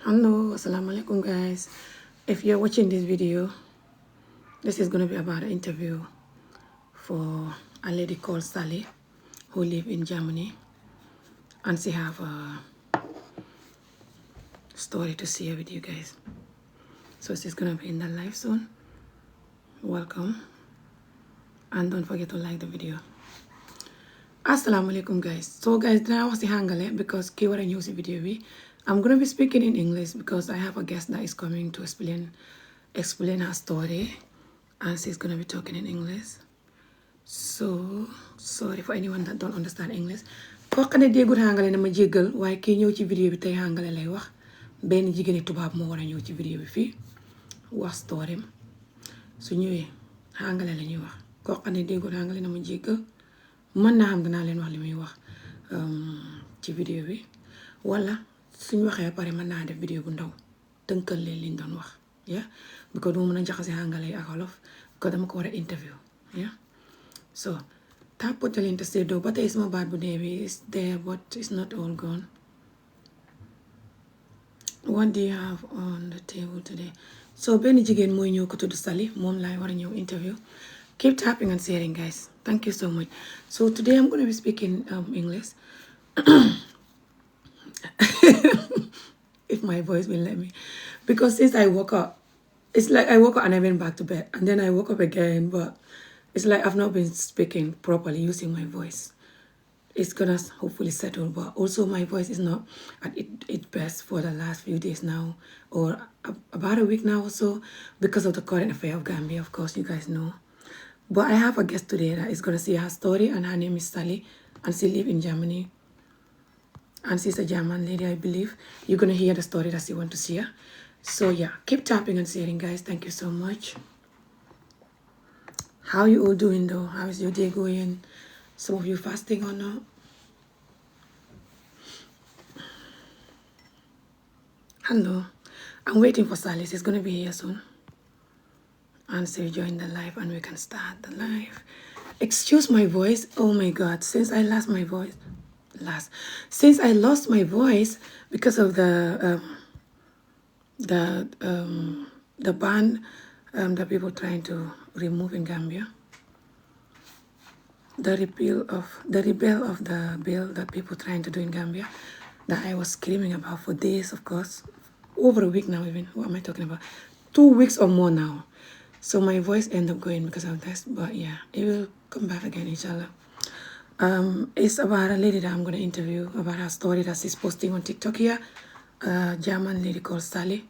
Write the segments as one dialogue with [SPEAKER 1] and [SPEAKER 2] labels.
[SPEAKER 1] Hello, assalamu alaikum guys. If you're watching this video, this is going to be about an interview for a lady called Sally who live in Germany, and she have a story to share with you guys. So she's going to be in the live soon. Welcome, and don't forget to like the video. Assalamu alaikum guys. So guys, dina wax ci hangale because ki wara ñew ci video bi. I'm going to be speaking in English because I have a guest that is coming to explain her story, and she's going to be talking in English. So sorry for anyone that don't understand English. Ko xane dégul hangale na ma jéggal, waaye ki ñew ci video bi tay hangale lay wax. Ben jigéni tubaab mo wara ñew ci video bi fi wax story su ñewé hangale la ñuy wax. Ko xane dégul hangale na ma jéggal. Mën naa xam danaa leen wax li muy wax ci vidéo bi wala suñ waxee pare mën naa def vidéo bu ndaw tënkal leen liñ doon wax because duma mën a jaxase hangale ak wolof because dama ko war a interview so tapotalin te seddoo ba tey sama baat bu dee bi is there but it's not all gone. What do you have on the table today? So benn jigéen mooy ñëw ko tudd Sally moom laay war a ñëw interview. Keep tapping and sharing, guys. Thank you so much. So today I'm going to be speaking English. If my voice will let me. Because since I woke up, it's like I woke up and I went back to bed. And then I woke up again. But it's like I've not been speaking properly using my voice. It's going to hopefully settle. But also my voice is not at its best for the last few days now. Or about a week now or so. Because of the current affair of Gambia, of course, you guys know. But I have a guest today that is going to share her story, and her name is Sally, and she lives in Germany. And she's a German lady, I believe. You're going to hear the story that she wants to share. So yeah, keep tapping and sharing, guys. Thank you so much. How you all doing though? How is your day going? Some of you fasting or not? Hello. I'm waiting for Sally. She's going to be here soon. And so you join the live and we can start the live. Excuse my voice. Oh my God. Since I lost my voice because of the ban that people trying to remove in Gambia. The repeal of the bill that people trying to do in Gambia that I was screaming about for days, of course. Over a week now even. What am I talking about? 2 weeks or more now. So my voice ended up going because of this, but yeah, it will come back again, inshallah. It's about a lady that I'm going to interview, about her story that she's posting on TikTok here, a German lady called Sally.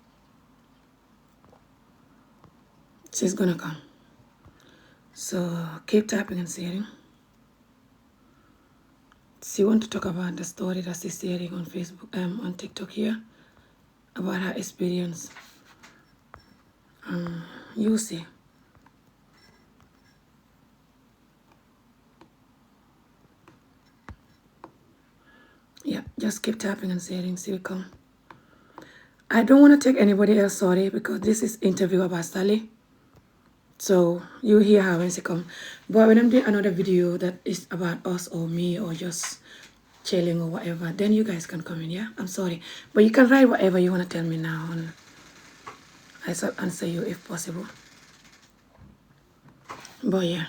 [SPEAKER 1] She's going to come. So keep tapping and sharing. She wants to talk about the story that she's sharing on Facebook, on TikTok here, about her experience. You see. Yeah, just keep tapping and sharing. She will come. I don't want to take anybody else, sorry, because this is interview about Sally. So you hear her when she come. But when I'm doing another video that is about us or me or just chilling or whatever, then you guys can come in, yeah? I'm sorry. But you can write whatever you want to tell me now, and I shall answer you if possible. But yeah.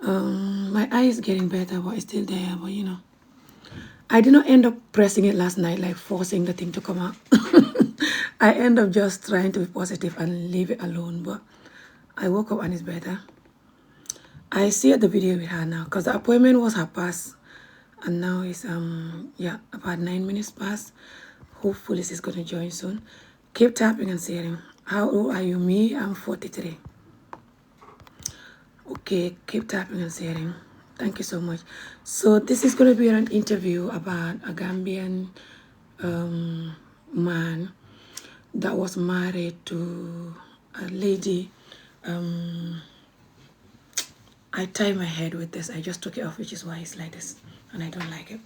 [SPEAKER 1] My eye is getting better, but it's still there, but you know. I did not end up pressing it last night, like forcing the thing to come out. I end up just trying to be positive and leave it alone, but I woke up and it's better. I see the video with her now, because the appointment was 1:30, and now it's, about 9 minutes past. Hopefully she's going to join soon. Keep tapping and sharing. How old are you? Me, I'm 43. Okay, keep tapping and sharing. Thank you so much. So this is going to be an interview about a Gambian man that was married to a lady. I tie my head with this. I just took it off, which is why it's like this, and I don't like it.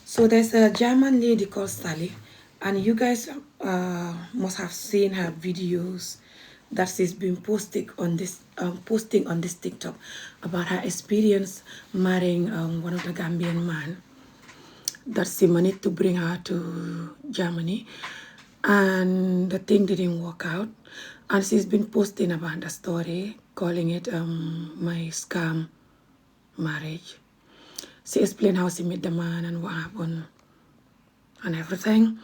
[SPEAKER 1] So there's a German lady called Sally, and you guys must have seen her videos that she's been posting on this TikTok about her experience marrying one of the Gambian man that she managed to bring her to Germany. and the thing didn't work out. And she's been posting about the story, calling it my scam marriage. She explained how she met the man and what happened and everything.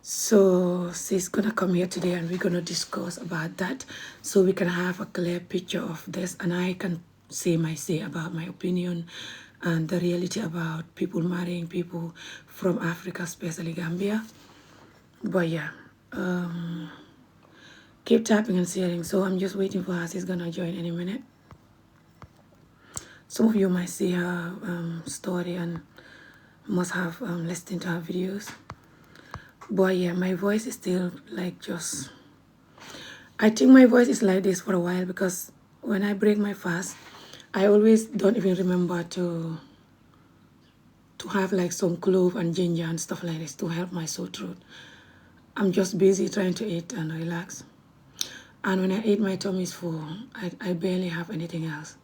[SPEAKER 1] So she's gonna come here today and we're gonna discuss about that so we can have a clear picture of this and I can say my say about my opinion and the reality about people marrying people from Africa, especially Gambia. But yeah, keep tapping and sharing. So I'm just waiting for her. She's gonna join any minute. Some of you might see her story and must have listened to her videos. But yeah, my voice is still like just... I think my voice is like this for a while because when I break my fast, I always don't even remember to have like some clove and ginger and stuff like this to help my sore throat. I'm just busy trying to eat and relax. And when I eat, my tummy is full. I barely have anything else.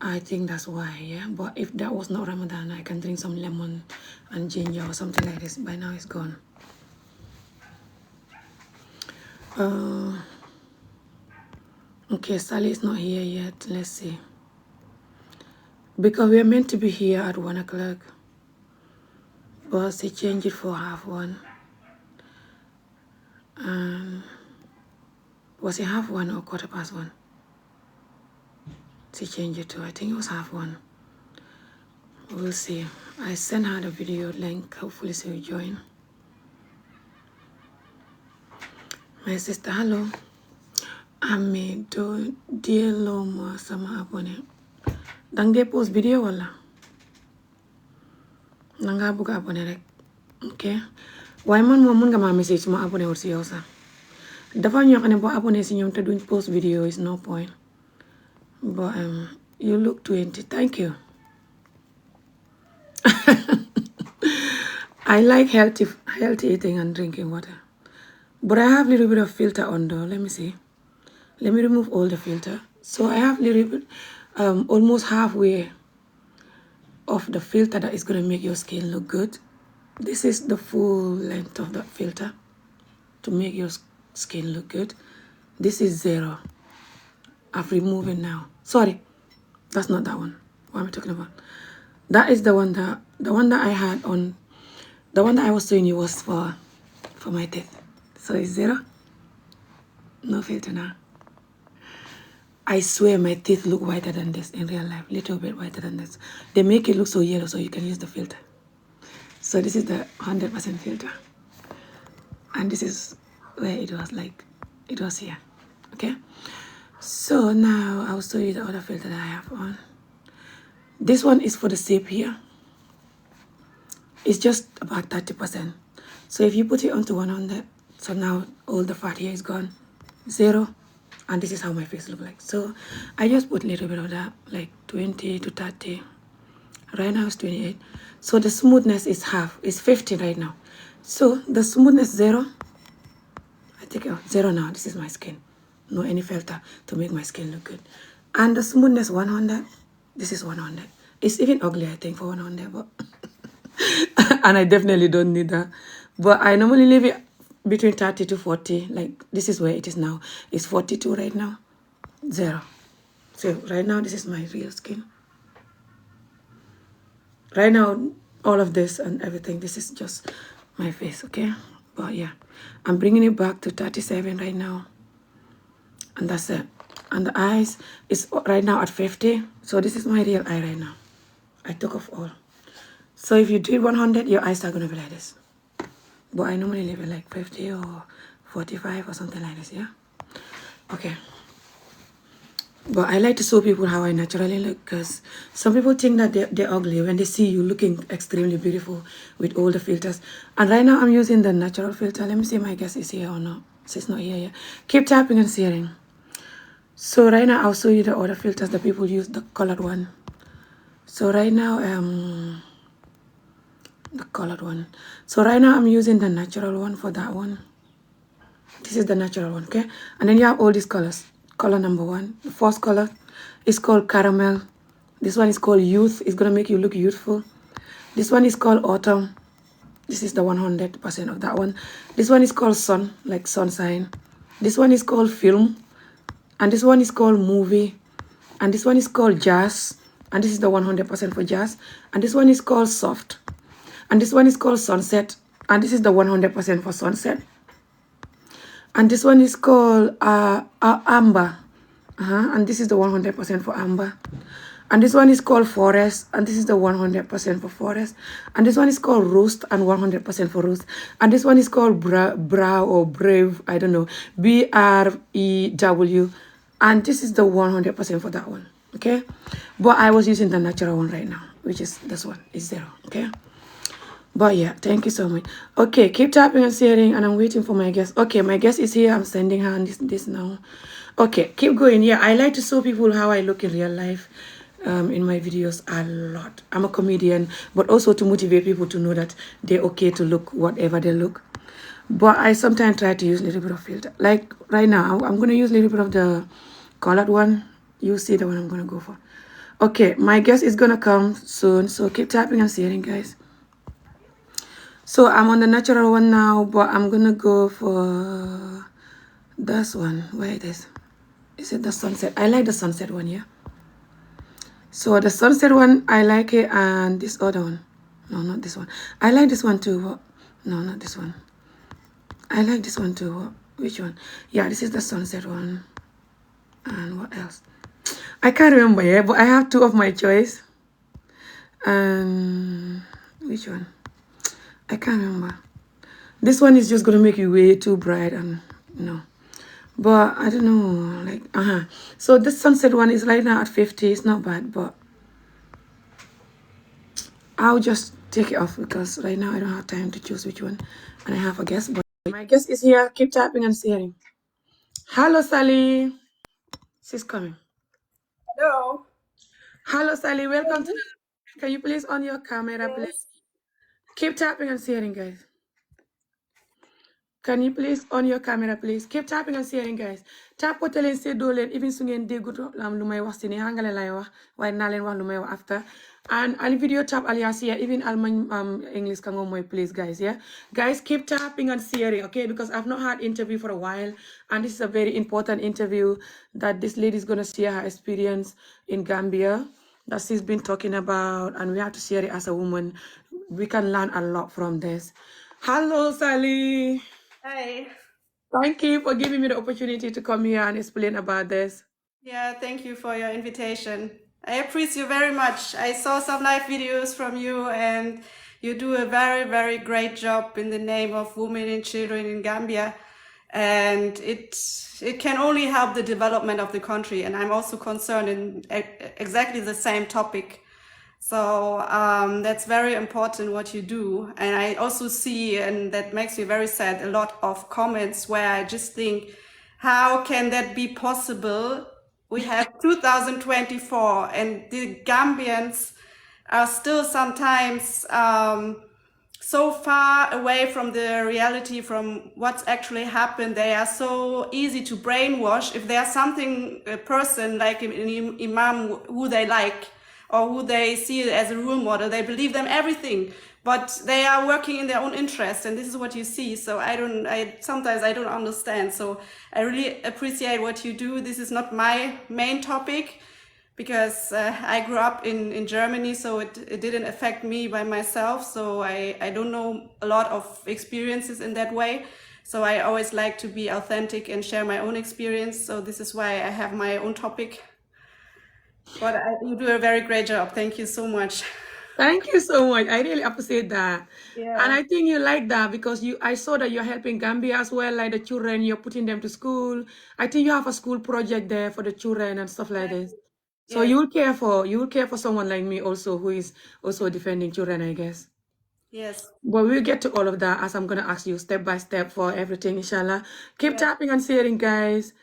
[SPEAKER 1] I think that's why, yeah. But if that was not Ramadan, I can drink some lemon and ginger or something like this. By now it's gone. Okay, Sally is not here yet. Let's see. Because we are meant to be here at 1 o'clock. But she changed it for 1:30. Was it 1:30 or 1:15? She changed it to, I think it was 1:30. We'll see. I sent her the video link. Hopefully she will join. My sister, hello. Ami do dielo mo sama abone. Dang post video wala. Nanga buka abone rek. Okay. Why man mo mun nga ma message mo abone or si yow sax. Dafa ñoo xane bo abone si ñoom te duñ post video is no point. But you look 20. Thank you. I like healthy eating and drinking water. But I have a little bit of filter on though. Let me see. Let me remove all the filter. So I have a little bit, almost halfway of the filter that is going to make your skin look good. This is the full length of the filter to make your skin look good. This is 0. I've removed it now. Sorry, that's not that one. What am I talking about? That is the one that I had on. The one that I was showing you was for my teeth. So it's 0. No filter now. I swear my teeth look whiter than this in real life. Little bit whiter than this. They make it look so yellow so you can use the filter. So this is the 100% filter. And this is where it was like, it was here. Okay? So now I'll show you the other filter that I have on. This one is for the shape here. It's just about 30%. So if you put it onto 100, so now all the fat here is gone. 0. And this is how my face look like. So I just put a little bit of that, like 20 to 30. Right now it's 28. So the smoothness is half. It's 50 right now. So the smoothness 0. I take out 0 now. This is my skin. No any filter to make my skin look good. And the smoothness 100. This is 100. It's even ugly, I think, for 100. But and I definitely don't need that. But I normally leave it between 30 to 40. Like this is where it is now. It's 42 right now. 0. So right now this is my real skin. Right now all of this and everything, this is just my face, okay? But yeah, I'm bringing it back to 37 right now. And that's it. And the eyes is right now at 50. So this is my real eye right now. I took off all. So if you did 100, your eyes are going to be like this. But I normally leave it like 50 or 45 or something like this, yeah? Okay. But I like to show people how I naturally look because some people think that they're ugly when they see you looking extremely beautiful with all the filters. And right now I'm using the natural filter. Let me see if my guest is here or not. She's not here yet. Keep tapping and sharing. So right now I'll show you the other filters that people use, the colored one. So right now, the colored one. So right now I'm using the natural one for that one. This is the natural one, okay? And then you have all these colors. Color number 1. The first color is called caramel. This one is called youth. It's going to make you look youthful. This one is called autumn. This is the 100% of that one. This one is called sun, like sun sign. This one is called film. And this one is called movie. And this one is called jazz. And this is the 100% for jazz. And this one is called soft. And this one is called sunset. And this is the 100% for sunset. And this one is called amber. And this is the 100% for amber. And this one is called forest. And this is the 100% for forest. And this one is called roast and 100% for roast. And this one is called brow or brave. I don't know. BREW. And this is the 100% for that one. Okay. But I was using the natural one right now, which is this one. It's 0. Okay. But yeah, thank you so much. Okay, keep tapping and sharing, and I'm waiting for my guest. Okay, my guest is here. I'm sending her this now. Okay, keep going. Yeah, I like to show people how I look in real life in my videos a lot. I'm a comedian, but also to motivate people to know that they're okay to look whatever they look. But I sometimes try to use a little bit of filter. Like right now, I'm going to use a little bit of the colored one. You see the one I'm going to go for. Okay, my guest is going to come soon, so keep tapping and sharing, guys. So I'm on the natural one now, but I'm gonna go for this one. Where it is? Is it the sunset? I like the sunset one, yeah. So the sunset one, I like it, and this other one. No, not this one. I like this one too, but no, not this one. I like this one too. But which one? Yeah, this is the sunset one. And what else? I can't remember, yeah, but I have 2 of my choice. And which one? I can't remember. This one is just gonna make you way too bright and no. But I don't know, like So this sunset one is right now at 50. It's not bad, but I'll just take it off because right now I don't have time to choose which one. And I have a guest, but my guest is here. Keep tapping and sharing. Hello, Sally. She's coming.
[SPEAKER 2] Hello.
[SPEAKER 1] Hello, Sally. Welcome to the... Can you please on your camera, please?
[SPEAKER 2] Yes.
[SPEAKER 1] Keep tapping and sharing, guys. Can you please on your camera, please? Keep tapping and sharing, guys. Tap ko leen séddoo leen even su ngeen déggut lu may wax si ni hangale lay wax waaye naa leen wax lu may wax after. And al video tap alias here, even Alman English can go my please, guys. Yeah, guys, keep tapping and sharing, okay? Because I've not had interview for a while, and this is a very important interview that this lady is gonna share her experience in Gambia that she's been talking about, and we have to share it as a woman. We can learn a lot from this. Hello, Sally.
[SPEAKER 2] Hi.
[SPEAKER 1] Thank you for giving me the opportunity to come here and explain about this.
[SPEAKER 2] Yeah, thank you for your invitation. I appreciate you very much. I saw some live videos from you and you do a very, very great job in the name of women and children in Gambia. And it can only help the development of the country. And I'm also concerned in exactly the same topic. So that's very important what you do. And I also see, and that makes me very sad, a lot of comments where I just think, how can that be possible? We have 2024 and the Gambians are still sometimes so far away from the reality, from what's actually happened. They are so easy to brainwash. If there's something, a person like an imam who they like, or who they see as a role model, they believe them everything, but they are working in their own interest, and this is what you see. So sometimes I don't understand. So I really appreciate what you do. This is not my main topic because I grew up in Germany, so it didn't affect me by myself. So I don't know a lot of experiences in that way. So I always like to be authentic and share my own experience. So this is why I have my own topic. But you do a very great job. Thank you so much.
[SPEAKER 1] Thank you so much. I really appreciate that.
[SPEAKER 2] Yeah.
[SPEAKER 1] And I think you like that because I saw that you're helping Gambia as well, like the children, you're putting them to school. I think you have a school project there for the children and stuff like this. So
[SPEAKER 2] Yes.
[SPEAKER 1] you will care for someone like me also who is also defending children, I guess.
[SPEAKER 2] Yes.
[SPEAKER 1] But we'll get to all of that as I'm going to ask you step by step for everything, inshallah. Keep tapping and sharing, guys.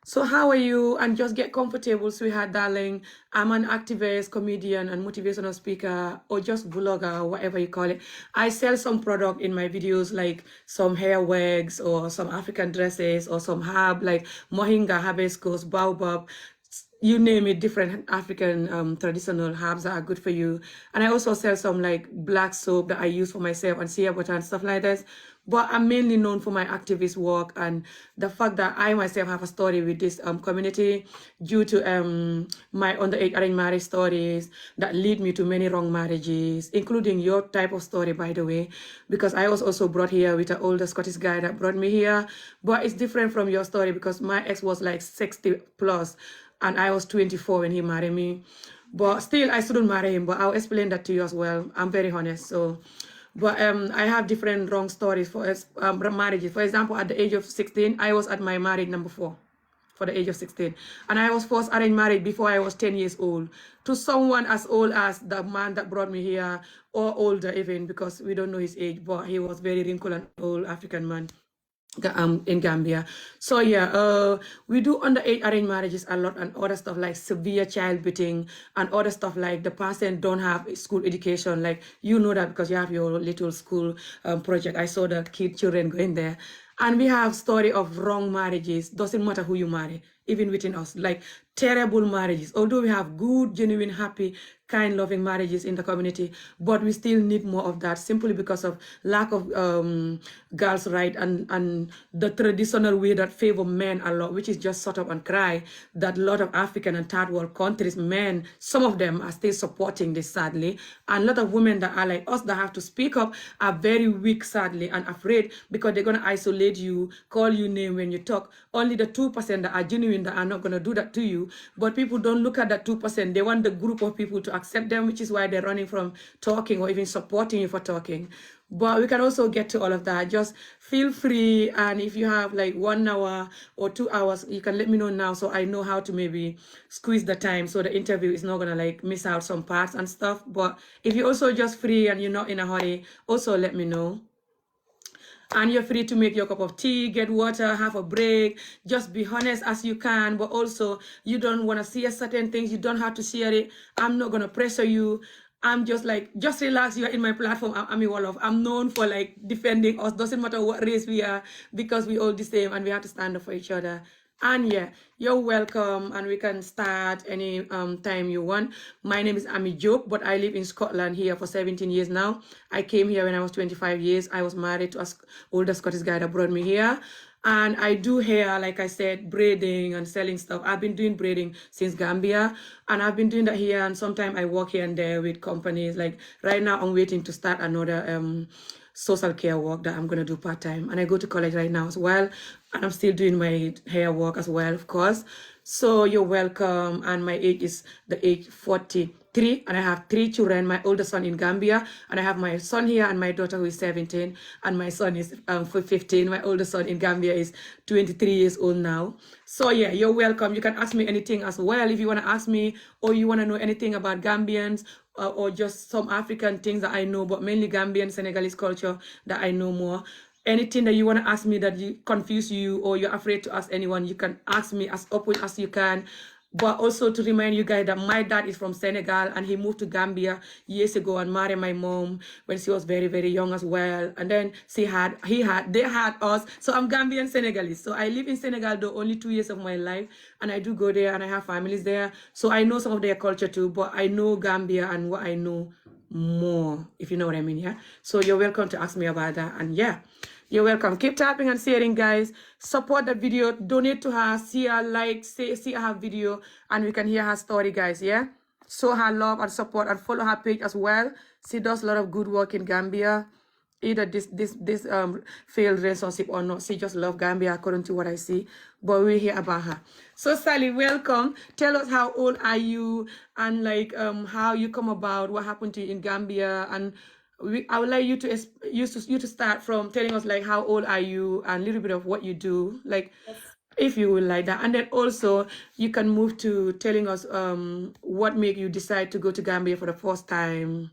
[SPEAKER 1] So how are you? And just get comfortable, sweetheart, darling. I'm an activist, comedian, and motivational speaker, or just vlogger, or whatever you call it. I sell some product in my videos, like some hair wigs, or some African dresses, or some herb, like moringa, hibiscus, baobab. you name it, different African traditional herbs that are good for you. And I also sell some like black soap that I use for myself and shea butter and stuff like this. But I'm mainly known for my activist work and the fact that I myself have a story with this community due to my underage arranged marriage stories that lead me to many wrong marriages, including your type of story, by the way, because I was also brought here with an older Scottish guy that brought me here. But it's different from your story because my ex was like 60 plus and I was 24 when he married me. But still, I shouldn't marry him, but I'll explain that to you as well. I'm very honest. So, but I have different wrong stories for marriages. For example, at the age of 16, I was at my marriage number 4 for the age of 16. And I was first arranged marriage before I was 10 years old to someone as old as the man that brought me here or older even because we don't know his age, but he was very wrinkled and old African man. In Gambia. So yeah, we do underage arranged marriages a lot and other stuff like severe child beating and other stuff like the person don't have school education. Like you know that because you have your little school project. I saw the children going there. And we have story of wrong marriages. Doesn't matter who you marry, even within us, like terrible marriages. Although we have good, genuine, happy, kind, loving marriages in the community, but we still need more of that simply because of lack of girls' right and the traditional way that favor men a lot, which is just shut up and cry, that a lot of African and third world countries, men, some of them are still supporting this, sadly. And a lot of women that are like us that have to speak up are very weak, sadly, and afraid because they're going to isolate you, call you name when you talk. Only the 2% that are genuine that are not going to do that to you. But people don't look at that 2%. They want the group of people to accept them, which is why they're running from talking or even supporting you for talking. But we can also get to all of that. Just feel free. And if you have like 1 hour or 2 hours, you can let me know now so I know how to maybe squeeze the time so the interview is not going to like miss out some parts and stuff. But if you're also just free and you're not in a hurry, also let me know. And you're free to make your cup of tea, get water, have a break, just be honest as you can, but also you don't want to see certain things, you don't have to share it. I'm not going to pressure you. I'm just like, just relax, you're in my platform, I'm Wolof. I'm known for like defending us, doesn't matter what race we are, because we all the same and we have to stand up for each other. And yeah, you're welcome and we can start any time you want. My name is Ami Job, but I live in Scotland here for 17 years now. I came here when I was 25 years. I was married to an older Scottish guy that brought me here. And I do hair, like I said, braiding and selling stuff. I've been doing braiding since Gambia. And I've been doing that here. And sometimes I work here and there with companies. Like right now, I'm waiting to start another social care work that I'm going to do part-time. And I go to college right now as well. And I'm still doing my hair work as well, of course. So you're welcome. And my age is the age 43. And I have 3 children, my older son in Gambia. And I have my son here and my daughter who is 17. And my son is 15. My older son in Gambia is 23 years old now. So yeah, you're welcome. You can ask me anything as well if you want to ask me or you want to know anything about Gambians or just some African things that I know, but mainly Gambian, Senegalese culture that I know more. Anything that you want to ask me that you confuse you or you're afraid to ask anyone, you can ask me as open as you can. But also to remind you guys that my dad is from Senegal and he moved to Gambia years ago and married my mom when she was very, very young as well. And then they had us. So I'm Gambian Senegalese. So I live in Senegal though only 2 years of my life. And I do go there and I have families there. So I know some of their culture too, but I know Gambia and what I know more, if you know what I mean, yeah? So you're welcome to ask me about that. And yeah. You're welcome. Keep tapping and sharing, guys. Support the video. Donate to her. See her like, see her video, and we can hear her story, guys. Yeah. Show her love and support, and follow her page as well. She does a lot of good work in Gambia. Either this failed relationship or not, she just love Gambia according to what I see. But we hear about her. So Sally, welcome. Tell us how old are you and like how you come about, what happened to you in Gambia, and I would like you to start from telling us like how old are you and a little bit of what you do, like if you would like that. And then also you can move to telling us what made you decide to go to Gambia for the first time.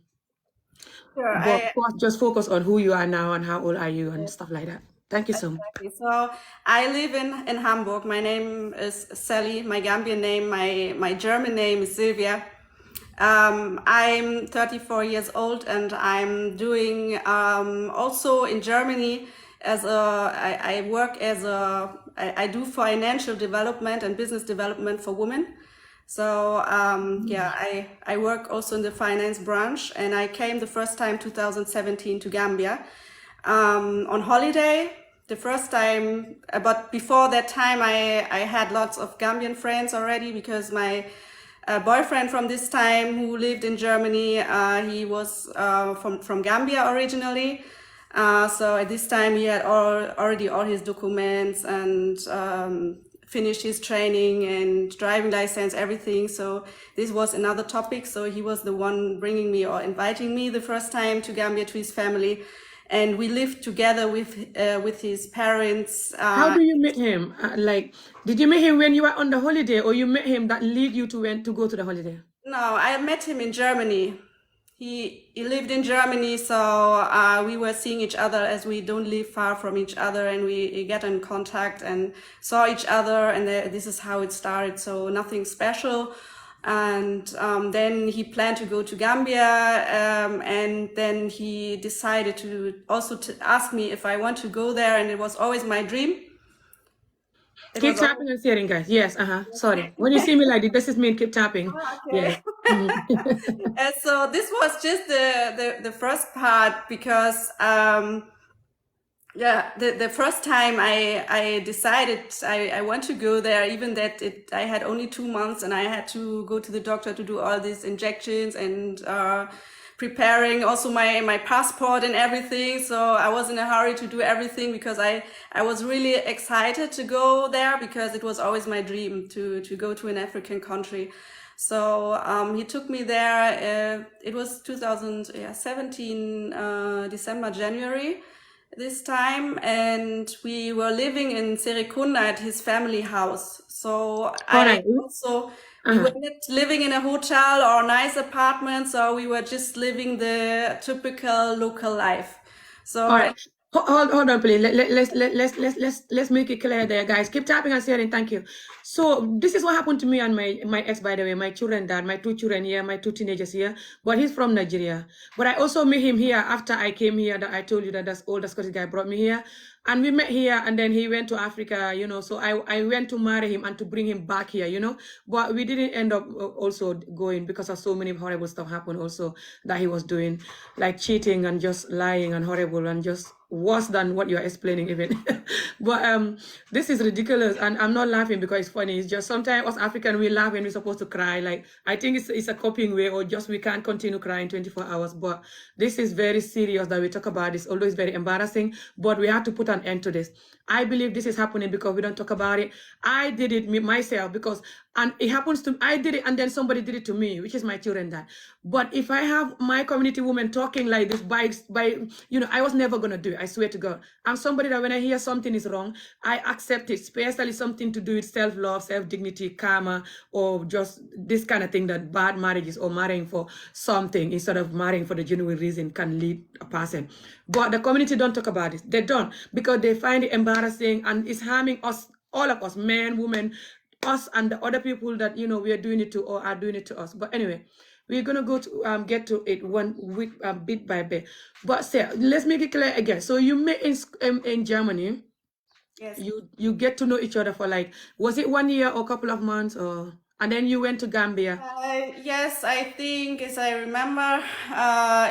[SPEAKER 2] Sure.
[SPEAKER 1] But of course, just focus on who you are now and how old are you and stuff like that. Thank you so much.
[SPEAKER 2] Exactly. So I live in Hamburg. My name is Sally. My Gambian name, my German name is Sylvia. I'm 34 years old and I'm doing also in Germany I work as I do financial development and business development for women. So yeah, I work also in the finance branch, and I came the first time 2017 to Gambia on holiday. The first time, but before that time, I had lots of Gambian friends already, because my boyfriend from this time, who lived in Germany, he was from Gambia originally. So at this time he had already all his documents, and finished his training and driving license, everything. So this was another topic. So he was the one bringing me or inviting me the first time to Gambia, to his family. And we lived together with his parents.
[SPEAKER 1] How do you meet him? Like, did you meet him when you were on the holiday, or you met him that lead you to go to the holiday?
[SPEAKER 2] No, I met him in Germany. He lived in Germany, so we were seeing each other, as we don't live far from each other, and we get in contact and saw each other, and this is how it started. So nothing special. And then he planned to go to Gambia, and then he decided to also ask me if I want to go there, and it was always my dream.
[SPEAKER 1] Keep tapping and sharing, guys. Yes, sorry. When you see me like this is me, keep tapping.
[SPEAKER 2] Okay.
[SPEAKER 1] Yes.
[SPEAKER 2] And so this was just the first part, because yeah, the first time I decided I want to go there, even that I had only 2 months, and I had to go to the doctor to do all these injections, and preparing also my passport and everything. So I was in a hurry to do everything, because I was really excited to go there, because it was always my dream to go to an African country. So he took me there. It was 2017, December, January this time, and we were living in Serikunda at his family house. So
[SPEAKER 1] Alright.
[SPEAKER 2] we were not living in a hotel or a nice apartment, so we were just living the typical local life. So
[SPEAKER 1] All right. Hold on, please. Let's make it clear there, guys. Keep tapping and sharing. Thank you. So this is what happened to me and my ex, by the way, my children dad, my 2 children here, my 2 teenagers here, but he's from Nigeria. But I also met him here after I came here, that I told you that that's all the Scottish guy brought me here. And we met here, and then he went to Africa, you know, so I went to marry him and to bring him back here, you know, but we didn't end up also going, because of so many horrible stuff happened also that he was doing, like cheating and just lying and horrible and just worse than what you're explaining even. But this is ridiculous, and I'm not laughing because it's funny. It's just sometimes us African, we laugh when we're supposed to cry. Like, I think it's a coping way, or just we can't continue crying 24 hours. But this is very serious that we talk about this, although it's very embarrassing, but we have to put an end to this. I believe this is happening because we don't talk about it. I did it myself, because, and it happens to, I did it and then somebody did it to me, which is my children dad. But if I have my community women talking like this by you know, I was never going to do it. I swear to God. I'm somebody that when I hear something is wrong, I accept it, especially something to do with self-love, self-dignity, karma, or just this kind of thing, that bad marriages or marrying for something instead of marrying for the genuine reason can lead a person. But the community don't talk about it. They don't, because they find it embarrassing, and it's harming us, all of us, men, women, us, and the other people that, you know, we are doing it to or are doing it to us. But anyway, we're gonna go to get to it one week, bit by bit. But Sarah, let's make it clear again. So you met in Germany.
[SPEAKER 2] yes.
[SPEAKER 1] You get to know each other for, like, was it 1 year or a couple of months, or and then you went to Gambia?
[SPEAKER 2] Yes, I think, as I remember,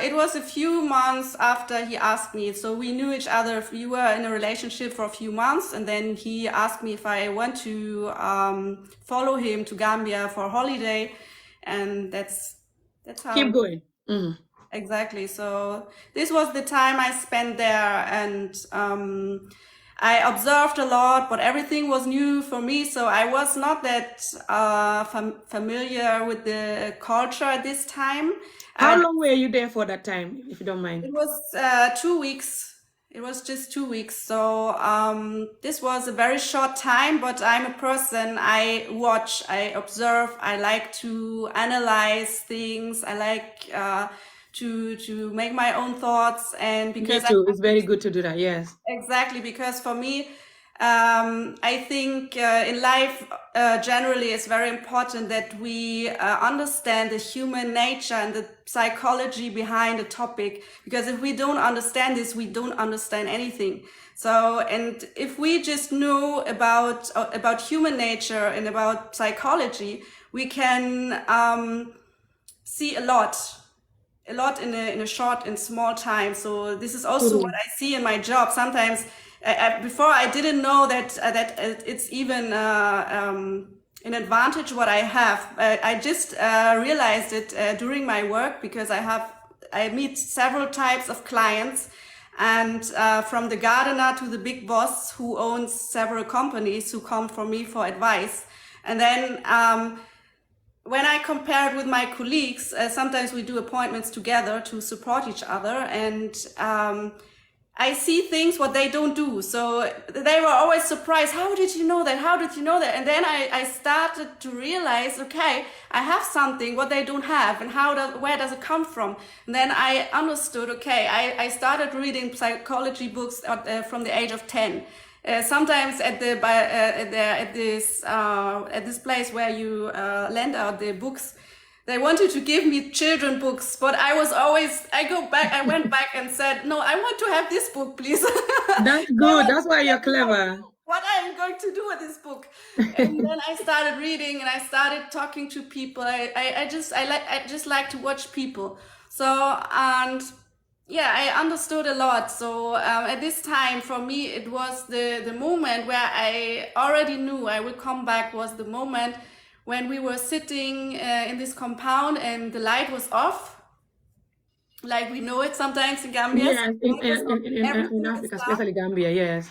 [SPEAKER 2] it was a few months after he asked me. So we knew each other. We were in a relationship for a few months, and then he asked me if I want to follow him to Gambia for a holiday, and that's how.
[SPEAKER 1] Keep going.
[SPEAKER 2] Exactly. So this was the time I spent there, and I observed a lot, but everything was new for me. So I was not that familiar with the culture at this time.
[SPEAKER 1] How long were you there for that time, if you don't mind?
[SPEAKER 2] It was 2 weeks. It was just 2 weeks. So this was a very short time, but I'm a person, I watch, I observe, I like to analyze things. I like to make my own thoughts, and because
[SPEAKER 1] Me too. It's very good to do that. Yes.
[SPEAKER 2] exactly, because for me, I think in life generally it's very important that we understand the human nature and the psychology behind a topic, because if we don't understand this, we don't understand anything. So, and if we just know about human nature and about psychology, we can see a lot in a short and small time. So this is also what I see in my job. Sometimes, before I didn't know that it's even an advantage what I have. I just realized it during my work, because I meet several types of clients, and from the gardener to the big boss who owns several companies who come for me for advice. And then when I compare it with my colleagues, sometimes we do appointments together to support each other, and I see things what they don't do. So they were always surprised. How did you know that? How did you know that? And then I started to realize, okay, I have something what they don't have, and where does it come from? And then I understood, okay, I started reading psychology books from the age of 10. Sometimes at this place where you lend out the books, they wanted to give me children books, but I went back and said, no, I want to have this book, please.
[SPEAKER 1] That's good. That's why you're clever.
[SPEAKER 2] What I'm going to do with this book. And then I started reading, and I started talking to people. I just like to watch people. So, and yeah, I understood a lot. So at this time, for me, it was the moment where I already knew I would come back, was the moment when we were sitting in this compound and the light was off, like we know it sometimes in Gambia.
[SPEAKER 1] Yes, in Africa, especially Gambia, yes.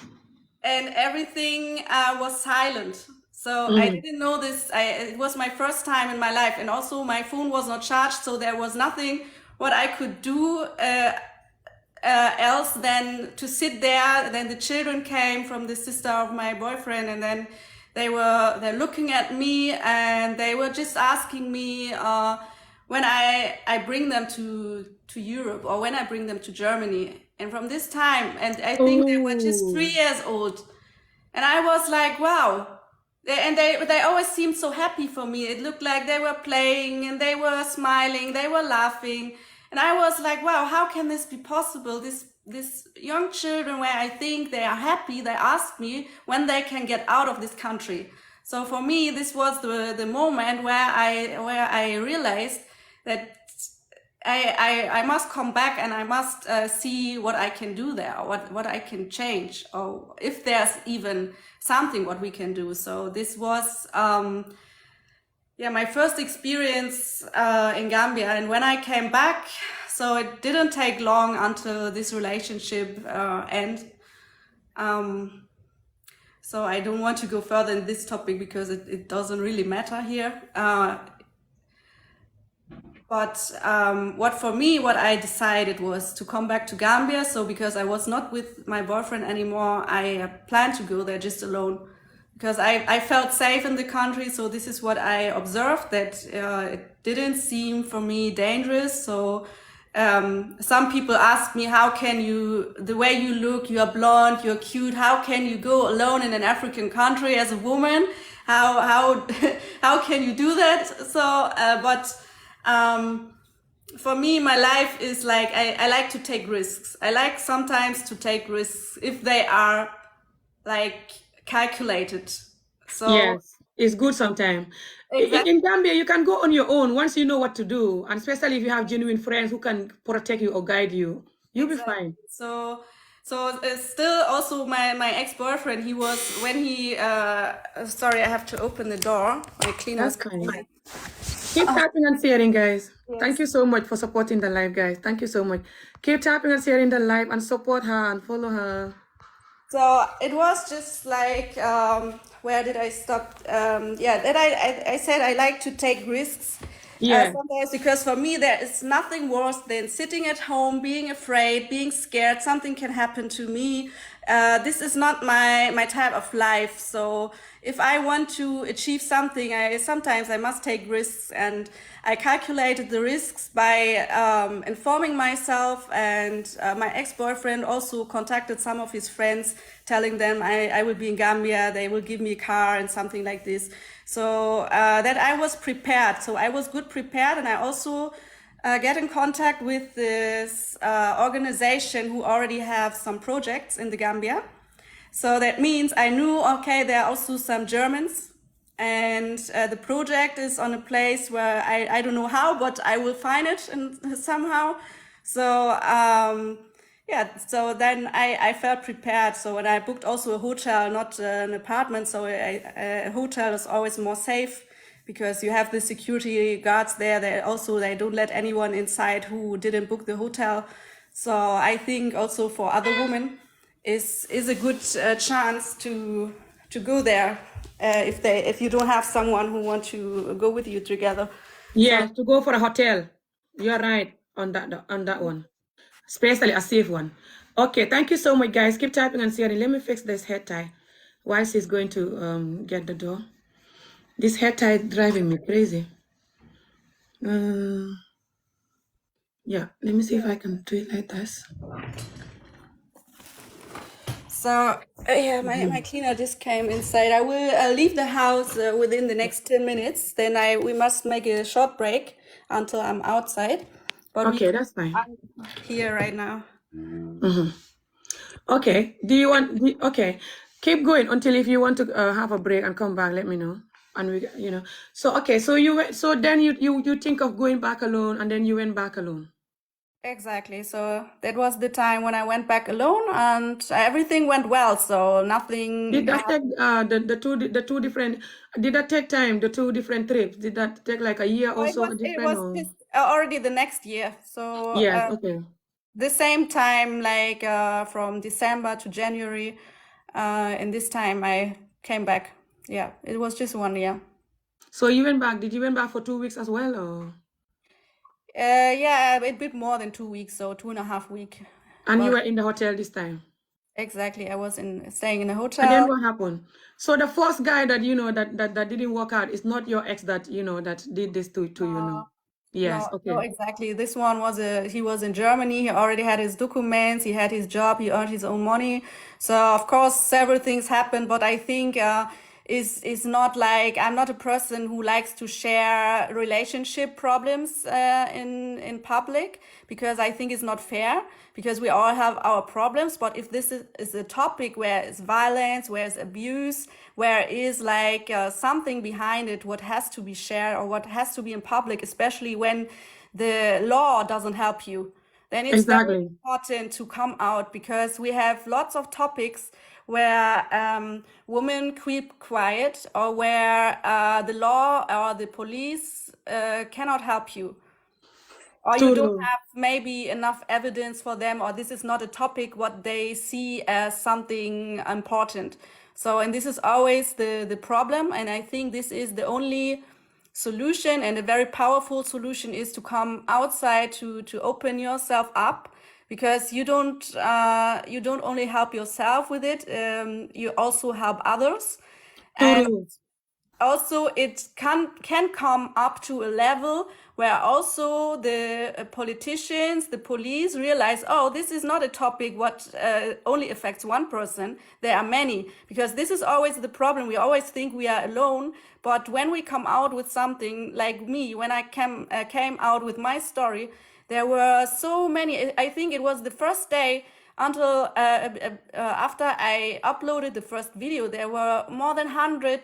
[SPEAKER 2] And everything was silent. So I didn't know this. It was my first time in my life, and also my phone was not charged, so there was nothing what I could do else than to sit there. Then the children came from the sister of my boyfriend, and then they're looking at me, and they were just asking me when I bring them to Europe, or when I bring them to Germany. And from this time, and I think they were just 3 years old, and I was like, wow. They always seemed so happy for me. It looked like they were playing, and they were smiling, they were laughing. And I was like, wow, how can this be possible? This young children, where I think they are happy, they ask me when they can get out of this country. So for me, this was the moment where I realized that I must come back, and I must see what I can do there, what I can change, or if there's even something what we can do. So this was my first experience in Gambia. And when I came back, so it didn't take long until this relationship ended. So I don't want to go further in this topic, because it doesn't really matter here. But what I decided was to come back to Gambia. So because I was not with my boyfriend anymore, I planned to go there just alone, because I felt safe in the country. So this is what I observed, that it didn't seem for me dangerous. So some people ask me, how can you, the way you look, you're blonde, you're cute, how can you go alone in an African country as a woman? How can you do that? So, for me, my life is like, I like to take risks. I like sometimes to take risks if they are like calculated. So
[SPEAKER 1] yes, it's good sometimes.
[SPEAKER 2] exactly.
[SPEAKER 1] In Gambia, you can go on your own once you know what to do, and especially if you have genuine friends who can protect you or guide you, you'll be fine.
[SPEAKER 2] So still also my ex-boyfriend, he was, when he sorry, I have to open the door. My cleaner's
[SPEAKER 1] That's kind.
[SPEAKER 2] coming.
[SPEAKER 1] Keep tapping and sharing, guys. Thank you so much for supporting the live, guys. Thank you so much. Keep tapping and sharing the live, and support her and follow her.
[SPEAKER 2] So it was just like, where did I stop? That I said I like to take risks.
[SPEAKER 1] Yeah.
[SPEAKER 2] Sometimes, because for me, there is nothing worse than sitting at home, being afraid, being scared, something can happen to me. This is not my type of life. So if I want to achieve something, sometimes I must take risks, and I calculated the risks by informing myself. And my ex-boyfriend also contacted some of his friends, telling them I will be in Gambia, they will give me a car and something like this. So that I was prepared. So I was good prepared, and I also get in contact with this organization who already have some projects in the Gambia. So that means I knew, okay, there are also some Germans and the project is on a place where I don't know how, but I will find it somehow. So yeah, so then I felt prepared. So when I booked also a hotel, not an apartment, so a hotel is always more safe because you have the security guards there. They don't let anyone inside who didn't book the hotel. So I think also for other women is a good chance to go there if you don't have someone who want to go with you together.
[SPEAKER 1] Yeah, to go for a hotel. You're right on that one, especially a safe one. Okay, thank you so much, guys. Keep typing and sharing. Let me fix this head tie while she's going to get the door. This head tie is driving me crazy. Yeah, let me see if I can do it like this.
[SPEAKER 2] So yeah, my cleaner just came inside. I will leave the house within the next 10 minutes. Then we must make a short break until I'm outside. But
[SPEAKER 1] Okay, that's fine.
[SPEAKER 2] I'm here right now.
[SPEAKER 1] Okay. Do you want? Okay, keep going until if you want to have a break and come back. Let me know. And we, So okay. So you went. So then you think of going back alone, and then you went back alone.
[SPEAKER 2] Exactly. So that was the time when I went back alone, and everything went well. So nothing.
[SPEAKER 1] Did that take the two different? Did that take time? The two different trips. Did that take like a year or so?
[SPEAKER 2] It
[SPEAKER 1] Different
[SPEAKER 2] was
[SPEAKER 1] or?
[SPEAKER 2] this, already the next year. So
[SPEAKER 1] Yes. Okay.
[SPEAKER 2] the same time, like from December to January, and this time I came back. Yeah, it was just 1 year.
[SPEAKER 1] So you went back. Did you went back for 2 weeks as well, or?
[SPEAKER 2] Yeah, a bit more than 2 weeks, so 2.5 weeks.
[SPEAKER 1] And you were in the hotel this time.
[SPEAKER 2] Exactly, I was staying in a hotel.
[SPEAKER 1] And then what happened? So the first guy that that didn't work out is not your ex that that did this to Yes, okay.
[SPEAKER 2] No, exactly. This one was he was in Germany. He already had his documents. He had his job. He earned his own money. So of course, several things happened. But I think is not like I'm not a person who likes to share relationship problems in public because I think it's not fair because we all have our problems. But if this is a topic where it's violence, where it's abuse, where is like something behind it, what has to be shared or what has to be in public, especially when the law doesn't help you, then it's very important to come out because we have lots of topics where women keep quiet or where the law or the police cannot help you. Or you don't have maybe enough evidence for them, or this is not a topic what they see as something important. So, and this is always the problem. And I think this is the only solution, and a very powerful solution is to come outside to open yourself up, because you don't only help yourself with it, you also help others. And also it can come up to a level where also the politicians, the police realize, oh, this is not a topic what only affects one person. There are many, because this is always the problem. We always think we are alone, but when we come out with something, like me, when I came out with my story, there were so many. I think it was the first day until after I uploaded the first video, there were more than 100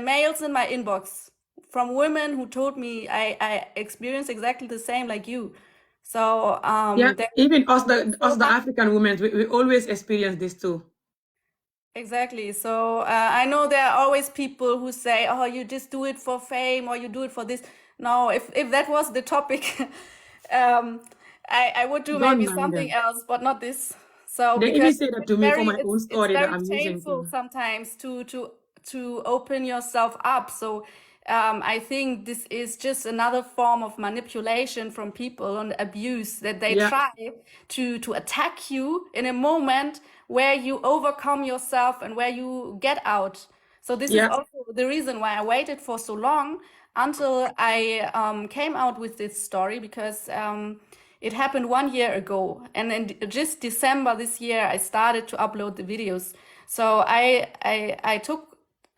[SPEAKER 2] mails in my inbox from women who told me I experienced exactly the same like you. So
[SPEAKER 1] yeah, even us the African women, we always experience this too.
[SPEAKER 2] Exactly. So I know there are always people who say, oh, you just do it for fame or you do it for this. No, if that was the topic, I would do maybe something else, but not this. So
[SPEAKER 1] they even say that to me for my own story that I'm
[SPEAKER 2] it's
[SPEAKER 1] using
[SPEAKER 2] painful sometimes to open yourself up. So I think this is just another form of manipulation from people and abuse, that they try to attack you in a moment where you overcome yourself and where you get out. So this is also the reason why I waited for so long until I came out with this story, because it happened 1 year ago, and in just December this year I started to upload the videos. So I took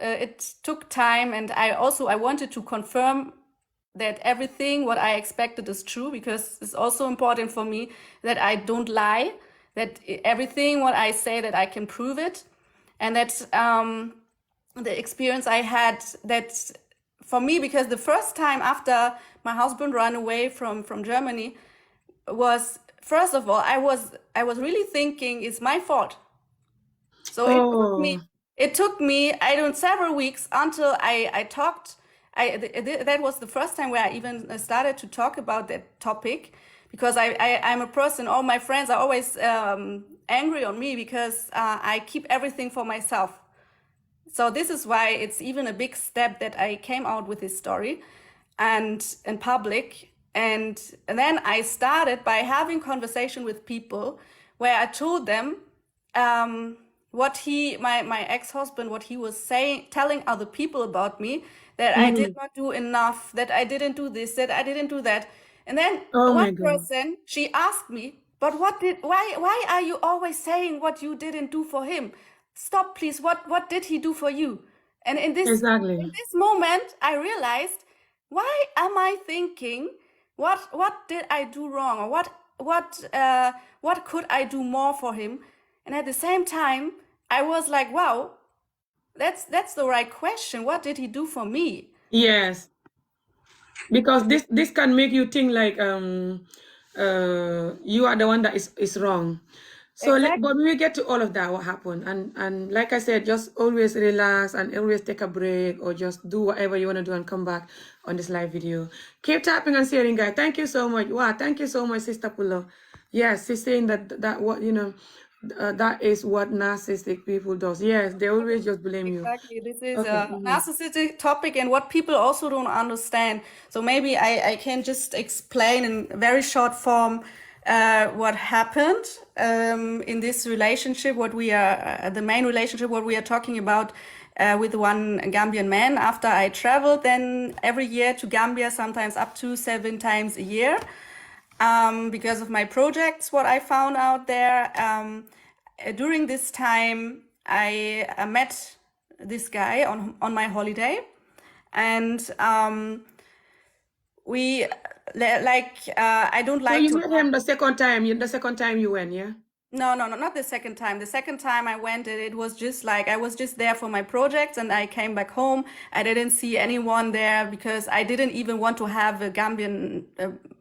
[SPEAKER 2] it took time, and I wanted to confirm that everything what I expected is true, because it's also important for me that I don't lie, that everything what I say that I can prove it, and that the experience I had, that for me, because the first time after my husband ran away from Germany was, first of all, I was really thinking it's my fault. So
[SPEAKER 1] Oh,
[SPEAKER 2] it took me, I don't, several weeks until I talked. That was the first time where I even started to talk about that topic, because I'm a person, all my friends are always angry on me because I keep everything for myself. So this is why it's even a big step that I came out with this story and in public. And then I started by having conversation with people where I told them what my ex-husband, what he was saying, telling other people about me, that I did not do enough, that I didn't do this, that I didn't do that. And then
[SPEAKER 1] oh
[SPEAKER 2] one
[SPEAKER 1] my God.
[SPEAKER 2] person, she asked me, but why are you always saying what you didn't do for him? Stop, please. What did he do for you? And in
[SPEAKER 1] Exactly.
[SPEAKER 2] this moment, I realized, why am I thinking, what did I do wrong, or what could I do more for him? And at the same time, I was like, wow, that's the right question. What did he do for me?
[SPEAKER 1] Yes. Because this can make you think like you are the one that is wrong. So but
[SPEAKER 2] Exactly.
[SPEAKER 1] we get to all of that, what happened, and like I said, just always relax and always take a break, or just do whatever you want to do and come back on this live video. Keep tapping and sharing, guys. Thank you so much. Wow, thank you so much, Sister Pulo. Yes, she's saying that what that is what narcissistic people does. Yes, they always just blame you.
[SPEAKER 2] Exactly. This is
[SPEAKER 1] Okay.
[SPEAKER 2] a narcissistic topic, and what people also don't understand. So maybe I can just explain in very short form what happened in this relationship, what we are, the main relationship, what we are talking about with one Gambian man. After I traveled then every year to Gambia, sometimes up to 7 times a year, because of my projects, what I found out there. During this time, I met this guy on my holiday, and we like I don't
[SPEAKER 1] So
[SPEAKER 2] like
[SPEAKER 1] you
[SPEAKER 2] to
[SPEAKER 1] met him the second time. The second time you went, yeah.
[SPEAKER 2] no, not the second time. The second time I went, it was just like I was just there for my projects, and I came back home. I didn't see anyone there because I didn't even want to have a Gambian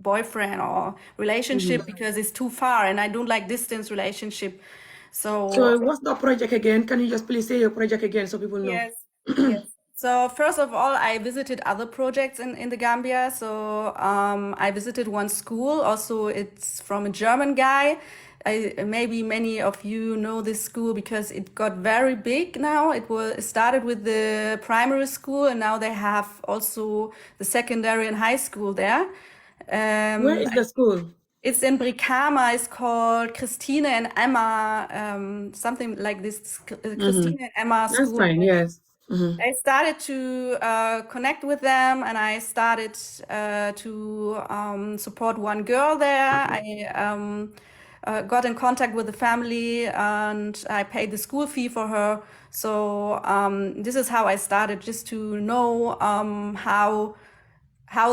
[SPEAKER 2] boyfriend or relationship, because it's too far, and I don't like distance relationship. So
[SPEAKER 1] So what's the project again? Can you just please say your project again so people know?
[SPEAKER 2] yes, yes. So first of all, I visited other projects in the Gambia. So I visited one school. Also, it's from a German guy. Maybe many of you know this school because it got very big now. It started with the primary school, and now they have also the secondary and high school there.
[SPEAKER 1] Where is the school?
[SPEAKER 2] It's in Brikama. It's called Christine and Emma, something like this. Christine and Emma
[SPEAKER 1] That's
[SPEAKER 2] School.
[SPEAKER 1] fine. Yes.
[SPEAKER 2] I started to connect with them, and I started to support one girl there. I got in contact with the family, and I paid the school fee for her. So this is how I started, just to know how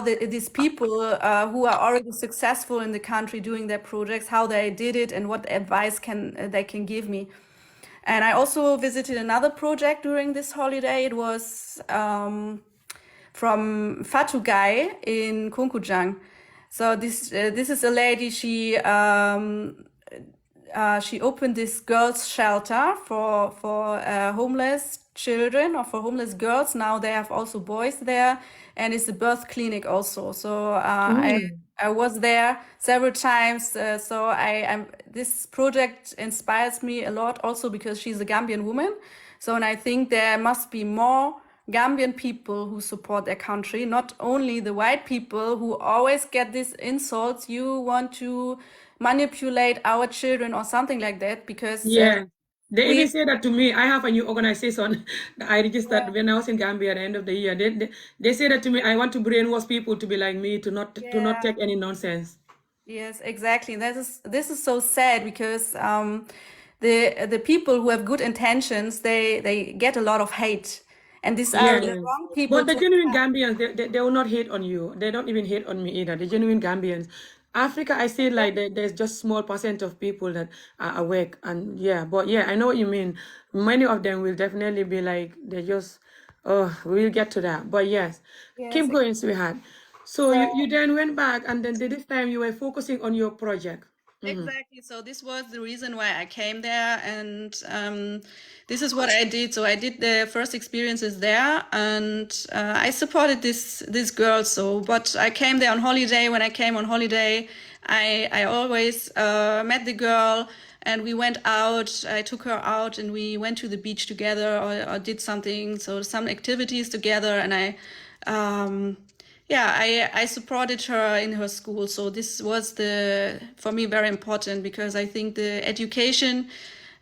[SPEAKER 2] these people who are already successful in the country doing their projects, how they did it, and what advice they can give me. And I also visited another project during this holiday. It was from Fatugai in Kunkujang. So this is a lady. She opened this girls' shelter for homeless children, or for homeless girls. Now they have also boys there, and it's a birth clinic also. So I was there several times. So this project inspires me a lot, also because she's a Gambian woman. So, and I think there must be more Gambian people who support their country, not only the white people who always get these insults. You want to manipulate our children or something like that, because
[SPEAKER 1] Yeah. They even
[SPEAKER 2] we
[SPEAKER 1] say that to me. I have a new organization that I registered
[SPEAKER 2] yeah,
[SPEAKER 1] when I was in Gambia at the end of the year. They say that to me. I want to brainwash people to be like me, to not
[SPEAKER 2] yeah,
[SPEAKER 1] take any nonsense.
[SPEAKER 2] yes, exactly. This is so sad, because the people who have good intentions, they get a lot of hate, and these are the
[SPEAKER 1] Yes.
[SPEAKER 2] wrong people
[SPEAKER 1] But the
[SPEAKER 2] to
[SPEAKER 1] genuine
[SPEAKER 2] attack.
[SPEAKER 1] Gambians, they will not hate on you. They don't even hate on me either. The genuine Gambians, Africa, I see like there's just small percent of people that are awake, and yeah, but yeah, I know what you mean. Many of them will definitely be like they just, oh, we'll get to that. But yes,
[SPEAKER 2] Yes,
[SPEAKER 1] keep going, sweetheart. So
[SPEAKER 2] so
[SPEAKER 1] you then went back, and then this time you were focusing on your project.
[SPEAKER 2] exactly. So this was the reason why I came there, and this is what I did. So I did the first experiences there, and I supported this girl. So, but I came there on holiday. When I came on holiday, I always met the girl, and we went out. I took her out, and we went to the beach together, or did something. So some activities together, and I supported her in her school. So this was for me very important, because I think the education,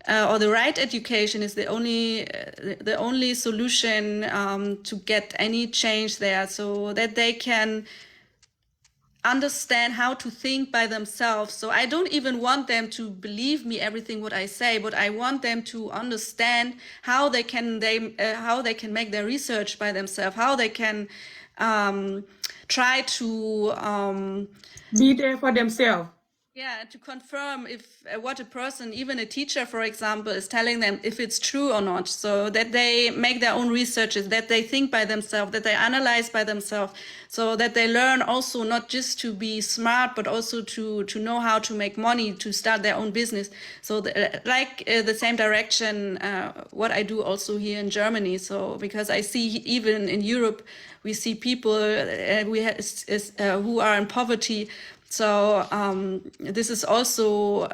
[SPEAKER 2] or the right education, is the only solution to get any change there, so that they can understand how to think by themselves. So I don't even want them to believe me everything what I say, but I want them to understand how how they can make their research by themselves, how they can try to
[SPEAKER 1] Be there for themselves.
[SPEAKER 2] yeah, to confirm if what a person, even a teacher, for example, is telling them, if it's true or not, so that they make their own researches, that they think by themselves, that they analyze by themselves, so that they learn also not just to be smart, but also to know how to make money, to start their own business. So the same direction what I do also here in Germany. So because I see even in Europe, we see people who are in poverty. So this is also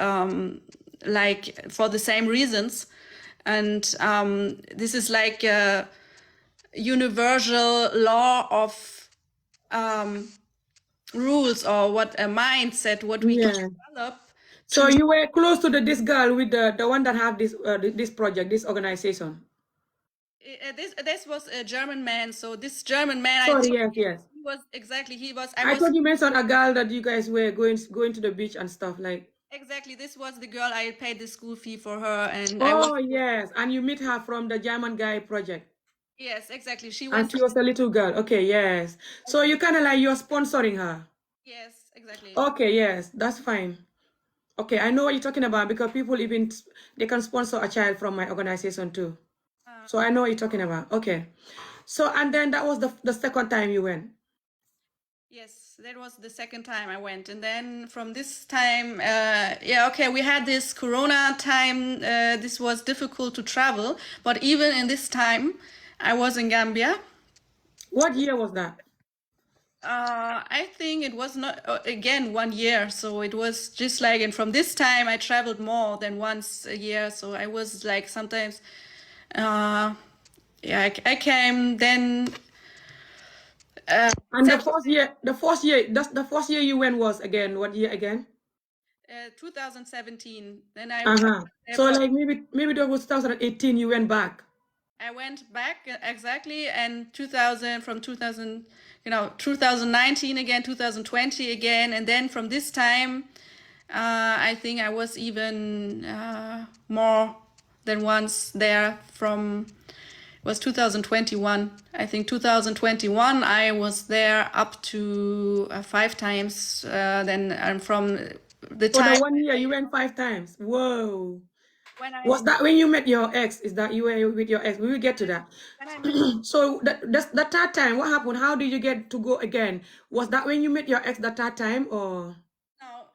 [SPEAKER 2] like for the same reasons, and this is like a universal law of rules, or what a mindset, what we can
[SPEAKER 1] Yeah.
[SPEAKER 2] develop
[SPEAKER 1] So
[SPEAKER 2] to.
[SPEAKER 1] you were close to this girl with the one that have this project, this organization.
[SPEAKER 2] This was a German man. So this German man, I
[SPEAKER 1] Sorry,
[SPEAKER 2] told
[SPEAKER 1] yes,
[SPEAKER 2] you,
[SPEAKER 1] yes.
[SPEAKER 2] he was exactly he was. I
[SPEAKER 1] I
[SPEAKER 2] was
[SPEAKER 1] thought you mentioned a girl that you guys were going to the beach and stuff like.
[SPEAKER 2] exactly. This was the girl. I paid the school fee for her, and I was.
[SPEAKER 1] Oh yes, and you meet her from the German guy project,
[SPEAKER 2] Yes, exactly. She
[SPEAKER 1] and
[SPEAKER 2] went.
[SPEAKER 1] she was a little girl. Okay, yes. So you kind of like you're sponsoring her.
[SPEAKER 2] Yes, exactly.
[SPEAKER 1] Okay, yes, that's fine. Okay, I know what you're talking about because people even they can sponsor a child from my organization too. So I know what you're talking about. Okay. So and then that was the second time you went.
[SPEAKER 2] Yes, that was the second time I went. And then from this time, okay, we had this Corona time. This was difficult to travel. But even in this time, I was in Gambia.
[SPEAKER 1] What year was that?
[SPEAKER 2] I think it was not, again, 1 year. So it was just like, and from this time, I traveled more than once a year. So I was like sometimes, I came then.
[SPEAKER 1] And the first year you went was again, what year again?
[SPEAKER 2] 2017. Then I was
[SPEAKER 1] Uh-huh.
[SPEAKER 2] there
[SPEAKER 1] So
[SPEAKER 2] for.
[SPEAKER 1] like maybe that was 2018 you went back.
[SPEAKER 2] I went back exactly, and 2000 from 2000, 2019 again, 2020 again, and then from this time, I think I was even more than once there. From was 2021. I think 2021 I was there up to 5 times. Then from the
[SPEAKER 1] For the
[SPEAKER 2] time
[SPEAKER 1] 1 year you went 5 times. Whoa.
[SPEAKER 2] when I
[SPEAKER 1] Was that when you met your ex? Is that you were with your ex? We will get to that.
[SPEAKER 2] when I met.
[SPEAKER 1] So that's the third time. What happened? How did you get to go again? Was that when you met your ex the third time or?
[SPEAKER 2] No,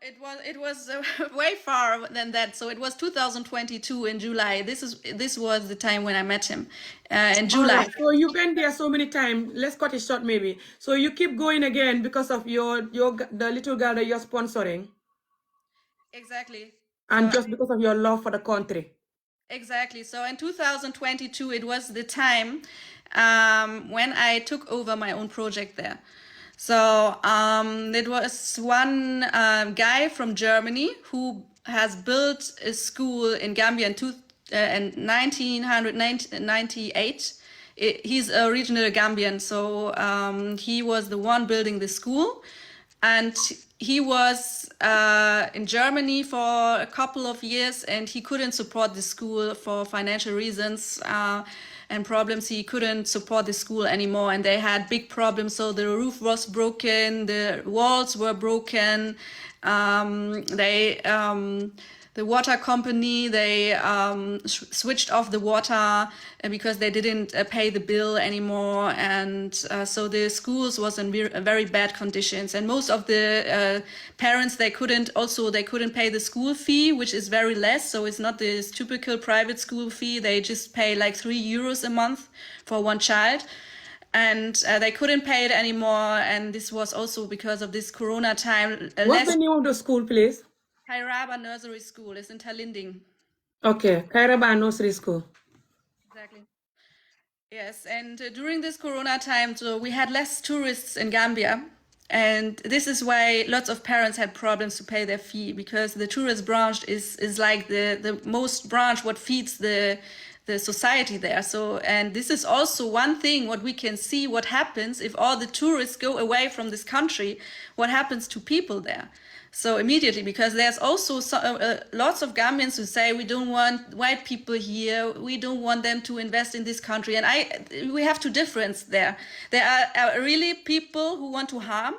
[SPEAKER 2] it was way far than that. So it was 2022 in July. This was the time when I met him, in
[SPEAKER 1] All
[SPEAKER 2] July.
[SPEAKER 1] right. So you've been there so many times. Let's cut it short maybe. So you keep going again because of the little girl that you're sponsoring
[SPEAKER 2] Exactly.
[SPEAKER 1] and
[SPEAKER 2] So
[SPEAKER 1] just because of your love for the country.
[SPEAKER 2] exactly. So in 2022, it was the time when I took over my own project there. So it was one guy from Germany who has built a school in Gambia in 1998. He's a original Gambian, so he was the one building the school, and he was in Germany for a couple of years, and he couldn't support the school for financial reasons. and problems. He couldn't support the school anymore, and they had big problems. So the roof was broken, the walls were broken. The water company, they switched off the water because they didn't pay the bill anymore, and so the schools was in very bad conditions. And most of the parents, they couldn't pay the school fee, which is very less. So it's not this typical private school fee. They just pay like €3 a month for one child. And they couldn't pay it anymore, and this was also because of this Corona time.
[SPEAKER 1] What's the name of the school, please?
[SPEAKER 2] Kairaba Nursery School is in Talinding.
[SPEAKER 1] Okay, Kairaba Nursery School.
[SPEAKER 2] Exactly. Yes, and during this Corona time, so we had less tourists in Gambia, and this is why lots of parents had problems to pay their fee, because the tourist branch is like the most branch what feeds the society there. So, and this is also one thing what we can see what happens if all the tourists go away from this country, what happens to people there. So immediately, because there's also lots of Gambians who say we don't want white people here, we don't want them to invest in this country, and we have to difference there. There are really people who want to harm,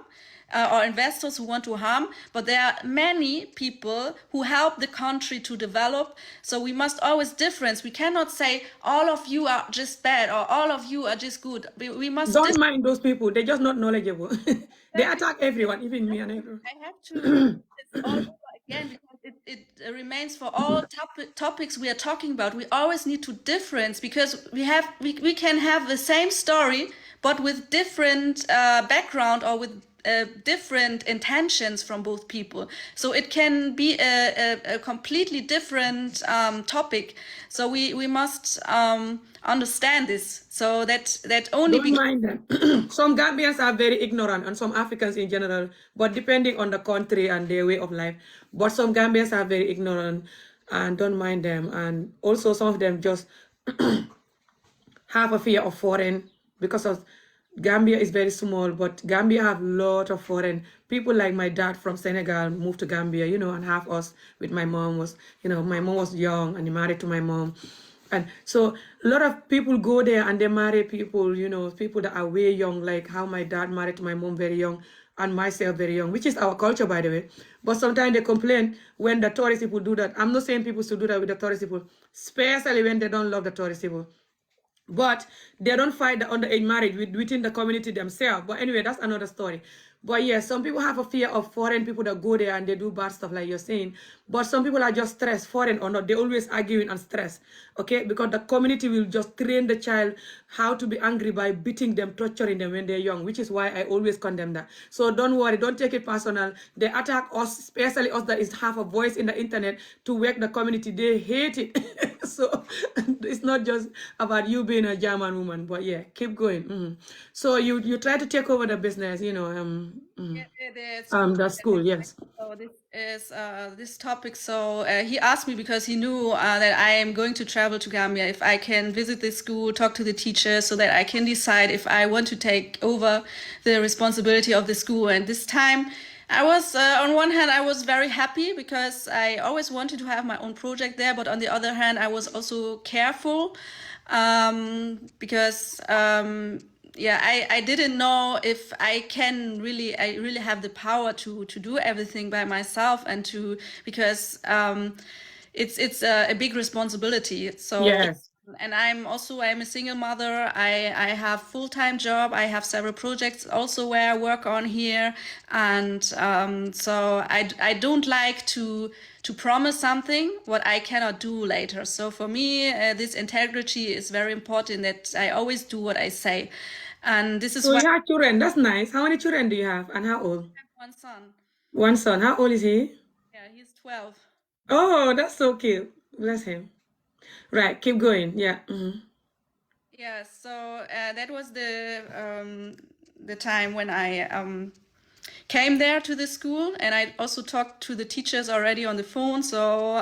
[SPEAKER 2] or investors who want to harm, but there are many people who help the country to develop. So we must always difference. We cannot say all of you are just bad or all of you are just good. We must
[SPEAKER 1] don't mind those people. They're just not knowledgeable. They attack everyone, even me and everyone.
[SPEAKER 2] I have to it's all over again, because it remains for all topics we are talking about. We always need to difference, because we can have the same story but with different background, or with different intentions from both people. So it can be a completely different topic. So we must understand this, so that only
[SPEAKER 1] don't mind them. Some Gambians are very ignorant, and some Africans in general, but depending on the country and their way of life. But some Gambians are very ignorant, and don't mind them. And also some of them just have a fear of foreign, because of Gambia is very small, but Gambia have a lot of foreign people. Like my dad from Senegal moved to Gambia, and half us with my mom was, my mom was young and he married to my mom. And so a lot of people go there and they marry people, people that are way young, like how my dad married to my mom very young and myself very young, which is our culture, by the way. But sometimes they complain when the tourist people do that. I'm not saying people should do that with the tourist people, especially when they don't love the tourist people. But they don't fight the underage marriage within the community themselves. But anyway, that's another story. But yeah, some people have a fear of foreign people that go there and they do bad stuff, like you're saying. But some people are just stressed, foreign or not. They're always arguing and stressed, okay? Because the community will just train the child how to be angry by beating them, torturing them when they're young, which is why I always condemn that. So don't worry, don't take it personal. They attack us, especially us that is have a voice in the internet to wake the community. They hate it. So it's not just about you being a German woman, but yeah, keep going. So you try to take over the business, the school, yes.
[SPEAKER 2] So this is this topic. So he asked me, because he knew that I am going to travel to Gambia, if I can visit the school, talk to the teachers, so that I can decide if I want to take over the responsibility of the school. And this time, I was on one hand, I was very happy, because I always wanted to have my own project there. But on the other hand, I was also careful, because I didn't know if I really have the power to do everything by myself, and because it's a big responsibility. So
[SPEAKER 1] yes.
[SPEAKER 2] And I'm a single mother. I have full-time job. I have several projects also where I work on here, and so I don't like to promise something what I cannot do later. So for me, this integrity is very important, that I always do what I say. And this is
[SPEAKER 1] So you have children. That's nice. How many children do you have, and how old?
[SPEAKER 2] I have one son.
[SPEAKER 1] One son. How old is he?
[SPEAKER 2] Yeah, he's 12.
[SPEAKER 1] Oh, that's so cute. Bless him. Right, keep going. Yeah.
[SPEAKER 2] Yeah, so that was the time when I came there to the school, and I also talked to the teachers already on the phone. So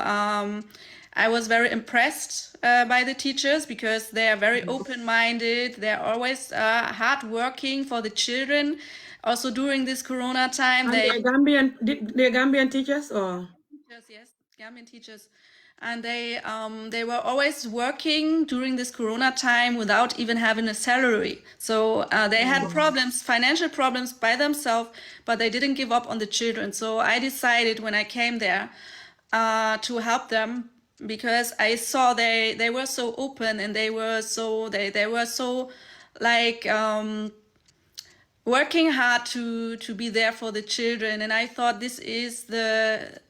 [SPEAKER 2] I was very impressed by the teachers, because they are very open-minded. They're always hard-working for the children. Also during this Corona time,
[SPEAKER 1] And they're Gambian teachers, or?
[SPEAKER 2] Teachers, yes, Gambian teachers.
[SPEAKER 3] and they were always working during this Corona time without even having a salary. So they had problems, financial problems by themselves, but they didn't give up on the children. So I decided when I came there to help them, because I saw they were so open, and they were so like working hard to be there for the children. And I thought this is the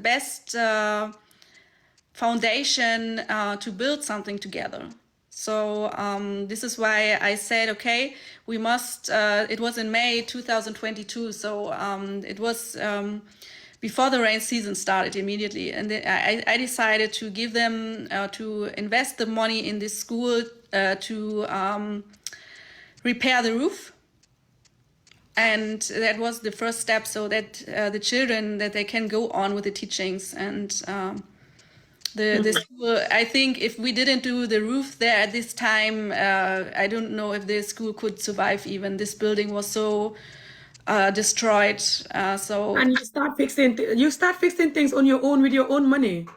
[SPEAKER 3] best foundation to build something together. So this is why I said, okay, we must. It was in May 2022, so it was before the rain season started immediately, and I decided to give them to invest the money in this school to repair the roof. And that was the first step, so that the children, that they can go on with the teachings. And the school, I think if we didn't do the roof there at this time, I don't know if the school could survive even. This building was so destroyed.
[SPEAKER 1] And you start fixing things on your own with your own money.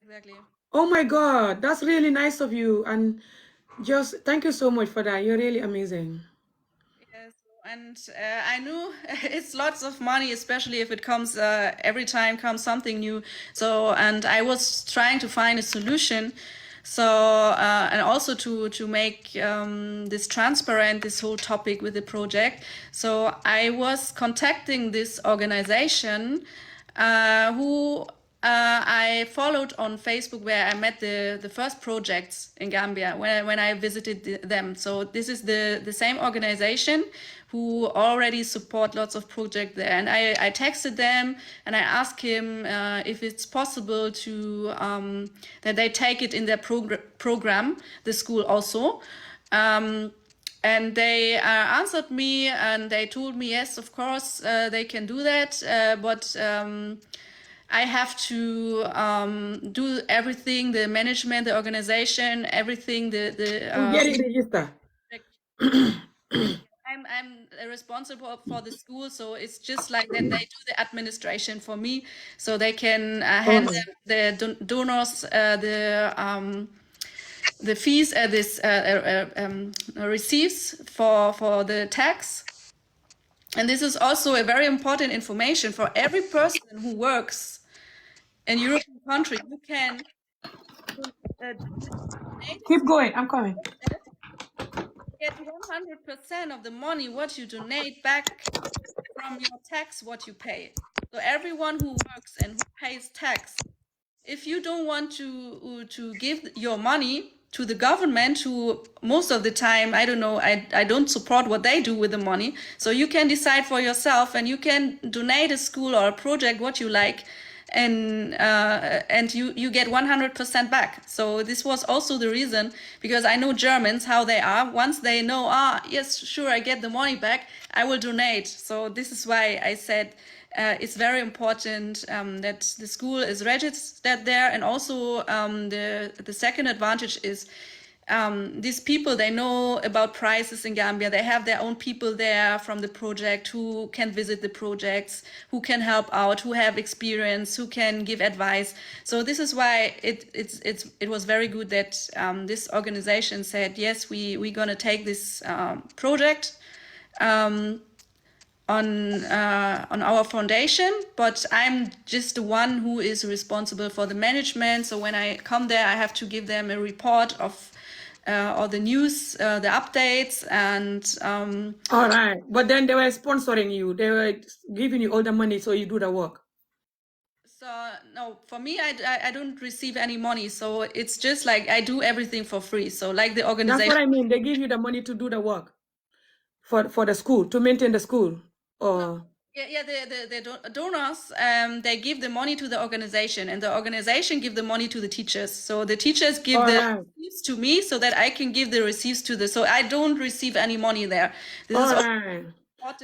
[SPEAKER 3] Exactly.
[SPEAKER 1] Oh my God, that's really nice of you. And just thank you so much for that. You're really amazing.
[SPEAKER 3] Yes, and I knew it's lots of money, especially if it comes every time comes something new. So, and I was trying to find a solution. So, and also to make this transparent, this whole topic with the project. So I was contacting this organization who I followed on Facebook, where I met the first projects in Gambia when I visited them. So this is the same organization who already support lots of projects there. And I texted them and I asked him if it's possible to that they take it in their program, the school also. And they answered me, and they told me, yes, of course, they can do that, but I have to do everything, the management, the organization, everything.
[SPEAKER 1] Get it registered.
[SPEAKER 3] I'm responsible for the school, so it's just like that. They do the administration for me, so they can hand them the donors the fees, this receipts for the tax. And this is also a very important information for every person who works in European country. You can
[SPEAKER 1] Keep going. I'm coming.
[SPEAKER 3] get 100% of the money what you donate back from your tax, what you pay. So everyone who works and who pays tax, if you don't want to give your money to the government, who most of the time, I don't know, I don't support what they do with the money. So you can decide for yourself, and you can donate a school or a project what you like, and you get 100% back. So this was also the reason, because I know Germans how they are. Once they know, yes, sure, I get the money back, I will donate. So this is why I said it's very important that the school is registered there. And also the second advantage is these people, they know about prices in Gambia. They have their own people there from the project who can visit the projects, who can help out, who have experience, who can give advice. So this is why it was very good that this organization said, yes, we're gonna take this project on our foundation, but I'm just the one who is responsible for the management. So when I come there, I have to give them a report of all the news, the updates, and
[SPEAKER 1] all right. But then they were sponsoring you. They were giving you all the money so you do the work.
[SPEAKER 3] so no, for me, I don't receive any money. So it's just like I do everything for free. So like the organization.
[SPEAKER 1] That's what I mean. They give you the money to do the work for the school, to maintain the school. Or
[SPEAKER 3] Yeah, the donors, they give the money to the organization, and the organization give the money to the teachers. So the teachers give the receipts to me, so that I can give the receipts to the. So I don't receive any money there. This is
[SPEAKER 1] important.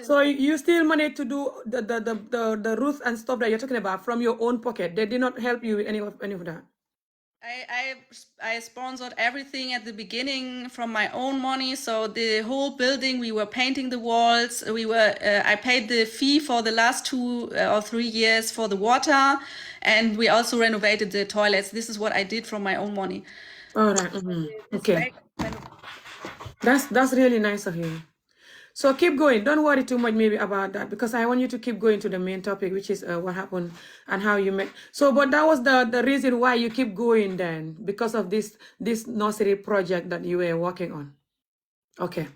[SPEAKER 1] So you still manage to do the roof and stuff that you're talking about from your own pocket. They did not help you with any of that.
[SPEAKER 3] I sponsored everything at the beginning from my own money. So the whole building, we were painting the walls. I paid the fee for the last 2 or 3 years for the water, and we also renovated the toilets. This is what I did from my own money.
[SPEAKER 1] All right.
[SPEAKER 3] This
[SPEAKER 1] Okay.
[SPEAKER 3] way-
[SPEAKER 1] That's really nice of you. So keep going. Don't worry too much maybe about that, because I want you to keep going to the main topic, which is what happened and how you met. So, but that was the reason why you keep going then, because of this nursery project that you were working on. Okay.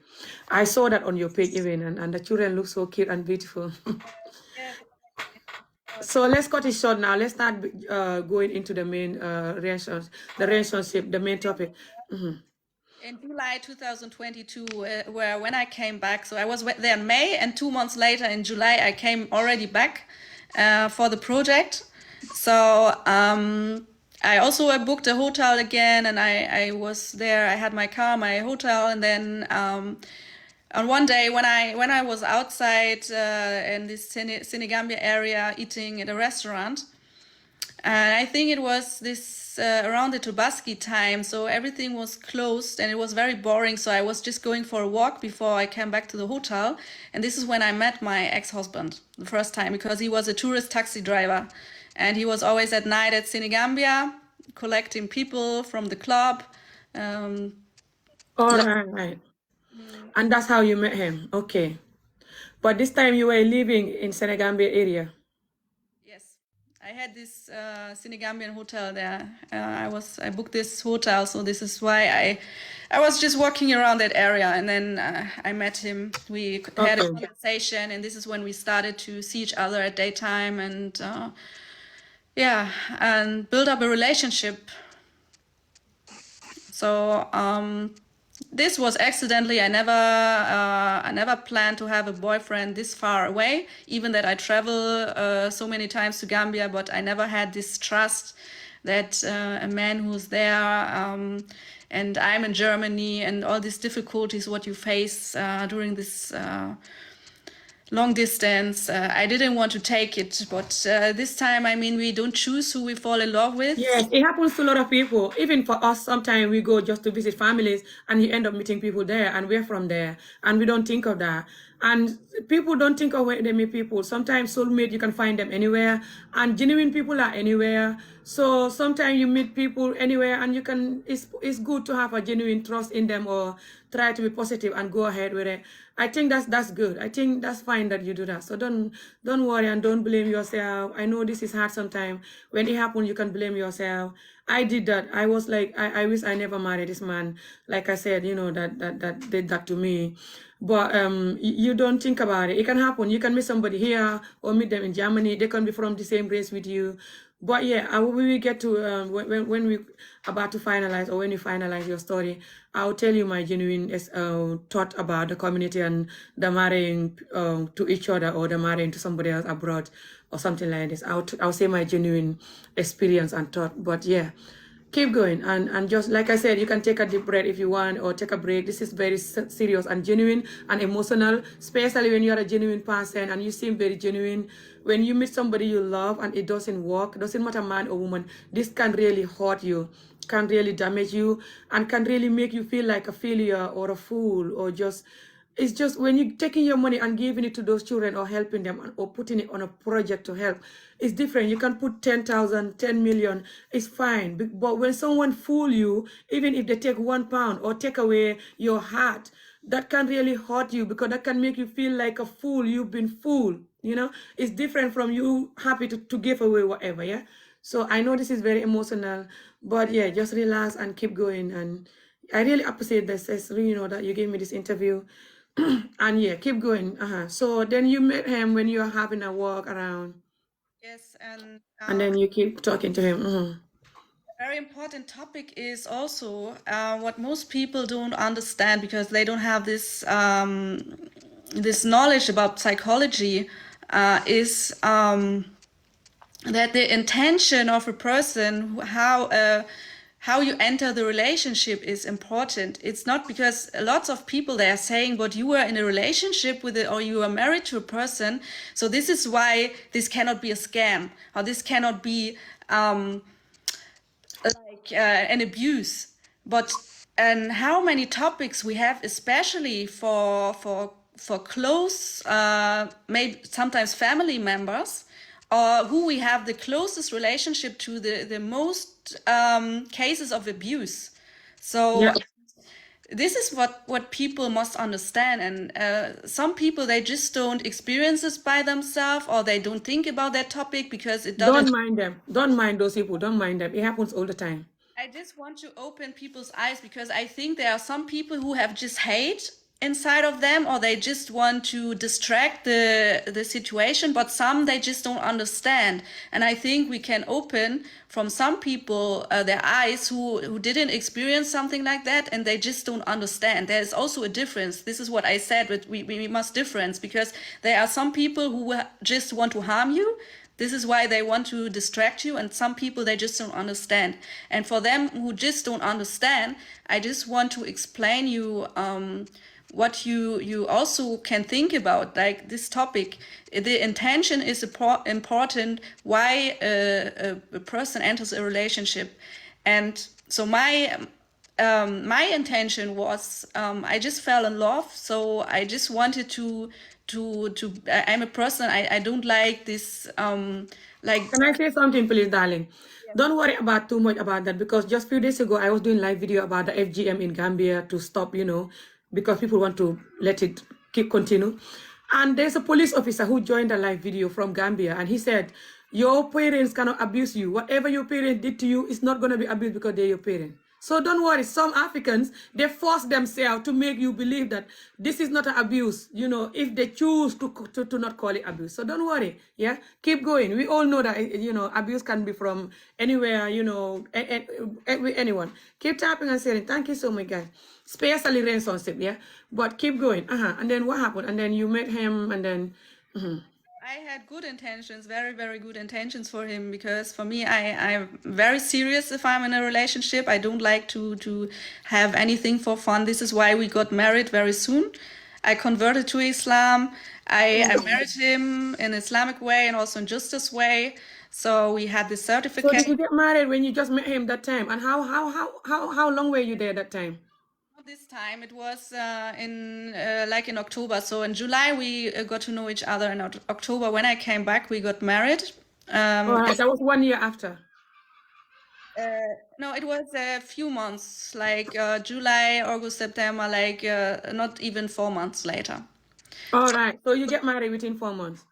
[SPEAKER 1] I saw that on your page even, and the children look so cute and beautiful.
[SPEAKER 3] Yes.
[SPEAKER 1] So let's cut it short now. Let's start going into the main relationship, the main topic.
[SPEAKER 3] In July 2022, where when I came back, so I was there in May, and 2 months later in July I came already back for the project. So I also booked a hotel again, and I was there. I had my car, my hotel, and then on one day when I was outside in this Senegambia area eating at a restaurant. And I think it was this around the Tobaski time, so everything was closed and it was very boring. So I was just going for a walk before I came back to the hotel. And this is when I met my ex-husband the first time, because he was a tourist taxi driver. And he was always at night at Senegambia collecting people from the club.
[SPEAKER 1] All right. And that's how you met him. Okay. But this time you were living in Senegambia area.
[SPEAKER 3] Yes, I had this Senegambian hotel there. I booked this hotel, so this is why I was just walking around that area, and then I met him. We had a
[SPEAKER 1] Okay.
[SPEAKER 3] conversation, and this is when we started to see each other at daytime, and yeah, and build up a relationship. So this was accidentally. I never planned to have a boyfriend this far away. Even that I travel so many times to Gambia, but I never had this trust that a man who's there, and I'm in Germany, and all these difficulties what you face during this long distance. I didn't want to take it, but this time, I mean, we don't choose who we fall in love with.
[SPEAKER 1] Yes, it happens to a lot of people. Even for us, sometimes we go just to visit families and you end up meeting people there, and we're from there, and we don't think of that. And people don't think of when they meet people. Sometimes soulmate, you can find them anywhere, and genuine people are anywhere. So sometimes you meet people anywhere, and you can, it's good to have a genuine trust in them, or try to be positive and go ahead with it. I think that's good. I think that's fine that you do that. So don't worry and don't blame yourself. I know this is hard sometimes. When it happens, you can blame yourself. I did that. I was like, I wish I never married this man. Like I said, you know, that did that to me. But you don't think about it. It can happen. You can meet somebody here or meet them in Germany. They can be from the same race with you. But yeah, we will get to when we about to finalize, or when you finalize your story, I'll tell you my genuine thought about the community and the marrying to each other, or the marrying to somebody else abroad, or something like this. I'll say my genuine experience and thought. But yeah, keep going, and just like I said, you can take a deep breath if you want, or take a break. This is very serious and genuine and emotional, especially when you're a genuine person and you seem very genuine. When you meet somebody you love and it doesn't work, doesn't matter man or woman, this can really hurt you, can really damage you, and can really make you feel like a failure or a fool, or just, it's just when you're taking your money and giving it to those children, or helping them, or putting it on a project to help, it's different. You can put 10,000, 10 million, it's fine. But when someone fool you, even if they take £1 or take away your heart, that can really hurt you, because that can make you feel like a fool. You've been fooled, you know. It's different from you happy to give away whatever, yeah. So I know this is very emotional, but yeah, just relax and keep going. And I really appreciate this, you know, that you gave me this interview. And yeah, keep going. So then you met him when you were having a walk around,
[SPEAKER 3] Yes, and
[SPEAKER 1] and then you keep talking to him.
[SPEAKER 3] a very important topic is also what most people don't understand, because they don't have this this knowledge about psychology, is that the intention of a person, how you enter the relationship, is important. It's not because lots of people, they are saying, but you were in a relationship with it, or you are married to a person, so this is why this cannot be a scam, or this cannot be like an abuse, but and how many topics we have, especially for close, maybe sometimes family members, or who we have the closest relationship to, the most cases of abuse. So
[SPEAKER 1] Yeah.
[SPEAKER 3] this is what people must understand, and some people, they just don't experience this by themselves, or they don't think about that topic because it doesn't.
[SPEAKER 1] Don't mind them. Don't mind those people. Don't mind them. It happens all the time.
[SPEAKER 3] I just want to open people's eyes, because I think there are some people who have just hate inside of them, or they just want to distract the situation, but some, they just don't understand. And I think we can open from some people their eyes who didn't experience something like that, and they just don't understand. There's also a difference. This is what I said, but we must difference, because there are some people who just want to harm you. This is why they want to distract you, and some people, they just don't understand. And for them who just don't understand, I just want to explain you what you also can think about, like this topic. The intention is important. Why a person enters a relationship, and so my intention was, I just fell in love, so I just wanted to I'm a person, I don't like this like.
[SPEAKER 1] Can I say something, please, darling? Don't worry about too much about that, because just a few days ago I was doing live video about the FGM in Gambia to stop, because people want to let it continue. And there's a police officer who joined the live video from Gambia, and he said, your parents cannot abuse you. Whatever your parents did to you is not going to be abused because they're your parents. So don't worry. Some Africans, they force themselves to make you believe that this is not an abuse, if they choose to not call it abuse. So don't worry. Yeah, keep going. We all know that, abuse can be from anywhere, anyone. Keep tapping and saying, thank you so much, guys. Especially relationship, yeah. But keep going. And then what happened? And then you met him, and then.
[SPEAKER 3] I had good intentions, very, very good intentions for him, because for me, I'm very serious if I'm in a relationship. I don't like to have anything for fun. This is why we got married very soon. I converted to Islam. I married him in Islamic way and also in justice way. So we had this
[SPEAKER 1] So
[SPEAKER 3] certificate.
[SPEAKER 1] did you get married when you just met him that time? And how long were you there that time?
[SPEAKER 3] This time it was in October. So in July we got to know each other. In October, when I came back, we got married.
[SPEAKER 1] All right, that was 1 year after.
[SPEAKER 3] No, it was a few months, like July, August, September, like not even 4 months later.
[SPEAKER 1] All right, so you get married within 4 months.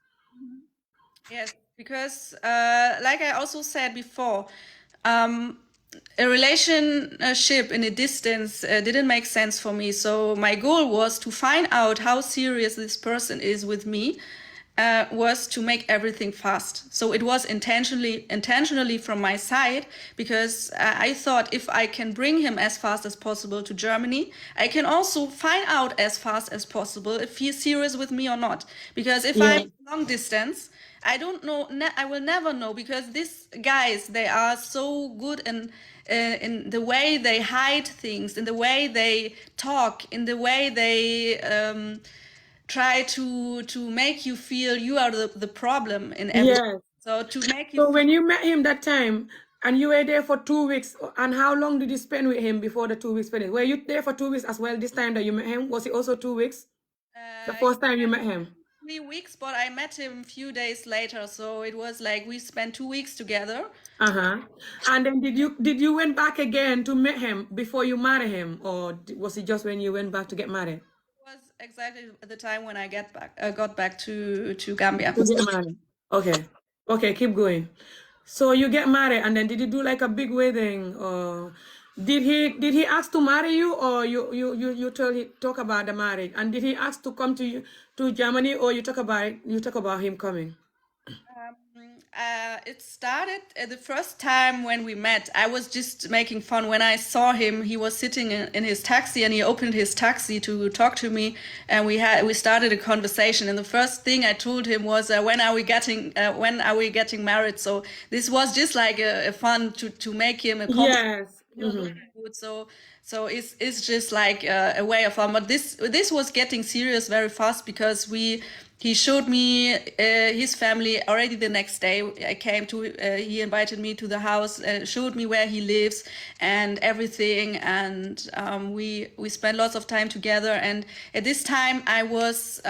[SPEAKER 3] Yes, because like I also said before, a relationship in a distance didn't make sense for me. So my goal was to find out how serious this person is with me, was to make everything fast. So it was intentionally from my side, because I thought if I can bring him as fast as possible to Germany, I can also find out as fast as possible if he's serious with me or not. Because if I'm long distance, I don't know. I will never know, because these guys, they are so good in the way they hide things, in the way they talk, in the way they try to make you feel you are the problem in everything.
[SPEAKER 1] Yes.
[SPEAKER 3] So to make you.
[SPEAKER 1] So when you met him that time, and you were there for 2 weeks, and how long did you spend with him before the 2 weeks finished? Were you there for 2 weeks as well this time that you met him? Was it also 2 weeks? The first time you met him?
[SPEAKER 3] 3 weeks, but I met him a few days later, so it was like we spent 2 weeks together.
[SPEAKER 1] And then did you went back again to meet him before you marry him, or was it just when you went back to get married?
[SPEAKER 3] It was exactly at the time when I got back to Gambia.
[SPEAKER 1] To get married. Okay, keep going. So you get married, and then did you do like a big wedding, or did he ask to marry you, or you talk about the marriage? And did he ask to come to Germany, or you talk about him coming?
[SPEAKER 3] It started the first time when we met. I was just making fun. When I saw him, he was sitting in his taxi, and he opened his taxi to talk to me, and we started a conversation. And the first thing I told him was, when are we getting married? So this was just like a fun to make him a compliment.
[SPEAKER 1] Yes.
[SPEAKER 3] So it's just like a way of fun. But this was getting serious very fast, because we He showed me his family already the next day. I came to, he invited me to the house, showed me where he lives and everything. And we spent lots of time together. And at this time I was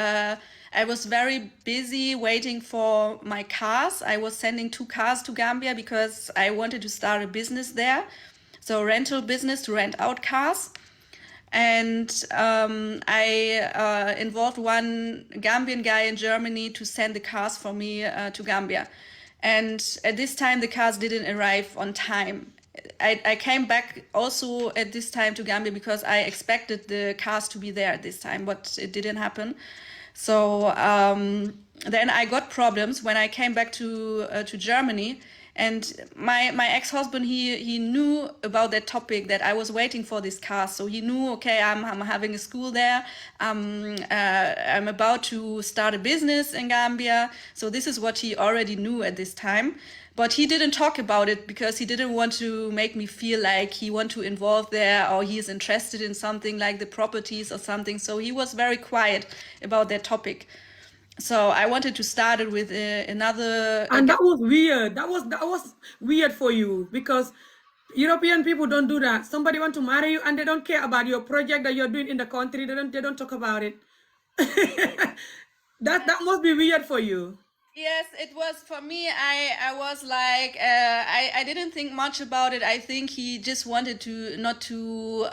[SPEAKER 3] very busy waiting for my cars. I was sending 2 cars to Gambia because I wanted to start a business there. So rental business to rent out cars. And I involved one Gambian guy in Germany to send the cars for me to Gambia. And at this time, the cars didn't arrive on time. I came back also at this time to Gambia because I expected the cars to be there at this time, but it didn't happen. So then I got problems when I came back to Germany. And my ex-husband, he knew about that topic, that I was waiting for this car. So he knew, okay, I'm having a school there. I'm about to start a business in Gambia. So this is what he already knew at this time. But he didn't talk about it because he didn't want to make me feel like he want to involve there or he is interested in something like the properties or something. So he was very quiet about that topic. So I wanted to start it with another.
[SPEAKER 1] And that was weird. That was weird for you because European people don't do that. Somebody want to marry you and they don't care about your project that you're doing in the country. They don't talk about it. that must be weird for you.
[SPEAKER 3] Yes, it was for me. I was like, I didn't think much about it. I think he just wanted to not to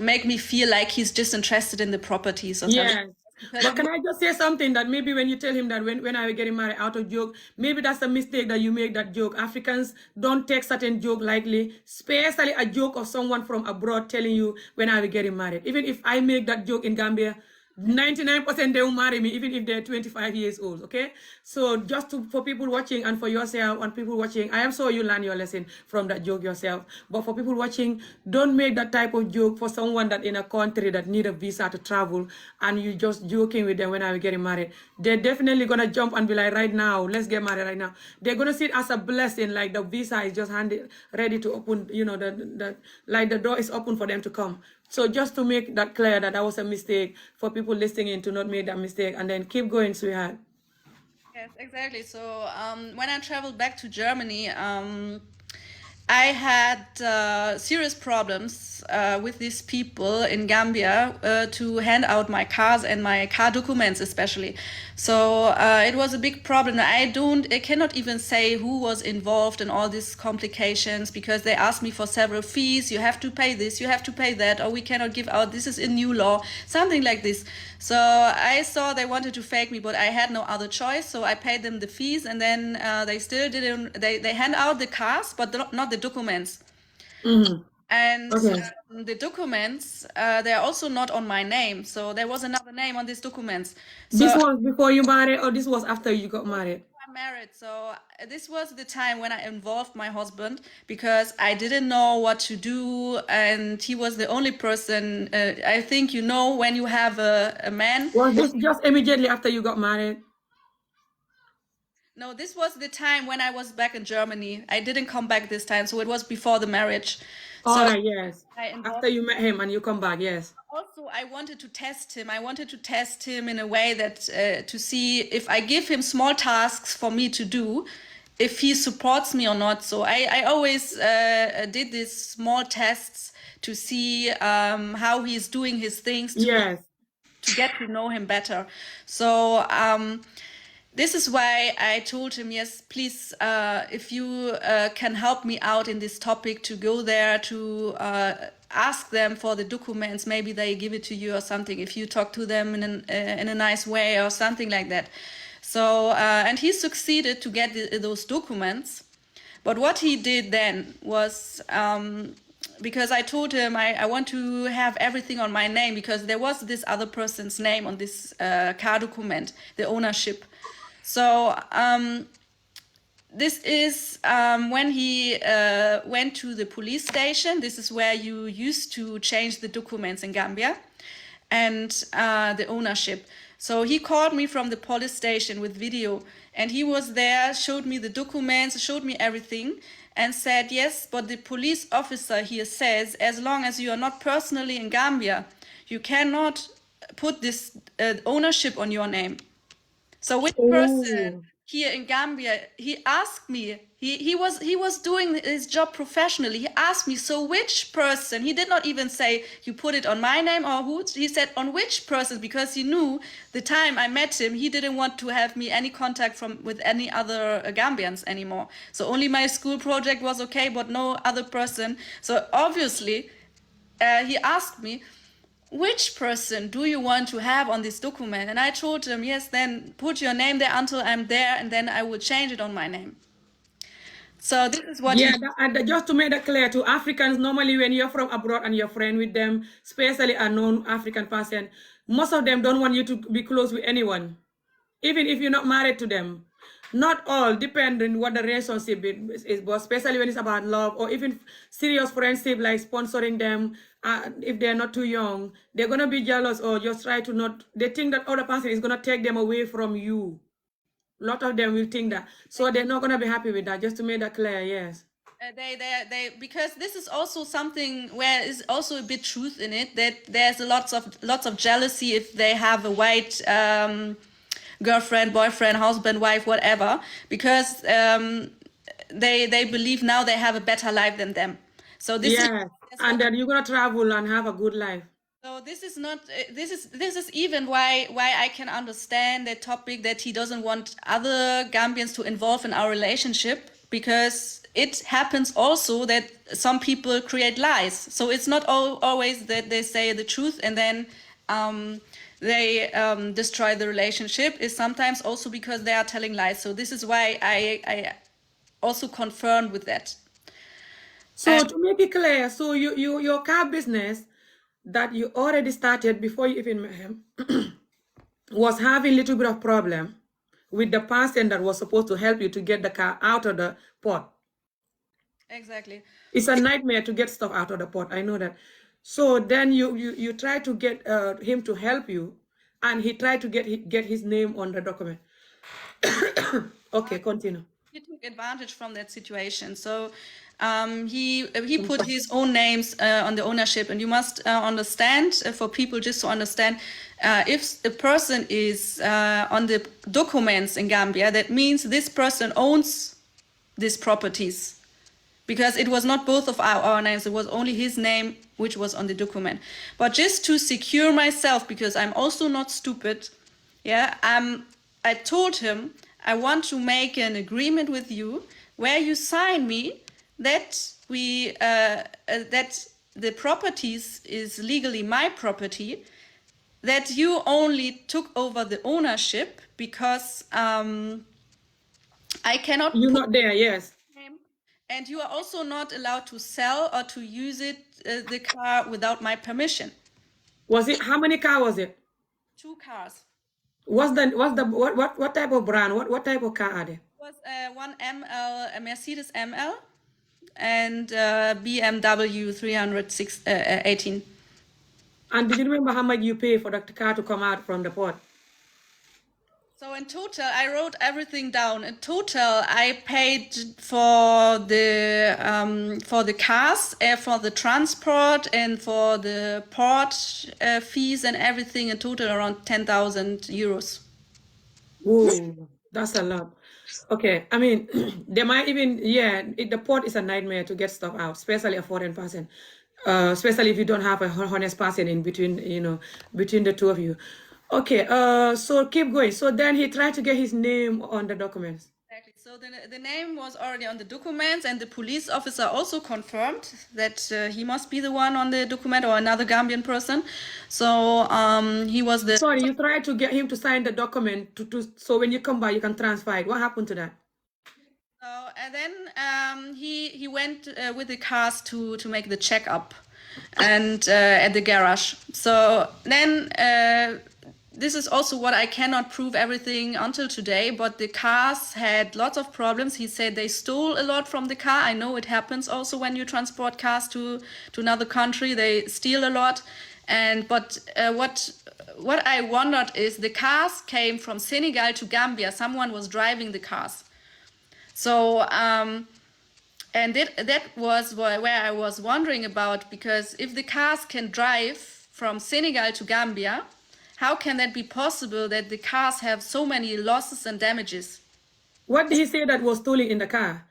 [SPEAKER 3] make me feel like he's just interested in the properties or something.
[SPEAKER 1] Yes. But can I just say something that maybe when you tell him that when I was getting married out of joke, maybe that's a mistake that you make that joke. Africans don't take certain joke lightly, especially a joke of someone from abroad telling you when I was getting married. Even if I make that joke in Gambia, 99% they will marry me, even if they're 25 years old, okay? So just for people watching and for yourself and people watching, I am sure you learn your lesson from that joke yourself. But for people watching, don't make that type of joke for someone that in a country that need a visa to travel and you just joking with them when I was getting married. They're definitely gonna jump and be like, right now, let's get married right now. They're gonna see it as a blessing, like the visa is just handed, ready to open, you know, like the door is open for them to come. So just to make that clear that was a mistake for people listening to not make that mistake, and then keep going, sweetheart.
[SPEAKER 3] Yes, exactly. So when I traveled back to Germany, I had serious problems with these people in Gambia to hand out my cars and my car documents especially. So it was a big problem. I cannot even say who was involved in all these complications because they asked me for several fees. You have to pay this, you have to pay that, or we cannot give out, this is a new law, something like this. So I saw they wanted to fake me, but I had no other choice. So I paid them the fees, and then they still didn't, they hand out the cars, but not the documents.
[SPEAKER 1] Mm-hmm.
[SPEAKER 3] And
[SPEAKER 1] okay.
[SPEAKER 3] The documents, they're also not on my name. So there was another name on these documents. So
[SPEAKER 1] This was before you married or this was after you got married?
[SPEAKER 3] I'm married. So this was the time when I involved my husband because I didn't know what to do. And he was the only person, I think, you know, when you have a man.
[SPEAKER 1] Was this just immediately after you got married?
[SPEAKER 3] No, this was the time when I was back in Germany. I didn't come back this time, so it was before the marriage.
[SPEAKER 1] All
[SPEAKER 3] So
[SPEAKER 1] right, yes. After you met him and you come back, yes.
[SPEAKER 3] also I wanted to test him. I wanted to test him in a way that to see if I give him small tasks for me to do, if he supports me or not. So I always did these small tests to see how he's doing his things
[SPEAKER 1] Yes.
[SPEAKER 3] to get to know him better. So this is why I told him, yes, please, if you can help me out in this topic, to go there, to ask them for the documents, maybe they give it to you or something, if you talk to them in a nice way or something like that. So, and he succeeded to get those documents. But what he did then was, because I told him I want to have everything on my name, because there was this other person's name on this car document, the ownership. So this is when he went to the police station. This is where you used to change the documents in Gambia and the ownership. So he called me from the police station with video, and he was there, showed me the documents, showed me everything, and said, yes, but the police officer here says, as long as you are not personally in Gambia, you cannot put this ownership on your name. So which person
[SPEAKER 1] Oh.
[SPEAKER 3] here in Gambia, he asked me, he was doing his job professionally. He asked me, so which person? He did not even say you put it on my name or who. He said on which person, because he knew the time I met him, he didn't want to have me any contact with any other Gambians anymore. So only my school project was okay, but no other person. So obviously, he asked me, which person do you want to have on this document? And I told him, yes, then put your name there until I'm there, and then I will change it on my name. So this is what
[SPEAKER 1] Yeah,
[SPEAKER 3] he...
[SPEAKER 1] and just to make that clear to Africans, normally when you're from abroad and you're friend with them, especially a non-African person, most of them don't want you to be close with anyone, even if you're not married to them. Not all, depending what the relationship is, but especially when it's about love or even serious friendship like sponsoring them. If they're not too young, they're gonna be jealous or just try to not. They think that other person is gonna take them away from you. A lot of them will think that, so they're not gonna be happy with that. Just to make that clear, yes.
[SPEAKER 3] They because this is also something where is also a bit truth in it, that there's lots of jealousy if they have a white girlfriend, boyfriend, husband, wife, whatever, because they believe now they have a better life than them. So this
[SPEAKER 1] Yes, and then you're gonna travel and have a good life.
[SPEAKER 3] so this is not this is even why I can understand that topic, that he doesn't want other Gambians to involve in our relationship, because it happens also that some people create lies. So it's not always that they say the truth and then they destroy the relationship. Is sometimes also because they are telling lies. So this is why I also confirmed with that.
[SPEAKER 1] So to make it clear, so your car business that you already started before you even met him was having a little bit of problem with the person that was supposed to help you to get the car out of the port.
[SPEAKER 3] Exactly.
[SPEAKER 1] It's a nightmare to get stuff out of the port. I know that. So then you try to get him to help you, and he tried to get his name on the document. Okay, continue.
[SPEAKER 3] He took advantage from that situation. So he put his own names on the ownership, and you must understand, for people just to understand, if a person is on the documents in Gambia, that means this person owns these properties, because it was not both of our names, it was only his name which was on the document. But just to secure myself, because I'm also not stupid, yeah, I told him I want to make an agreement with you where you sign me that that the properties is legally my property, that you only took over the ownership because I cannot
[SPEAKER 1] You're
[SPEAKER 3] put
[SPEAKER 1] not there, yes.
[SPEAKER 3] name, and you are also not allowed to sell or to use it the car without my permission.
[SPEAKER 1] Was it, how many car was it?
[SPEAKER 3] 2 cars.
[SPEAKER 1] What type of brand? What type of car are they?
[SPEAKER 3] It was one ML, a Mercedes ML, and BMW 318.
[SPEAKER 1] And did you remember how much you pay for the car to come out from the port?
[SPEAKER 3] So in total, I wrote everything down. In total, I paid for the cars, for the transport, and for the port fees and everything. In total, around 10,000 euros.
[SPEAKER 1] Whoa, that's a lot. Okay, I mean, they might even, yeah, the port is a nightmare to get stuff out, especially a foreign person, especially if you don't have a honest person in between, between the two of you. Okay, so keep going. So then he tried to get his name on the documents.
[SPEAKER 3] Exactly. So the name was already on the documents, and the police officer also confirmed that he must be the one on the document, or another Gambian person. So he was the...
[SPEAKER 1] Sorry, you tried to get him to sign the document so when you come by you can transfer it. What happened to that?
[SPEAKER 3] So, and then he went with the cars to make the checkup, and at the garage. So then this is also what I cannot prove everything until today, but the cars had lots of problems. He said they stole a lot from the car. I know it happens also when you transport cars to another country, they steal a lot. But what I wondered is the cars came from Senegal to Gambia. Someone was driving the cars. So and that was where I was wondering about, because if the cars can drive from Senegal to Gambia, how can that be possible that the cars have so many losses and damages?
[SPEAKER 1] What did he say that was stolen in the car?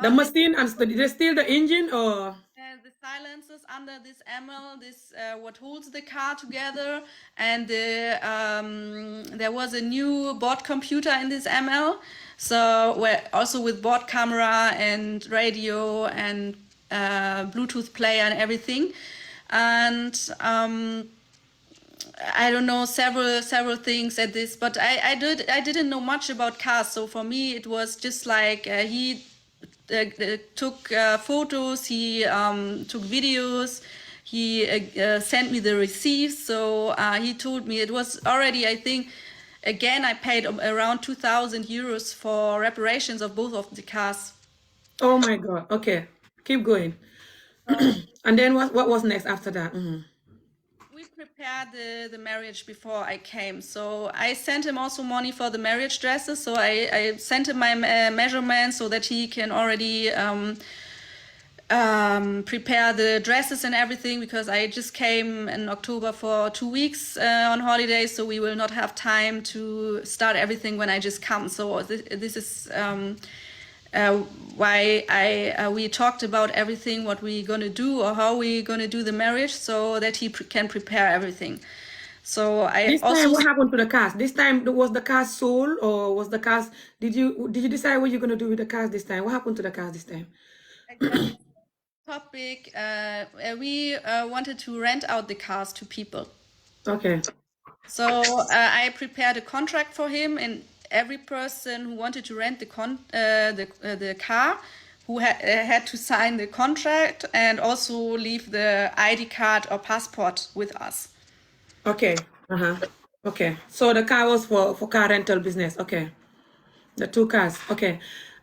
[SPEAKER 1] The
[SPEAKER 3] Oh,
[SPEAKER 1] machine and did they steal the engine or?
[SPEAKER 3] the silencers under this ML, this what holds the car together, and there was a new board computer in this ML, so where also with board camera and radio and Bluetooth player and everything, and I don't know, several things at this, but I didn't know much about cars, so for me it was just like he took photos, he took videos, he sent me the receipts. So he told me it was already, I think, again, I paid around 2,000 euros for reparations of both of the cars.
[SPEAKER 1] Oh my God. Okay. Keep going. And then what was next after that?
[SPEAKER 3] We prepared the marriage before I came. So I sent him also money for the marriage dresses. So I sent him my measurements so that he can already prepare the dresses and everything, because I just came in October for 2 weeks on holiday, so we will not have time to start everything when I just come. So this is why we talked about everything, what we're gonna do or how we're gonna do the marriage, so that he can prepare everything. So I
[SPEAKER 1] This
[SPEAKER 3] also
[SPEAKER 1] time, what happened to the cars? This time, was the cars sold, or was the cars? Did you decide what you're gonna do with the cars this time? What happened to the cars this time?
[SPEAKER 3] exactly topic. We wanted to rent out the cars to people.
[SPEAKER 1] Okay.
[SPEAKER 3] So I prepared a contract for him, and every person who wanted to rent the car, who had to sign the contract and also leave the ID card or passport with us.
[SPEAKER 1] Okay. Okay. So the car was for car rental business. Okay. The 2 cars. Okay.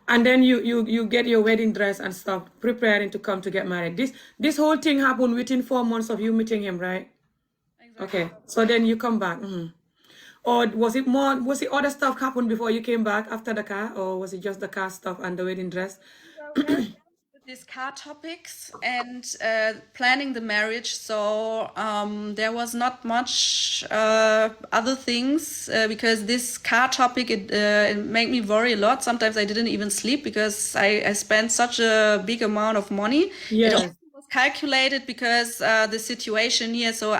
[SPEAKER 1] And then you get your wedding dress and stuff, preparing to come to get married. This whole thing happened within 4 months of you meeting him, right?
[SPEAKER 3] Exactly.
[SPEAKER 1] Okay. So then you come back. Or was it other stuff happened before you came back after the car, or was it just the car stuff and the wedding dress?
[SPEAKER 3] With these car topics and planning the marriage, so there was not much other things, because this car topic, it made me worry a lot. Sometimes I didn't even sleep because I spent such a big amount of money.
[SPEAKER 1] Yes.
[SPEAKER 3] It also was calculated because the situation here, so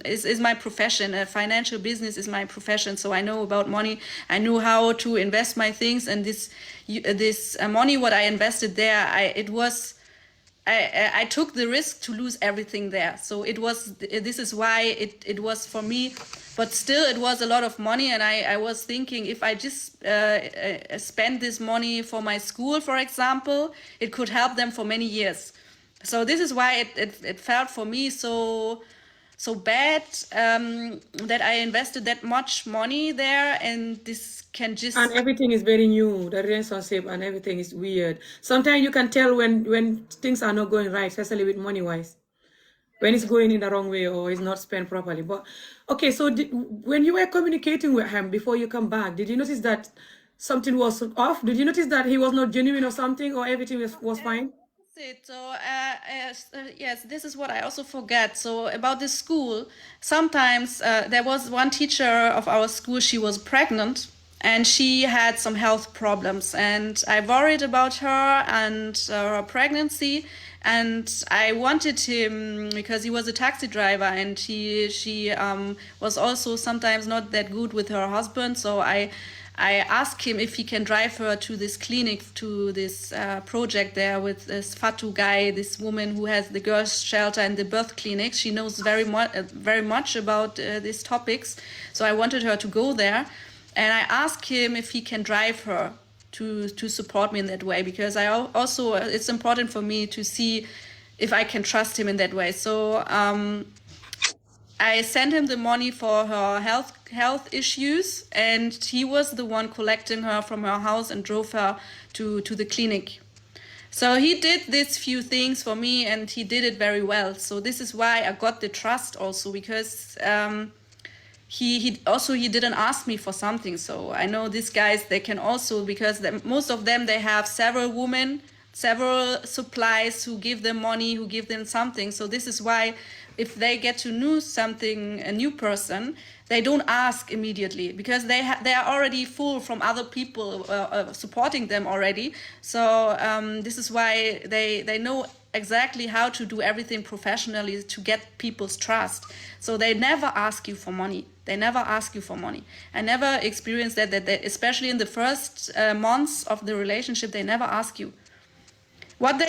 [SPEAKER 3] is my profession. Financial business is my profession, so I know about money. I know how to invest my things, and this money what I invested there, I took the risk to lose everything there. So this is why it was for me, but still it was a lot of money, and I was thinking, if I just spend this money for my school, for example, it could help them for many years. So this is why it felt for me so bad, that I invested that much money there, and this can just...
[SPEAKER 1] And everything is very new, the relationship and everything is weird. Sometimes you can tell when things are not going right, especially with money-wise, when it's going in the wrong way or it's not spent properly. But, okay, so when you were communicating with him before you come back, did you notice that something was off? Did you notice that he was not genuine or something, or everything was fine?
[SPEAKER 3] So yes, this is what I also forget. So about this school, sometimes there was one teacher of our school, she was pregnant and she had some health problems, and I worried about her and her pregnancy, and I wanted him, because he was a taxi driver, and she was also sometimes not that good with her husband, so I asked him if he can drive her to this clinic, to this project there with this Fatu guy, this woman who has the girls' shelter and the birth clinic. She knows very much about these topics. So I wanted her to go there. And I asked him if he can drive her to support me in that way, because I also, it's important for me to see if I can trust him in that way. So I sent him the money for her health issues, and he was the one collecting her from her house and drove her to the clinic. So he did these few things for me, and he did it very well. So this is why I got the trust also, because he didn't ask me for something. So I know these guys, they can also, because most of them, they have several women. several supplies who give them money, who give them something. So this is why if they get to know something, a new person, they don't ask immediately because they are already full from other people supporting them already. So this is why they know exactly how to do everything professionally to get people's trust. So they never ask you for money. They never ask you for money. I never experienced that especially in the first months of the relationship, they never ask you. What they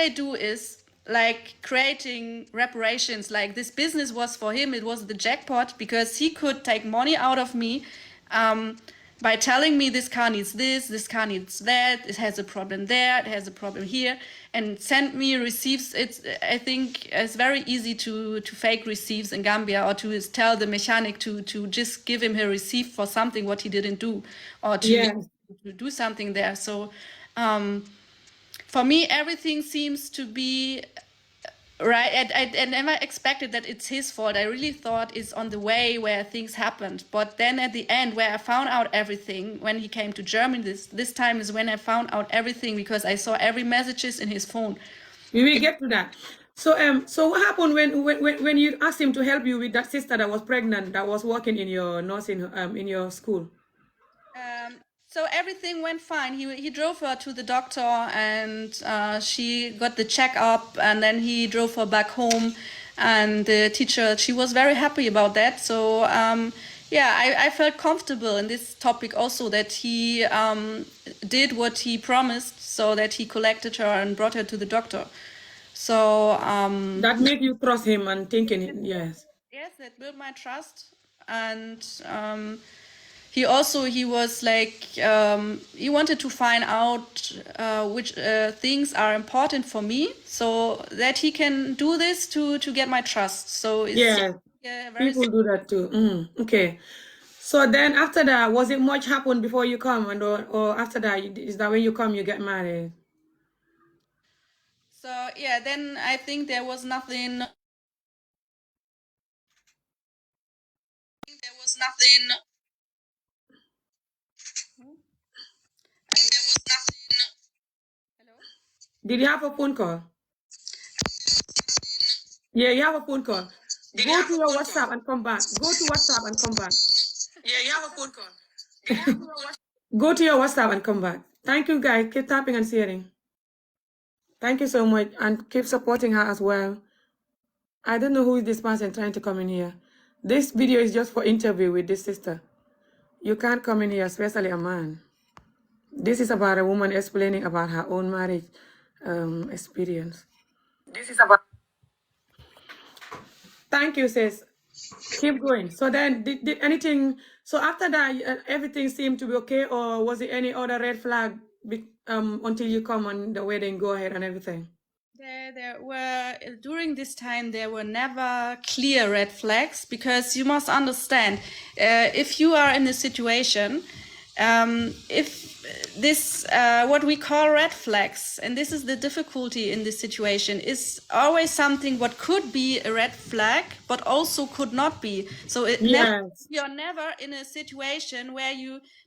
[SPEAKER 3] do is like creating reparations. Like this business was for him, it was the jackpot because he could take money out of me by telling me this car needs this car needs that, it has a problem there, it has a problem here, and send me receipts. I think it's very easy to fake receipts in Gambia, or to tell the mechanic to just give him a receipt for something what he didn't do, or to do something there. So for me, everything seems to be right. I never expected that it's his fault. I really thought it's on the way where things happened. But then at the end, where I found out everything, when he came to Germany, this time is when I found out everything because I saw every messages in his phone.
[SPEAKER 1] We will get to that. So what happened when you asked him to help you with that sister that was pregnant, that was working in your nursing in your school?
[SPEAKER 3] So everything went fine. He drove her to the doctor, and she got the checkup, and then he drove her back home. And the teacher, she was very happy about that. So yeah, I felt comfortable in this topic also, that he did what he promised, so that he collected her and brought her to the doctor. So
[SPEAKER 1] that made you trust him and thinking, yes.
[SPEAKER 3] Yes, that built my trust. And he was like, he wanted to find out which things are important for me, so that he can do this to get my trust. So it's,
[SPEAKER 1] yeah, people do that too. Okay. So then after that, was it much happened before you come, and or after that, is that when you come you get married?
[SPEAKER 3] So yeah, then I think there was nothing. There was nothing. There was nothing. Hello?
[SPEAKER 1] Did you have a phone call? Yeah, you have a phone call. Go to your WhatsApp and come back. Go to WhatsApp and come back.
[SPEAKER 3] Yeah, you have a phone call.
[SPEAKER 1] Go to your WhatsApp and come back. Thank you, guys. Keep tapping and sharing. Thank you so much, and keep supporting her as well. I don't know who is this person trying to come in here. This video is just for interview with this sister. You can't come in here, especially a man. This is about a woman explaining about her own marriage experience. This is about. Thank you, sis. Keep going. So then, did anything? So after that, everything seemed to be okay, or was there any other red flag until you come on the wedding, go ahead and everything?
[SPEAKER 3] There were, during this time, there were never clear red flags, because you must understand, if you are in a situation, if this, what we call red flags, and this is the difficulty in this situation, is always something what could be a red flag, but also could not be. So you're never in a situation where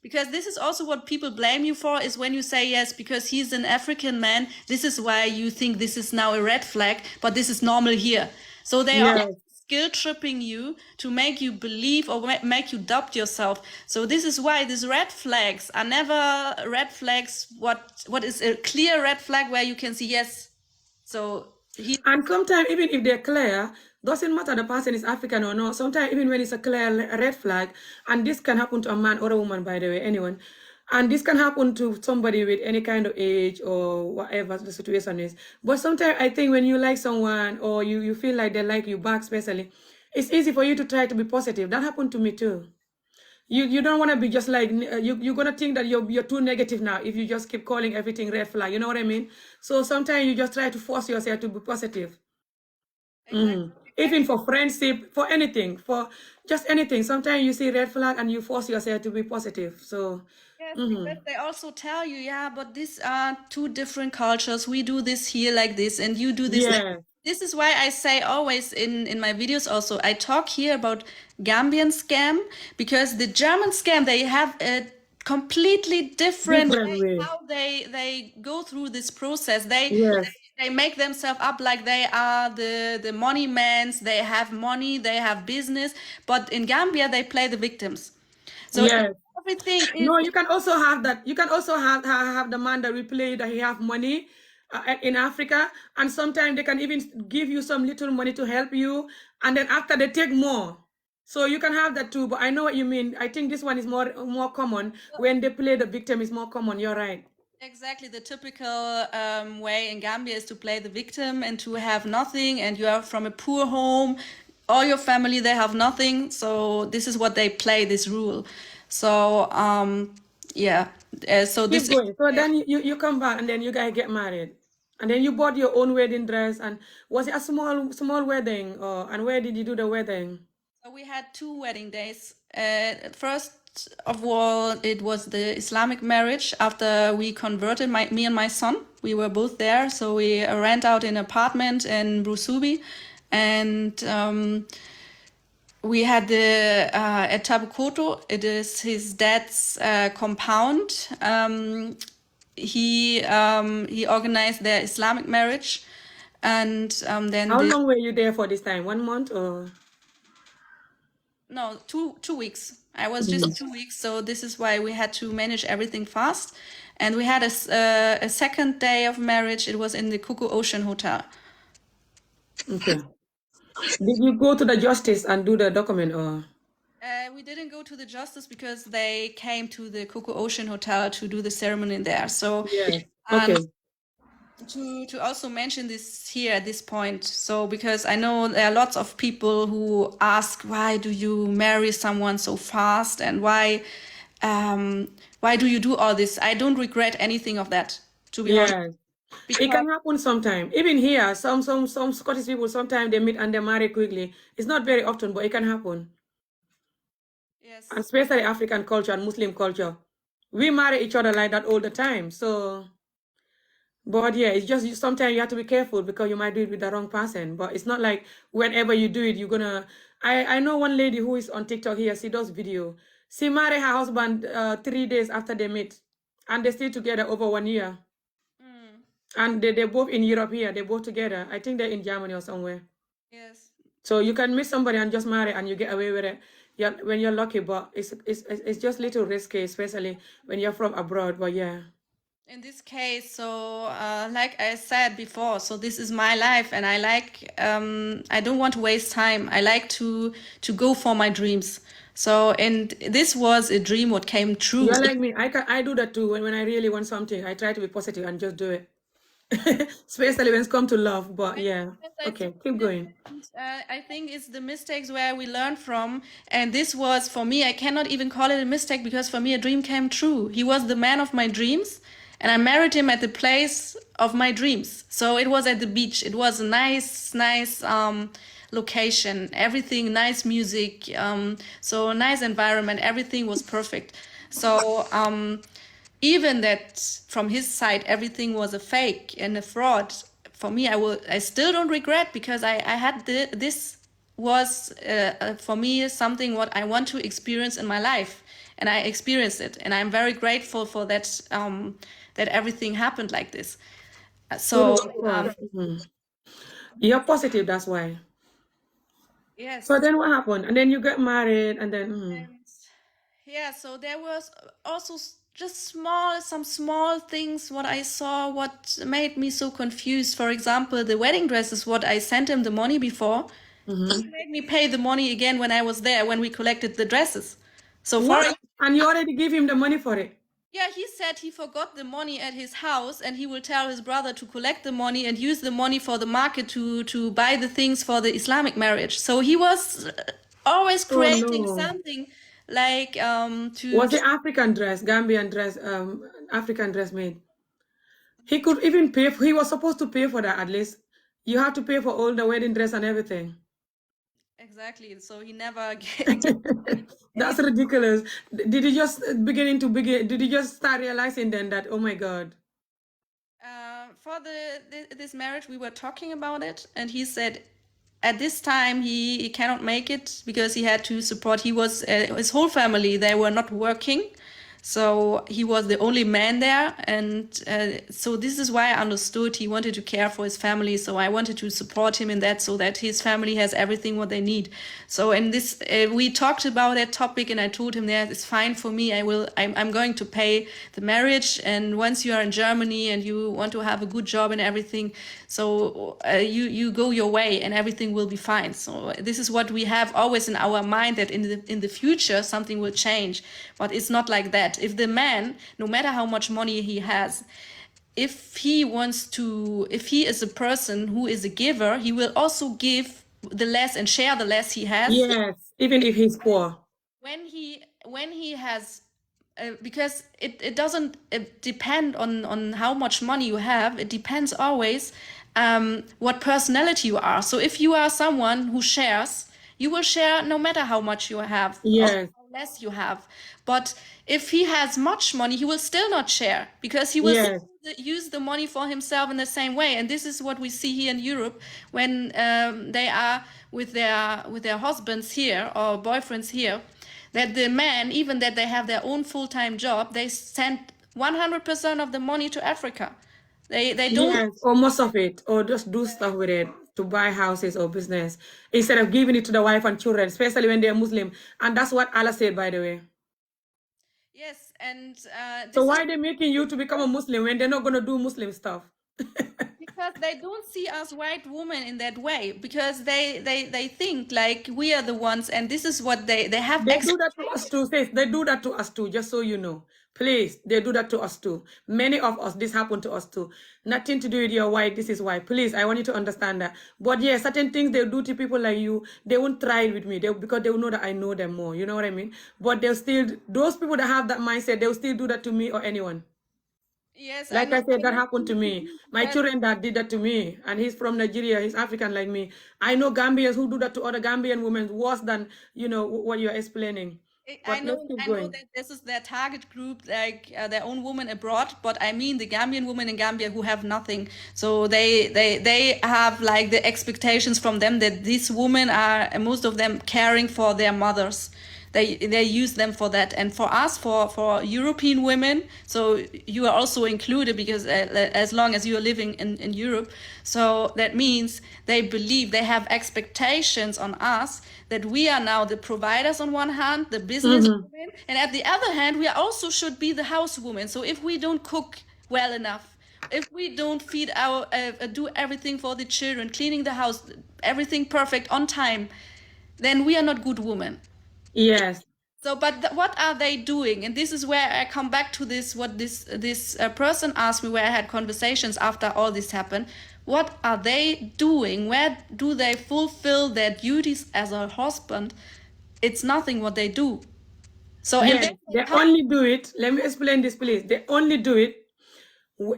[SPEAKER 3] because this is also what people blame you for, is when you say, yes, because he's an African man, this is why you think this is now a red flag, but this is normal here. So they are guilt tripping you to make you believe or make you doubt yourself. So this is why these red flags are never red flags. What is a clear red flag where you can see, yes, so
[SPEAKER 1] and sometimes even if they're clear, doesn't matter the person is African or not. Sometimes even when it's a clear red flag, and this can happen to a man or a woman, by the way, anyone, and this can happen to somebody with any kind of age or whatever the situation is. But sometimes I think when you like someone, or you feel like they like you back, especially, it's easy for you to try to be positive. That happened to me too. You don't want to be just like, you're going to think that you're too negative now if you just keep calling everything red flag. You know what I mean? So sometimes you just try to force yourself to be positive. Exactly. Even for friendship, for anything, for just anything. Sometimes you see red flag and you force yourself to be positive. So
[SPEAKER 3] yes, because they also tell you, yeah, but these are two different cultures. We do this here like this, and you do this like this. Is why I say always in my videos also, I talk here about Gambian scam, because the German scam, they have a completely different
[SPEAKER 1] Different
[SPEAKER 3] way
[SPEAKER 1] way.
[SPEAKER 3] how they go through this process. They
[SPEAKER 1] Yes.
[SPEAKER 3] they make themselves up like they are the money mans. They have money, they have business, but in Gambia they play the victims. So
[SPEAKER 1] Yes.
[SPEAKER 3] everything is
[SPEAKER 1] No, you can also have that. You can also have the man that we play that he have money in Africa, and sometimes they can even give you some little money to help you, and then after they take more. So you can have that too. But I know what you mean. I think this one is more common when they play the victim is more common. You're right.
[SPEAKER 3] exactly the typical way in Gambia is to play the victim and to have nothing, and you are from a poor home. All your family they have nothing, so this is what they play this rule. So yeah, so
[SPEAKER 1] Keep
[SPEAKER 3] this
[SPEAKER 1] going. So then you come back and then you guys get married. And then you bought your own wedding dress, and was it a small wedding, or and where did you do the wedding?
[SPEAKER 3] So we had two wedding days. First of all, it was the Islamic marriage. After we converted, me and my son, we were both there. So we rent out an apartment in Brusubi, and we had the at Tabukoto. It is his dad's compound. He organized their Islamic marriage, and then
[SPEAKER 1] How long were you there for this time? 1 month or?
[SPEAKER 3] no, 2 weeks. I was just 2 weeks, so this is why we had to manage everything fast. And we had a second day of marriage. It was in the Cuckoo Ocean Hotel.
[SPEAKER 1] Okay. Did you go to the justice and do the document or?
[SPEAKER 3] We didn't go to the justice because they came to the Cuckoo Ocean Hotel to do the ceremony there. So
[SPEAKER 1] Yes.
[SPEAKER 3] um,
[SPEAKER 1] Okay.
[SPEAKER 3] to also mention this here at this point, so because I know there are lots of people who ask why do you marry someone so fast and why do you do all this? I don't regret anything of that, to be honest,
[SPEAKER 1] Yes. It
[SPEAKER 3] because
[SPEAKER 1] can happen sometime. Even here, some Scottish people sometimes they meet and they marry quickly. It's not very often, but it can happen.
[SPEAKER 3] yes,
[SPEAKER 1] And especially African culture and Muslim culture. We marry each other like that all the time. So, but yeah, it's just sometimes you have to be careful because you might do it with the wrong person. But it's not like whenever you do it, you're gonna. I know one lady who is on TikTok here. She does video. She married her husband 3 days after they met, and they stay together over 1 year. And they're both in Europe here. They're both together. I think they're in Germany or somewhere.
[SPEAKER 3] yes.
[SPEAKER 1] So you can meet somebody and just marry and you get away with it. Yeah, when you're lucky, but it's just little risky, especially when you're from abroad. But yeah.
[SPEAKER 3] In this case, so like I said before, so this is my life, and I like I don't want to waste time. I like to go for my dreams. So and this was a dream what came true.
[SPEAKER 1] You're like me. I do that too. When I really want something, I try to be positive and just do it. Especially when it's come to love. But yeah. Okay, keep going.
[SPEAKER 3] I think it's the mistakes where we learn from, and this was for me. I cannot even call it a mistake because for me a dream came true. He was the man of my dreams, and I married him at the place of my dreams. So it was at the beach. It was a nice location. Everything nice music. So nice environment. Everything was perfect. So even that from his side everything was a fake and a fraud, for me I still don't regret because I had this was for me something what I want to experience in my life, and I experienced it, and I'm very grateful for that that everything happened like this. So
[SPEAKER 1] You're positive, that's why.
[SPEAKER 3] yes.
[SPEAKER 1] So then what happened? And then you get married and then
[SPEAKER 3] And yeah, so there was also just some small things what I saw what made me so confused. For example, the wedding dresses, what I sent him the money before, he made me pay the money again when I was there, when we collected the dresses. So for
[SPEAKER 1] what? And you already give him the money for it.
[SPEAKER 3] yeah, he said he forgot the money at his house and he will tell his brother to collect the money and use the money for the market to buy the things for the Islamic marriage. So he was always
[SPEAKER 1] Oh
[SPEAKER 3] creating
[SPEAKER 1] no.
[SPEAKER 3] something like
[SPEAKER 1] Was it African dress, Gambian dress, African dress made? He could even pay, he was supposed to pay for that at least. You have to pay for all the wedding dress and everything.
[SPEAKER 3] exactly. So he never gave
[SPEAKER 1] That's ridiculous. Did you just did you just start realizing then that, oh my God.
[SPEAKER 3] for this marriage we were talking about it, and he said at this time he cannot make it because he had to support, he was his whole family, they were not working, So he was the only man there, and so this is why I understood he wanted to care for his family. So I wanted to support him in that, so that his family has everything what they need. So in this, we talked about that topic, and I told him that it's fine for me. I'm going to pay the marriage, and once you are in Germany and you want to have a good job and everything, so you go your way, and everything will be fine. So this is what we have always in our mind, that in the future something will change, but it's not like that. If the man, no matter how much money he has, if he is a person who is a giver, he will also give the less and share the less he has.
[SPEAKER 1] Yes, even if he's poor.
[SPEAKER 3] When he has because it doesn't depend on how much money you have. It depends always what personality you are. So if you are someone who shares, you will share no matter how much you have or
[SPEAKER 1] Yes,
[SPEAKER 3] how less you have. But if he has much money, he will still not share, because he will
[SPEAKER 1] yes,
[SPEAKER 3] still use the money for himself in the same way. And this is what we see here in Europe when they are with their husbands here or boyfriends here, that the men, even that they have their own full-time job, they send 100% of the money to Africa. They don't.
[SPEAKER 1] yes, or most of it, or just do stuff with it to buy houses or business instead of giving it to the wife and children, especially when they're Muslim. And that's what Allah said, by the way.
[SPEAKER 3] Yes, and
[SPEAKER 1] So
[SPEAKER 3] this
[SPEAKER 1] why
[SPEAKER 3] is
[SPEAKER 1] are they making you to become a Muslim when they're not going to do Muslim stuff?
[SPEAKER 3] because they don't see us white women in that way, because they think like we are the ones, and this is what they have.
[SPEAKER 1] They do that to us too, sis. They do that to us too, just so you know. Please, they do that to us too. Many of us, this happened to us too. Nothing to do with your white, this is why. Please, I want you to understand that. But yeah, certain things they do to people like you, they won't try it with me because they will know that I know them more. You know what I mean? But they'll still, those people that have that mindset, they'll still do that to me or anyone.
[SPEAKER 3] Yes, I
[SPEAKER 1] Like
[SPEAKER 3] know.
[SPEAKER 1] I said, that happened to me. My
[SPEAKER 3] Well,
[SPEAKER 1] children that did that to me, and he's from Nigeria, he's African like me. I know Gambians who do that to other Gambian women worse than, what you're explaining.
[SPEAKER 3] I
[SPEAKER 1] But let's
[SPEAKER 3] know,
[SPEAKER 1] keep
[SPEAKER 3] I know
[SPEAKER 1] going.
[SPEAKER 3] that this is their target group, like their own women abroad. But I mean the Gambian women in Gambia who have nothing. So they have like the expectations from them that these women are, most of them, caring for their mothers. They use them for that. And for us, for European women, so you are also included, because as long as you are living in Europe, so that means they believe, they have expectations on us, that we are now the providers on one hand, the business women, and at the other hand, we also should be the housewomen. So if we don't cook well enough, if we don't feed our do everything for the children, cleaning the house, everything perfect on time, then we are not good women.
[SPEAKER 1] Yes.
[SPEAKER 3] So, but what are they doing? And this is where I come back to this. What this person asked me, where I had conversations after all this happened. What are they doing? Where do they fulfill their duties as a husband? It's nothing what they do. So, and
[SPEAKER 1] Yes,
[SPEAKER 3] then they
[SPEAKER 1] they
[SPEAKER 3] come.
[SPEAKER 1] only do it. Let me explain this, please. They only do it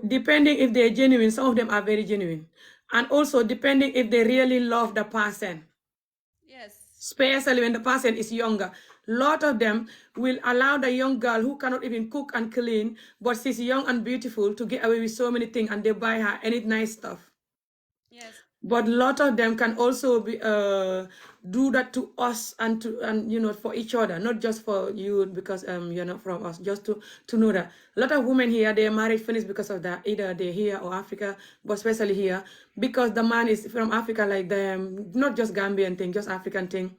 [SPEAKER 1] depending if they're genuine. Some of them are very genuine. And also depending if they really love the person,
[SPEAKER 3] Yes.
[SPEAKER 1] especially when the person is younger. Lot of them will allow the young girl who cannot even cook and clean, but she's young and beautiful, to get away with so many things, and they buy her any nice stuff.
[SPEAKER 3] Yes.
[SPEAKER 1] But a lot of them can also be do that to us and for each other, not just for you because you're not from us. Just to know that a lot of women here, their marriage finished because of that. Either they're here or Africa, but especially here because the man is from Africa, like them, not just Gambian thing, just African thing.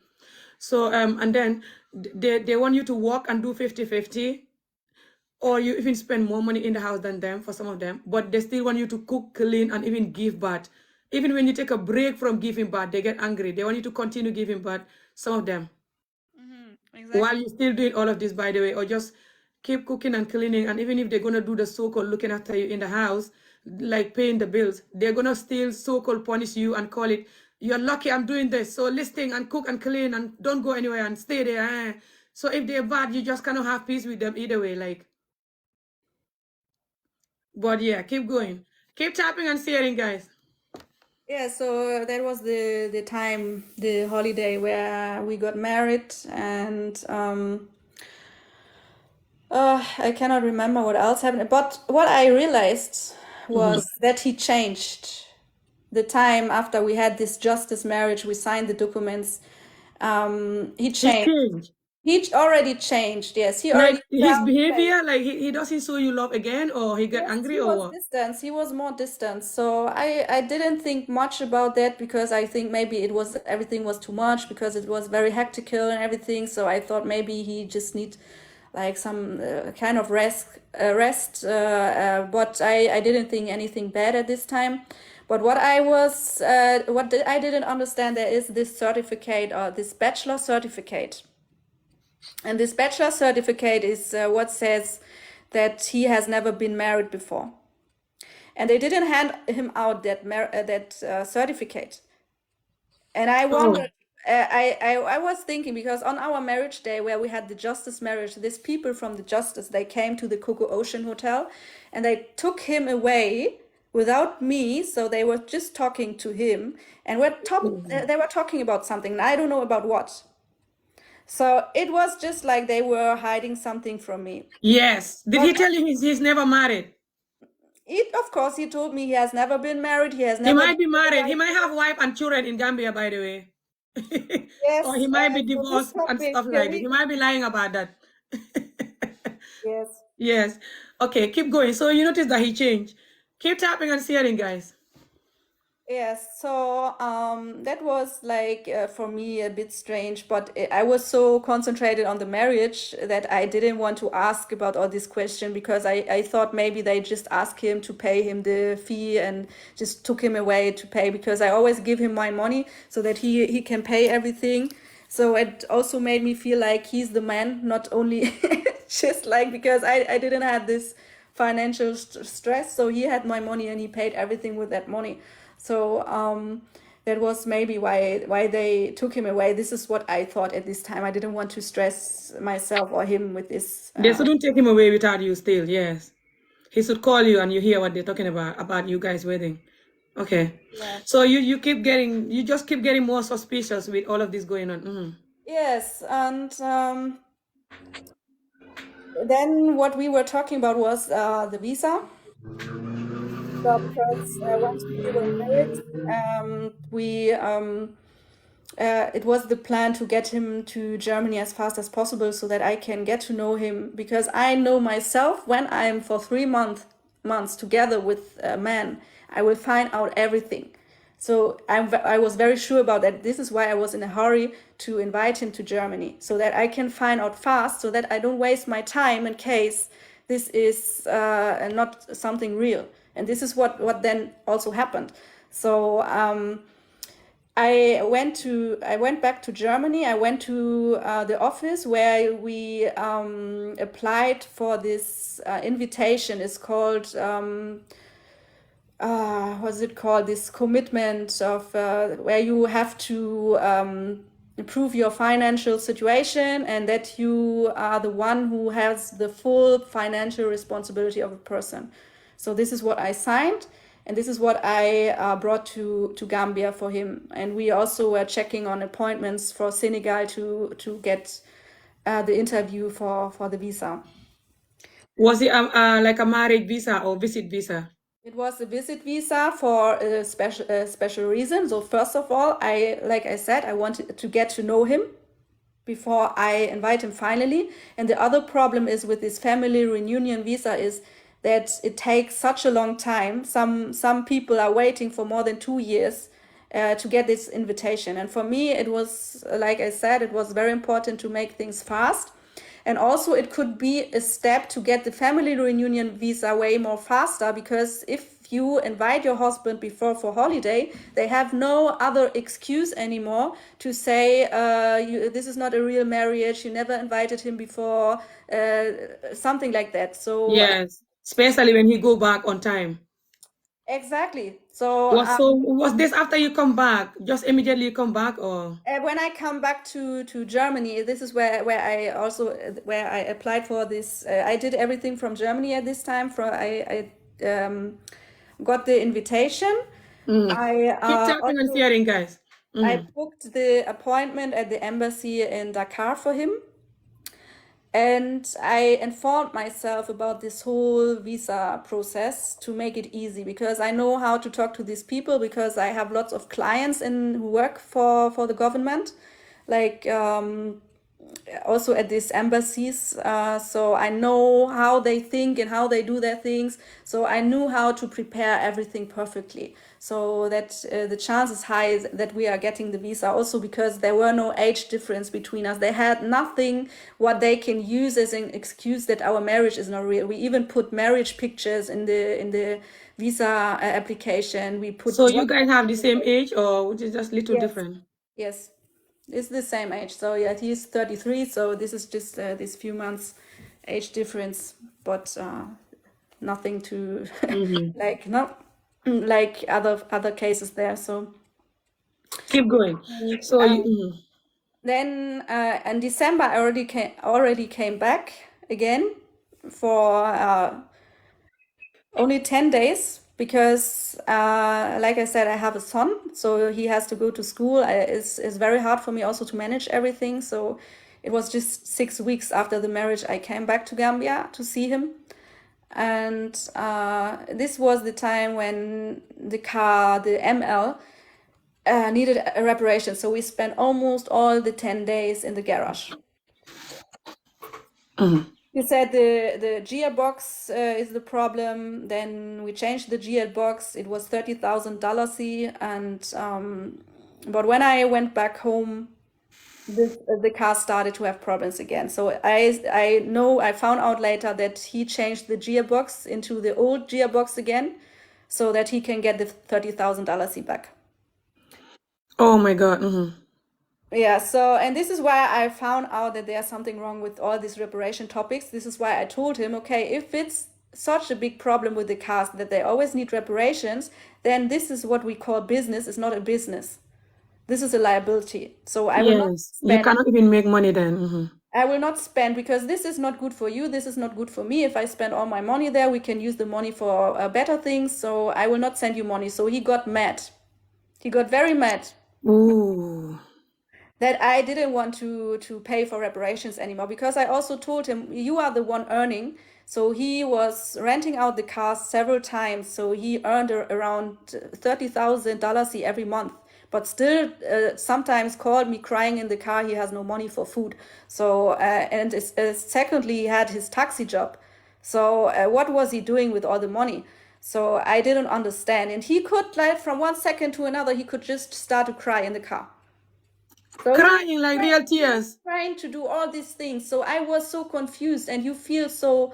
[SPEAKER 1] So and then they want you to work and do 50-50, or you even spend more money in the house than them, for some of them, but they still want you to cook, clean, and even give birth. Even when you take a break from giving birth, they get angry. They want you to continue giving birth, some of them,
[SPEAKER 3] Exactly.
[SPEAKER 1] while you're still doing all of this, by the way, or just keep cooking and cleaning. And even if they're going to do the so-called looking after you in the house, like paying the bills, they're going to still so-called punish you and call it, you're lucky I'm doing this, so listen and cook and clean and don't go anywhere and stay there. So if they're bad, you just cannot have peace with them either way, like. But yeah, keep going. Keep tapping and sharing, guys.
[SPEAKER 3] Yeah, so that was the time, the holiday where we got married, and I cannot remember what else happened. But what I realized was that he changed. The time after we had this justice marriage, we signed the documents. He
[SPEAKER 1] He
[SPEAKER 3] changed.
[SPEAKER 1] changed.
[SPEAKER 3] He already changed. Yes, he
[SPEAKER 1] Like
[SPEAKER 3] already
[SPEAKER 1] his
[SPEAKER 3] felt like,
[SPEAKER 1] behavior, like he doesn't show you love again, or he get
[SPEAKER 3] yes,
[SPEAKER 1] angry
[SPEAKER 3] he
[SPEAKER 1] or
[SPEAKER 3] was
[SPEAKER 1] what?
[SPEAKER 3] distant. He was more distant. So I didn't think much about that because I think maybe it was everything was too much because it was very hectical and everything. So I thought maybe he just need like some kind of rest. But I didn't think anything bad at this time. But I didn't understand, there is this certificate or this bachelor certificate. And this bachelor certificate is what says that he has never been married before. And they didn't hand him out that certificate. And I
[SPEAKER 1] Oh,
[SPEAKER 3] wondered, I was thinking, because on our marriage day where we had the justice marriage, these people from the justice, they came to the Coco Ocean Hotel and they took him away without me. So they were just talking to him and they were talking about something. And I don't know about what. So it was just like they were hiding something from me.
[SPEAKER 1] yes. Did
[SPEAKER 3] But
[SPEAKER 1] he tell you he's never married?
[SPEAKER 3] of course, he told me he has never been married. He has
[SPEAKER 1] He
[SPEAKER 3] never been
[SPEAKER 1] might be
[SPEAKER 3] with a
[SPEAKER 1] married. He
[SPEAKER 3] wife.
[SPEAKER 1] might have wife and children in Gambia, by the way. Or he
[SPEAKER 3] Yes,
[SPEAKER 1] might be
[SPEAKER 3] so this
[SPEAKER 1] divorced and
[SPEAKER 3] topic,
[SPEAKER 1] stuff like that. He might be lying about that.
[SPEAKER 3] yes.
[SPEAKER 1] Yes. Okay, keep going. So you notice that he changed. Keep tapping and sharing, guys.
[SPEAKER 3] Yes, so that was like for me a bit strange, but I was so concentrated on the marriage that I didn't want to ask about all this question because I thought maybe they just asked him to pay him the fee and just took him away to pay, because I always give him my money so that he can pay everything. So it also made me feel like he's the man, not only just like, because I didn't have this financial stress, so he had my money and he paid everything with that money. So that was maybe why they took him away. This is what I thought at this time. I didn't want to stress myself or him with this.
[SPEAKER 1] They shouldn't take him away without you still, yes. He should call you and you hear what they're talking about you guys' wedding. Okay.
[SPEAKER 3] Yeah.
[SPEAKER 1] So you just keep getting more suspicious with all of this going on. Mhm.
[SPEAKER 3] Yes, and then what we were talking about was the visa. So because once we were married, it was the plan to get him to Germany as fast as possible so that I can get to know him, because I know myself, when I'm for 3 months together with a man, I will find out everything. So I was very sure about that. This is why I was in a hurry to invite him to Germany, so that I can find out fast, so that I don't waste my time in case this is not something real. And this is what then also happened. So I went back to Germany. I went to the office where we applied for this invitation. It's called what's it called? This commitment of where you have to improve your financial situation and that you are the one who has the full financial responsibility of a person. So this is what I signed, and this is what I brought to Gambia for him. And we also were checking on appointments for Senegal to get the interview for the visa.
[SPEAKER 1] Was it like a marriage visa or visit visa?
[SPEAKER 3] It was a visit visa for a special reason. So first of all, like I said, I wanted to get to know him before I invite him finally. And the other problem is with this family reunion visa is that it takes such a long time. Some people are waiting for more than 2 years to get this invitation. And for me, it was, like I said, it was very important to make things fast. And also it could be a step to get the family reunion visa way more faster, because if you invite your husband before for holiday, they have no other excuse anymore to say this is not a real marriage, you never invited him before, something like that. So
[SPEAKER 1] Yes, especially when he go back on time.
[SPEAKER 3] exactly. So
[SPEAKER 1] Was this after you come back? Just immediately you come back, or?
[SPEAKER 3] when I come back to Germany, this is where I also where I applied for this. I did everything from Germany at this time. I got the invitation. I
[SPEAKER 1] Keep tapping and
[SPEAKER 3] also
[SPEAKER 1] sharing, guys.
[SPEAKER 3] I booked the appointment at the embassy in Dakar for him. And I informed myself about this whole visa process to make it easy, because I know how to talk to these people, because I have lots of clients who work for the government. Like also at these embassies. So I know how they think and how they do their things. So I knew how to prepare everything perfectly. So that the chance is high that we are getting the visa. Also because there were no age difference between us. They had nothing what they can use as an excuse that our marriage is not real. We even put marriage pictures in the visa application. We put
[SPEAKER 1] So you
[SPEAKER 3] what.
[SPEAKER 1] guys have the same age, or which is just little
[SPEAKER 3] Yes.
[SPEAKER 1] different?
[SPEAKER 3] Yes, it's the same age. So yeah, he's 33. So this is just this few months age difference, but nothing to
[SPEAKER 1] Mm-hmm.
[SPEAKER 3] like not like other cases there. So
[SPEAKER 1] Keep going. So you. Mhm.
[SPEAKER 3] then in December I already came back again for only 10 days because like I said, I have a son, so he has to go to school. It's very hard for me also to manage everything. So it was just 6 weeks after the marriage I came back to Gambia to see him. And this was the time when the car, the ML, needed a reparation. So we spent almost all the 10 days in the garage.
[SPEAKER 1] Mhm.
[SPEAKER 3] You said the gearbox is the problem. Then we changed the gearbox. It was $30,000, and but when I went back home, the car started to have problems again. So I know I found out later that he changed the gearbox into the old gearbox again, so that he can get the $30,000 back.
[SPEAKER 1] Oh my God. Mm-hmm.
[SPEAKER 3] Yeah, so, and this is why I found out that there's something wrong with all these reparation topics. This is why I told him, okay, if it's such a big problem with the cars that they always need reparations, then this is what we call business. It's not a business. This is a liability. So I will not
[SPEAKER 1] Yes, you
[SPEAKER 3] spend.
[SPEAKER 1] cannot even make money then. Mm-hmm.
[SPEAKER 3] I will not spend because this is not good for you. This is not good for me. If I spend all my money there, we can use the money for better things. So I will not send you money. So he got mad. He got very mad
[SPEAKER 1] Ooh.
[SPEAKER 3] that I didn't want to pay for reparations anymore because I also told him you are the one earning. So he was renting out the cars several times. So he earned around $30,000 every month. But still, sometimes called me crying in the car. He has no money for food. So and secondly, he had his taxi job. So what was he doing with all the money? So I didn't understand. And he could, like, from one second to another, he could just start to cry in the car. So he
[SPEAKER 1] Crying like real tears.
[SPEAKER 3] trying to do all these things. So I was so confused, and you feel so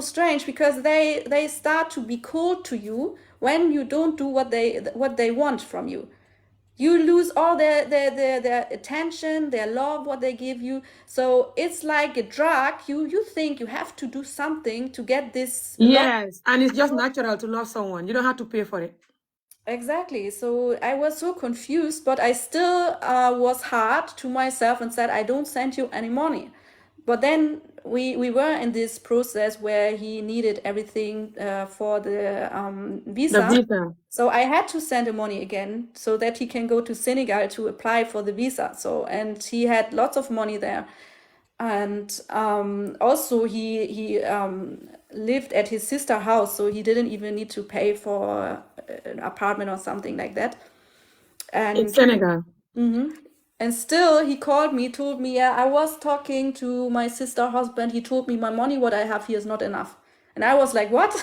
[SPEAKER 3] strange because they start to be cold to you when you don't do what they want from you. You lose all their attention, their love, what they give you. So it's like a drug. You think you have to do something to get this love.
[SPEAKER 1] Yes, and it's just natural to love someone. You don't have to pay for it.
[SPEAKER 3] Exactly. So I was so confused, but I still was hard to myself and said, I don't send you any money. But then we were in this process where he needed everything for the
[SPEAKER 1] The
[SPEAKER 3] visa.
[SPEAKER 1] visa.
[SPEAKER 3] So I had to send him money again so that he can go to Senegal to apply for the visa. So, and he had lots of money there. And also he lived at his sister house, so he didn't even need to pay for an apartment or something like that.
[SPEAKER 1] In
[SPEAKER 3] And
[SPEAKER 1] Senegal.
[SPEAKER 3] and still he called me, told me, yeah, I was talking to my sister husband. He told me my money what I have here is not enough. And I was like, what?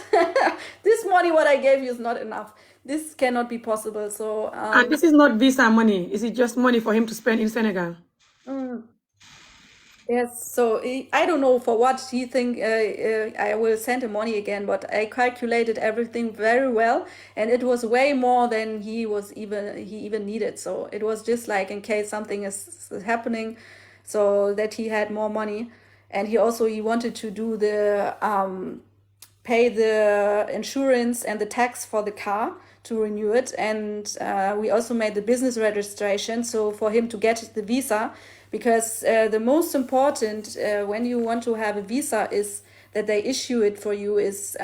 [SPEAKER 3] This money what I gave you is not enough. This cannot be possible. So
[SPEAKER 1] And this is not visa money. Is it just money for him to spend in Senegal?
[SPEAKER 3] yes, so I don't know for what he think I will send him money again, but I calculated everything very well, and it was way more than he even needed. So it was just like in case something is happening, so that he had more money, and he wanted to do the pay the insurance and the tax for the car to renew it. And we also made the business registration. So for him to get the visa, because the most important when you want to have a visa is that they issue it for you is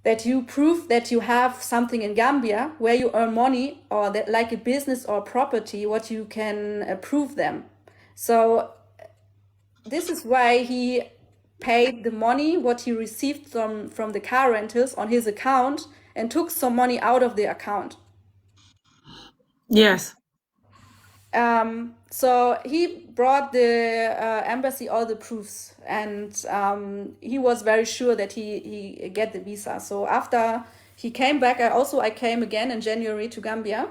[SPEAKER 3] that you prove that you have something in Gambia where you earn money, or that like a business or property, what you can prove them. So this is why he paid the money what he received from the car rentals on his account and took some money out of the account.
[SPEAKER 1] Yes.
[SPEAKER 3] So he brought the embassy all the proofs, and he was very sure that he get the visa. So after he came back, I came again in January to Gambia,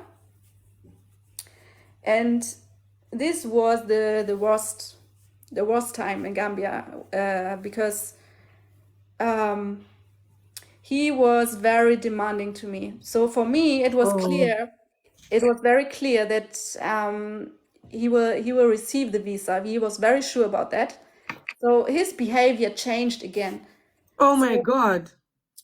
[SPEAKER 3] and this was the worst time in Gambia, because he was very demanding to me. So for me, it was clear. It was very clear that he will receive the visa. He was very sure about that. So his behavior changed again.
[SPEAKER 1] Oh my God.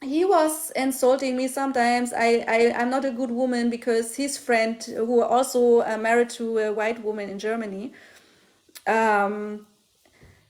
[SPEAKER 3] He was insulting me sometimes. I'm not a good woman because his friend, who also married to a white woman in Germany,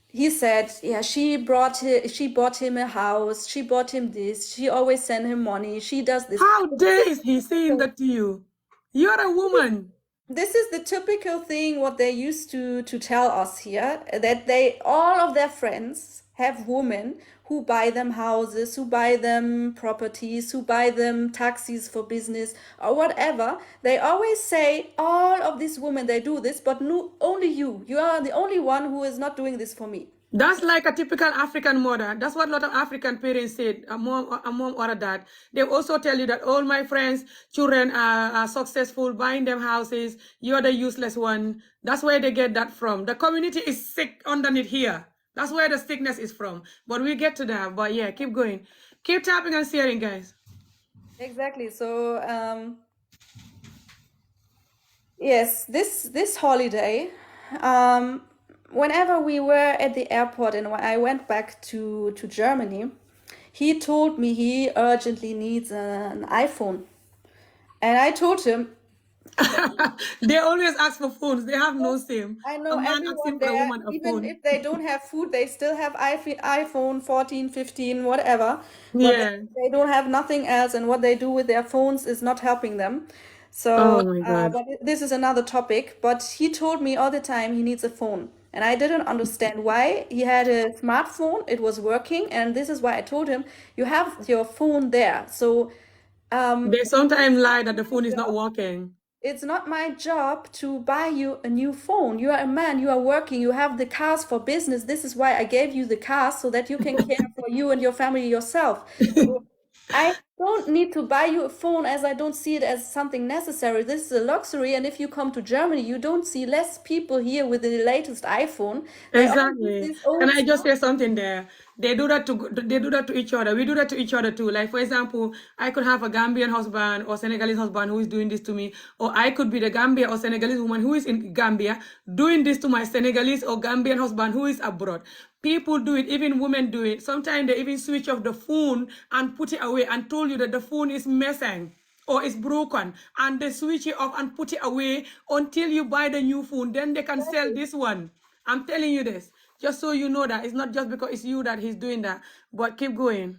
[SPEAKER 3] he said, yeah, she bought him a house, she bought him this, she always sent him money, she does this.
[SPEAKER 1] How dare is he saying that to you? You're a woman.
[SPEAKER 3] This is the typical thing what they used to tell us here, that they all of their friends have women who buy them houses, who buy them properties, who buy them taxis for business or whatever. They always say all of these women, they do this, but no, only you are the only one who is not doing this for me.
[SPEAKER 1] That's like a typical African mother. That's what a lot of African parents said, a mom or a dad. They also tell you that all my friends, children are successful, buying them houses. You're the useless one. That's where they get that from. The community is sick underneath here. That's where the sickness is from. But we get to that. But yeah, keep going. Keep tapping and sharing, guys.
[SPEAKER 3] Exactly. So, yes, this holiday, whenever we were at the airport and when I went back to Germany, he told me he urgently needs an iPhone. And I told him,
[SPEAKER 1] They always ask for phones. They have no SIM.
[SPEAKER 3] I
[SPEAKER 1] A
[SPEAKER 3] know
[SPEAKER 1] man
[SPEAKER 3] everyone
[SPEAKER 1] asking for a
[SPEAKER 3] there,
[SPEAKER 1] woman a
[SPEAKER 3] even
[SPEAKER 1] phone.
[SPEAKER 3] if they don't have food, they still have iPhone 14, 15, whatever. But
[SPEAKER 1] Yeah.
[SPEAKER 3] they don't have nothing else, and what they do with their phones is not helping them. So,
[SPEAKER 1] Oh my God.
[SPEAKER 3] but this is another topic. But he told me all the time he needs a phone. And I didn't understand why. He had a smartphone, it was working, and this is why I told him, you have your phone there. So,
[SPEAKER 1] They sometimes lie that the phone is not working.
[SPEAKER 3] it's not my job to buy you a new phone. You are a man, you are working, you have the cars for business. This is why I gave you the cars, so that you can care for you and your family yourself. So I don't need to buy you a phone, as I don't see it as something necessary. This is a luxury, and if you come to Germany, you don't see less people here with the latest iPhone. They all use
[SPEAKER 1] Exactly.
[SPEAKER 3] this
[SPEAKER 1] Can
[SPEAKER 3] old
[SPEAKER 1] I just say something there? They do that to each other. We do that to each other too. Like for example, I could have a Gambian husband or Senegalese husband who is doing this to me, or I could be the Gambia or Senegalese woman who is in Gambia doing this to my Senegalese or Gambian husband who is abroad. People do it, even women do it. Sometimes they even switch off the phone and put it away and told you that the phone is missing or it's broken, and they switch it off and put it away until you buy the new phone. Then they can sell this one. I'm telling you this, just so you know that it's not just because it's you that he's doing that. But keep going.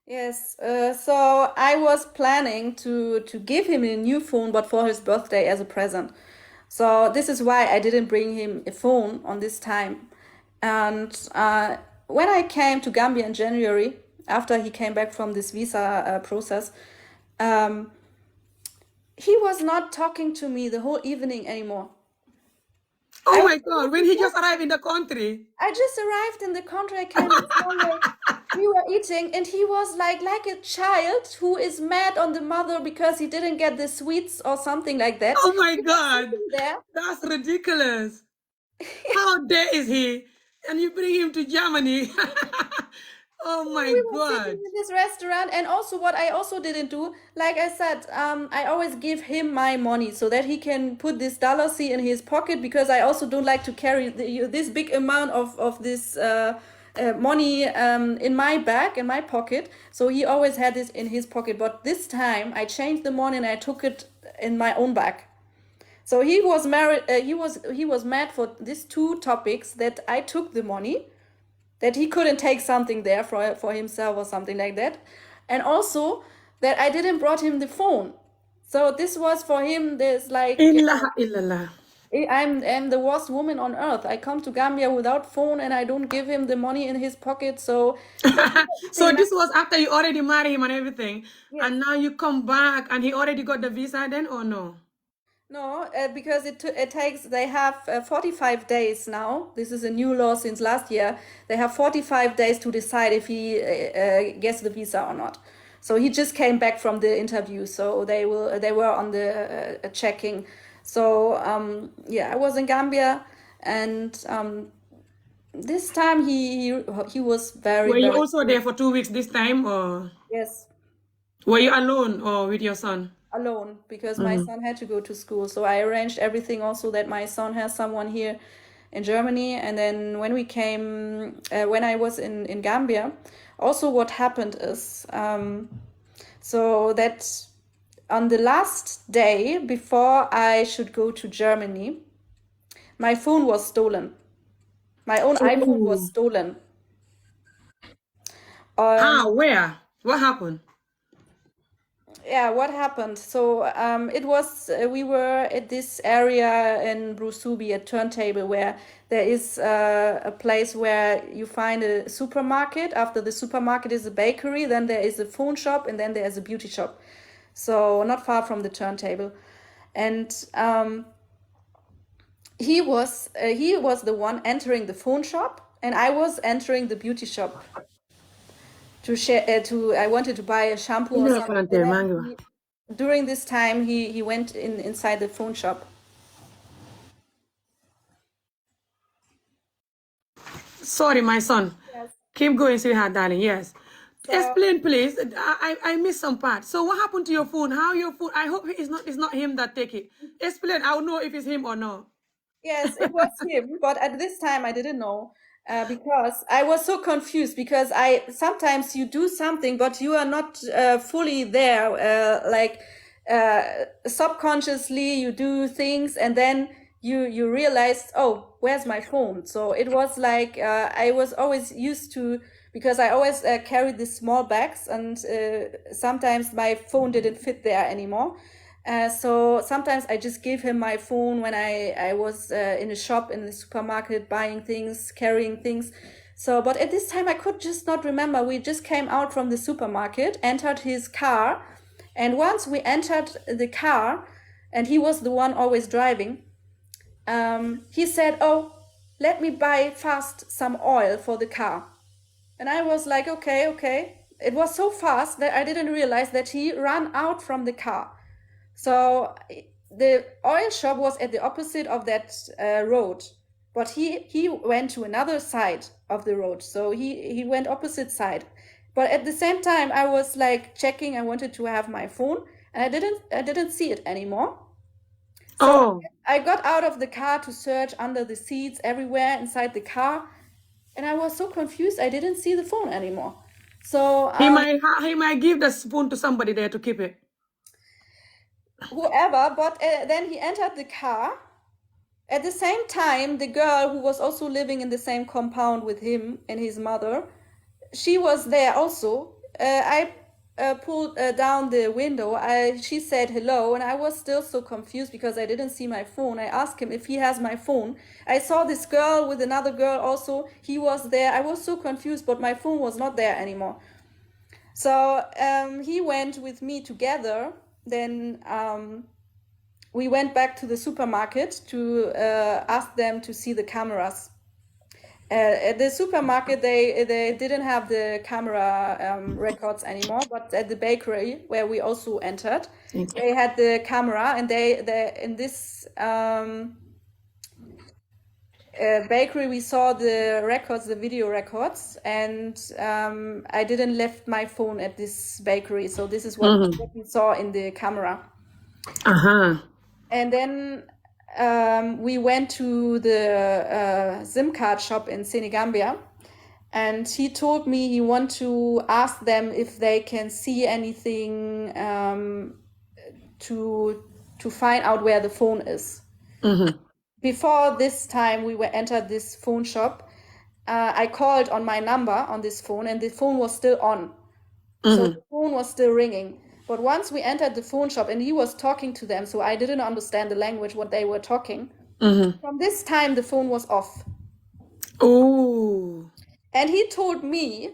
[SPEAKER 3] Yes, so I was planning to give him a new phone, but for his birthday as a present. So this is why I didn't bring him a phone on this time. And when I came to Gambia in January, after he came back from this visa process, he was not talking to me the whole evening anymore.
[SPEAKER 1] Oh my God, when he just arrived in the country.
[SPEAKER 3] I just arrived in the country. I came this morning. We were eating, and he was like a child who is mad on the mother because he didn't get the sweets or something like that.
[SPEAKER 1] Oh my
[SPEAKER 3] He was
[SPEAKER 1] God,
[SPEAKER 3] sitting there.
[SPEAKER 1] that's ridiculous. How dare is he? And you bring him to Germany. Oh my
[SPEAKER 3] We were sitting
[SPEAKER 1] God.
[SPEAKER 3] in this restaurant, and also what I also didn't do, like I said, I always give him my money so that he can put this dollar C in his pocket, because I also don't like to carry this big amount of this money in my bag, in my pocket. So he always had this in his pocket, but this time I changed the money and I took it in my own bag. So he was married. He was mad for these two topics, that I took the money, that he couldn't take something there for himself or something like that, and also that I didn't brought him the phone. So this was for him. There's like,
[SPEAKER 1] Ilaha illallah.
[SPEAKER 3] I'm the worst woman on earth. I come to Gambia without phone, and I don't give him the money in his pocket. So
[SPEAKER 1] So this was after you already married him and everything,
[SPEAKER 3] yes.
[SPEAKER 1] and now you come back and he already got the visa then, or no?
[SPEAKER 3] No, because it takes, they have 45 days now. This is a new law since last year. They have 45 days to decide if he gets the visa or not. So he just came back from the interview, so they were on the checking. So yeah, I was in Gambia, and this time he was very,
[SPEAKER 1] Were you
[SPEAKER 3] very
[SPEAKER 1] also there for 2 weeks this time, or
[SPEAKER 3] yes,
[SPEAKER 1] were you alone or with your son?
[SPEAKER 3] alone, because my son had to go to school. So I arranged everything also that my son has someone here in Germany. And then when we came, when I was in Gambia, also what happened is, so that on the last day before I should go to Germany, my phone was stolen. My own iPhone was stolen.
[SPEAKER 1] How? Where? What happened?
[SPEAKER 3] Yeah, what happened? So it was we were at this area in Brusubi, a turntable where there is a place where you find a supermarket. After the supermarket is a bakery, then there is a phone shop, and then there is a beauty shop. So not far from the turntable, and he was the one entering the phone shop, and I was entering the beauty shop to share. I wanted to buy a shampoo or something. And then during this time, he went inside the phone shop.
[SPEAKER 1] Sorry, my son.
[SPEAKER 3] Yes.
[SPEAKER 1] Keep going, sweetheart, darling. Yes.
[SPEAKER 3] So,
[SPEAKER 1] Explain, please. I missed some part. So what happened to your phone? How your phone? I hope it's not him that take it. Explain. I'll know if it's him or not.
[SPEAKER 3] yes, it was him, but at this time I didn't know because I was so confused because I sometimes you do something but you are not fully there, like subconsciously you do things and then you realize, oh, where's my phone? So it was like I was always used to, because I always carried these small bags, and sometimes my phone didn't fit there anymore. So sometimes I just give him my phone when I was in a shop, in the supermarket, buying things, carrying things. So, but at this time I could just not remember. We just came out from the supermarket, entered his car, and once we entered the car, and he was the one always driving, he said, oh, let me buy fast some oil for the car. And I was like, okay, okay. It was so fast that I didn't realize that he ran out from the car. So the oil shop was at the opposite of that road, but he went to another side of the road. So he went opposite side. But at the same time, I was like checking. I wanted to have my phone, and I didn't see it anymore. So I got out of the car to search under the seats, everywhere inside the car, and I was so confused. I didn't see the phone anymore. So
[SPEAKER 1] he might give the spoon to somebody there to keep it.
[SPEAKER 3] Whoever, but then he entered the car. At the same time, the girl who was also living in the same compound with him and his mother, she was there also. I pulled down the window. She said hello, and I was still so confused because I didn't see my phone. I asked him if he has my phone. I saw this girl with another girl also. He was there. I was so confused, but my phone was not there anymore. So he went with me together. Then we went back to the supermarket to ask them to see the cameras. At the supermarket, they didn't have the camera records anymore, but at the bakery where we also entered, they had the camera, and they in this bakery we saw the records, the video records, and I didn't left my phone at this bakery, so this is what we saw in the camera. And then we went to the SIM card shop in Senegambia, and he told me he want to ask them if they can see anything to find out where the phone is. Before this time we entered this phone shop, I called on my number on this phone, and the phone was still on. So the phone was still ringing. But once we entered the phone shop, and he was talking to them, so I didn't understand the language, what they were talking. From this time, the phone was off.
[SPEAKER 1] Oh.
[SPEAKER 3] And he told me,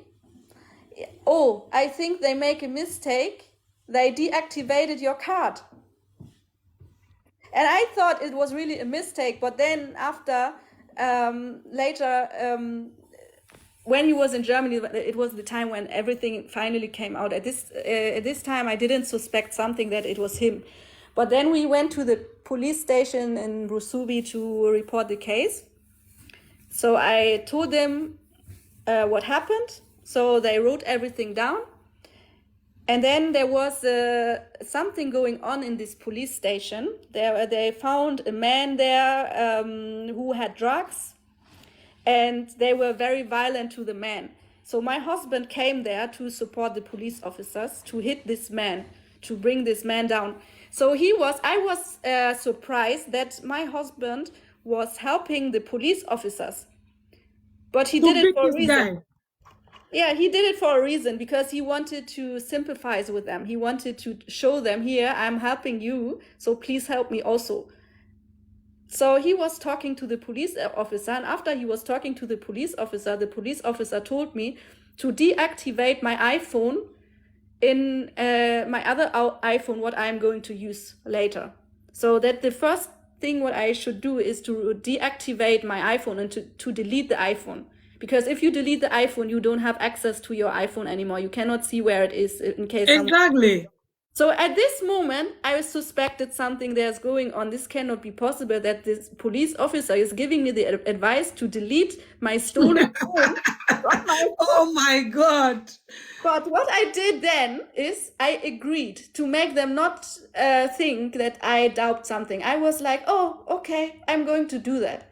[SPEAKER 3] oh, I think they make a mistake. They deactivated your card. And I thought it was really a mistake, but then after later when he was in Germany, it was the time when everything finally came out. At this time, I didn't suspect something that it was him. But then we went to the police station in Rusubi to report the case. So I told them what happened. So they wrote everything down. And then there was something going on in this police station. They found a man there who had drugs, and they were very violent to the man. So my husband came there to support the police officers, to hit this man, to bring this man down. So I was surprised that my husband was helping the police officers, but he did it for a reason. Yeah, he did it for a reason, because he wanted to sympathize with them. He wanted to show them, here, I'm helping you, so please help me also. So he was talking to the police officer, and after he was talking to the police officer told me to deactivate my iPhone in my other iPhone, what I'm going to use later. So that the first thing what I should do is to deactivate my iPhone and to delete the iPhone. Because if you delete the iPhone, you don't have access to your iPhone anymore. You cannot see where it is in case
[SPEAKER 1] Exactly.
[SPEAKER 3] So at this moment, I suspected something there's going on. This cannot be possible, that this police officer is giving me the advice to delete my stolen phone from my phone.
[SPEAKER 1] Oh my God.
[SPEAKER 3] But what I did then is I agreed to make them not think that I doubt something. I was like, oh, okay, I'm going to do that.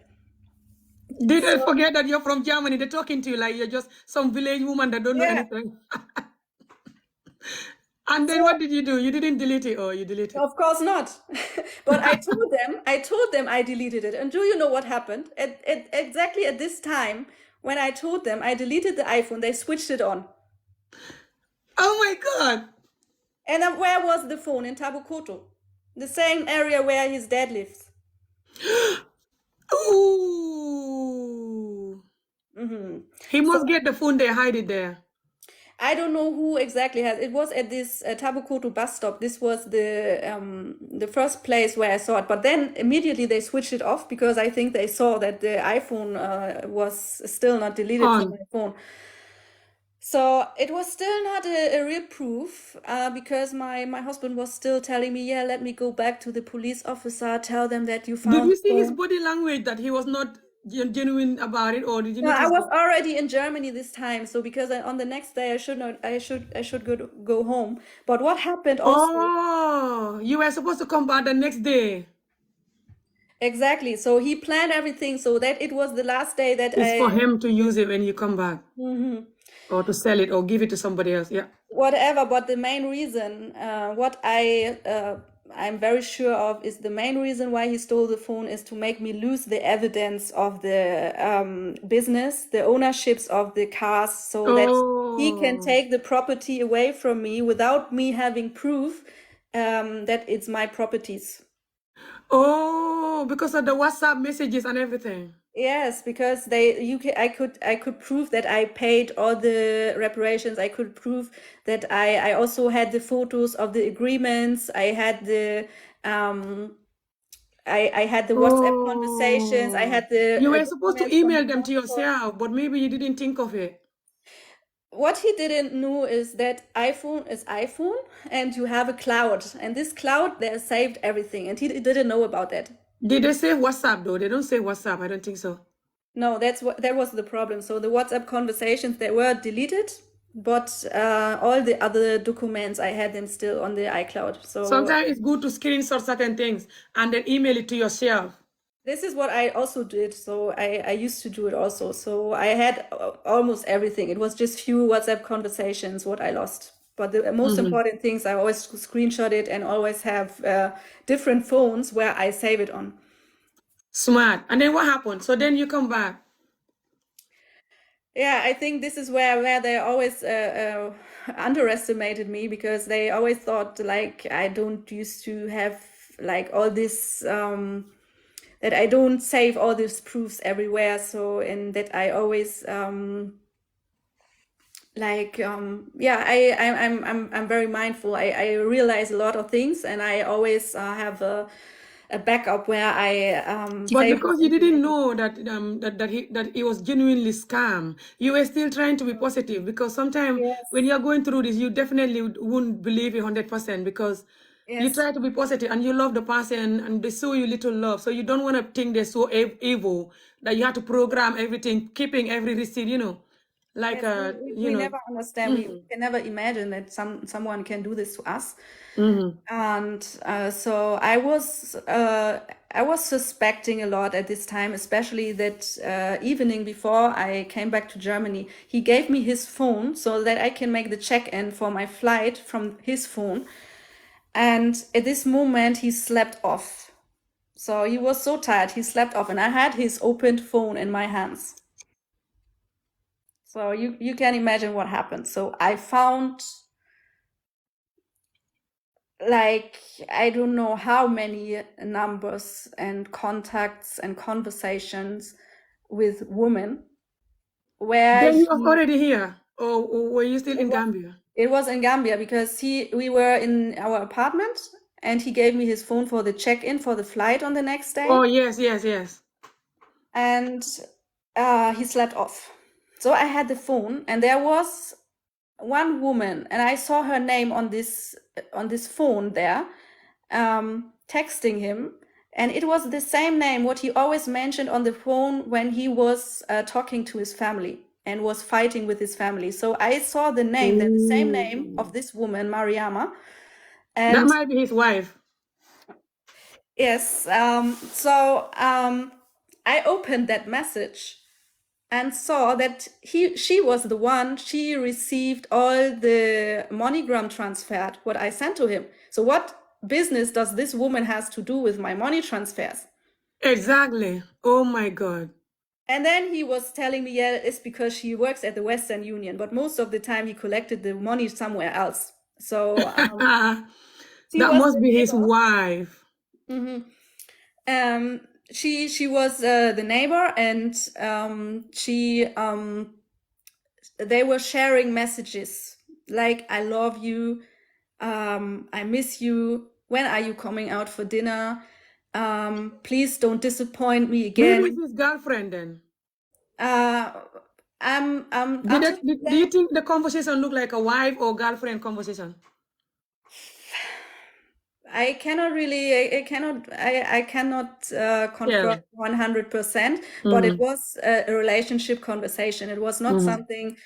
[SPEAKER 1] Did they forget that you're from Germany? They're talking to you like you're just some village woman that don't know anything. And then what did you do? You didn't delete it, or you deleted it?
[SPEAKER 3] Of course not. But I told them I deleted it. And do you know what happened? Exactly at this time, when I told them I deleted the iPhone, they switched it on.
[SPEAKER 1] Oh my God.
[SPEAKER 3] And then where was the phone? In Tabukoto, the same area where his dad lives.
[SPEAKER 1] Ooh. He must get the phone there, hide it there.
[SPEAKER 3] I don't know who exactly has. It was at this Tabukoto bus stop. This was the first place where I saw it. But then immediately they switched it off, because I think they saw that the iPhone was still not deleted from my phone. So it was still not a real proof, because my husband was still telling me, yeah, let me go back to the police officer, tell them that you found.
[SPEAKER 1] Did you see his body language that he was not genuine about it, or did you
[SPEAKER 3] No,
[SPEAKER 1] notice
[SPEAKER 3] I was already in Germany this time, so because on the next day I should go home. But what happened also?
[SPEAKER 1] Oh, you were supposed to come back the next day.
[SPEAKER 3] Exactly. So he planned everything so that it was the last day that
[SPEAKER 1] It's for him to use it when you come back, or to sell it, or give it to somebody else. Yeah.
[SPEAKER 3] Whatever. But the main reason, what I'm very sure of, is the main reason why he stole the phone is to make me lose the evidence of the business, the ownerships of the cars, so that he can take the property away from me without me having proof that it's my properties.
[SPEAKER 1] Oh, because of the WhatsApp messages and everything.
[SPEAKER 3] Yes, because I could prove that I paid all the reparations. I could prove that I also had the photos of the agreements. I had the I had the WhatsApp conversations. I had the.
[SPEAKER 1] You were supposed to email them to yourself, but maybe you didn't think of it.
[SPEAKER 3] What he didn't know is that iPhone is iPhone, and you have a cloud, and this cloud, they saved everything, and he didn't know about that.
[SPEAKER 1] Did they say WhatsApp though? They don't say WhatsApp. I don't think so.
[SPEAKER 3] No, that was the problem. So the WhatsApp conversations, they were deleted, but all the other documents, I had them still on the iCloud. So
[SPEAKER 1] sometimes it's good to screenshot certain things and then email it to yourself.
[SPEAKER 3] This is what I also did. So I used to do it also. So I had almost everything. It was just few WhatsApp conversations what I lost. But the most important things, I always screenshot it and always have different phones where I save it on.
[SPEAKER 1] Smart. And then what happened? So then you come back.
[SPEAKER 3] Yeah, I think this is where they always underestimated me, because they always thought like I don't used to have like all this, that I don't save all these proofs everywhere. So, and that I always yeah, I'm very mindful. I realize a lot of things, and I always have a a backup where I
[SPEAKER 1] But
[SPEAKER 3] saved
[SPEAKER 1] because you didn't know that that he was genuinely scam, you were still trying to be positive, because sometimes when
[SPEAKER 3] yes,
[SPEAKER 1] you're going through this, you definitely wouldn't believe it 100%, because you
[SPEAKER 3] yes,
[SPEAKER 1] try to be positive and you love the person and they show you little love. So you don't want to think they're so evil that you have to program everything, keeping every receipt, like,
[SPEAKER 3] yes. We never understand. We can never imagine that someone can do this to us. And so I was suspecting a lot at this time, especially that evening before I came back to Germany. He gave me his phone so that I can make the check-in for my flight from his phone. And at this moment, he slept off. So he was so tired, he slept off, and I had his opened phone in my hands. So you can imagine what happened. So I found, like, I don't know how many numbers and contacts and conversations with women where
[SPEAKER 1] Then you was
[SPEAKER 3] he,
[SPEAKER 1] already here, or were you still in Gambia?
[SPEAKER 3] it was in Gambia, because we were in our apartment and he gave me his phone for the check-in for the flight on the next
[SPEAKER 1] Oh,
[SPEAKER 3] day,
[SPEAKER 1] yes, yes, yes.
[SPEAKER 3] and he slept off. So I had the phone, and there was one woman, and I saw her name on this phone there, texting him, and it was the same name what he always mentioned on the phone when he was talking to his family and was fighting with his family. So I saw the name, the same name of this woman, Mariama,
[SPEAKER 1] That
[SPEAKER 3] and
[SPEAKER 1] might be his wife.
[SPEAKER 3] yes, so I opened that message and saw that she was the one, she received all the MoneyGram transferred, what I sent to him. So what business does this woman has to do with my money transfers?
[SPEAKER 1] Exactly. Oh my God.
[SPEAKER 3] And then he was telling me, yeah, it's because she works at the Western Union, but most of the time he collected the money somewhere else. So she
[SPEAKER 1] That
[SPEAKER 3] was
[SPEAKER 1] must
[SPEAKER 3] the
[SPEAKER 1] be his
[SPEAKER 3] neighbor.
[SPEAKER 1] wife.
[SPEAKER 3] She was the neighbor, and they were sharing messages like, I love you, I miss you, when are you coming out for dinner, please don't disappoint me
[SPEAKER 1] Maybe it's
[SPEAKER 3] again.
[SPEAKER 1] his girlfriend then.
[SPEAKER 3] Until
[SPEAKER 1] Do you think the conversation look like a wife or girlfriend conversation?
[SPEAKER 3] I cannot really, I cannot confirm
[SPEAKER 1] Yeah.
[SPEAKER 3] 100%, but it was a relationship conversation. It was not something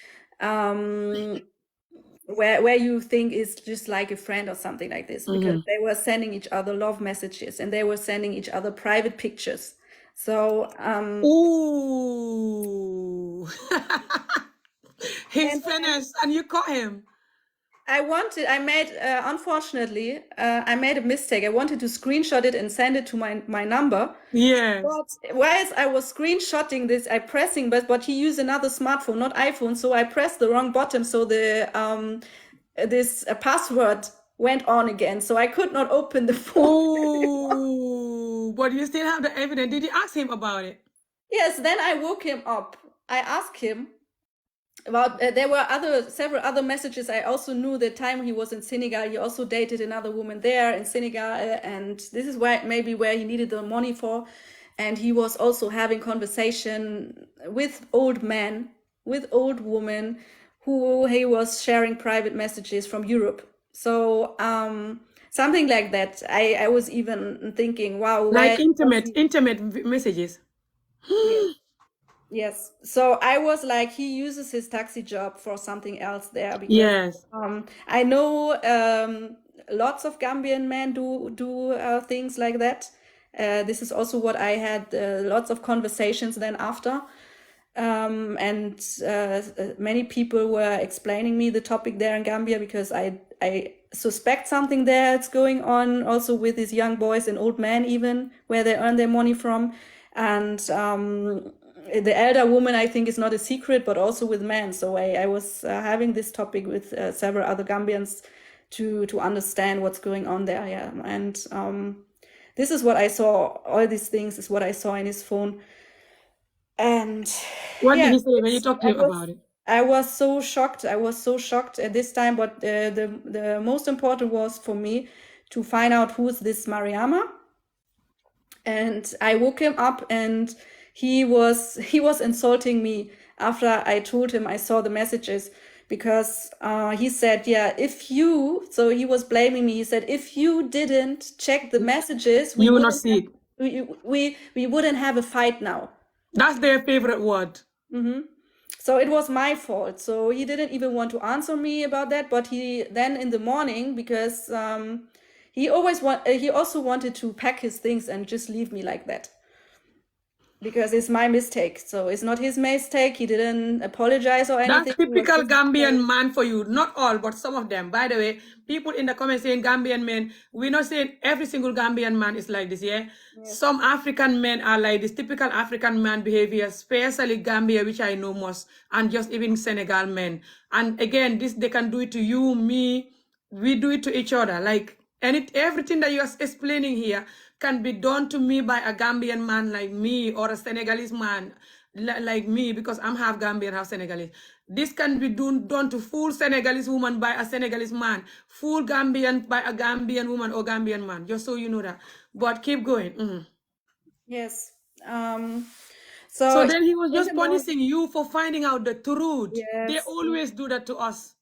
[SPEAKER 3] where you think is just like a friend or something like this, because they were sending each other love messages and they were sending each other private pictures. So
[SPEAKER 1] Ooh. He's
[SPEAKER 3] and
[SPEAKER 1] finished and you caught him.
[SPEAKER 3] unfortunately, I made a mistake. I wanted to screenshot it and send it to my number.
[SPEAKER 1] Yes.
[SPEAKER 3] But whilst I was screenshotting this, I pressing, but he used another smartphone, not iPhone, so I pressed the wrong button. So the this password went on again, so I could not open the phone.
[SPEAKER 1] Oh, but you still have the evidence. Did you ask him about it?
[SPEAKER 3] Yes, then I woke him up. I asked him about. There were several other messages. I also knew the time he was in Senegal. He also dated another woman there in Senegal, and this is maybe where he needed the money for. And he was also having conversation with old men, with old women, who he was sharing private messages from Europe. So something like that. I was even thinking, wow,
[SPEAKER 1] Like
[SPEAKER 3] where was he?
[SPEAKER 1] intimate messages.
[SPEAKER 3] Yes. Yes. So I was like, he uses his taxi job for something else there, because
[SPEAKER 1] Yes.
[SPEAKER 3] I know lots of Gambian men do things like that. This is also what I had lots of conversations then after. And many people were explaining me the topic there in Gambia, because I suspect something there it's going on also with these young boys and old men, even where they earn their money from. And the elder woman, I think, is not a secret, but also with men. So I was having this topic with several other Gambians to understand what's going on there. Yeah, and this is what I saw. All these things is what I saw in his phone. And
[SPEAKER 1] What did
[SPEAKER 3] yeah,
[SPEAKER 1] he say when you talked to him about it?
[SPEAKER 3] I was so shocked. I was so shocked at this time. But the most important was for me to find out who's this Mariama. And I woke him up, and he was insulting me after I told him I saw the messages, because he said, yeah, if you, so he was blaming me. He said, if you didn't check the messages, we
[SPEAKER 1] You will not
[SPEAKER 3] wouldn't
[SPEAKER 1] see
[SPEAKER 3] have,
[SPEAKER 1] it.
[SPEAKER 3] we wouldn't have a fight now.
[SPEAKER 1] That's their favorite word.
[SPEAKER 3] So it was my fault. So he didn't even want to answer me about that. But he then in the morning, because he also wanted to pack his things and just leave me like that, because it's my mistake. So it's not his mistake. He didn't apologize or anything.
[SPEAKER 1] That's typical Gambian man for you. Not all, but some of them. By the way, people in the comments saying Gambian men, we're not saying every single Gambian man is like this, yeah? Yes. Some African men are like this, typical African man behavior, especially Gambia, which I know most, and just even Senegal men. And again, this they can do it to you, me, we do it to each other. Like, everything that you're explaining here can be done to me by a Gambian man like me, or a Senegalese man like me, because I'm half Gambian, half Senegalese. This can be done to full Senegalese woman by a Senegalese man, full Gambian by a Gambian woman or Gambian man, just so you know that. But keep going.
[SPEAKER 3] Yes.
[SPEAKER 1] So then he was just punishing you for finding out the truth.
[SPEAKER 3] Yes.
[SPEAKER 1] They always do that to us.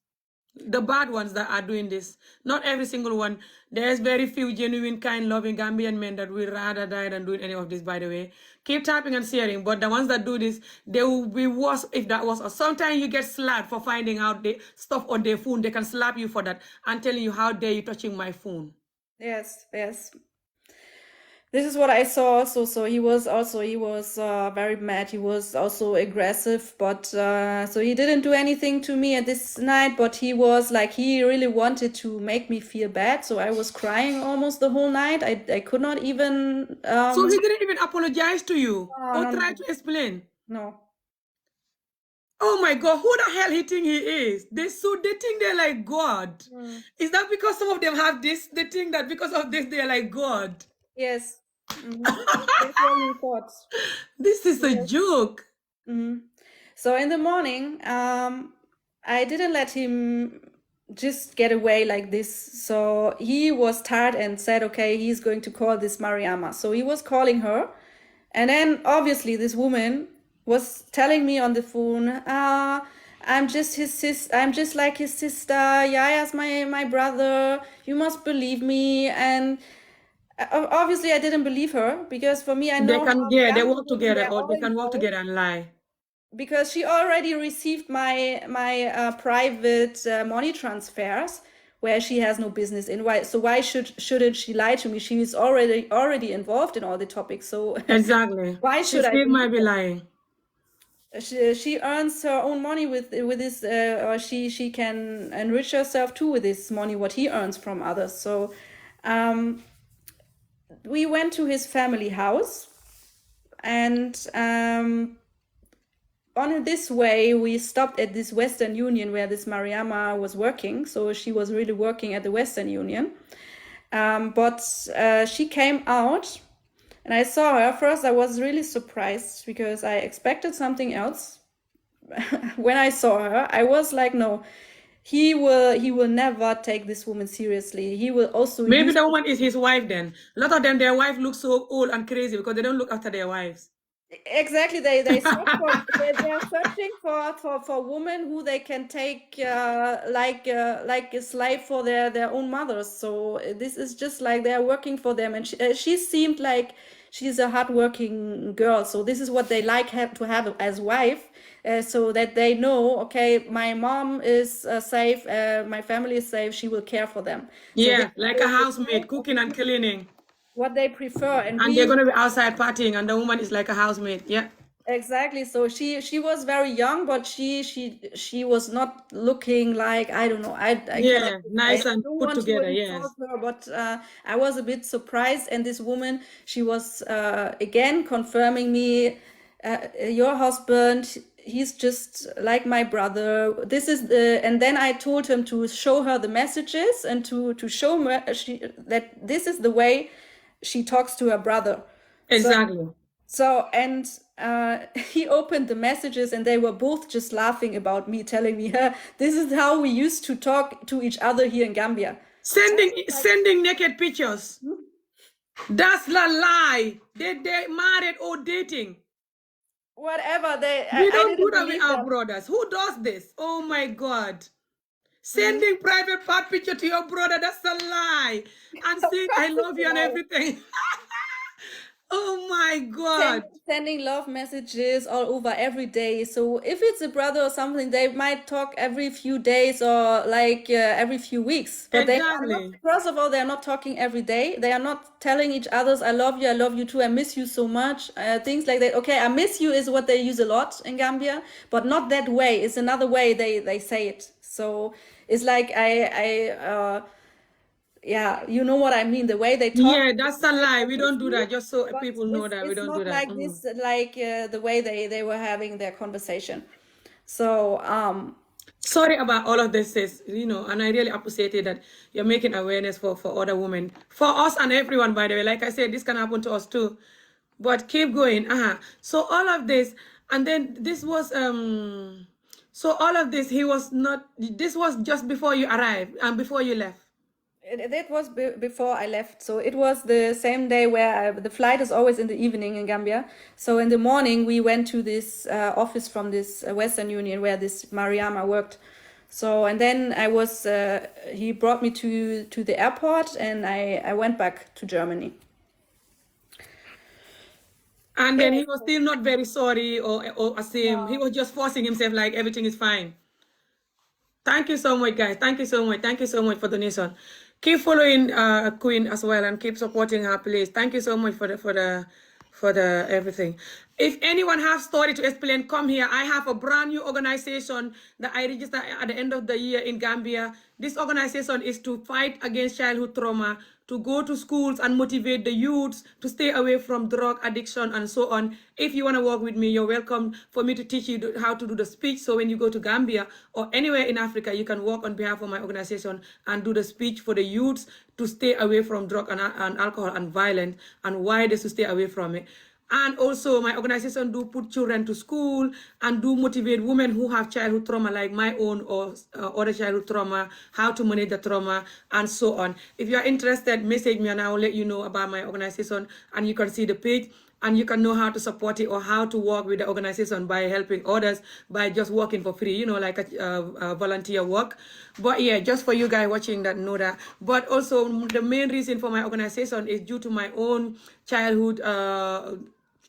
[SPEAKER 1] The bad ones that are doing this. Not every single one. There's very few genuine, kind, loving Gambian men that would rather die than doing any of this, by the way. Keep typing and sharing. But the ones that do this, they will be worse if that was us. Sometimes you get slapped for finding out the stuff on their phone. They can slap you for that and telling you, how dare you touching my phone.
[SPEAKER 3] Yes, yes. This is what I saw also. So he was very mad. He was also aggressive, but so he didn't do anything to me at this night, but he was like, he really wanted to make me feel bad. So I was crying almost the whole night. I could not even...
[SPEAKER 1] So he didn't even apologize to you or
[SPEAKER 3] no,
[SPEAKER 1] try to explain?
[SPEAKER 3] No.
[SPEAKER 1] Oh my God, who the hell he think he is? They think they're like God. Is that because some of them have this? They think that because of this, they're like God.
[SPEAKER 3] Yes. That's what we thought.
[SPEAKER 1] This is a joke.
[SPEAKER 3] So in the morning, I didn't let him just get away like this. So he was tired and said, okay, he's going to call this Mariama. So he was calling her. And then obviously this woman was telling me on the phone, I'm just like his sister. Yaya's my brother. You must believe me. And obviously I didn't believe her, because for me, I know
[SPEAKER 1] they work together, or they can work together and lie.
[SPEAKER 3] Because she already received my private money transfers, where she has no business in. Why shouldn't she lie to me? She is already involved in all the topics. So
[SPEAKER 1] exactly.
[SPEAKER 3] Why should I?
[SPEAKER 1] She might be lying.
[SPEAKER 3] She earns her own money with this, or she can enrich herself too with this money what he earns from others. So we went to his family house, and on this way we stopped at this Western Union where this Mariama was working. So she was really working at the Western Union, but she came out. And I saw her. First, I was really surprised, because I expected something else. When I saw her, I was like, no, he will never take this woman seriously. He will also...
[SPEAKER 1] Maybe the woman is his wife then. A lot of them, their wife looks so old and crazy because they don't look after their wives.
[SPEAKER 3] Exactly. They're searching for women who they can take like a slave for their own mothers. So this is just like they're working for them. And she seemed like she's a hardworking girl. So this is what they like to have as wife, so that they know, okay, my mom is safe, my family is safe, she will care for them.
[SPEAKER 1] Yeah, so like a housemaid, cooking and cleaning.
[SPEAKER 3] What they prefer. And
[SPEAKER 1] they're going to be outside partying, and the woman is like a housemaid. Yeah.
[SPEAKER 3] Exactly. So she was very young, but she was not looking like, I don't know.
[SPEAKER 1] Nice and put together. Yes.
[SPEAKER 3] Her, but I was a bit surprised. And this woman, she was again confirming me, your husband, he's just like my brother. This is and then I told him to show her the messages and to show her that this is the way she talks to her brother.
[SPEAKER 1] Exactly.
[SPEAKER 3] And he opened the messages, and they were both just laughing about me, telling me, this is how we used to talk to each other here in Gambia.
[SPEAKER 1] Sending naked pictures. That's a lie. They married or dating.
[SPEAKER 2] Whatever they,
[SPEAKER 1] We
[SPEAKER 2] I
[SPEAKER 1] don't do
[SPEAKER 2] didn't
[SPEAKER 1] that with
[SPEAKER 2] believe
[SPEAKER 1] our
[SPEAKER 2] them.
[SPEAKER 1] brothers. Who does this? Oh my God. Sending private part picture to your brother, that's a lie. And
[SPEAKER 2] Of
[SPEAKER 1] saying I
[SPEAKER 2] course it's
[SPEAKER 1] love
[SPEAKER 2] a
[SPEAKER 1] you and
[SPEAKER 2] lie.
[SPEAKER 1] everything. Oh my God.
[SPEAKER 3] Sending love messages all over every day. So if it's a brother or something, they might talk every few days or like every few weeks. But they are not.
[SPEAKER 1] Exactly.
[SPEAKER 3] First of all, they are not talking every day. They are not telling each others, I love you too, I miss you so much." Things like that. Okay, I miss you is what they use a lot in Gambia, but not that way. It's another way they say it. So it's like yeah, you know what I mean. The way they talk,
[SPEAKER 1] Yeah, that's a lie.
[SPEAKER 3] I
[SPEAKER 1] We
[SPEAKER 3] miss
[SPEAKER 1] don't do
[SPEAKER 3] you,
[SPEAKER 1] that. Just so
[SPEAKER 3] but
[SPEAKER 1] people know that we
[SPEAKER 3] it's
[SPEAKER 1] don't do
[SPEAKER 3] not
[SPEAKER 1] that.
[SPEAKER 3] like this, like the way they were having their conversation. So
[SPEAKER 1] Sorry about all of this, sis. And I really appreciated that you're making awareness for other women, for us and everyone. By the way, like I said, this can happen to us too. But keep going. So all of this, and then this was So all of this, he was not. This was just before you arrived and before you left.
[SPEAKER 3] that was before I left. So it was the same day where the flight is always in the evening in Gambia. So in the morning we went to this office from this Western Union where this Mariama worked. So and then I was he brought me to the airport and I went back to Germany.
[SPEAKER 1] And then he was still not very sorry or ashamed. He was just forcing himself like everything is fine. Thank you so much, guys. Thank you so much. Thank you so much for the donation. Keep following Queen as well and keep supporting her, please. Thank you so much for the everything. If anyone has story to explain, come here. I have a brand new organization that I registered at the end of the year in Gambia. This organization is to fight against childhood trauma, to go to schools and motivate the youths to stay away from drug addiction and so on. If you want to work with me, you're welcome for me to teach you how to do the speech. So when you go to Gambia or anywhere in Africa, you can work on behalf of my organization and do the speech for the youths to stay away from drug and alcohol and violence and why they should stay away from it. And also my organization do put children to school and do motivate women who have childhood trauma like my own or other childhood trauma, how to manage the trauma and so on. If you are interested, message me and I will let you know about my organization and you can see the page and you can know how to support it or how to work with the organization by helping others by just working for free, like a volunteer work. But yeah, just for you guys watching that, know that. But also the main reason for my organization is due to my own childhood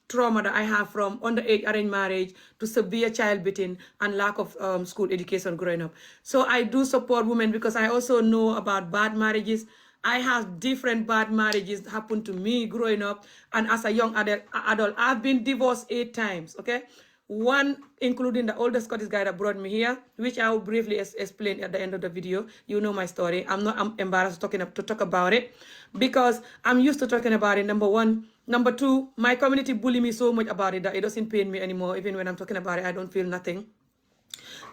[SPEAKER 1] trauma that I have from underage arranged marriage to severe child beating and lack of school education growing up. So I do support women because I also know about bad marriages. I have different bad marriages happen to me growing up. And as a young adult, I've been divorced 8 times, okay? One, including the oldest Scottish guy that brought me here, which I will briefly explain at the end of the video. You know my story. I'm embarrassed to talk about it because I'm used to talking about it, number one. Number two, my community bully me so much about it that it doesn't pain me anymore. Even when I'm talking about it, I don't feel nothing.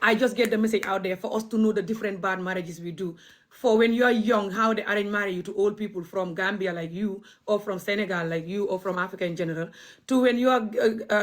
[SPEAKER 1] I just get the message out there for us to know the different bad marriages we do. For when you are young, how they arrange marry you to old people from Gambia like you, or from Senegal like you, or from Africa in general, to when you are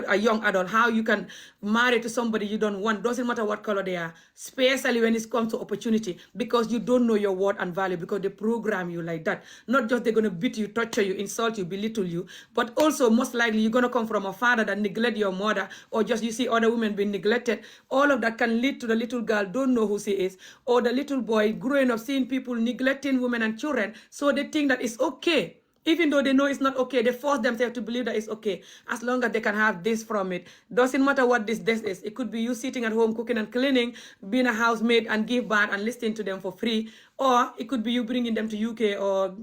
[SPEAKER 1] a young adult, how you can marry to somebody you don't want, doesn't matter what color they are, especially when it comes to opportunity, because you don't know your worth and value, because they program you like that. Not just they're going to beat you, torture you, insult you, belittle you, but also most likely you're going to come from a father that neglect your mother, or just you see other women being neglected. All of that can lead to the little girl don't know who she is, or the little boy growing up seeing people neglecting women and children, so they think that it's okay. Even though they know it's not okay, they force themselves to believe that it's okay, as long as they can have this from it. Doesn't matter what this is. It could be you sitting at home cooking and cleaning, being a housemaid and give bath and listening to them for free, or it could be you bringing them to UK or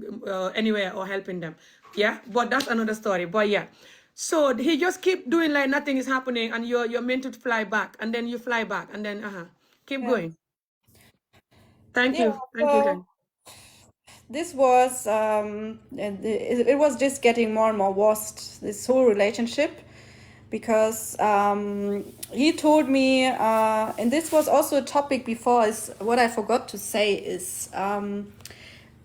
[SPEAKER 1] anywhere or helping them. Yeah, but that's another story. But yeah, so he just keep doing like nothing is happening, and you're meant to fly back, and then you fly back, and then keep
[SPEAKER 2] Yeah.
[SPEAKER 1] going. Thank
[SPEAKER 2] Yeah.
[SPEAKER 1] you, guys.
[SPEAKER 2] So this was and it was just getting more and more worst, this whole relationship, because he told me and this was also a topic before, is what I forgot to say is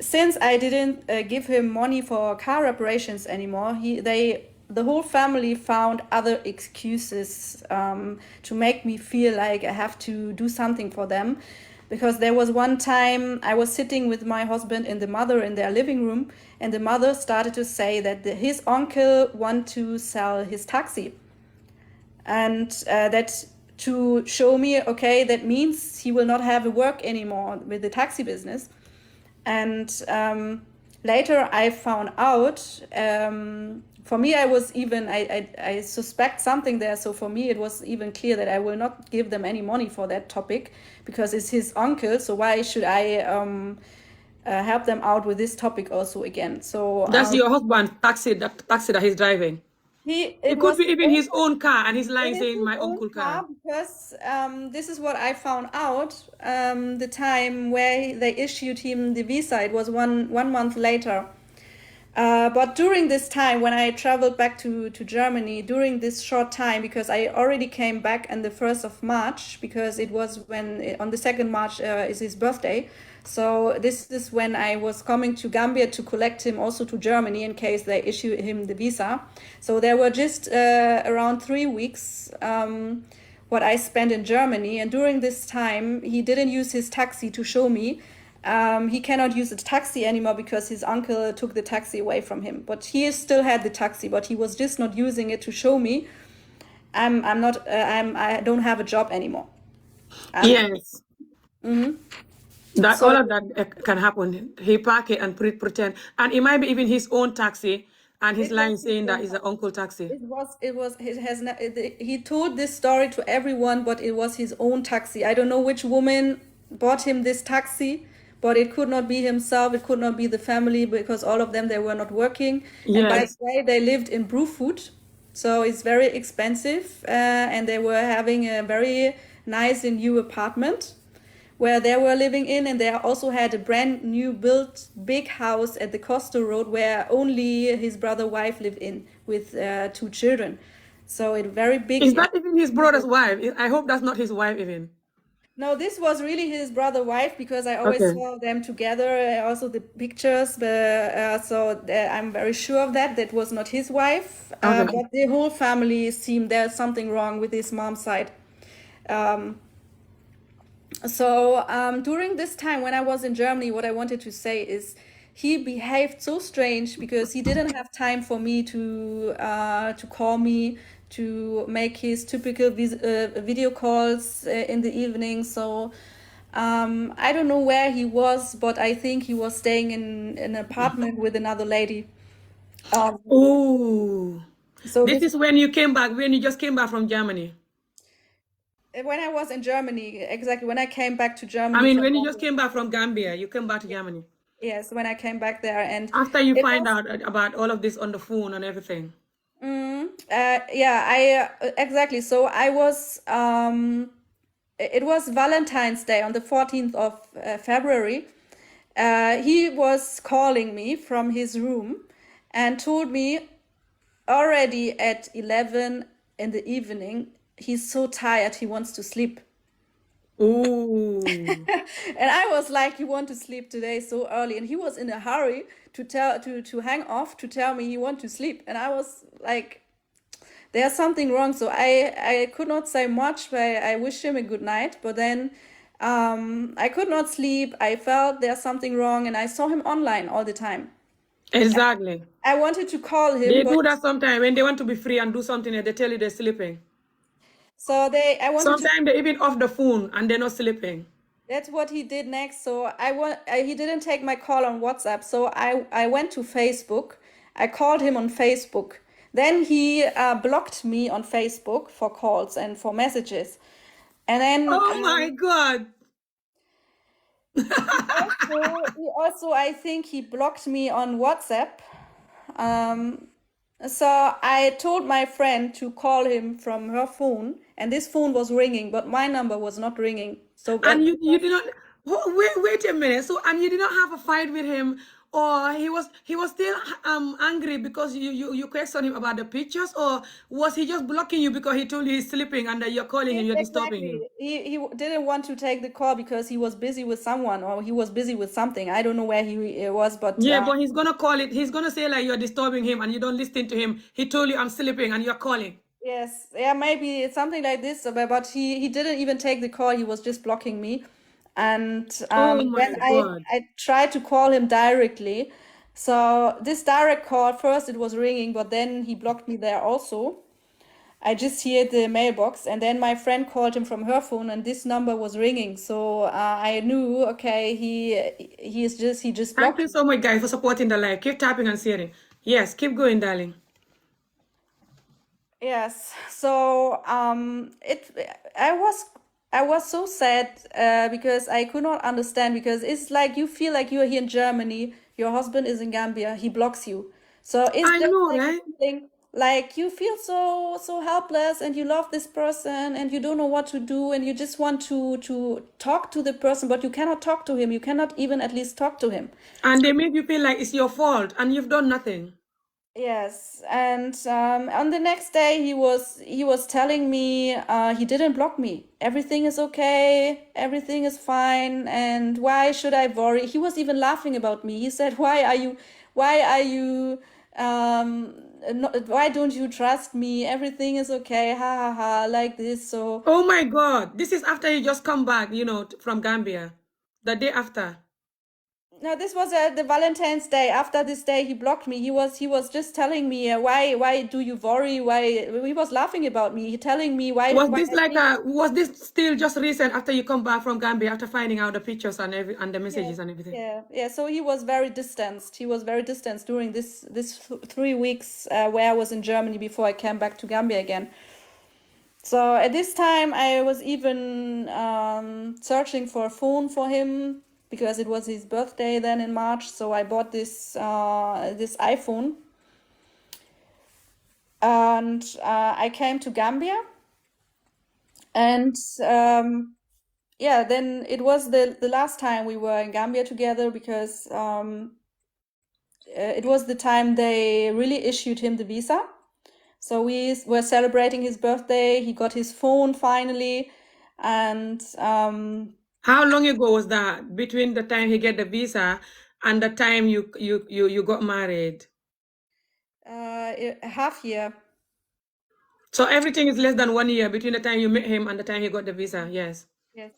[SPEAKER 2] since I didn't give him money for car reparations anymore, the whole family found other excuses to make me feel like I have to do something for them.
[SPEAKER 3] because there was one time I was sitting with my husband and the mother in their living room, and the mother started to say that his uncle want to sell his taxi, and that to show me, okay, that means he will not have a work anymore with the taxi business. And later I found out, for me, I was even, I suspect something there. So for me, it was even clear that I will not give them any money for that topic, because it's his uncle. So why should I help them out with this topic also again? So
[SPEAKER 1] That's your husband taxi that he's driving.
[SPEAKER 3] it
[SPEAKER 1] It could
[SPEAKER 3] was
[SPEAKER 1] be even his own car, and he's lying
[SPEAKER 3] it is
[SPEAKER 1] saying
[SPEAKER 3] his
[SPEAKER 1] my
[SPEAKER 3] own
[SPEAKER 1] uncle
[SPEAKER 3] car,
[SPEAKER 1] car.
[SPEAKER 3] because this is what I found out. The time where they issued him the visa, it was one month later. But during this time, when I traveled back to Germany, during this short time, because I already came back on the 1st of March, because it was when on the 2nd March is his birthday. So this is when I was coming to Gambia to collect him also to Germany in case they issue him the visa. So there were just around 3 weeks what I spent in Germany. And during this time, he didn't use his taxi to show me. He cannot use the taxi anymore because his uncle took the taxi away from him. But he still had the taxi, but he was just not using it to show me I don't have a job anymore.
[SPEAKER 1] Yes. That
[SPEAKER 3] So
[SPEAKER 1] all of that can happen. He park it and pretend, and it might be even his own taxi, and he's
[SPEAKER 3] it was
[SPEAKER 1] lying
[SPEAKER 3] his
[SPEAKER 1] saying that
[SPEAKER 3] own
[SPEAKER 1] it's an uncle taxi.
[SPEAKER 3] he told this story to everyone, but it was his own taxi. I don't know which woman bought him this taxi, but it could not be himself, it could not be the family, because all of them, they were not working. And by the
[SPEAKER 1] Yes.
[SPEAKER 3] way, they lived in Brufut, so it's very expensive, and they were having a very nice and new apartment where they were living in, and they also had a brand new built big house at the Coastal Road where only his brother wife lived in with 2 children. So it very big.
[SPEAKER 1] Is that even his brother's wife? I hope that's not his wife even.
[SPEAKER 3] No, this was really his brother wife, because I always
[SPEAKER 1] Okay.
[SPEAKER 3] saw them together, also the pictures. So I'm very sure of that. That was not his wife,
[SPEAKER 1] Okay.
[SPEAKER 3] but the whole family seemed there's something wrong with his mom's side. So during this time when I was in Germany, what I wanted to say is he behaved so strange, because he didn't have time for me to call me, to make his typical video calls in the evening. So I don't know where he was, but I think he was staying in an apartment with another lady.
[SPEAKER 1] Oh,
[SPEAKER 3] So
[SPEAKER 1] this is when you came back, when you just came back from Germany.
[SPEAKER 3] when I was in Germany, exactly when I came back to
[SPEAKER 1] I
[SPEAKER 3] Germany
[SPEAKER 1] mean,
[SPEAKER 3] from
[SPEAKER 1] when you just came back from Gambia, you came back to Germany.
[SPEAKER 3] yes, when I came back there, and
[SPEAKER 1] After you
[SPEAKER 3] it
[SPEAKER 1] find
[SPEAKER 3] was
[SPEAKER 1] out about all of this on the phone and everything.
[SPEAKER 3] yeah, I exactly. So I was it was Valentine's Day on the 14th of February. He was calling me from his room and told me already at 11 in the evening he's so tired he wants to sleep.
[SPEAKER 1] Oh,
[SPEAKER 3] And I was like, you want to sleep today so early? And he was in a hurry to hang off to tell me he want to sleep. And I was like, there's something wrong. So I could not say much, but I wished him a good night. But then I could not sleep. I felt there's something wrong, and I saw him online all the time.
[SPEAKER 1] exactly.
[SPEAKER 3] I wanted to call him,
[SPEAKER 1] They
[SPEAKER 3] but
[SPEAKER 1] do that sometimes when they want to be free and do something and they tell you they're sleeping.
[SPEAKER 3] I wanted to.
[SPEAKER 1] Sometimes they even off the phone and they're not sleeping.
[SPEAKER 3] That's what he did next. So he didn't take my call on WhatsApp. So I went to Facebook. I called him on Facebook. Then he blocked me on Facebook for calls and for messages. And then
[SPEAKER 1] Oh my God.
[SPEAKER 3] he also, I think he blocked me on WhatsApp. So I told my friend to call him from her phone, and this phone was ringing, but my number was not ringing. So
[SPEAKER 1] And you did not, oh, wait a minute. So, and you did not have a fight with him, or he was still angry because you questioned him about the pictures, or was he just blocking you because he told you he's sleeping and that you're calling him, you're disturbing him?
[SPEAKER 3] Exactly. He didn't want to take the call because he was busy with someone, or he was busy with something. I don't know where he was, but
[SPEAKER 1] Yeah, but he's gonna call it. He's gonna say like you're disturbing him and you don't listen to him. He told you I'm sleeping and you're calling.
[SPEAKER 3] yes, yeah, maybe it's something like this. But he didn't even take the call. He was just blocking me.
[SPEAKER 2] And
[SPEAKER 1] Oh
[SPEAKER 2] then
[SPEAKER 1] my God.
[SPEAKER 2] I tried to call him directly. So this direct call, first it was ringing, but then he blocked me there also. I just hear the mailbox, and then my friend called him from her phone, and this number was ringing. So I knew, okay, he just
[SPEAKER 1] Thank
[SPEAKER 2] blocked
[SPEAKER 1] you
[SPEAKER 2] me.
[SPEAKER 1] so much, guys, for supporting the live. Keep tapping and sharing. Yes, keep going, darling.
[SPEAKER 2] Yes. So I was so sad because I could not understand, because it's like you feel like you are here in Germany, your husband is in Gambia, he blocks you. So it's
[SPEAKER 1] I
[SPEAKER 2] just
[SPEAKER 1] know,
[SPEAKER 2] like a
[SPEAKER 1] right?
[SPEAKER 2] feeling like you feel so helpless, and you love this person and you don't know what to do, and you just want to talk to the person, but you cannot talk to him. You cannot even at least talk to him.
[SPEAKER 1] And they make you feel like it's your fault and you've done nothing.
[SPEAKER 2] Yes, and on the next day he was telling me he didn't block me. Everything is okay, everything is fine, and why should I worry? He was even laughing about me. He said, why are you, why don't you trust me? Everything is okay, ha ha ha, like this." So
[SPEAKER 1] Oh my God. This is after you just come back, from Gambia. The day after.
[SPEAKER 2] no, this was the Valentine's Day. After this day, he blocked me. He was just telling me, why do you worry? Why he was laughing about me. He telling me why I think.
[SPEAKER 1] Was this still just recent after you come back from Gambia after finding out the pictures and and the
[SPEAKER 2] Yeah,
[SPEAKER 1] messages and everything?
[SPEAKER 2] yeah. So he was very distanced. He was very distanced during this 3 weeks where I was in Germany before I came back to Gambia again. So at this time, I was even searching for a phone for him, because it was his birthday then in March. So I bought this iPhone, and I came to Gambia, and yeah, then it was the last time we were in Gambia together, because it was the time they really issued him the visa. So we were celebrating his birthday. He got his phone finally, and
[SPEAKER 1] How long ago was that between the time he get the visa and the time you got married?
[SPEAKER 2] a half year.
[SPEAKER 1] So everything is less than 1 year between the time you met him and the time he got the visa. Yes.
[SPEAKER 2] Yes,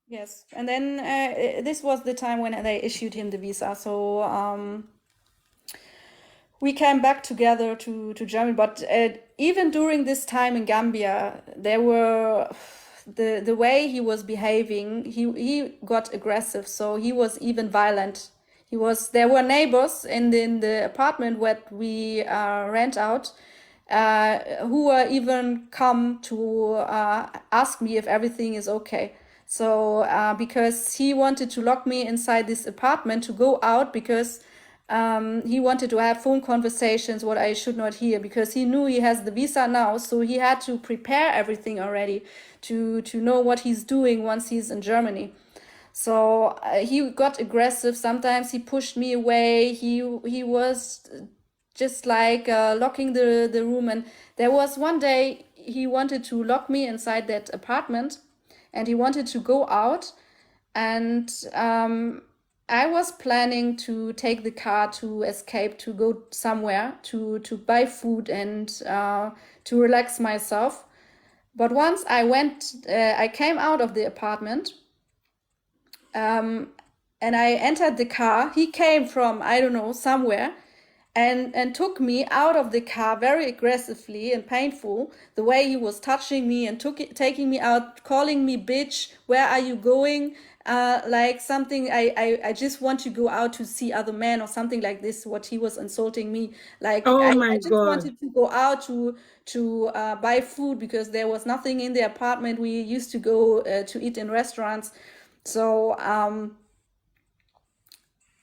[SPEAKER 2] yes. And then this was the time when they issued him the visa. So we came back together to Germany. But even during this time in Gambia, there were the way he was behaving. He got aggressive, so he was even violent. There were neighbors in the apartment where we rent out, who were even come to ask me if everything is okay. So because he wanted to lock me inside this apartment to go out, because he wanted to have phone conversations what I should not hear, because he knew he has the visa now, so he had to prepare everything already to know what he's doing once he's in Germany. So he got aggressive. Sometimes he pushed me away. He was just like locking the room. And there was one day he wanted to lock me inside that apartment, and he wanted to go out. And I was planning to take the car to escape, to go somewhere to buy food and to relax myself. But once I came out of the apartment, and I entered the car. He came from, I don't know, somewhere, and took me out of the car very aggressively and painful. The way he was touching me and taking me out, calling me bitch. Where are you going? Like something. I just want to go out to see other men, or something like this. What he was insulting me. Like
[SPEAKER 1] Oh
[SPEAKER 2] I
[SPEAKER 1] my
[SPEAKER 2] just
[SPEAKER 1] God.
[SPEAKER 2] wanted to go out to buy food, because there was nothing in the apartment. We used to go to eat in restaurants. So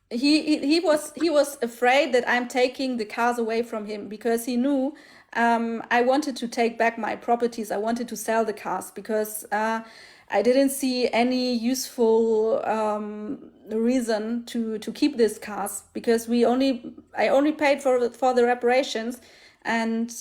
[SPEAKER 2] he was afraid that I'm taking the cars away from him, because he knew I wanted to take back my properties. I wanted to sell the cars, because I didn't see any useful reason to keep these cars, because I only paid for the reparations, and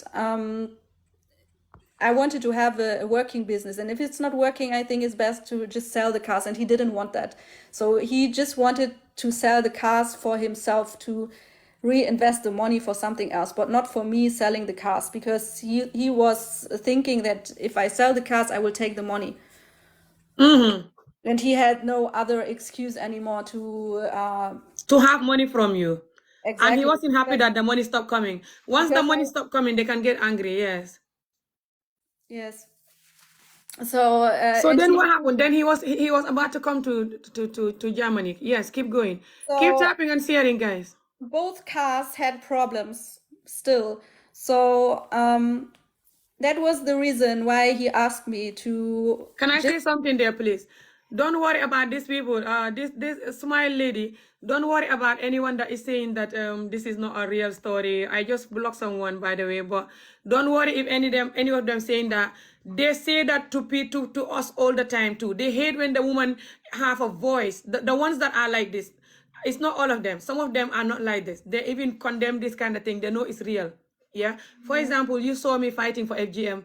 [SPEAKER 2] I wanted to have a working business. And if it's not working, I think it's best to just sell the cars. And he didn't want that. So he just wanted to sell the cars for himself, to reinvest the money for something else, but not for me selling the cars, because he was thinking that if I sell the cars, I will take the money.
[SPEAKER 1] Mm-hmm.
[SPEAKER 3] and he had no other excuse anymore to
[SPEAKER 1] have money from you. And he
[SPEAKER 3] exactly
[SPEAKER 1] wasn't happy that the money stopped coming. Once the
[SPEAKER 3] because
[SPEAKER 1] money stopped coming, they can get angry. Yes.
[SPEAKER 3] yes. So
[SPEAKER 1] So
[SPEAKER 3] and
[SPEAKER 1] then what happened? Then he was about to come to Germany. Yes, keep going. Keep
[SPEAKER 3] so
[SPEAKER 1] tapping and sharing, guys.
[SPEAKER 3] both cars had problems still. So that was the reason why he asked me to
[SPEAKER 1] Can I
[SPEAKER 3] just
[SPEAKER 1] say something there, please? Don't worry about these people. This smile lady. Don't worry about anyone that is saying that this is not a real story. I just blocked someone, by the way. But don't worry if any of them saying that. They say that to us all the time too. They hate when the woman have a voice. The ones that are like this. It's not all of them. Some of them are not like this. They even condemn this kind of thing. They know it's real. Yeah. For example, you saw me fighting for FGM.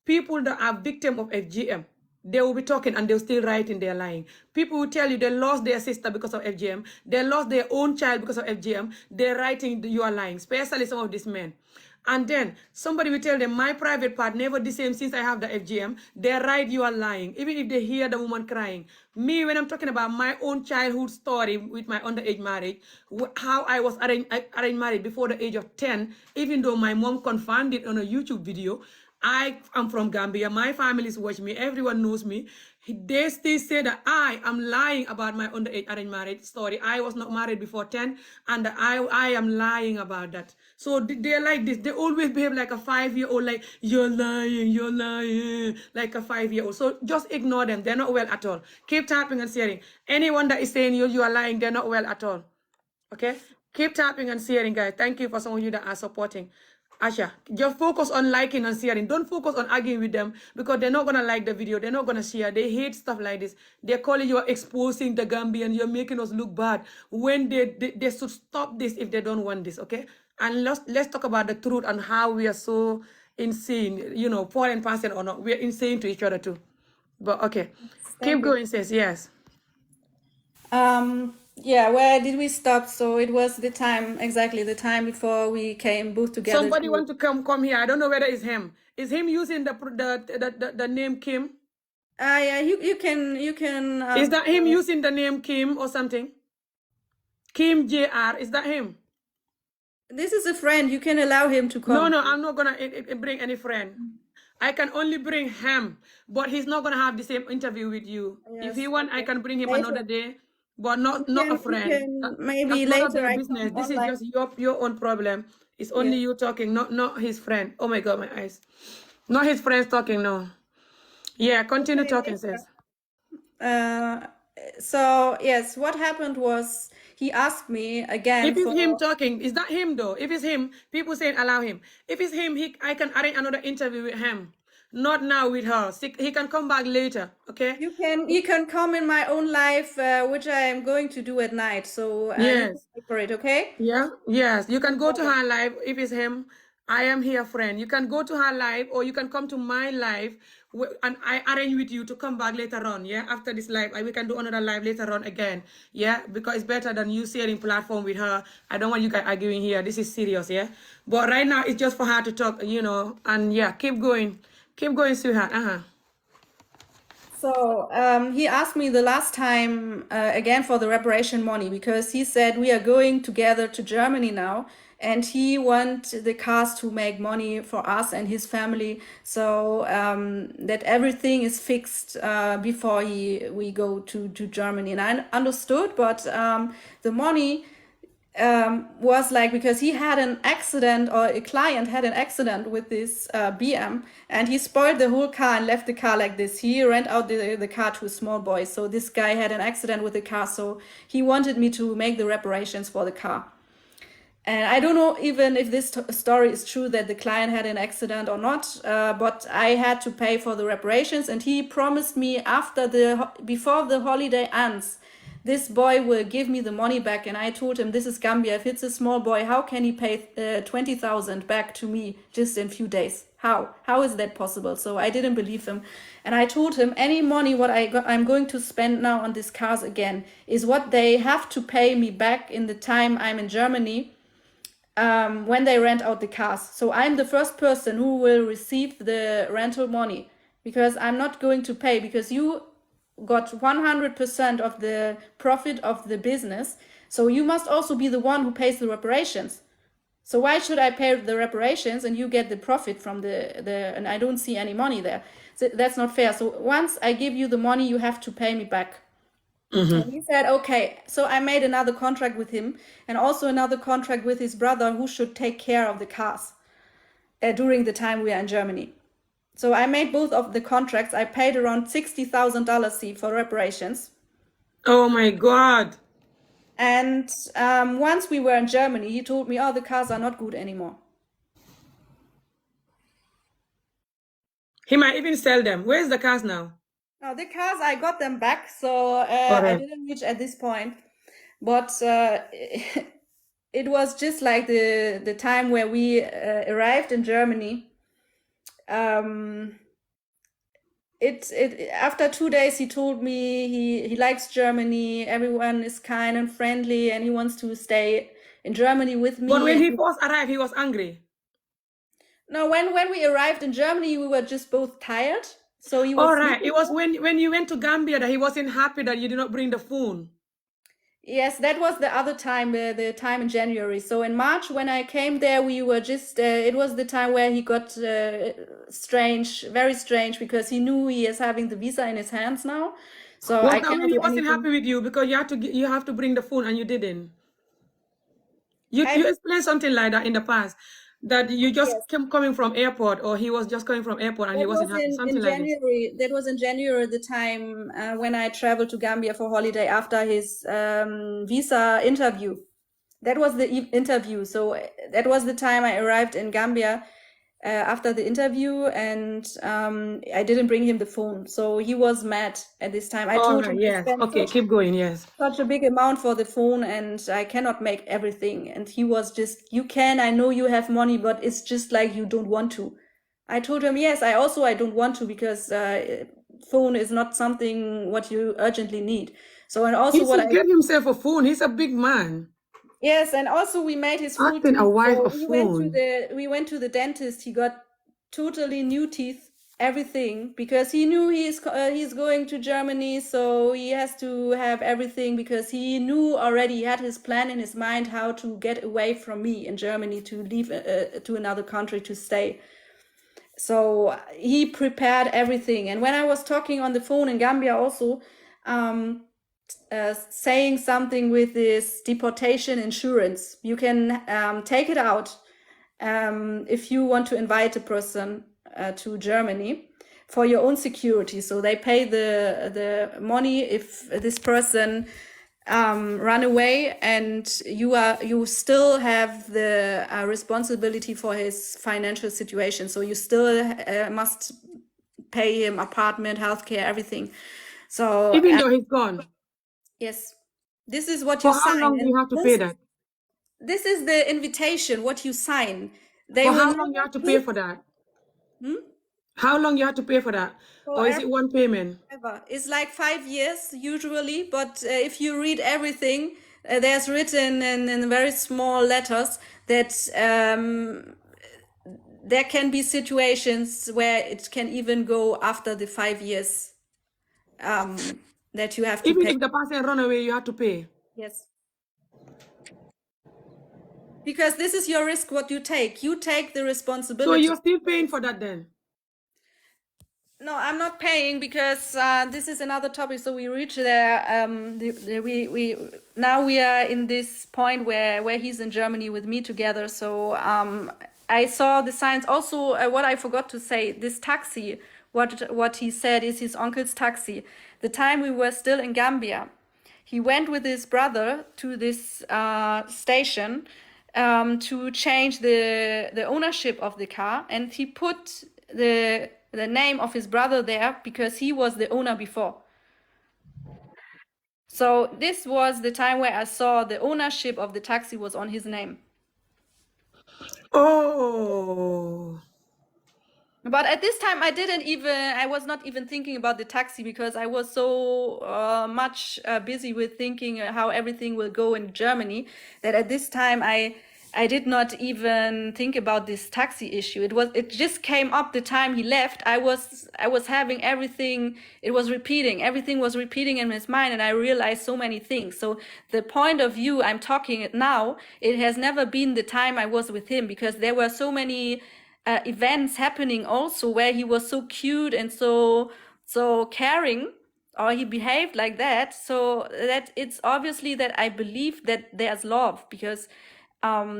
[SPEAKER 1] People that are victim of FGM, they will be talking and they'll still writing, they're lying. People will tell you they lost their sister because of FGM. They lost their own child because of FGM. They're writing, you are lying, especially some of these men. And then somebody will tell them, my private part never the same since I have the FGM. They're right, you are lying. Even if they hear the woman crying. Me, when I'm talking about my own childhood story with my underage marriage, how I was arranged married before the age of 10, even though my mom confirmed it on a YouTube video, I am from Gambia. My families watch me. Everyone knows me. They still say that I am lying about my underage arranged marriage story. I was not married before 10, and I am lying about that. So they're like this. They always behave like a 5-year-old, like, you're lying, like a 5-year-old. So just ignore them. They're not well at all. Keep tapping and sharing. Anyone that is saying you are lying, they're not well at all. Okay? Keep tapping and sharing, guys. Thank you for some of you that are supporting. Asha, just focus on liking and sharing. Don't focus on arguing with them because they're not going to like the video. They're not going to share. They hate stuff like this. They're calling you exposing the Gambian. You're making us look bad. When they should stop this if they don't want this, okay? And let's talk about the truth and how we are so insane, you know, foreign person or not. We're insane to each other too. But okay, keep going, sis. Yes.
[SPEAKER 3] yeah, where did we stop? So it was the time, exactly the time before we came both together.
[SPEAKER 1] Somebody want to come here. I don't know whether it's him. Is him using the name Kim?
[SPEAKER 3] Yeah, you can
[SPEAKER 1] Is that him using the name Kim or something? Kim JR, is that him?
[SPEAKER 3] this is a friend. You can allow him to come.
[SPEAKER 1] No, I'm not gonna bring any friend. I can only bring him, but he's not gonna have the same interview with you.
[SPEAKER 3] Yes,
[SPEAKER 1] If he want, I can bring him
[SPEAKER 3] later.
[SPEAKER 1] another day, but not a friend.
[SPEAKER 3] Maybe
[SPEAKER 1] That's none of
[SPEAKER 3] later
[SPEAKER 1] their
[SPEAKER 3] I
[SPEAKER 1] business.
[SPEAKER 3] come
[SPEAKER 1] This is
[SPEAKER 3] online.
[SPEAKER 1] just your own problem. It's only you talking, not his friend. Oh my God, my eyes. Not his friends talking, no. Yeah, continue talking, sis.
[SPEAKER 3] So yes, what happened was he asked me again
[SPEAKER 1] If it's
[SPEAKER 3] for
[SPEAKER 1] him talking, is that him though? If it's him, people saying allow him. If it's him, I can arrange another interview with him. Not now with her. He can come back later, okay?
[SPEAKER 3] you can come in my own life, which I am going to do at night. So you
[SPEAKER 1] Yes.
[SPEAKER 3] can wait for it, okay?
[SPEAKER 1] Yeah, yes. You can go to her live if it's him. I am here, friend. You can go to her live or you can come to my live and I arrange with you to come back later on. Yeah, after this live, we can do another live later on again. Yeah, because it's better than you sharing platform with her. I don't want you guys arguing here. This is serious, yeah. But right now, it's just for her to talk, you know. And yeah, keep going. Keep going, sweetheart.
[SPEAKER 3] So he asked me the last time again for the reparation money because he said we are going together to Germany now and he wants the cars to make money for us and his family so that everything is fixed before we go to Germany. And I understood, but the money was like because he had an accident or a client had an accident with this BM and he spoiled the whole car and left the car like this. He rent out the car to a small boy. So this guy had an accident with the car. So he wanted me to make the reparations for the car. And I don't know even if this story is true that the client had an accident or not, but I had to pay for the reparations and he promised me before the holiday ends, this boy will give me the money back. And I told him, this is Gambia. If it's a small boy, how can he pay 20,000 back to me just in a few days? How is that possible? So I didn't believe him. And I told him any money what I'm going to spend now on these cars again is what they have to pay me back in the time I'm in Germany when they rent out the cars. So I'm the first person who will receive the rental money because I'm not going to pay because you got 100% of the profit of the business. So you must also be the one who pays the reparations. So why should I pay the reparations and you get the profit from the and I don't see any money there? So that's not fair. So once I give you the money, you have to pay me back. And he said, okay. So I made another contract with him and also another contract with his brother who should take care of the cars during the time we are in Germany. So I made both of the contracts. I paid around $60,000 for reparations.
[SPEAKER 1] Oh my God.
[SPEAKER 3] And once we were in Germany, he told me, oh, the cars are not good anymore.
[SPEAKER 1] He might even sell them. Where's the cars now?
[SPEAKER 3] Now, the cars, I got them back, so I
[SPEAKER 1] Alright.
[SPEAKER 3] didn't reach at this point. But it was just like the time where we arrived in Germany. After 2 days, he told me he likes Germany. Everyone is kind and friendly, and he wants to stay in Germany with me.
[SPEAKER 1] But when
[SPEAKER 3] And
[SPEAKER 1] he first arrived, he was angry.
[SPEAKER 3] no, when we arrived in Germany, we were just both tired. So he was
[SPEAKER 1] All right.
[SPEAKER 3] sleeping.
[SPEAKER 1] It was when you went to Gambia that he wasn't happy that you did not bring the phone.
[SPEAKER 3] Yes, that was the other time, the time in January. So in March, when I came there, we were just, it was the time where he got strange, very strange, because he knew he is having the visa in his hands now. So
[SPEAKER 1] Was
[SPEAKER 3] I
[SPEAKER 1] that when
[SPEAKER 3] cannot
[SPEAKER 1] he
[SPEAKER 3] do
[SPEAKER 1] wasn't
[SPEAKER 3] anything.
[SPEAKER 1] happy with you because you have to bring the phone and you didn't? You explained something like that in the past, that you just
[SPEAKER 3] Yes.
[SPEAKER 1] coming from airport, or he was just coming from airport and he
[SPEAKER 3] That
[SPEAKER 1] wasn't
[SPEAKER 3] was
[SPEAKER 1] happy,
[SPEAKER 3] in
[SPEAKER 1] something like this.
[SPEAKER 3] January. That was in January, the time when I traveled to Gambia for holiday after his visa interview. That was the interview. So that was the time I arrived in Gambia after the interview, and I didn't bring him the phone. So he was mad at this time. I
[SPEAKER 1] All
[SPEAKER 3] told
[SPEAKER 1] right,
[SPEAKER 3] him I
[SPEAKER 1] yes.
[SPEAKER 3] spent
[SPEAKER 1] Okay, keep going, yes.
[SPEAKER 3] such a big amount for the phone and I cannot make everything. And he was just, you can, I know you have money, but it's just like you don't want to. I told him, yes, I don't want to, because phone is not something what you urgently need. So, and also
[SPEAKER 1] He should get himself a phone. He's a big man.
[SPEAKER 3] yes, and also we made his full
[SPEAKER 1] Asking
[SPEAKER 3] teeth.
[SPEAKER 1] a wife
[SPEAKER 3] So
[SPEAKER 1] a phone.
[SPEAKER 3] we went to the dentist. He got totally new teeth, everything, because he knew he's going to Germany, so he has to have everything, because he knew already, he had his plan in his mind how to get away from me in Germany, to leave to another country to stay. So he prepared everything. And when I was talking on the phone in Gambia also, saying something with this deportation insurance, you can take it out if you want to invite a person to Germany for your own security. So they pay the money if this person run away, and you still have the responsibility for his financial situation. So you still must pay him apartment, healthcare, everything. So
[SPEAKER 1] Even though he's gone.
[SPEAKER 3] yes, this is what
[SPEAKER 1] For
[SPEAKER 3] you
[SPEAKER 1] how
[SPEAKER 3] sign,
[SPEAKER 1] long do
[SPEAKER 3] and
[SPEAKER 1] you have to pay that?
[SPEAKER 3] this is the invitation. What you sign, they
[SPEAKER 1] For
[SPEAKER 3] will
[SPEAKER 1] how
[SPEAKER 3] never
[SPEAKER 1] long you have to pay
[SPEAKER 3] give
[SPEAKER 1] for that? How long you have to pay for that? Or is it one payment?
[SPEAKER 3] forever. It's like 5 years usually, but if you read everything, there's written in very small letters that there can be situations where it can even go after the 5 years that you have to
[SPEAKER 1] Even
[SPEAKER 3] pay.
[SPEAKER 1] if the person run away, you have to pay.
[SPEAKER 3] Yes. Because this is your risk, what you take. You take the
[SPEAKER 1] So
[SPEAKER 3] responsibility.
[SPEAKER 1] you're still paying for that then?
[SPEAKER 3] No, I'm not paying, because this is another topic. So we reach there. We now we are in this point where he's in Germany with me together. So I saw the signs. Also, what I forgot to say, this taxi. What he said is his uncle's taxi. The time we were still in Gambia, he went with his brother to this station to change the ownership of the car, and he put the name of his brother there because he was the owner before. So this was the time where I saw the ownership of the taxi was on his name.
[SPEAKER 1] Oh.
[SPEAKER 3] But at this time, I was not even thinking about the taxi, because I was so much busy with thinking how everything will go in Germany, that at this time I I did not even think about this taxi issue. It just came up the time he left. I was having everything, everything was repeating in his mind, and I realized so many things. So the point of view I'm talking it now, it has never been the time I was with him, because there were so many events happening also where he was so cute and so caring, or he behaved like that, so that it's obviously that I believe that there's love, because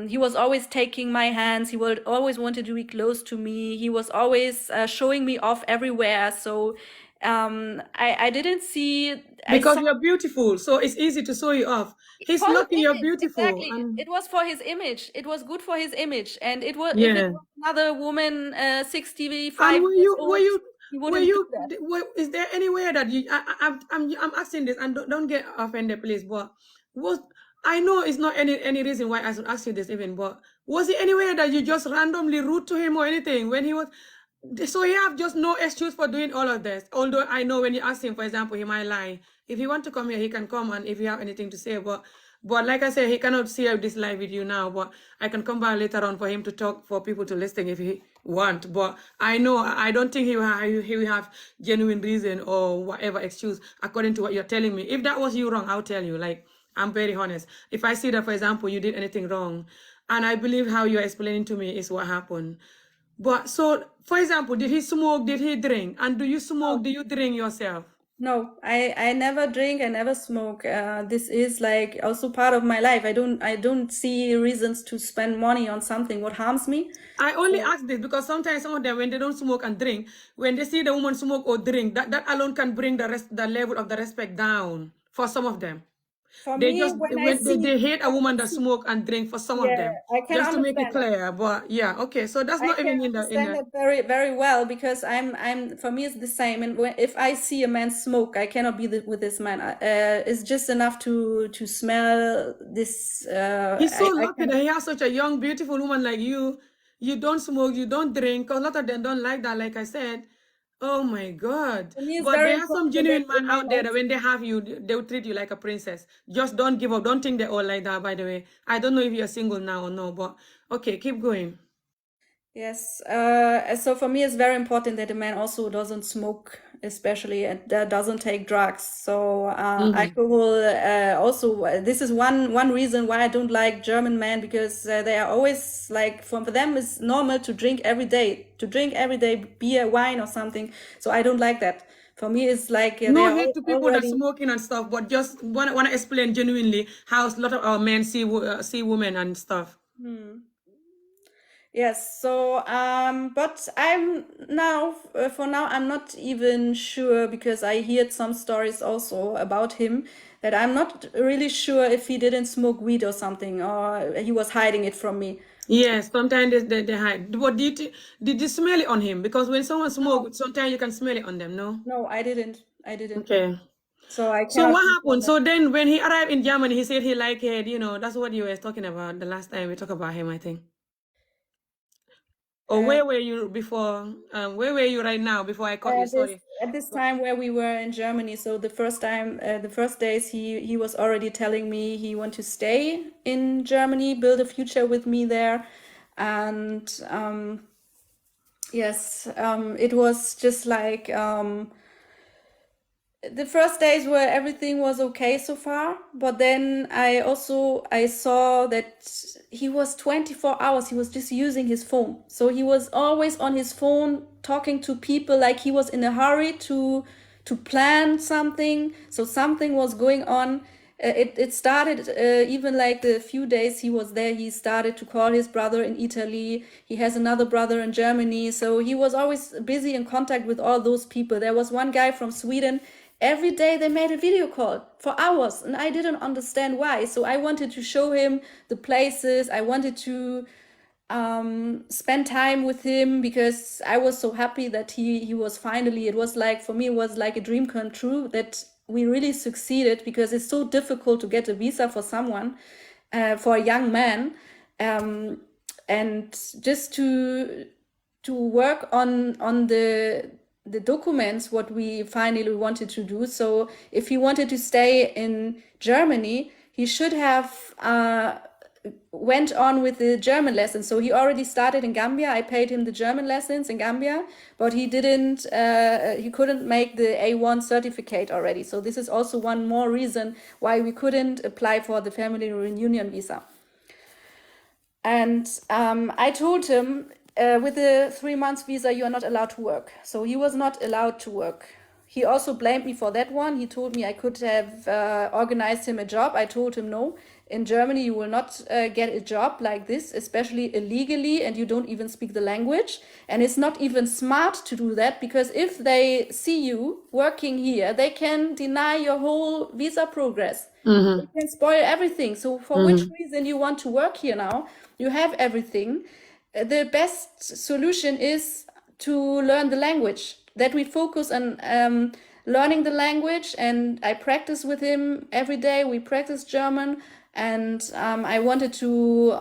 [SPEAKER 3] he was always taking my hands. He would always wanted to be close to me. He was always showing me off everywhere. So I didn't see. I
[SPEAKER 1] Because
[SPEAKER 3] saw
[SPEAKER 1] you're beautiful, so it's easy to show you off. He's
[SPEAKER 3] for his
[SPEAKER 1] lucky you're
[SPEAKER 3] image,
[SPEAKER 1] beautiful,
[SPEAKER 3] exactly.
[SPEAKER 1] and
[SPEAKER 3] It was for his image. It was good for his image. And it was, if it
[SPEAKER 1] yeah.
[SPEAKER 3] was another woman, 65
[SPEAKER 1] And
[SPEAKER 3] years old, he
[SPEAKER 1] were
[SPEAKER 3] wouldn't do
[SPEAKER 1] you,
[SPEAKER 3] that.
[SPEAKER 1] is there anywhere that you, I'm asking this, and don't get offended, please, but was, I know it's not any reason why I should ask you this even, but was it anywhere that you just randomly rude to him or anything when he was, so you have just no excuse for doing all of this? Although I know when you ask him, for example, he might lie. If he want to come here, he can come, and if you have anything to say, but like I said, he cannot see this live with you now, but I can come back later on for him to talk, for people to listen if he want. But I know, I don't think he will have genuine reason or whatever excuse according to what you're telling me. If that was you wrong, I'll tell you. Like, I'm very honest. If I see that, for example, you did anything wrong, and I believe how you're explaining to me is what happened. But so, for example, did he smoke? Did he drink? And do you smoke? Do you drink yourself?
[SPEAKER 3] No, I never drink, I never smoke. This is like also part of my life. I don't see reasons to spend money on something what harms me.
[SPEAKER 1] I only ask this because sometimes some of them, when they don't smoke and drink, when they see the woman smoke or drink, that alone can bring the level of the respect down for some of them.
[SPEAKER 3] For
[SPEAKER 1] They
[SPEAKER 3] me,
[SPEAKER 1] just, when they hate a
[SPEAKER 3] when I
[SPEAKER 1] woman that
[SPEAKER 3] see,
[SPEAKER 1] smoke and drink, for some of
[SPEAKER 3] yeah,
[SPEAKER 1] them,
[SPEAKER 3] I can
[SPEAKER 1] just to make it
[SPEAKER 3] understand that.
[SPEAKER 1] clear. But yeah, okay, so that's
[SPEAKER 3] I
[SPEAKER 1] not
[SPEAKER 3] can
[SPEAKER 1] even in
[SPEAKER 3] understand
[SPEAKER 1] the
[SPEAKER 3] that very, very well, because for me, it's the same. And if I see a man smoke, I cannot be with this man. It's just enough to smell this.
[SPEAKER 1] He's so
[SPEAKER 3] I
[SPEAKER 1] lucky
[SPEAKER 3] can.
[SPEAKER 1] that he has such a young, beautiful woman like you. You don't smoke, you don't drink, because a lot of them don't like that, like I said. Oh my God.
[SPEAKER 3] For me, it's
[SPEAKER 1] But
[SPEAKER 3] very
[SPEAKER 1] there are some
[SPEAKER 3] important that
[SPEAKER 1] genuine
[SPEAKER 3] the
[SPEAKER 1] men
[SPEAKER 3] man
[SPEAKER 1] out there that
[SPEAKER 3] also.
[SPEAKER 1] when they have you, they will treat you like a princess. Just don't give up. Don't think they're all like that, by the way. I don't know if you're single now or no, but okay, keep going.
[SPEAKER 3] Yes. So for me, it's very important that a man also doesn't smoke, especially, and that doesn't take drugs. So alcohol also. This is one reason why I don't like German men, because they are always like, for them it's normal to drink every day, beer, wine or something. So I don't like that. For me, it's like they
[SPEAKER 1] No
[SPEAKER 3] are
[SPEAKER 1] hate to people that
[SPEAKER 3] already.
[SPEAKER 1] smoking and stuff, but just wanna explain genuinely how a lot of our men see women and stuff.
[SPEAKER 3] Yes, so but I'm now for now I'm not even sure, because I heard some stories also about him, that I'm not really sure if he didn't smoke weed or something, or he was hiding it from me.
[SPEAKER 1] Yes, sometimes they hide. But did you smell it on him? Because when someone
[SPEAKER 3] No,
[SPEAKER 1] smoke, sometimes you can smell it on them, no?
[SPEAKER 3] no, I didn't. I didn't.
[SPEAKER 1] Okay.
[SPEAKER 3] So I
[SPEAKER 1] So
[SPEAKER 3] cannot
[SPEAKER 1] what
[SPEAKER 3] confirm
[SPEAKER 1] happened?
[SPEAKER 3] that.
[SPEAKER 1] So then when he arrived in Germany, he said he liked it, that's what you were talking about the last time we talked about him, I think. Or
[SPEAKER 3] Uh,
[SPEAKER 1] where were you before? Where were you right now before I caught you? Sorry.
[SPEAKER 3] at this time where we were in Germany, so the first time, the first days, he was already telling me he want to stay in Germany, build a future with me there, and yes, it was just like the first days where everything was okay so far, but then I saw that he was 24 hours, he was just using his phone. So he was always on his phone talking to people, like he was in a hurry to plan something. So something was going on. It started even like the few days he was there, he started to call his brother in Italy. He has another brother in Germany. So he was always busy in contact with all those people. There was one guy from Sweden. Every day they made a video call for hours, and I didn't understand why. So I wanted to show him the places. I wanted to spend time with him, because I was so happy that he was finally, it was like, for me, it was like a dream come true that we really succeeded, because it's so difficult to get a visa for someone, for a young man. And just to work on the documents what we finally wanted to do. So if he wanted to stay in Germany, he should have went on with the German lessons. So he already started in Gambia. I paid him the German lessons in Gambia, but he didn't, he couldn't make the A1 certificate already. So this is also one more reason why we couldn't apply for the family reunion visa. And I told him, with the 3 months visa, you are not allowed to work. So he was not allowed to work. He also blamed me for that one. He told me I could have organized him a job. I told him no. In Germany, you will not get a job like this, especially illegally, and you don't even speak the language. And it's not even smart to do that, because if they see you working here, they can deny your whole visa progress. They can spoil everything. So for which reason you want to work here now? You have everything. The best solution is to learn the language, that we focus on learning the language. And I practice with him every day. We practice German. And I wanted to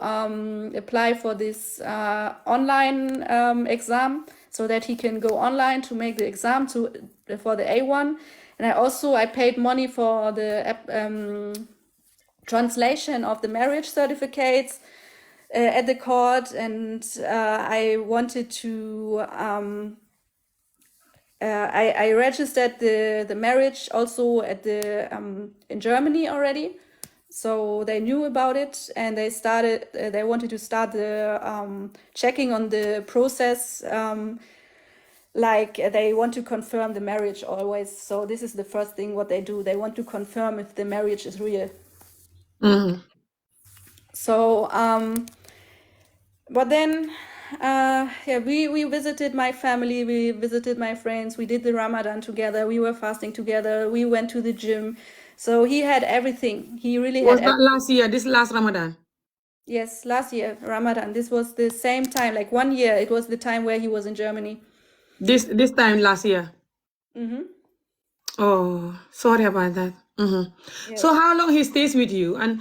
[SPEAKER 3] apply for this online exam, so that he can go online to make the exam for the A1. And I paid money for the translation of the marriage certificates at the court. And I wanted to, I registered the marriage also at the in Germany already. So they knew about it, and they started. They wanted to start the checking on the process. Like they want to confirm the marriage always. So this is the first thing what they do. They want to confirm if the marriage is real. So, but then, yeah, we visited my family. We visited my friends. We did the Ramadan together. We were fasting together. We went to the gym. So he had everything. He really
[SPEAKER 1] Was
[SPEAKER 3] had
[SPEAKER 1] that
[SPEAKER 3] everything.
[SPEAKER 1] last year, this last Ramadan?
[SPEAKER 3] Yes, last year, Ramadan. This was the same time, like 1 year. It was the time where he was in Germany.
[SPEAKER 1] This time last year?
[SPEAKER 3] Mm-hmm.
[SPEAKER 1] Oh, sorry about that.
[SPEAKER 3] Yes.
[SPEAKER 1] So how long he stays with you? And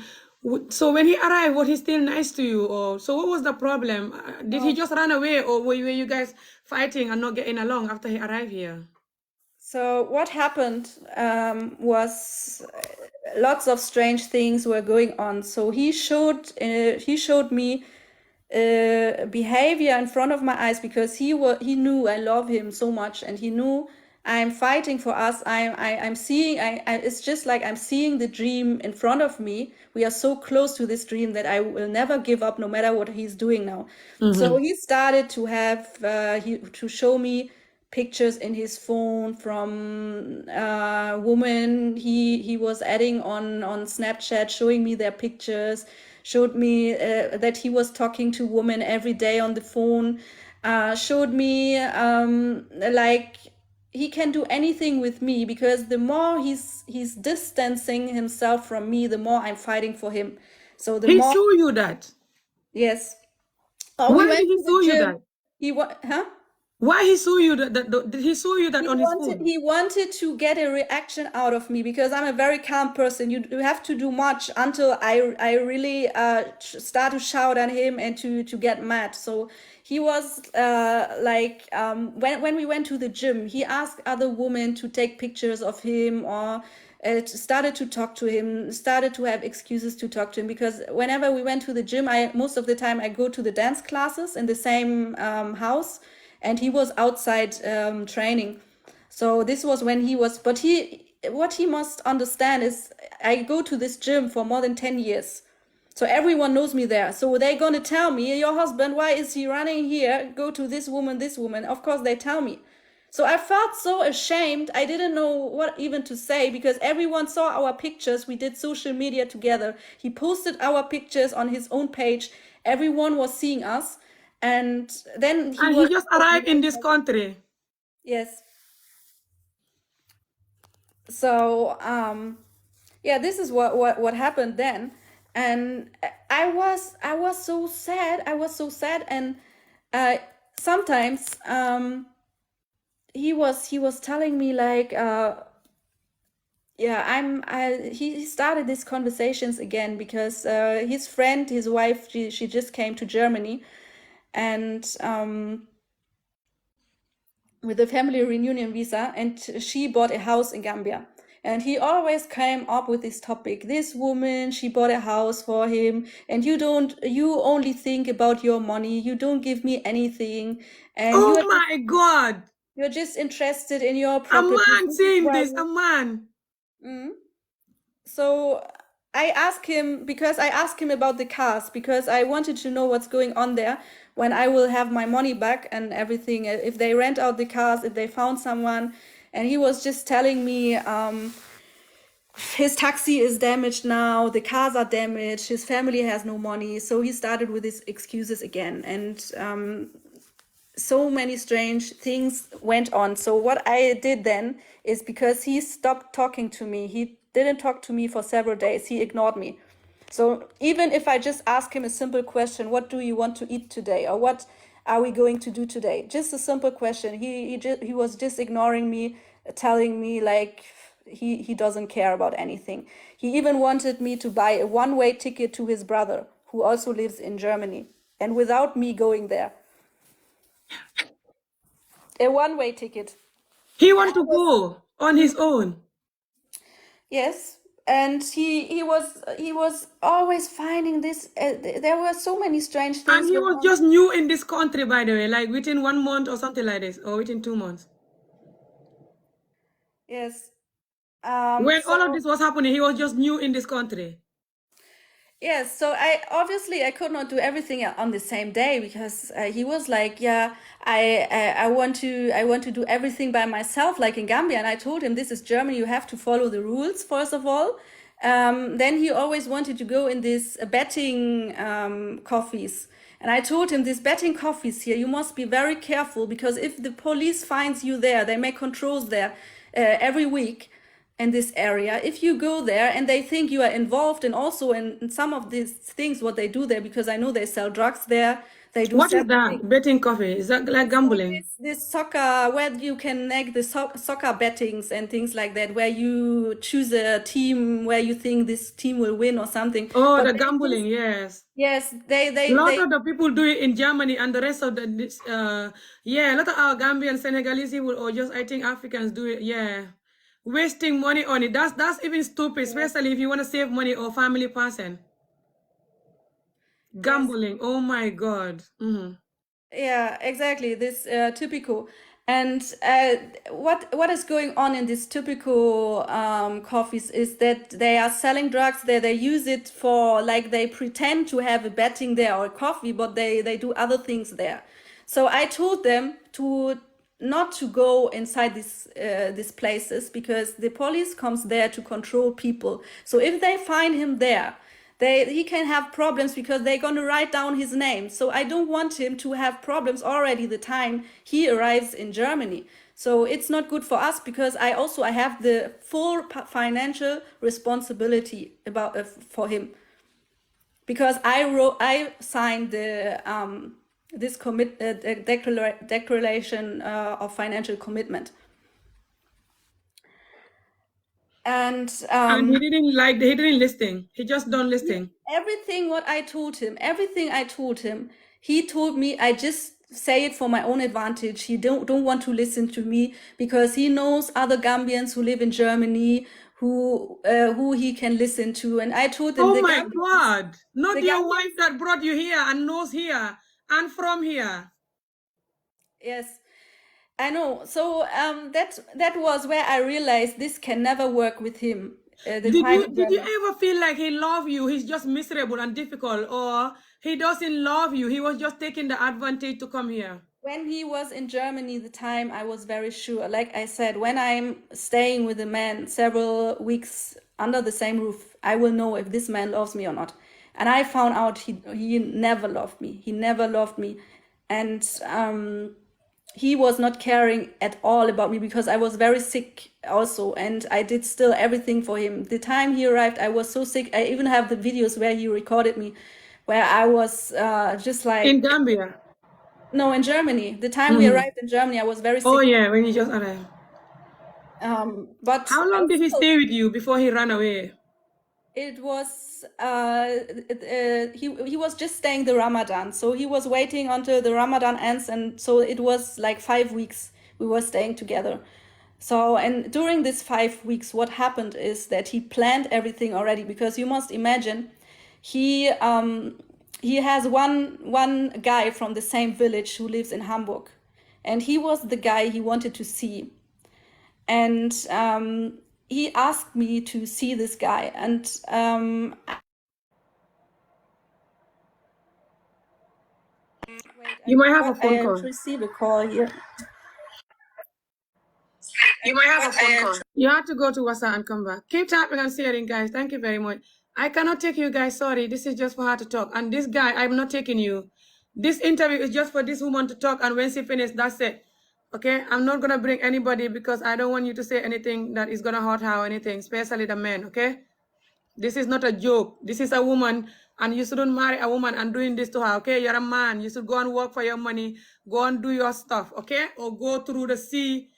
[SPEAKER 1] so when he arrived, was he still nice to you? Or so what was the problem? Did he just run away, or were you guys fighting and not getting along after he arrived here?
[SPEAKER 3] So what happened was lots of strange things were going on. So he showed me behavior in front of my eyes, because he knew I love him so much, and he knew I'm fighting for us. I'm seeing. It's just like I'm seeing the dream in front of me. We are so close to this dream that I will never give up, no matter what he's doing now. So he started to have to show me pictures in his phone from women he was adding on Snapchat, showing me their pictures, showed me that he was talking to women every day on the phone, showed me like he can do anything with me, because the more he's distancing himself from me, the more I'm fighting for him. So the
[SPEAKER 1] He
[SPEAKER 3] more,
[SPEAKER 1] saw you that?
[SPEAKER 3] yes. Oh, we
[SPEAKER 1] Why
[SPEAKER 3] went
[SPEAKER 1] did he
[SPEAKER 3] to
[SPEAKER 1] show
[SPEAKER 3] the
[SPEAKER 1] you
[SPEAKER 3] gym.
[SPEAKER 1] that? Why he saw you that? Did he saw you that on his phone?
[SPEAKER 3] He wanted to get a reaction out of me, because I'm a very calm person. You have to do much until I really start to shout at him and to get mad. So he was like, when we went to the gym, he asked other women to take pictures of him, or started to talk to him, started to have excuses to talk to him, because whenever we went to the gym, most of the time I go to the dance classes in the same house, and he was outside training. So this was when he was, but what he must understand is I go to this gym for more than 10 years. So everyone knows me there. So they're going to tell me, your husband, why is he running here? Go to this woman, this woman. Of course, they tell me. So I felt so ashamed. I didn't know what even to say, because everyone saw our pictures. We did social media together. He posted our pictures on his own page. Everyone was seeing us. And then
[SPEAKER 1] He just arrived in this country.
[SPEAKER 3] Yes. So yeah, this is what happened then. And I was so sad. I was so sad. And sometimes he was telling me like, yeah, he started these conversations again, because his friend, his wife, she just came to Germany, and with a family reunion visa, and she bought a house in Gambia. And he always came up with this topic. This woman, she bought a house for him, and you only think about your money. You don't give me anything, and
[SPEAKER 1] Oh my God.
[SPEAKER 3] you're just interested in your
[SPEAKER 1] A
[SPEAKER 3] property.
[SPEAKER 1] man saying this, a man.
[SPEAKER 3] So I asked him about the cars, because I wanted to know what's going on there, when I will have my money back and everything, if they rent out the cars, if they found someone. And he was just telling me, his taxi is damaged now, the cars are damaged, his family has no money. So he started with his excuses again. And so many strange things went on. So what I did then is, because he stopped talking to me, he didn't talk to me for several days, he ignored me. So even if I just ask him a simple question, what do you want to eat today, or what are we going to do today, just a simple question, he was just ignoring me, telling me like he doesn't care about anything. He even wanted me to buy a one-way ticket to his brother, who also lives in Germany, and without me going there. A one-way ticket.
[SPEAKER 1] He want to go on his own.
[SPEAKER 3] Yes, and he was always finding this. There were so many strange things.
[SPEAKER 1] And he was just new in this country, by the way, like within 1 month or something like this, or within 2 months.
[SPEAKER 3] Yes.
[SPEAKER 1] When all of this was happening, he was just new in this country.
[SPEAKER 3] Yes, so I could not do everything on the same day, because he was like, yeah, I want to do everything by myself, like in Gambia. And I told him, this is Germany, you have to follow the rules first of all. Then he always wanted to go in these betting coffees. And I told him, these betting coffees here, you must be very careful, because if the police finds you there, they make controls there every week in this area. If you go there and they think you are involved and also in some of these things, what they do there, because I know they sell drugs there. They do.
[SPEAKER 1] What is that? Betting coffee? Is that like gambling?
[SPEAKER 3] This soccer, where you can make the soccer bettings and things like that, where you choose a team where you think this team will win or something.
[SPEAKER 1] Oh, the gambling, yes.
[SPEAKER 3] Yes,
[SPEAKER 1] A lot of the people do it in Germany, and the rest of yeah, a lot of our Gambian, Senegalese people, or just I think Africans do it. Yeah, wasting money on it. That's even stupid, especially if you want to save money or family person. Gambling. Yes. Oh my God.
[SPEAKER 3] Yeah, exactly. This typical. And what is going on in these typical coffees is that they are selling drugs there. They use it for, like, they pretend to have a betting there or a coffee, but they do other things there. So I told them not to go inside these places, because the police comes there to control people. So if they find him there, he can have problems, because they're going to write down his name. So I don't want him to have problems already the time he arrives in Germany. So it's not good for us, because I have the full financial responsibility for him, because I signed the this declaration of financial commitment. And
[SPEAKER 1] he didn't listen. He just don't listen.
[SPEAKER 3] Everything I told him, he told me I just say it for my own advantage. He don't want to listen to me, because he knows other Gambians who live in Germany who he can listen to. And I told him,
[SPEAKER 1] oh my God, not your wife that brought you here and knows here and from here.
[SPEAKER 3] Yes, I know. So that was where I realized this can never work with him.
[SPEAKER 1] Did you ever feel like he loved you? He's just miserable and difficult, or he doesn't love you? He was just taking the advantage to come here.
[SPEAKER 3] When he was in Germany, the time I was very sure. Like I said, when I'm staying with a man several weeks under the same roof, I will know if this man loves me or not. And I found out he never loved me. He never loved me, and he was not caring at all about me, because I was very sick also, and I did still everything for him. The time he arrived, I was so sick. I even have the videos where he recorded me, where I was just like...
[SPEAKER 1] In Gambia?
[SPEAKER 3] No, in Germany. The time we arrived in Germany, I was very sick.
[SPEAKER 1] Oh yeah, when you just arrived.
[SPEAKER 3] But
[SPEAKER 1] how long did he stay with you before he ran away?
[SPEAKER 3] It was he was just staying the Ramadan, so he was waiting until the Ramadan ends, and so it was like 5 weeks we were staying together. So, and during this 5 weeks, what happened is that he planned everything already, because you must imagine, he has one guy from the same village who lives in Hamburg, and he was the guy he wanted to see, and he asked me to see this guy, and
[SPEAKER 1] You might have a phone
[SPEAKER 3] I
[SPEAKER 1] call.
[SPEAKER 3] receive a call here.
[SPEAKER 1] You might have a phone call. You have to go to WhatsApp and come back. Keep tapping and sharing, guys. Thank you very much. I cannot take you guys. Sorry. This is just for her to talk. And this guy, I'm not taking you. This interview is just for this woman to talk. And when she finishes, that's it. Okay? I'm not going to bring anybody because I don't want you to say anything that is going to hurt her or anything, especially the men. Okay? This is not a joke. This is a woman, and you shouldn't marry a woman and doing this to her, okay? You're a man. You should go and work for your money. Go and do your stuff, okay? Or go through the sea.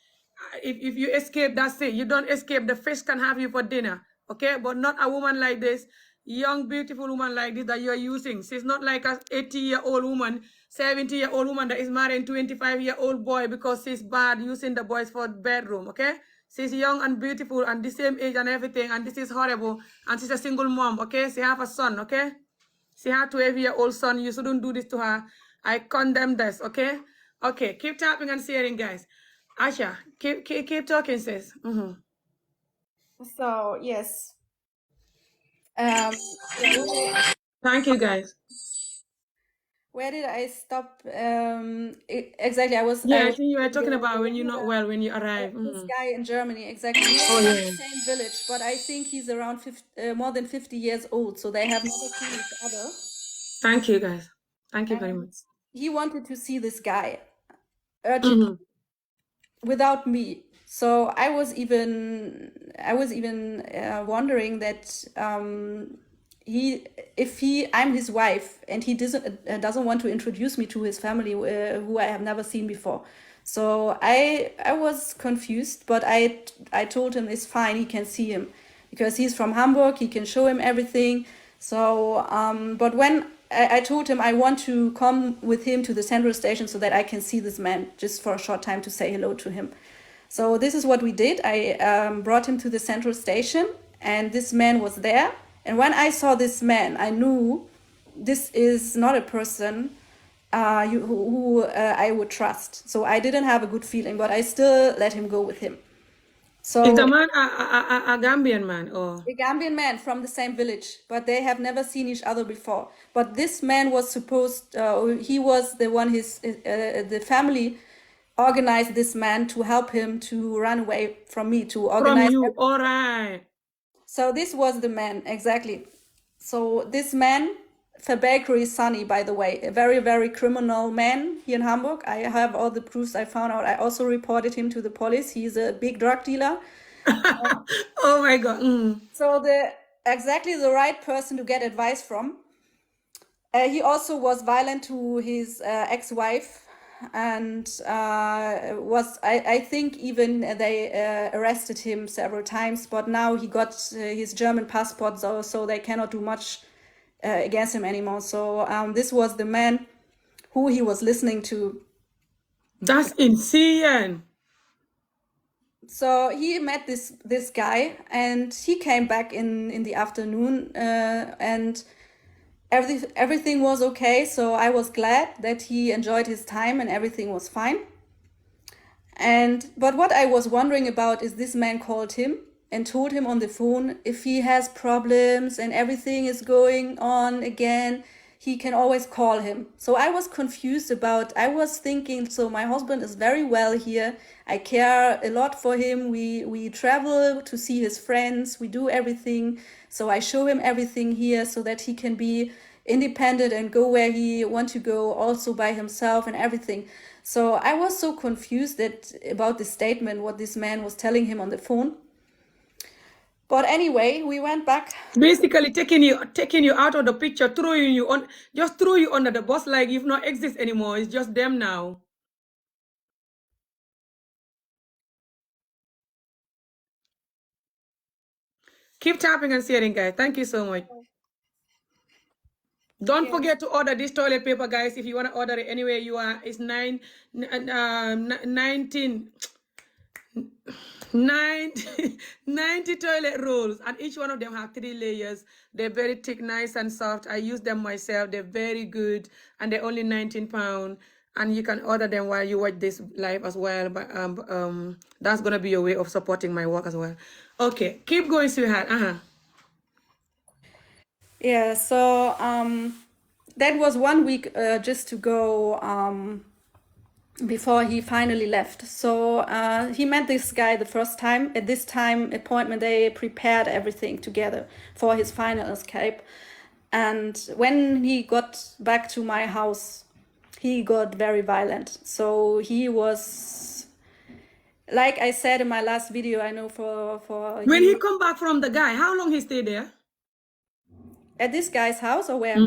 [SPEAKER 1] If you escape, that's it. You don't escape. The fish can have you for dinner, okay? But not a woman like this, young, beautiful woman like this that you're using. She's not like a 80-year-old woman, 70-year-old woman that is marrying 25-year-old boy because she's bad using the boys for bedroom, okay? She's young and beautiful and the same age and everything, and this is horrible. And she's a single mom, okay? She have a son, okay? She had 12-year-old son. You shouldn't do this to her. I condemn this, okay? Okay, keep tapping and sharing, guys. Asha, keep talking, sis.
[SPEAKER 3] So yes,
[SPEAKER 1] Thank you, guys.
[SPEAKER 3] where did I stop? Exactly, I was.
[SPEAKER 1] Yeah, I think you were talking about when you're not well, when you arrive.
[SPEAKER 3] This guy in Germany, exactly. We
[SPEAKER 1] Oh,
[SPEAKER 3] are from
[SPEAKER 1] yeah.
[SPEAKER 3] the same village, but I think he's around more than 50 years old, so they have never seen each other.
[SPEAKER 1] Thank you, guys. Thank you very much.
[SPEAKER 3] He wanted to see this guy urgently without me. So I was even wondering that I'm his wife and he doesn't want to introduce me to his family who I have never seen before. So I was confused, but I told him it's fine, he can see him because he's from Hamburg, he can show him everything. So but when I told him I want to come with him to the central station so that I can see this man just for a short time to say hello to him. So this is what we did. I brought him to the central station and this man was there. And when I saw this man, I knew this is not a person who I would trust. So I didn't have a good feeling, but I still let him go with him. So
[SPEAKER 1] is the man a Gambian man or
[SPEAKER 3] a Gambian man from the same village, but they have never seen each other before. But this man was supposed, he was the one, the family organized this man to help him to run away from me, to organize.
[SPEAKER 1] From you, all right.
[SPEAKER 3] So this was the man, exactly. So this man, Verbakery Sonny, by the way, a very, very criminal man here in Hamburg. I have all the proofs I found out. I also reported him to the police. He's a big drug dealer.
[SPEAKER 1] Oh my God.
[SPEAKER 3] So exactly the right person to get advice from. He also was violent to his ex-wife, and I think even they arrested him several times, but now he got his German passport, so they cannot do much against him anymore. So this was the man who he was listening to.
[SPEAKER 1] That's insane.
[SPEAKER 3] So he met this guy, and he came back in the afternoon, and everything was okay. So I was glad that he enjoyed his time and everything was fine. But what I was wondering about is this man called him and told him on the phone if he has problems and everything is going on again, he can always call him. So I was confused I was thinking, so my husband is very well here. I care a lot for him. We travel to see his friends. We do everything. So I show him everything here so that he can be independent and go where he wants to go also by himself and everything. So I was so confused about this statement, what this man was telling him on the phone. But anyway, we went back.
[SPEAKER 1] Basically taking you out of the picture, just throw you under the bus like you've not exist anymore. It's just them now. Keep tapping and sharing, guys. Thank you so much. Don't forget to order this toilet paper, guys. If you want to order it anywhere you are, it's 19. 90 toilet rolls, and each one of them have 3 layers. They're very thick, nice and soft. I use them myself. They're very good, and they're only 19 pounds. And you can order them while you watch this live as well. But that's gonna be your way of supporting my work as well. Okay, keep going, sweetheart.
[SPEAKER 3] Yeah, so that was 1 week just to go before he finally left. So he met this guy the first time. At this time appointment, they prepared everything together for his final escape. And when he got back to my house, he got very violent. So he was, like I said in my last video, I know for
[SPEAKER 1] When
[SPEAKER 3] you,
[SPEAKER 1] he come back from the guy, how long he stayed there?
[SPEAKER 3] at this guy's house or where?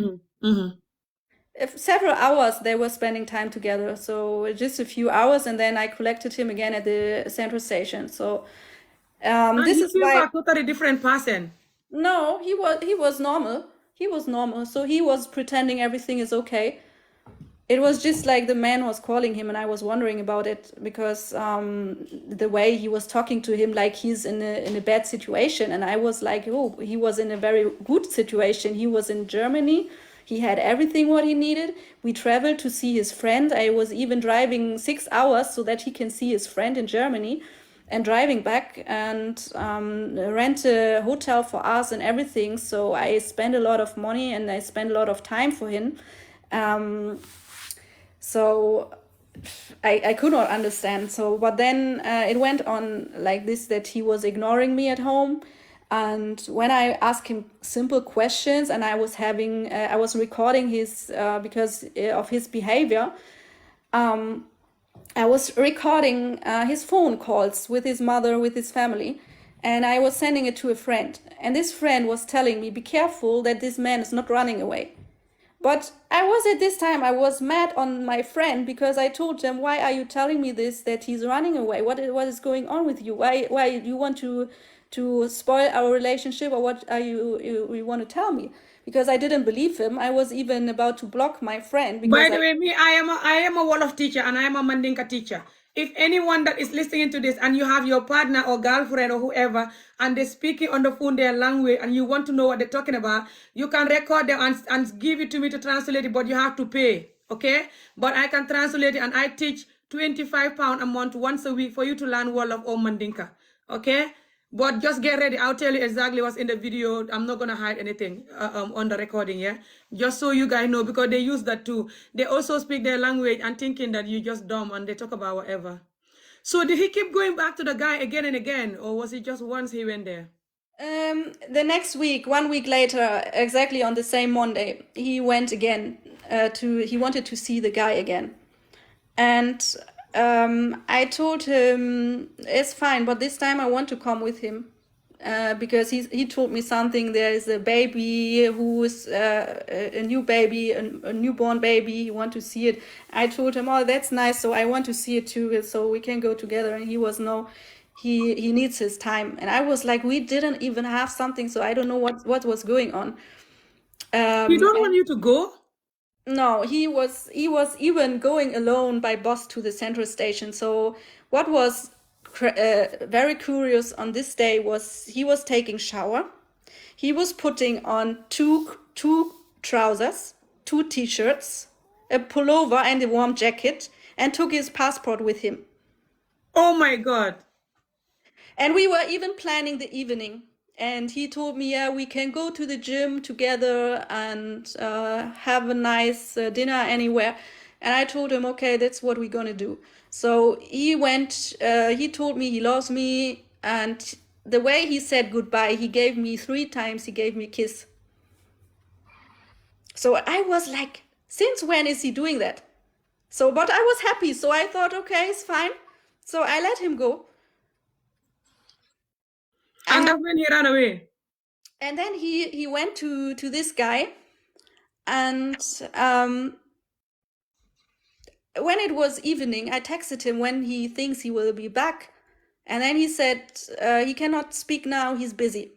[SPEAKER 3] Several hours they were spending time together, so just a few hours, and then I collected him again at the central station. So this
[SPEAKER 1] he
[SPEAKER 3] is
[SPEAKER 1] came
[SPEAKER 3] why
[SPEAKER 1] back totally different person.
[SPEAKER 3] no, he was normal. He was normal, so he was pretending everything is okay. It was just like the man was calling him, and I was wondering about it because the way he was talking to him, like he's in a bad situation, and I was like, oh, he was in a very good situation. He was in Germany. He had everything what he needed. We traveled to see his friend. I was even driving 6 hours so that he can see his friend in Germany, and driving back and rent a hotel for us and everything. So I spent a lot of money and I spent a lot of time for him. So I could not understand. So, but then it went on like this, that he was ignoring me at home. And when I asked him simple questions, and I was recording his, because of his behavior, I was recording his phone calls with his mother, with his family, and I was sending it to a friend. And this friend was telling me, be careful that this man is not running away. But I was mad on my friend because I told him, why are you telling me this, that he's running away? What is going on with you? Why you want to spoil our relationship, or what are you want to tell me? Because I didn't believe him. I was even about to block my friend because
[SPEAKER 1] By the way, I am a Wolof teacher, and I am a Mandinka teacher. If anyone that is listening to this and you have your partner or girlfriend or whoever and they're speaking on the phone their language and you want to know what they're talking about, you can record them and give it to me to translate it, but you have to pay, okay? But I can translate it, and I teach £25 a month once a week for you to learn Wolof or Mandinka, okay? But just get ready. I'll tell you exactly what's in the video. I'm not going to hide anything on the recording, yeah? Just so you guys know, because they use that too. They also speak their language and thinking that you're just dumb and they talk about whatever. So did he keep going back to the guy again and again? Or was it just once he went there?
[SPEAKER 3] the next week, 1 week later, exactly on the same Monday, he went again he wanted to see the guy again. And I told him, it's fine, but this time I want to come with him. Because he told me something. There is a baby who is a new baby, a newborn baby. He want to see it. I told him, oh, that's nice. So I want to see it too, so we can go together. And he was no, he needs his time. And I was like, we didn't even have something, so I don't know what was going on.
[SPEAKER 1] He don't want you to go?
[SPEAKER 3] No, he was even going alone by bus to the central station. So what was very curious on this day was he was taking shower. He was putting on two trousers, 2 t-shirts, a pullover and a warm jacket, and took his passport with him.
[SPEAKER 1] Oh my God.
[SPEAKER 3] And we were even planning the evening. And he told me, yeah, we can go to the gym together and have a nice dinner anywhere. And I told him, okay, that's what we're going to do. So he went, he told me he loves me. And the way he said goodbye, he gave me 3 times, he gave me a kiss. So I was like, since when is he doing that? So, but I was happy. So I thought, okay, it's fine. So I let him go.
[SPEAKER 1] And that's when he ran away.
[SPEAKER 3] And then he went to this guy, and when it was evening, I texted him when he thinks he will be back, and then he said he cannot speak now, he's busy.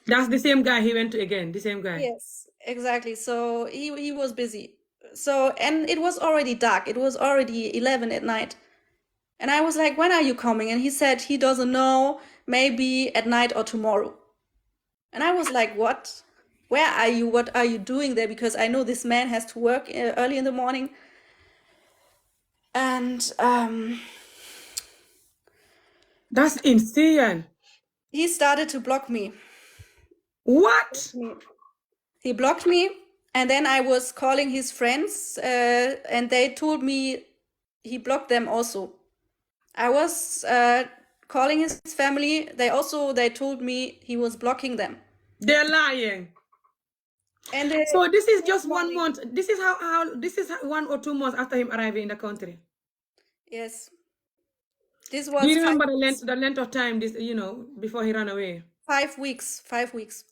[SPEAKER 1] That's the same guy he went to again, the same guy.
[SPEAKER 3] Yes, exactly. So he was busy. So, and it was already dark. It was already 11 at night. And I was like, when are you coming? And he said he doesn't know, maybe at night or tomorrow. And I was like, what? Where are you? What are you doing there? Because I know this man has to work early in the morning. And
[SPEAKER 1] That's insane.
[SPEAKER 3] he started to block me.
[SPEAKER 1] What?
[SPEAKER 3] He blocked me, and then I was calling his friends, and they told me he blocked them also. I was calling his family. They told me he was blocking them.
[SPEAKER 1] They're lying.
[SPEAKER 3] And
[SPEAKER 1] So this is just 1 month. This is how this is 1 or 2 months after him arriving in the country.
[SPEAKER 3] yes, this
[SPEAKER 1] Do
[SPEAKER 3] was
[SPEAKER 1] you remember the length of time this before he ran away?
[SPEAKER 3] 5 weeks. 5 weeks.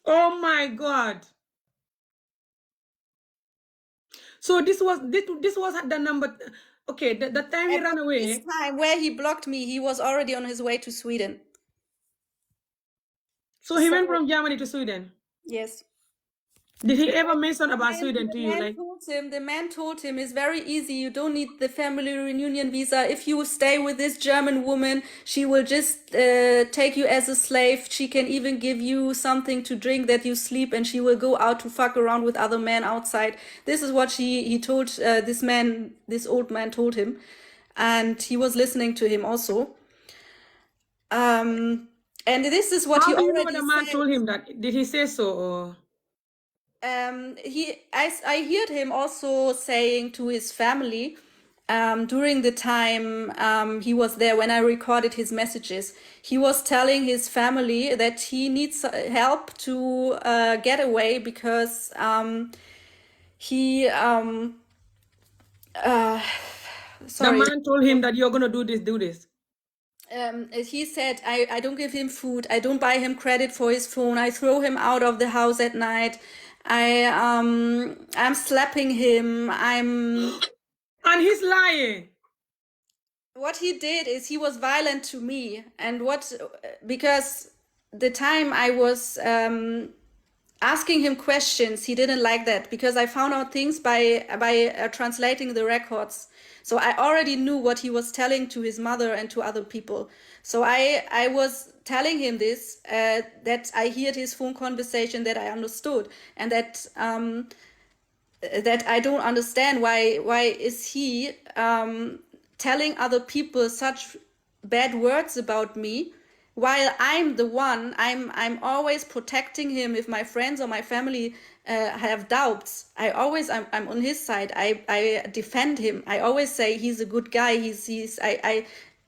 [SPEAKER 1] Oh my God. So this was the number. Okay, the time he ran away.
[SPEAKER 3] This time where he blocked me, he was already on his way to Sweden.
[SPEAKER 1] So he went from Germany to Sweden.
[SPEAKER 3] Yes.
[SPEAKER 1] Did he ever mention about Sweden to you?
[SPEAKER 3] The man told him it's very easy. You don't need the family reunion visa. If you stay with this German woman, she will just take you as a slave. She can even give you something to drink that you sleep, and she will go out to fuck around with other men outside. This is what he told this old man told him, and he was listening to him also. And this is what
[SPEAKER 1] How
[SPEAKER 3] he
[SPEAKER 1] do you
[SPEAKER 3] already
[SPEAKER 1] know the man
[SPEAKER 3] said.
[SPEAKER 1] told him that? Did he say so? Or?
[SPEAKER 3] I heard him also saying to his family during the time he was there when I recorded his messages. He was telling his family that he needs help to get away because he
[SPEAKER 1] The man told him that you're gonna do this.
[SPEAKER 3] He said, I don't give him food, I don't buy him credit for his phone, I throw him out of the house at night, I'm slapping him,
[SPEAKER 1] And he's lying.
[SPEAKER 3] What he did is he was violent to me, and because the time I was asking him questions, he didn't like that, because I found out things by translating the records. So I already knew what he was telling to his mother and to other people. So I was telling him this, that I heard his phone conversation, that I understood, and that I don't understand why is he telling other people such bad words about me, while I'm the one, I'm always protecting him. If my friends or my family have doubts, I'm on his side. I defend him. I always say he's a good guy.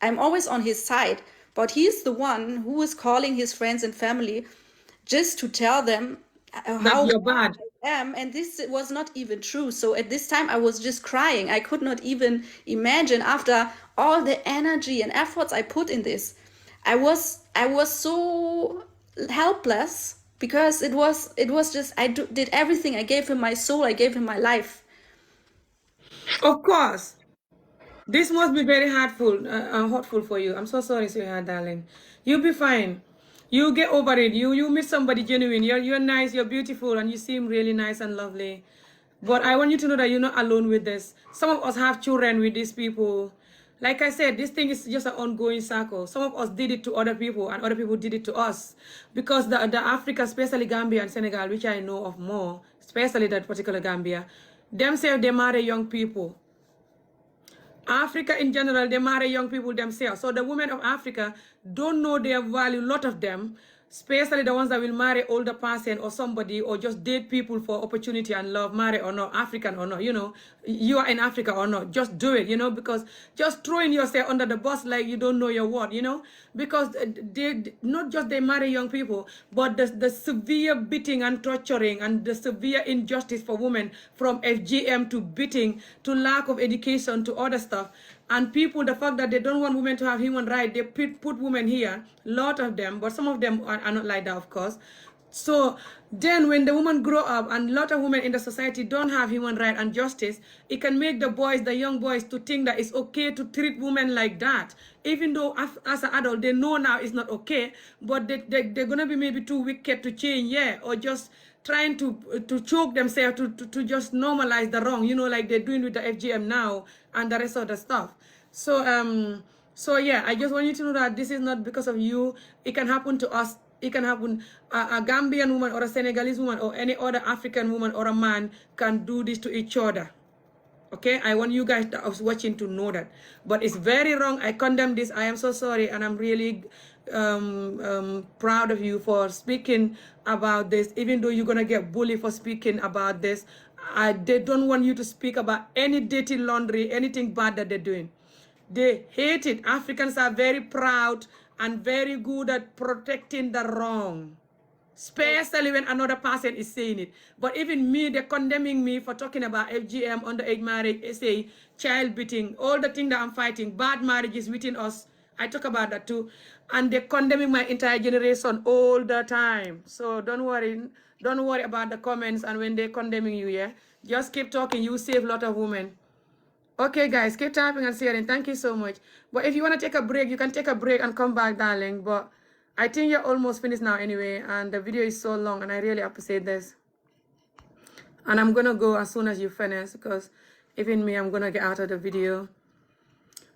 [SPEAKER 3] I'm always on his side. But he's the one who is calling his friends and family just to tell them how
[SPEAKER 1] you're bad.
[SPEAKER 3] I am, and this was not even true. So at this time I was just crying. I could not even imagine, after all the energy and efforts I put in this, I was so helpless, because it was just did everything. I gave him my soul, I gave him my life.
[SPEAKER 1] Of course. This must be very hurtful for you. I'm so sorry, sweetheart, darling. You'll be fine. You get over it. You meet somebody genuine. You're nice, you're beautiful, and you seem really nice and lovely. But I want you to know that you're not alone with this. Some of us have children with these people. Like I said, this thing is just an ongoing cycle. Some of us did it to other people, and other people did it to us. Because the Africa, especially Gambia and Senegal, which I know of more, especially that particular Gambia, themselves, they marry young people. Africa in general, they marry young people themselves. So the women of Africa don't know their value, a lot of them, especially the ones that will marry older person or somebody, or just date people for opportunity and love, marry or not, African or not, you are in Africa or not, just do it, because just throwing yourself under the bus like you don't know your word, because they marry young people, but the severe beating and torturing and the severe injustice for women, from FGM to beating to lack of education to other stuff. And people, the fact that they don't want women to have human rights, they put women here, a lot of them, but some of them are not like that, of course. So then when the woman grow up, and a lot of women in the society don't have human rights and justice, it can make the young boys to think that it's okay to treat women like that. Even though as an adult, they know now it's not okay, but they're going to be maybe too wicked to change, or just trying to choke themselves to just normalize the wrong, like they're doing with the FGM now and the rest of the stuff. So yeah, I just want you to know that this is not because of you. It can happen to us. It can happen. A Gambian woman or a Senegalese woman or any other African woman or a man can do this to each other. Okay, I want you guys that are watching to know that. But it's very wrong. I condemn this. I am so sorry, and I'm really proud of you for speaking about this. Even though you're gonna get bullied for speaking about this, they don't want you to speak about any dirty laundry, anything bad that they're doing. They hate it. Africans are very proud and very good at protecting the wrong, especially when another person is saying it. But even me, they're condemning me for talking about FGM, underage marriage, SA, child beating, all the things that I'm fighting, bad marriages within us. I talk about that too. And they're condemning my entire generation all the time. So don't worry about the comments and when they're condemning you, yeah? Just keep talking. You save a lot of women. Okay, guys, keep typing and sharing. Thank you so much. But if you want to take a break, you can take a break and come back, darling. But I think you're almost finished now anyway, and the video is so long, and I really appreciate this. And I'm going to go as soon as you finish, because even me, I'm going to get out of the video.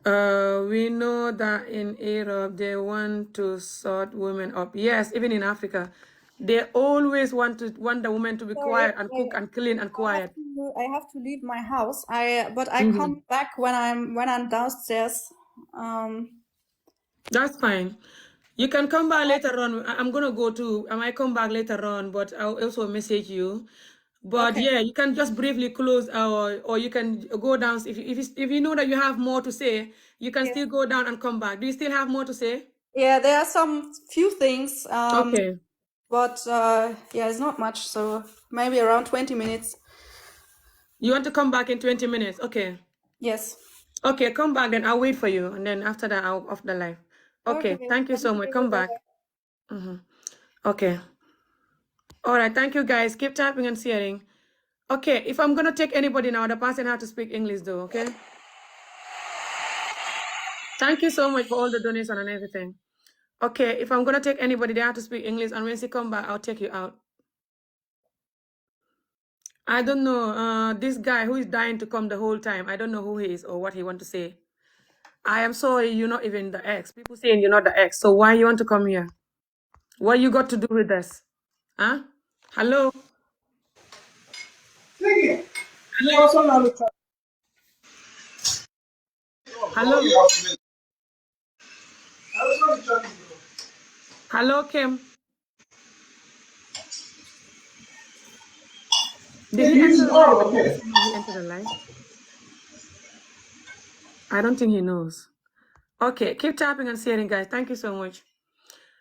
[SPEAKER 1] We know that in Europe, they want to sort women up. Yes, even in Africa. They always want the women to be quiet and cook and clean and quiet.
[SPEAKER 3] I have to leave my house. But I come back when I'm downstairs.
[SPEAKER 1] That's fine. You can come back later on. I'm gonna go to. I might come back later on, but I'll also message you. But
[SPEAKER 3] Okay.
[SPEAKER 1] yeah, you can just briefly close, or you can go down. If you know that you have more to say, you can still go down and come back. Do you still have more to say?
[SPEAKER 3] Yeah, there are some few things.
[SPEAKER 1] Okay.
[SPEAKER 3] But yeah, it's not much. So maybe around 20 minutes.
[SPEAKER 1] You want to come back in 20 minutes? Okay.
[SPEAKER 3] Yes.
[SPEAKER 1] Okay, come back then. I'll wait for you, and then after that, I'll off the live. Okay. Thank you so much. Come back. Okay. All right. Thank you, guys. Keep typing and sharing. Okay, if I'm gonna take anybody now, the person has to speak English though, okay? Thank you so much for all the donation and everything. Okay, if I'm gonna take anybody, they have to speak English, and when she come back, I'll take you out. I don't know, this guy who is dying to come the whole time, I don't know who he is or what he want to say. I am sorry, you're not even the ex. People saying you're not the ex, so why you want to come here? What you got to do with this? Huh? Hello? Hello? Hello, Kim? Did he enter the live? Okay. He entered the live? I don't think he knows. Okay, keep tapping and sharing, guys. Thank you so much.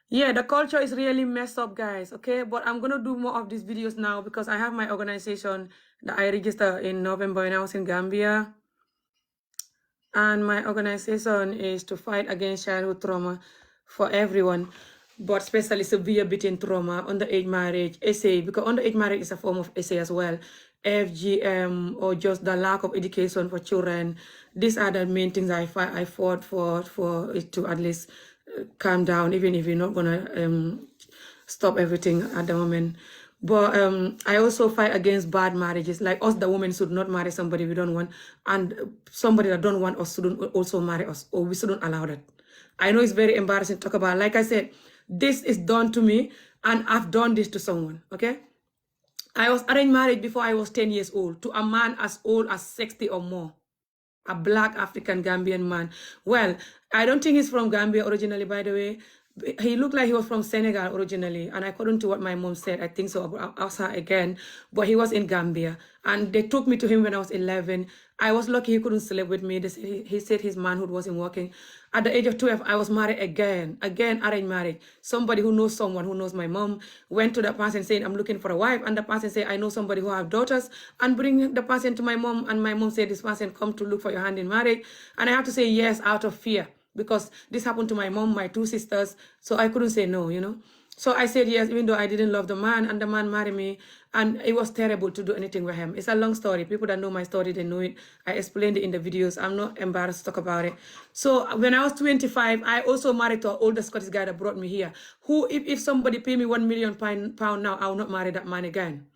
[SPEAKER 1] Yeah, the culture is really messed up, guys, okay? But I'm going to do more of these videos now because I have my organization that I registered in November when I was in Gambia. And my organization is to fight against childhood trauma for everyone, but especially severe beating trauma, underage marriage, SA, because underage marriage is a form of SA as well, FGM, or just the lack of education for children. These are the main things I fought for it to at least calm down, even if you're not going to stop everything at the moment. But I also fight against bad marriages. Like us, the women should not marry somebody we don't want, and somebody that don't want us shouldn't also marry us, or we shouldn't allow that. I know it's very embarrassing to talk about. Like I said, this is done to me, and I've done this to someone, okay? I was arranged marriage before I was 10 years old to a man as old as 60 or more. A black African Gambian man. Well, I don't think he's from Gambia originally, by the way. He looked like he was from Senegal originally, and according to what my mom said, I think so. I'll ask her again, but he was in Gambia, and they took me to him when I was 11. I was lucky he couldn't sleep with me. He said his manhood wasn't working. At the age of 12, I was married again, arranged marriage. Somebody who knows someone who knows my mom went to the person saying, I'm looking for a wife, and the person said, I know somebody who have daughters, and bring the person to my mom, and my mom said, this person come to look for your hand in marriage, and I have to say yes out of fear, because this happened to my mom, my two sisters, so I couldn't say no, you know. So I said yes, even though I didn't love the man, and the man married me, and it was terrible to do anything with him. It's a long story. People that know my story, they know it. I explained it in the videos. I'm not embarrassed to talk about it. So when I was 25, I also married to an older Scottish guy that brought me here, who, if somebody pay me £1 million now, I will not marry that man again.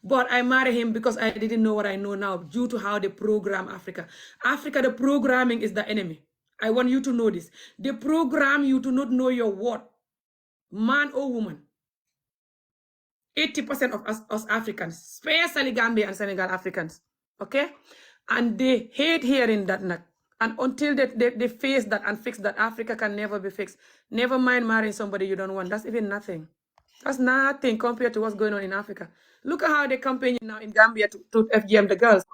[SPEAKER 1] But I married him because I didn't know what I know now, due to how they program Africa. Africa, the programming is the enemy. I want you to know this. They program you to not know your worth, man or woman. 80% of us Africans, especially Gambia and Senegal Africans, okay? And they hate hearing that. And until they face that and fix that, Africa can never be fixed. Never mind marrying somebody you don't want. That's even nothing. That's nothing compared to what's going on in Africa. Look at how they're campaigning now in Gambia to FGM the girls.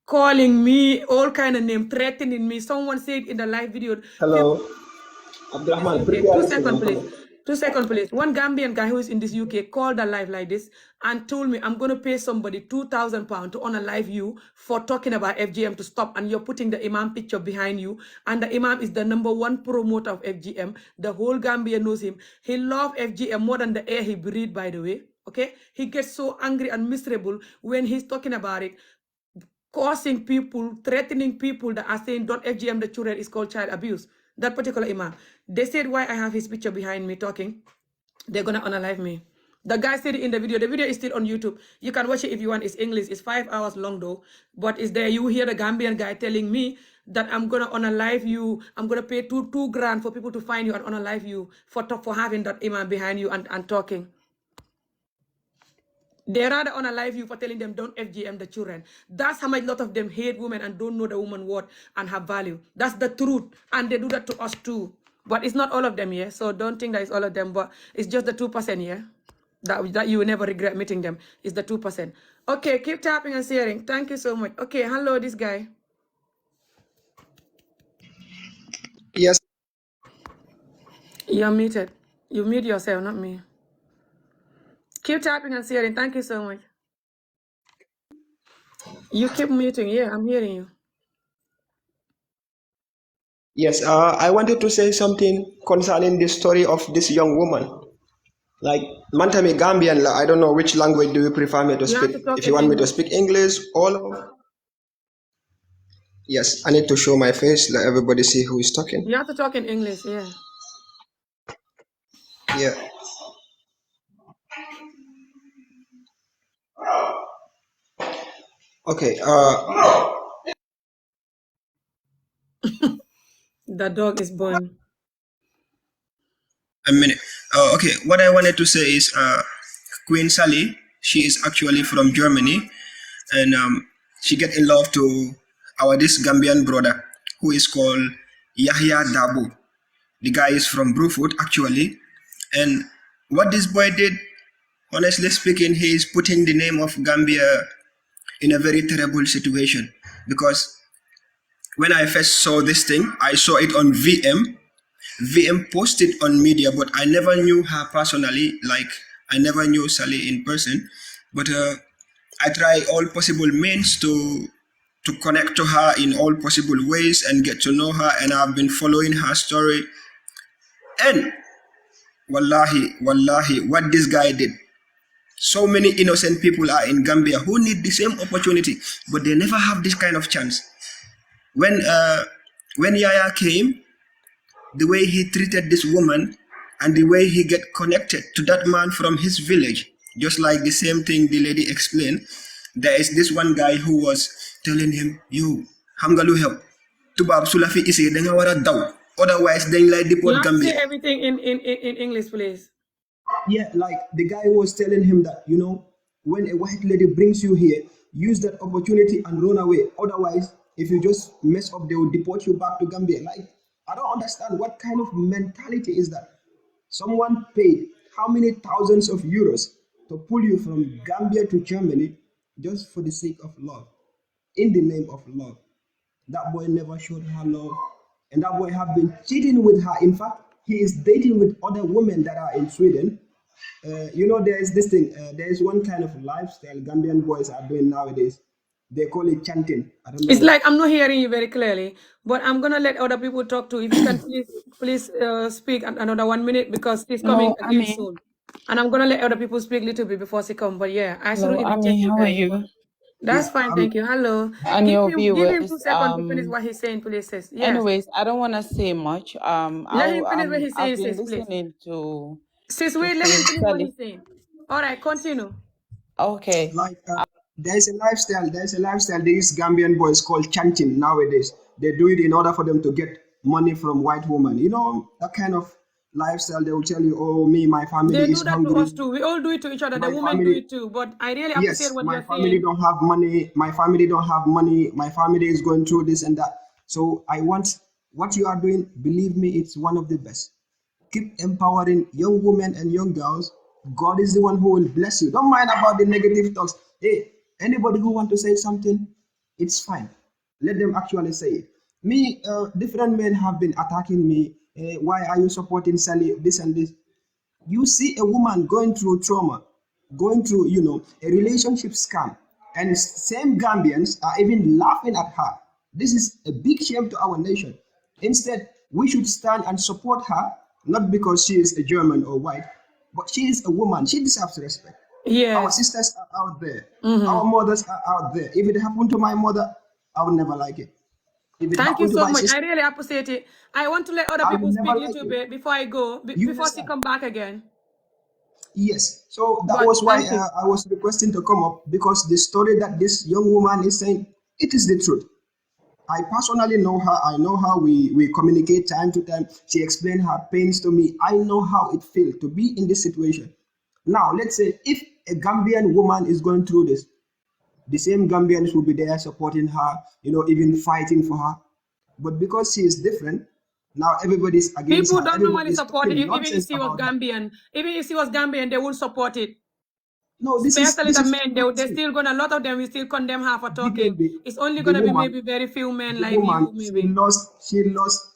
[SPEAKER 1] Calling me all kind of name, threatening me. Someone said in the live video.
[SPEAKER 4] Hello, Abdurrahman.
[SPEAKER 1] Okay,
[SPEAKER 4] Prepare
[SPEAKER 1] 2
[SPEAKER 4] this thing.
[SPEAKER 1] seconds,
[SPEAKER 4] I'm
[SPEAKER 1] please.
[SPEAKER 4] coming.
[SPEAKER 1] 2 seconds, please. One Gambian guy who is in this UK called a live like this and told me, I'm going to pay somebody £2,000 to honor live you for talking about FGM to stop. And you're putting the Imam picture behind you. And the Imam is the #1 promoter of FGM. The whole Gambia knows him. He loves FGM more than the air he breathes, by the way. Okay? He gets so angry and miserable when he's talking about it, causing people, threatening people that are saying don't FGM the children is called child abuse. That particular Imam. They said why I have his picture behind me talking. They're gonna unalive me. The guy said it in the video. The video is still on YouTube. You can watch it if you want. It's English. It's 5 hours long though. But it's there. You hear the Gambian guy telling me that I'm gonna unalive you. I'm gonna pay two grand for people to find you and unalive you for having that Imam behind you and talking. They rather unalive you for telling them don't FGM the children. That's how much a lot of them hate women and don't know the woman worth and have value. That's the truth. And they do that to us too. But it's not all of them, yeah? So don't think that it's all of them, but it's just the 2%, yeah? That you will never regret meeting them. It's the 2%. Okay, keep tapping and sharing. Thank you so much. Okay, hello, this guy.
[SPEAKER 4] Yes.
[SPEAKER 1] You're muted. You mute yourself, not me. Keep tapping and sharing. Thank you so much. You keep muting. Yeah, I'm hearing you.
[SPEAKER 4] Yes. I wanted to say something concerning the story of this young woman. Like, Mantami Gambian, I don't know which language do you prefer me to
[SPEAKER 1] You have
[SPEAKER 4] speak.
[SPEAKER 1] to talk
[SPEAKER 4] If
[SPEAKER 1] in
[SPEAKER 4] you want me to
[SPEAKER 1] English.
[SPEAKER 4] speak English, all of. Yes, I need to show my face, let everybody see who is talking.
[SPEAKER 1] You have to talk in English, yeah.
[SPEAKER 4] Yeah. Okay.
[SPEAKER 1] The dog is born.
[SPEAKER 4] A minute. Okay. What I wanted to say is, Queen Sally. She is actually from Germany, and she get in love to this Gambian brother who is called Yaya Dabu. The guy is from Brufut actually, and what this boy did, honestly speaking, he is putting the name of Gambia in a very terrible situation, because when I first saw this thing, I saw it on VM. VM posted on media, but I never knew her personally. Like, I never knew Sally in person, but I try all possible means to connect to her in all possible ways and get to know her, and I've been following her story. And wallahi, what this guy did. So many innocent people are in Gambia who need the same opportunity, but they never have this kind of chance. When Yaya came, the way he treated this woman and the way he get connected to that man from his village, just like the same thing the lady explained, there is this one guy who was telling him, "You, xam nga lu xew? Tubaab su la fi isee da nga war a daw. Otherwise, dañ lay
[SPEAKER 1] You
[SPEAKER 4] deport
[SPEAKER 1] have to say
[SPEAKER 4] Gambia."
[SPEAKER 1] everything in English, please.
[SPEAKER 4] Yeah, like the guy was telling him that, when a white lady brings you here, use that opportunity and run away. Otherwise, if you just mess up, they will deport you back to Gambia. Like, I don't understand what kind of mentality is that. Someone paid how many thousands of euros to pull you from Gambia to Germany just for the sake of love, in the name of love. That boy never showed her love, and that boy have been cheating with her. In fact, he is dating with other women that are in Sweden. There is this thing. There is one kind of lifestyle Gambian boys are doing nowadays. They call it chanting. I don't know.
[SPEAKER 1] It's like I'm not hearing you very clearly, but I'm gonna let other people talk too. If you can please speak another 1 minute, because she's coming
[SPEAKER 5] Hello,
[SPEAKER 1] again
[SPEAKER 5] Ami.
[SPEAKER 1] soon, and I'm gonna let other people speak a little bit before she come. But yeah, I
[SPEAKER 5] Hello,
[SPEAKER 1] shouldn't even
[SPEAKER 5] Ami.
[SPEAKER 1] take you
[SPEAKER 5] How are
[SPEAKER 1] guys.
[SPEAKER 5] you?
[SPEAKER 1] But that's fine, thank you. Hello,
[SPEAKER 5] And your
[SPEAKER 1] give him 2
[SPEAKER 5] viewers.
[SPEAKER 1] seconds to finish what he's saying, please. Sis. Yes,
[SPEAKER 5] Anyways, I don't want to say much.
[SPEAKER 1] let him finish what he's
[SPEAKER 5] I've
[SPEAKER 1] saying,
[SPEAKER 5] been
[SPEAKER 1] sis, please.
[SPEAKER 5] listening to
[SPEAKER 1] Sis, wait, let
[SPEAKER 5] Queen
[SPEAKER 1] him finish what
[SPEAKER 5] Sally.
[SPEAKER 1] he's saying. All right, continue.
[SPEAKER 5] Okay.
[SPEAKER 4] Like, there's a lifestyle. These Gambian boys called chanting nowadays. They do it in order for them to get money from white woman. You know, that kind of lifestyle. They will tell you, oh, me, my family
[SPEAKER 1] They
[SPEAKER 4] is
[SPEAKER 1] do that to
[SPEAKER 4] hungry.
[SPEAKER 1] us too. We all do it to each other. The
[SPEAKER 4] My
[SPEAKER 1] women do
[SPEAKER 4] family,
[SPEAKER 1] it too. But I really appreciate
[SPEAKER 4] yes,
[SPEAKER 1] what
[SPEAKER 4] my
[SPEAKER 1] you're
[SPEAKER 4] family
[SPEAKER 1] saying.
[SPEAKER 4] don't have money. My family don't have money. My family is going through this and that. So I want what you are doing. Believe me, it's one of the best. Keep empowering young women and young girls. God is the one who will bless you. Don't mind about the negative talks. Hey, anybody who want to say something, it's fine. Let them actually say it. Me, different men have been attacking me. Why are you supporting Sally? This and this. You see a woman going through trauma, going through, a relationship scam, and same Gambians are even laughing at her. This is a big shame to our nation. Instead, we should stand and support her, not because she is a German or white, but she is a woman. She deserves respect. Our
[SPEAKER 1] Yes.
[SPEAKER 4] sisters are out there. Our mothers are out there. If it happened to my mother, I would never like it. If it
[SPEAKER 1] Thank you
[SPEAKER 4] happened to
[SPEAKER 1] so
[SPEAKER 4] my
[SPEAKER 1] much. I
[SPEAKER 4] sister,
[SPEAKER 1] really appreciate it. I want to let other
[SPEAKER 4] I will
[SPEAKER 1] people
[SPEAKER 4] never
[SPEAKER 1] speak a
[SPEAKER 4] like
[SPEAKER 1] little
[SPEAKER 4] it.
[SPEAKER 1] bit before I go,
[SPEAKER 4] You
[SPEAKER 1] before she
[SPEAKER 4] understand?
[SPEAKER 1] come back again.
[SPEAKER 4] Yes, so that
[SPEAKER 1] But
[SPEAKER 4] was why
[SPEAKER 1] thank you.
[SPEAKER 4] I was requesting to come up because the story that this young woman is saying, it is the truth. I personally know her. I know how we communicate time to time. She explained her pains to me. I know how it feels to be in this situation. Now, let's say if a Gambian woman is going through this, the same Gambians will be there supporting her, even fighting for her. But because she is different, now everybody's against
[SPEAKER 1] People
[SPEAKER 4] her.
[SPEAKER 1] don't normally
[SPEAKER 4] Everybody's
[SPEAKER 1] support it,
[SPEAKER 4] talking
[SPEAKER 1] even if
[SPEAKER 4] nonsense
[SPEAKER 1] she was
[SPEAKER 4] about her.
[SPEAKER 1] Gambian. Even if she was Gambian, they won't support it.
[SPEAKER 4] No, this is
[SPEAKER 1] Especially
[SPEAKER 4] this
[SPEAKER 1] the
[SPEAKER 4] is
[SPEAKER 1] men, they're
[SPEAKER 4] crazy.
[SPEAKER 1] still gonna, a lot of them will still condemn her for
[SPEAKER 4] The
[SPEAKER 1] talking.
[SPEAKER 4] lady,
[SPEAKER 1] It's only
[SPEAKER 4] the
[SPEAKER 1] gonna be
[SPEAKER 4] woman,
[SPEAKER 1] maybe very few men
[SPEAKER 4] the
[SPEAKER 1] like you,
[SPEAKER 4] woman,
[SPEAKER 1] maybe.
[SPEAKER 4] she lost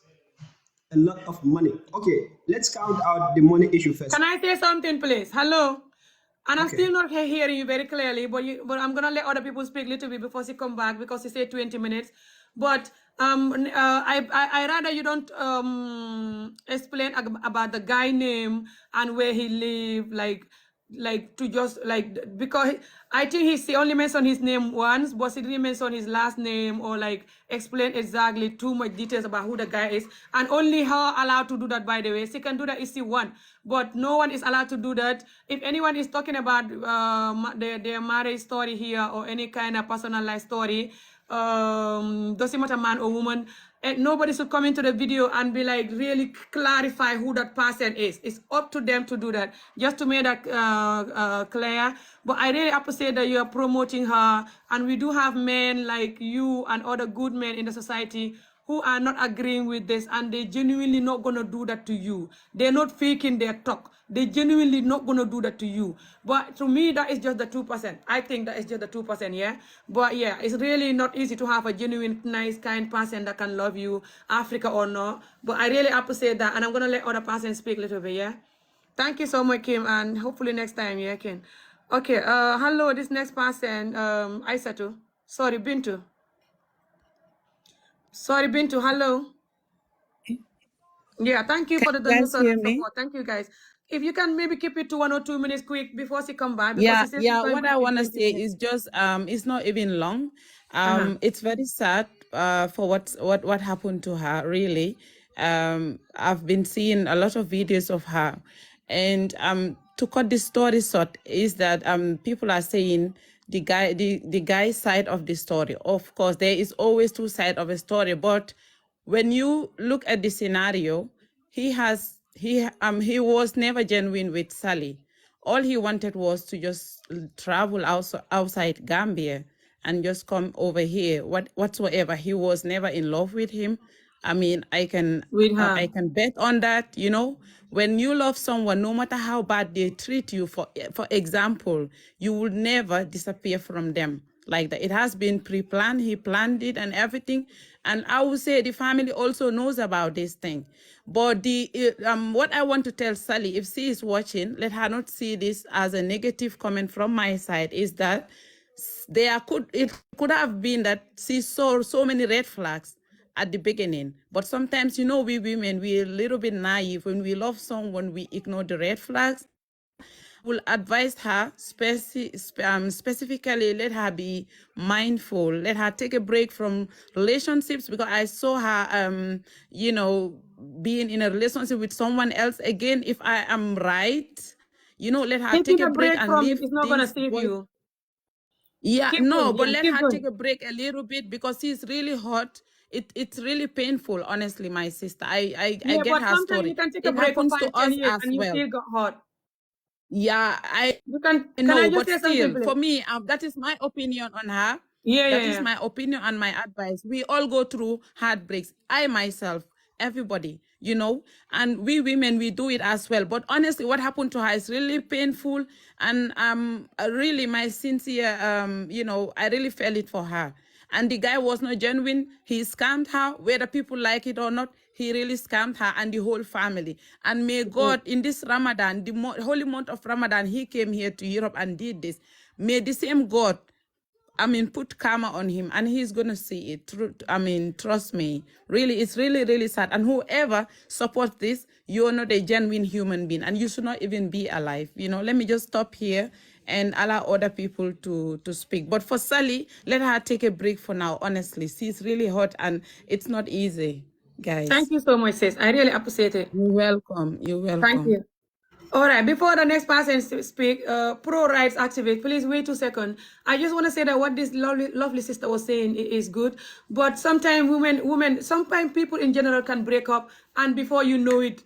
[SPEAKER 4] a lot of money. Okay, let's count out the money issue first.
[SPEAKER 1] Can I say something, please? Hello? And I'm still
[SPEAKER 4] Okay.
[SPEAKER 1] not hearing you very clearly, but I'm gonna let other people speak a little bit before she come back because she said 20 minutes. But I rather you don't explain about the guy name and where he live, like to just like, because I think he only mentioned his name once, but he didn't mention his last name or like explain exactly too much details about who the guy is. And only her allowed to do that, by the way. She can do that if she want, but no one is allowed to do that. If anyone is talking about their marriage story here or any kind of personal life story, doesn't matter man or woman, and nobody should come into the video and be like really clarify who that person is. It's up to them to do that, just to make that clear. But I really appreciate that you are promoting her, and we do have men like you and other good men in the society who are not agreeing with this, and they genuinely not gonna do that to you. They're not faking their talk. They genuinely not gonna do that to you. But to me, that is just the 2%. I think that is just the 2%, yeah. But yeah, it's really not easy to have a genuine, nice, kind person that can love you, Africa or not. But I really appreciate that, and I'm gonna let other person speak a little bit, yeah. Thank you so much, Kim, and hopefully next time, yeah, Kim. Okay, hello, this next person, Aisatu. Sorry, Bintu. Sorry, Bintu, hello. Yeah, thank you
[SPEAKER 5] Can
[SPEAKER 1] for the
[SPEAKER 5] you guys hear me?
[SPEAKER 1] support. Thank you, guys. If you can maybe keep it to 1 or 2 minutes quick before she come by, because
[SPEAKER 5] Yeah,
[SPEAKER 1] she says she's
[SPEAKER 5] yeah.
[SPEAKER 1] going
[SPEAKER 5] What
[SPEAKER 1] back
[SPEAKER 5] I
[SPEAKER 1] in
[SPEAKER 5] want to
[SPEAKER 1] 20
[SPEAKER 5] say
[SPEAKER 1] minutes.
[SPEAKER 5] is just it's not even long.
[SPEAKER 1] Uh-huh.
[SPEAKER 5] It's very sad for what happened to her, really. I've been seeing a lot of videos of her, and to cut the story short is that people are saying the guy's side of the story. Of course, there is always two sides of a story, but when you look at the scenario, he was never genuine with Sally. All he wanted was to just travel outside Gambia and just come over here. Whatsoever, he was never in love with him. I mean,
[SPEAKER 1] With her.
[SPEAKER 5] I can bet on that. When you love someone, no matter how bad they treat you, for example, you will never disappear from them like that. It has been pre-planned. He planned it and everything. And I would say the family also knows about this thing. But what I want to tell Sally, if she is watching, let her not see this as a negative comment from my side, is that it could have been that she saw so many red flags at the beginning. But sometimes, we women, we're a little bit naive. When we love someone, we ignore the red flags. Will advise her specifically, let her be mindful, let her take a break from relationships, because I saw her being in a relationship with someone else again. If I am right, let her take
[SPEAKER 1] Taking
[SPEAKER 5] a
[SPEAKER 1] a
[SPEAKER 5] break
[SPEAKER 1] break
[SPEAKER 5] and
[SPEAKER 1] from it
[SPEAKER 5] leave
[SPEAKER 1] is not going to
[SPEAKER 5] these
[SPEAKER 1] save
[SPEAKER 5] boys.
[SPEAKER 1] you.
[SPEAKER 5] Yeah,
[SPEAKER 1] Keep
[SPEAKER 5] no,
[SPEAKER 1] going.
[SPEAKER 5] but
[SPEAKER 1] Yeah,
[SPEAKER 5] let
[SPEAKER 1] keep
[SPEAKER 5] her
[SPEAKER 1] going.
[SPEAKER 5] take a break a little bit, because she's really hot it's really painful, honestly, my sister. I
[SPEAKER 1] Yeah,
[SPEAKER 5] get
[SPEAKER 1] but
[SPEAKER 5] her
[SPEAKER 1] sometimes you
[SPEAKER 5] story.
[SPEAKER 1] can take a
[SPEAKER 5] It
[SPEAKER 1] break for
[SPEAKER 5] happens to
[SPEAKER 1] 5, 10
[SPEAKER 5] us
[SPEAKER 1] years
[SPEAKER 5] as
[SPEAKER 1] and you
[SPEAKER 5] well.
[SPEAKER 1] still got hot.
[SPEAKER 5] Yeah, I
[SPEAKER 1] Can I
[SPEAKER 5] know,
[SPEAKER 1] just
[SPEAKER 5] but
[SPEAKER 1] say something,
[SPEAKER 5] still, for
[SPEAKER 1] please?
[SPEAKER 5] me, that is my opinion on her.
[SPEAKER 1] Yeah, yeah,
[SPEAKER 5] That is
[SPEAKER 1] yeah.
[SPEAKER 5] my opinion and my advice. We all go through heartbreaks. I myself, everybody, you know, and we women, we do it as well. But honestly, what happened to her is really painful, and really my sincere, you know, I really felt it for her. And the guy was not genuine. He scammed her, whether people like it or not. He really scammed her and the whole family. And may God, in this Ramadan, the holy month of Ramadan, he came here to Europe and did this. May the same God, I mean, put karma on him, and he's gonna see it. I mean, trust me. Really, it's really, really sad. And whoever supports this, you're not a genuine human being, and you should not even be alive. You know, let me just stop here and allow other people to speak. But for Sally, let her take a break for now. Honestly, she's really hot, and it's not easy, guys.
[SPEAKER 1] Thank you so much, sis. I really appreciate it.
[SPEAKER 5] You're welcome. You're
[SPEAKER 1] Thank
[SPEAKER 5] welcome.
[SPEAKER 1] you. All right, before the next person speak, pro-rights activist, please wait 2 seconds. I just want to say that what this lovely sister was saying is good, but sometimes sometimes people in general can break up, and before you know it,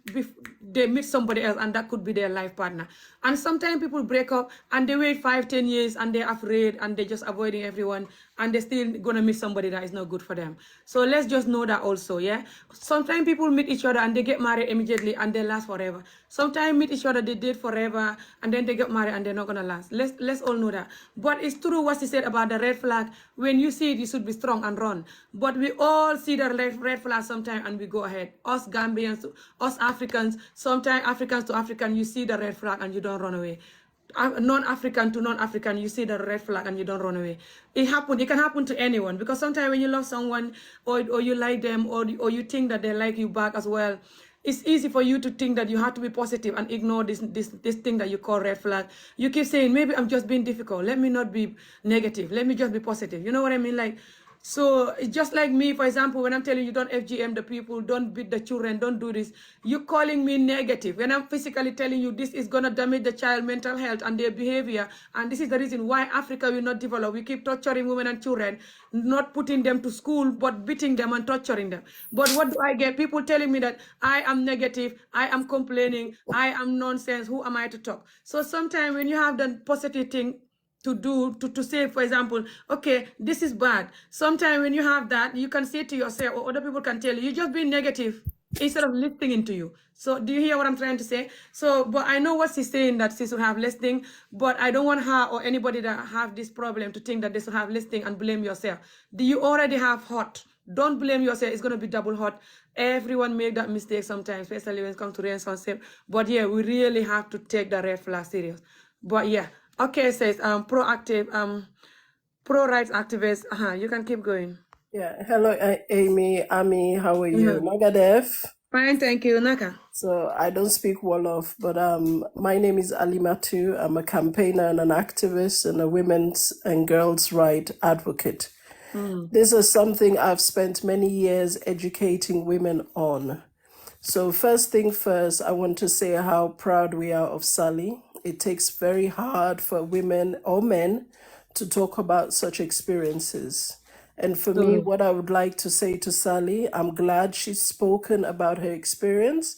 [SPEAKER 1] they meet somebody else, and that could be their life partner. And sometimes people break up, and they wait 5, 10 years, and they're afraid, and they're just avoiding everyone, and they're still gonna meet somebody that is not good for them. So let's just know that also, yeah? Sometimes people meet each other, and they get married immediately, and they last forever. Sometimes meet each other, they date forever, and then they get married and they're not gonna last. Let's all know that. But it's true what she said about the red flag. When you see it, you should be strong and run. But we all see the red flag sometimes and we go ahead. Us Gambians, us Africans, sometimes Africans to African, you see the red flag and you don't run away. Non-African to non-African, you see the red flag and you don't run away. It can happen to anyone, because sometimes when you love someone, or you like them, or you think that they like you back as well, it's easy for you to think that you have to be positive and ignore this thing that you call red flag. You keep saying, maybe I'm just being difficult, let me not be negative, let me just be positive. You know what I mean? Like, so it's just like me, for example, when I'm telling you don't FGM the people, don't beat the children, don't do this, you calling me negative. When I'm physically telling you this is gonna damage the child mental health and their behavior, and this is the reason why Africa will not develop. We keep torturing women and children, not putting them to school, but beating them and torturing them. But what do I get? People telling me that I am negative, I am complaining, I am nonsense. Who am I to talk? So sometimes when you have the positive thing to do, to say, for example, okay, this is bad. Sometimes when you have that, you can say to yourself, or other people can tell you, you're just being negative instead of listening to you. So do you hear what I'm trying to say? So, but I know what she's saying, that she should have listening, but I don't want her or anybody that have this problem to think that they should have listening and blame yourself. Do you already have hot? Don't blame yourself. It's going to be double hot. Everyone make that mistake sometimes, especially when it comes to relationship. But yeah, we really have to take the red flag serious. But yeah, okay, it says proactive, pro-rights activist. You can keep going.
[SPEAKER 6] Yeah, hello, Amy, Ami, how are you? Magadev.
[SPEAKER 1] Fine, thank you, Naka.
[SPEAKER 6] So I don't speak Wolof, but my name is Alimatu. I'm a campaigner and an activist and a women's and girls' rights advocate. This is something I've spent many years educating women on. So first thing first, I want to say how proud we are of Sally. It takes very hard for women or men to talk about such experiences. And for me, what I would like to say to Sally, I'm glad she's spoken about her experience.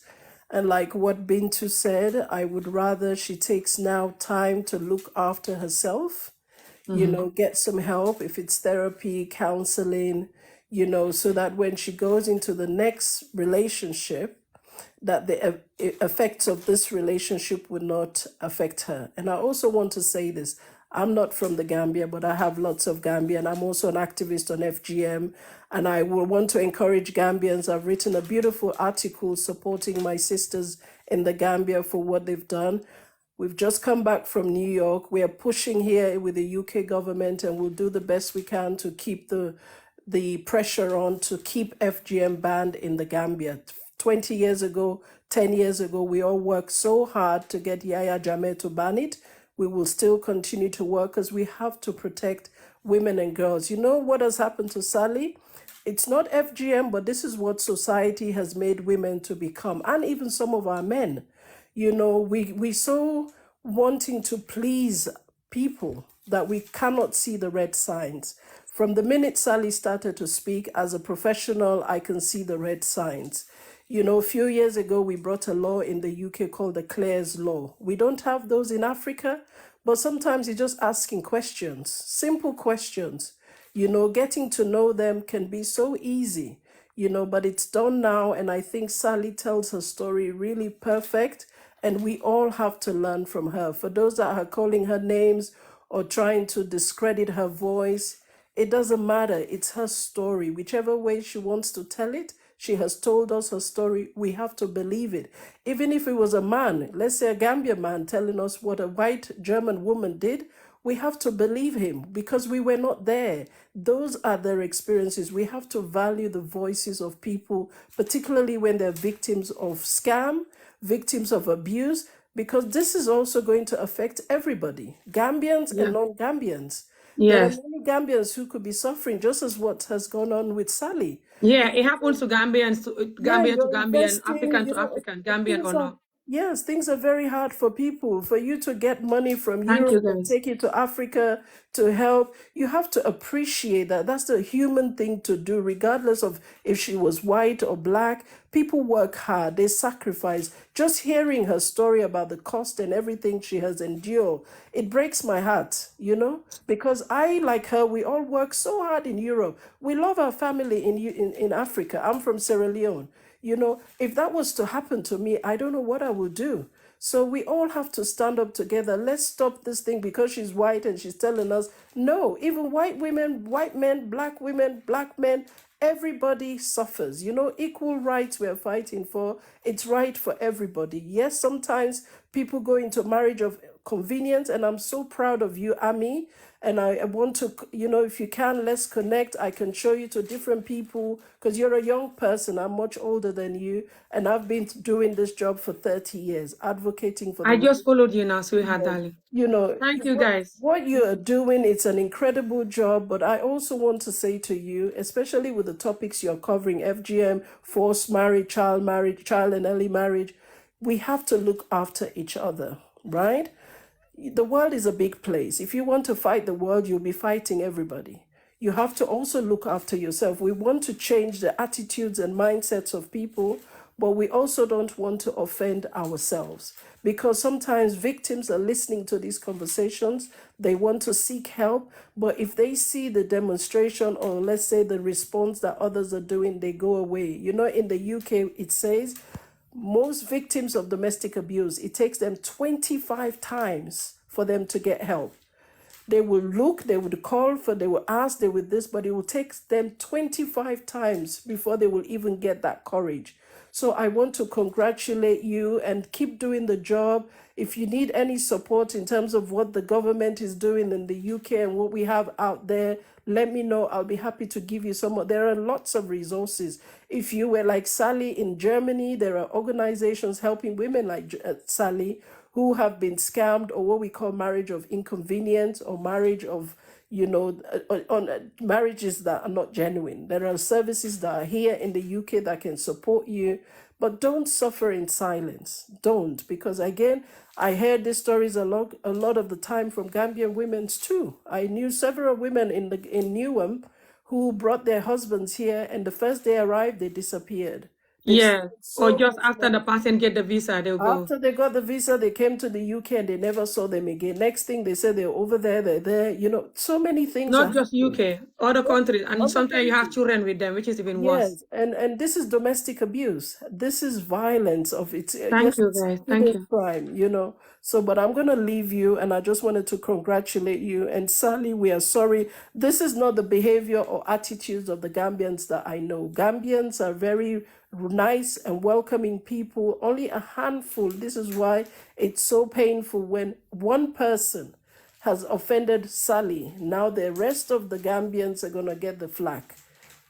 [SPEAKER 6] And like what Bintu said, I would rather she takes now time to look after herself, you know, get some help, if it's therapy, counseling, you know, so that when she goes into the next relationship, that the effects of this relationship would not affect her. And I also want to say this. I'm not from the Gambia, but I have lots of Gambian. I'm also an activist on FGM, and I will want to encourage Gambians. I've written a beautiful article supporting my sisters in the Gambia for what they've done. We've just come back from New York. We are pushing here with the UK government, and we'll do the best we can to keep the pressure on to keep FGM banned in the Gambia. 20 years ago, 10 years ago, we all worked so hard to get Yaya Jammeh to ban it. We will still continue to work because we have to protect women and girls. You know what has happened to Sally? It's not FGM, but this is what society has made women to become, and even some of our men. You know, we so wanting to please people. that we cannot see the red signs. From the minute Sally started to speak as a professional, I can see the red signs. You know, a few years ago, we brought a law in the UK called the Clare's Law. We don't have those in Africa, but sometimes you're just asking questions, simple questions. You know, getting to know them can be so easy, you know, but it's done now. And I think Sally tells her story really perfect. And we all have to learn from her. For those that are calling her names or trying to discredit her voice, it doesn't matter. It's her story. Whichever way she wants to tell it, she has told us her story. We have to believe it. Even if it was a man, let's say a Gambian man telling us what a white German woman did, we have to believe him because we were not there. Those are their experiences. We have to value the voices of people, particularly when they're victims of scam, victims of abuse, because this is also going to affect everybody, Gambians and
[SPEAKER 1] Yeah.
[SPEAKER 6] non-Gambians. There are
[SPEAKER 1] Yes.
[SPEAKER 6] many Gambians who could be suffering just as what has gone on with Sally.
[SPEAKER 1] Yeah, it happens to Gambians,
[SPEAKER 6] Yeah,
[SPEAKER 1] Gambian to
[SPEAKER 6] you're
[SPEAKER 1] Gambian,
[SPEAKER 6] investing,
[SPEAKER 1] African
[SPEAKER 6] you
[SPEAKER 1] to
[SPEAKER 6] know,
[SPEAKER 1] African, Gambian
[SPEAKER 6] things
[SPEAKER 1] or
[SPEAKER 6] are,
[SPEAKER 1] not.
[SPEAKER 6] yes, things are very hard for people. For you to get money from
[SPEAKER 1] Thank you,
[SPEAKER 6] Europe and
[SPEAKER 1] guys.
[SPEAKER 6] take it to Africa to help, you have to appreciate that. That's the human thing to do, regardless of if she was white or black. People work hard, they sacrifice. Just hearing her story about the cost and everything she has endured, it breaks my heart, you know, because I, like her, we all work so hard in Europe. We love our family in Africa. I'm from Sierra Leone. You know, if that was to happen to me, I don't know what I would do. So we all have to stand up together. Let's stop this thing because she's white and she's telling us, no, even white women, white men, black men, everybody suffers. You know, equal rights we're fighting for. It's right for everybody. Yes, sometimes people go into marriage of convenience, and I'm so proud of you, Ami. And I want to, you know, if you can, let's connect. I can show you to different people because you're a young person. I'm much older than you. And I've been doing this job for 30 years, advocating for
[SPEAKER 1] I
[SPEAKER 6] the
[SPEAKER 1] just
[SPEAKER 6] rights.
[SPEAKER 1] followed you now, sweetheart, darling.
[SPEAKER 6] You know,
[SPEAKER 1] Thank you, guys.
[SPEAKER 6] what you are doing, it's an incredible job. But I also want to say to you, especially with the topics you're covering, FGM, forced marriage, child and early marriage, we have to look after each other, right? The world is a big place. If you want to fight the world, you'll be fighting everybody. You have to also look after yourself. We want to change the attitudes and mindsets of people, but we also don't want to offend ourselves because sometimes victims are listening to these conversations. They want to seek help, but if they see the demonstration or let's say the response that others are doing, they go away. You know, in the UK, it says most victims of domestic abuse, it takes them 25 times for them to get help. They will look, they would call for, they will ask, they will this, but it will take them 25 times before they will even get that courage. So I want to congratulate you and keep doing the job. If you need any support in terms of what the government is doing in the UK and what we have out there, let me know. I'll be happy to give you some. There are lots of resources. If you were like Sally in Germany, there are organizations helping women like Sally who have been scammed or what we call marriage of inconvenience or marriage of, you know, on marriages that are not genuine. There are services that are here in the UK that can support you, but don't suffer in silence. Don't, because again, I heard these stories a lot of the time from Gambian women too. I knew several women in Newham who brought their husbands here, and the first they arrived, they disappeared. They
[SPEAKER 1] Yeah.
[SPEAKER 6] spent
[SPEAKER 1] Or
[SPEAKER 6] so
[SPEAKER 1] just
[SPEAKER 6] much
[SPEAKER 1] after the
[SPEAKER 6] money.
[SPEAKER 1] person get the visa, they'll go.
[SPEAKER 6] After they got the visa, they came to the UK and they never saw them again. Next thing they said they're over there, they're there. You know, so many things are
[SPEAKER 1] Not just
[SPEAKER 6] happening.
[SPEAKER 1] UK, other
[SPEAKER 6] Yeah,
[SPEAKER 1] countries. And
[SPEAKER 6] other
[SPEAKER 1] sometimes you have
[SPEAKER 6] countries.
[SPEAKER 1] children with them, which is even worse.
[SPEAKER 6] Yes, and this is domestic abuse. This is violence of it's
[SPEAKER 1] Thank
[SPEAKER 6] yes,
[SPEAKER 1] you,
[SPEAKER 6] it's
[SPEAKER 1] guys. Thank
[SPEAKER 6] hidden
[SPEAKER 1] you.
[SPEAKER 6] crime, you know. So, but I'm gonna leave you, and I just wanted to congratulate you. And Sally, we are sorry. This is not the behavior or attitudes of the Gambians that I know. Gambians are very nice and welcoming people. Only a handful. This is why it's so painful when one person has offended Sally. Now the rest of the Gambians are gonna get the flack.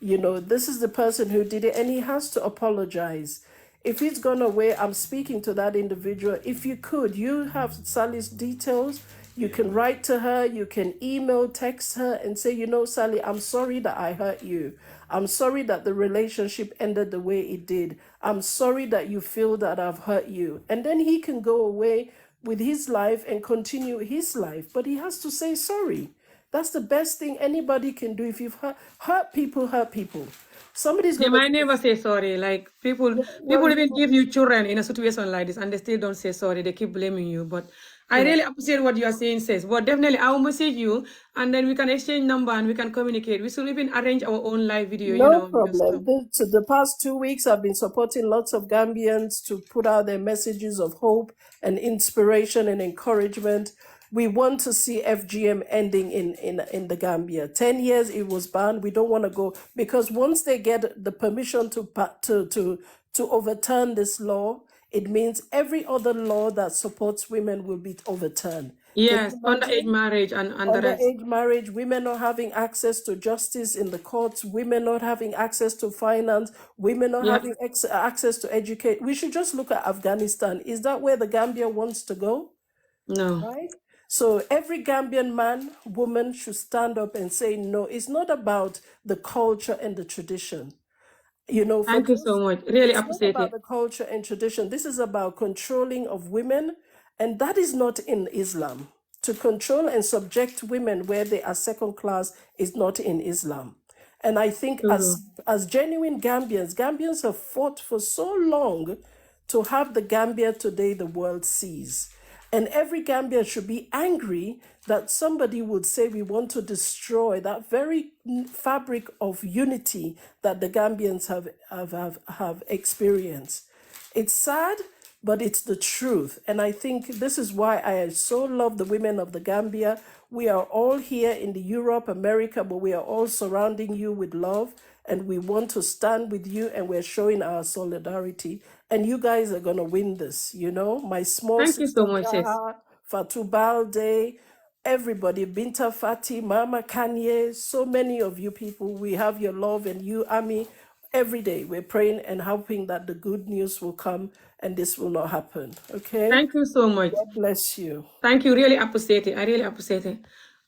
[SPEAKER 6] You know, this is the person who did it, and he has to apologize. If he's gone away, I'm speaking to that individual. If you could, you have Sally's details. You can write to her, you can email, text her, and say, you know, Sally, I'm sorry that I hurt you. I'm sorry that the relationship ended the way it did. I'm sorry that you feel that I've hurt you. And then he can go away, with his life and continue his life, but he has to say sorry. That's the best thing anybody can do. If you've hurt people, hurt people. Somebody's
[SPEAKER 1] They
[SPEAKER 6] gonna
[SPEAKER 1] might never say sorry. Like people
[SPEAKER 6] well,
[SPEAKER 1] even give you children in a situation like this and they still don't say sorry. They keep blaming you. But I
[SPEAKER 6] yeah.
[SPEAKER 1] really appreciate what you are saying, sis. But definitely I will message you and then we can exchange number and we can communicate. We should even arrange our own live video, you
[SPEAKER 6] No
[SPEAKER 1] know, just
[SPEAKER 6] problem. The past 2 weeks, I've been supporting lots of Gambians to put out their messages of hope and inspiration and encouragement. We want to see FGM ending in the Gambia. 10 years it was banned. We don't want to go because once they get the permission to overturn this law, it means every other law that supports women will be overturned. Can
[SPEAKER 1] yes,
[SPEAKER 6] you
[SPEAKER 1] underage
[SPEAKER 6] imagine?
[SPEAKER 1] marriage and the rest.
[SPEAKER 6] Underage marriage, women not having access to justice in the courts, women not having access to finance, women not
[SPEAKER 1] Yeah,
[SPEAKER 6] having access to educate. We should just look at Afghanistan. Is that where the Gambia wants to go?
[SPEAKER 1] no.
[SPEAKER 6] Right? So every Gambian man, woman should stand up and say, no, it's not about the culture and the tradition. You know, for
[SPEAKER 1] Thank you so
[SPEAKER 6] those,
[SPEAKER 1] much. Really
[SPEAKER 6] it's not
[SPEAKER 1] appreciate
[SPEAKER 6] about
[SPEAKER 1] it.
[SPEAKER 6] the culture and tradition. This is about controlling of women, and that is not in Islam. To control and subject women where they are second class is not in Islam. And I think
[SPEAKER 1] True.
[SPEAKER 6] as genuine Gambians have fought for so long to have the Gambia today the world sees. And every Gambian should be angry that somebody would say we want to destroy that very fabric of unity that the Gambians have experienced. It's sad, but it's the truth. And I think this is why I so love the women of the Gambia. We are all here in the Europe, America, but we are all surrounding you with love. And we want to stand with you and we're showing our solidarity. And you guys are going to win this, you know. My small
[SPEAKER 1] Thank you
[SPEAKER 6] sister
[SPEAKER 1] so much, sis.
[SPEAKER 6] Jaha, Fatou Balde, everybody, Binta Fati, Mama Kanye, so many of you people, we have your love and you, Ami. Every day we're praying and hoping that the good news will come and this will not happen. Okay?
[SPEAKER 1] Thank you so much.
[SPEAKER 6] God bless you.
[SPEAKER 1] Thank you. Really appreciate it. I really appreciate it.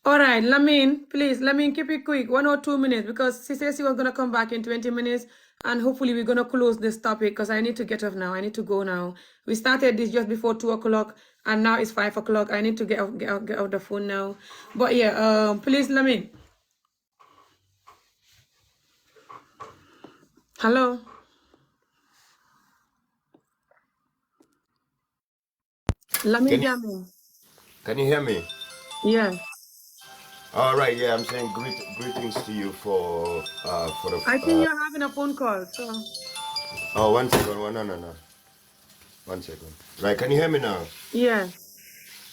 [SPEAKER 1] All right, Lamin, please, Lamin, keep it quick, 1 or 2 minutes, because she says she was going to come back in 20 minutes, and hopefully we're going to close this topic, because I need to get off now. I need to go now. We started this just before 2 o'clock, and now it's 5 o'clock. I need to get off the phone now. But yeah, please, Lamin. Hello? Lamin
[SPEAKER 7] Can you,
[SPEAKER 1] Jammeh.
[SPEAKER 7] can you hear me?
[SPEAKER 1] Yeah.
[SPEAKER 7] All right, yeah, I'm saying greetings to you for the
[SPEAKER 1] I think you're having a phone call, so.
[SPEAKER 7] oh 1 second, no. 1 second. Right, can you hear me now?
[SPEAKER 1] Yeah.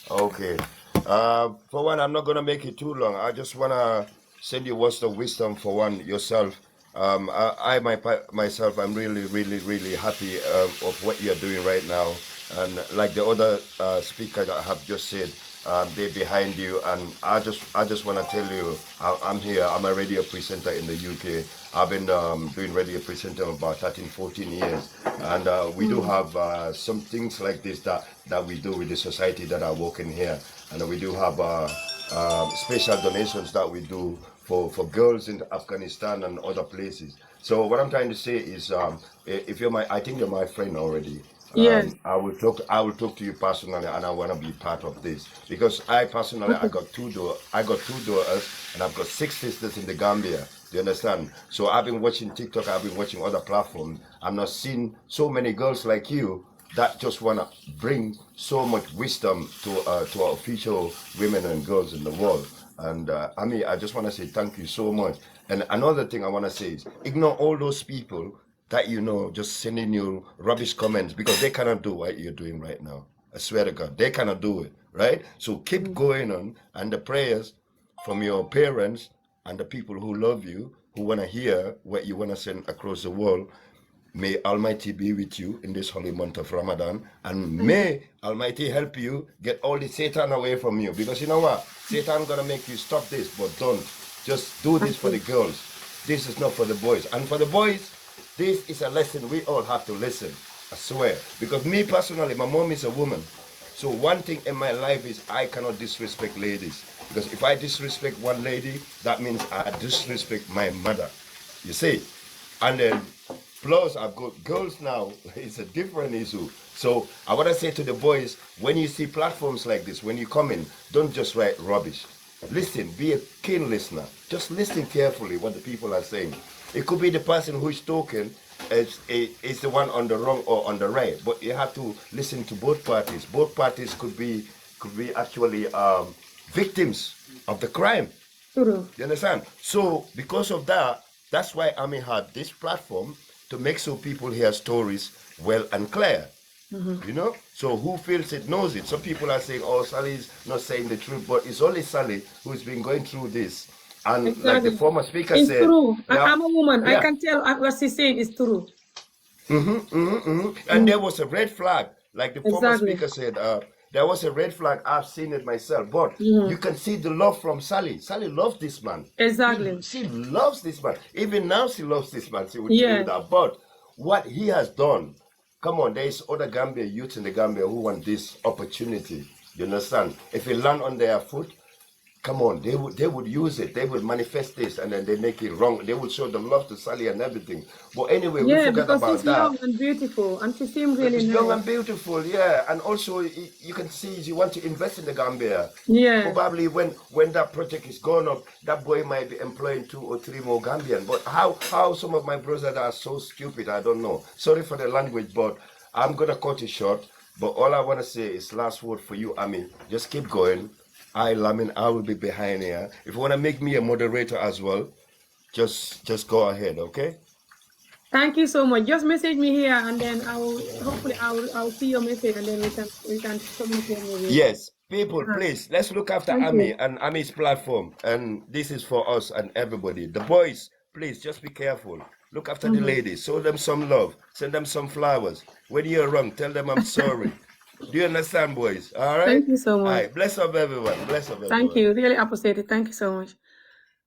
[SPEAKER 7] Okay. For one, I'm not gonna make it too long. I just wanna send you words of wisdom for one yourself. Myself, I'm really happy of what you're doing right now. And like the other speaker that have just said, they're behind you. And I just wanna tell you, I'm here. I'm a radio presenter in the UK. I've been doing radio presenter about 13, 14 years. And we do have some things like this that we do with the society that I work in here. And we do have special donations that we do for girls in Afghanistan and other places. So what I'm trying to say is, if you're I think you're my friend already.
[SPEAKER 1] Yes.
[SPEAKER 7] I will talk to you personally, and I want to be part of this because I personally I got two daughters, and I've got 6 sisters in the Gambia. Do you understand? So I've been watching TikTok, I've been watching other platforms. I'm not seeing so many girls like you that just want to bring so much wisdom to our future women and girls in the world. And I just want to say thank you so much. And another thing I want to say is ignore all those people that just sending you rubbish comments because they cannot do what you're doing right now. I swear to God, they cannot do it, right? So keep going on, and the prayers from your parents and the people who love you, who want to hear what you want to send across the world. May Almighty be with you in this holy month of Ramadan, and may Almighty help you get all the Satan away from you. Because you know what? Satan gonna make you stop this, but don't. Just do this for the girls. This is not for the boys. And for the boys, this is a lesson we all have to listen. I swear. Because me personally, my mom is a woman. So one thing in my life is I cannot disrespect ladies. Because if I disrespect one lady, that means I disrespect my mother. You see? And then plus I've got girls now. It's a different issue. So I want to say to the boys, when you see platforms like this, when you come in, don't just write rubbish. Listen, be a keen listener. Just listen carefully what the people are saying. It could be the person who is talking is the one on the wrong or on the right, but you have to listen to both parties. Both parties could be actually victims of the crime.
[SPEAKER 1] True.
[SPEAKER 7] You understand? So because of that, that's why Ami had this platform to make so people hear stories well and clear. You know? So who feels it knows it. Some people are saying, oh, Sally's not saying the truth, but it's only Sally who's been going through this. And like the
[SPEAKER 1] Exactly.
[SPEAKER 7] former speaker
[SPEAKER 1] It's
[SPEAKER 7] said,
[SPEAKER 1] true.
[SPEAKER 7] yeah,
[SPEAKER 1] I'm a woman. I
[SPEAKER 7] yeah.
[SPEAKER 1] can tell what she's saying is true.
[SPEAKER 7] And there was a red flag, like the former
[SPEAKER 1] Exactly.
[SPEAKER 7] speaker said. There was a red flag. I've seen it myself, but you can see the love from Sally. Sally loves this man.
[SPEAKER 1] Exactly.
[SPEAKER 7] She loves this man. Even now, she loves this man. She would tell you
[SPEAKER 1] Yeah.
[SPEAKER 7] that. But what he has done, come on, there is other Gambia youth in the Gambia who want this opportunity. You understand? If it land on their foot, come on, they would use it. They would manifest this, and then they make it wrong. They would show the love to Sally and everything. But anyway, we
[SPEAKER 1] Yeah,
[SPEAKER 7] forgot
[SPEAKER 1] because
[SPEAKER 7] about
[SPEAKER 1] she's
[SPEAKER 7] that.
[SPEAKER 1] young and beautiful, and she seems really
[SPEAKER 7] Young
[SPEAKER 1] nice.
[SPEAKER 7] and beautiful, yeah. And also, you can see you want to invest in the Gambia.
[SPEAKER 1] Yeah.
[SPEAKER 7] Probably when that project is gone up, that boy might be employing 2 or 3 more Gambian. But how some of my brothers are so stupid, I don't know. Sorry for the language, but I'm gonna cut it short. But all I want to say is last word for you, Ami. Just keep going. Lamin, I will be behind here. If you want to make me a moderator as well, just go ahead, okay?
[SPEAKER 1] Thank you so much. Just message me here, and then I'll see your message, and then we can communicate maybe.
[SPEAKER 7] Yes, people, please, let's look after
[SPEAKER 1] Thank
[SPEAKER 7] Ami
[SPEAKER 1] you.
[SPEAKER 7] and Ami's platform. And this is for us and everybody. The boys, please, just be careful. Look after the ladies. Show them some love. Send them some flowers. When you're wrong, tell them I'm sorry. Do you understand, boys? All right?
[SPEAKER 1] Thank you so
[SPEAKER 7] All
[SPEAKER 1] much.
[SPEAKER 7] right. Bless up everyone. Bless up everyone.
[SPEAKER 1] Thank you. Really appreciate it. Thank you so much.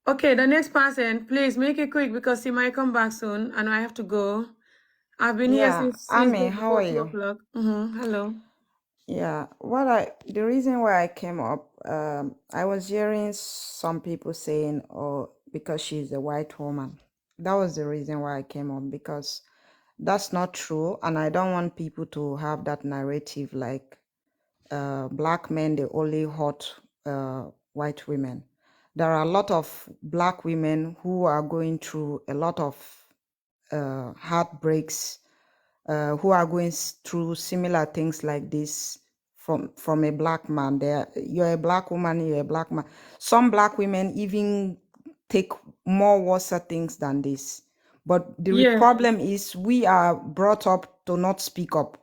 [SPEAKER 1] Okay, the next person, please make it quick because she might come back soon, and I have to go. I've been here
[SPEAKER 8] Yeah,
[SPEAKER 1] since
[SPEAKER 8] Amy, how
[SPEAKER 1] before
[SPEAKER 8] are
[SPEAKER 1] 2
[SPEAKER 8] you?
[SPEAKER 1] o'clock. Hello.
[SPEAKER 8] Yeah, the reason why I came up, I was hearing some people saying, oh, because she's a white woman. That was the reason why I came up, because that's not true, and I don't want people to have that narrative like black men, they only hurt white women. There are a lot of black women who are going through a lot of heartbreaks, who are going through similar things like this from a black man. You're a black woman, you're a black man. Some black women even take more worse things than this. But the
[SPEAKER 1] Yeah.
[SPEAKER 8] problem is we are brought up to not speak up.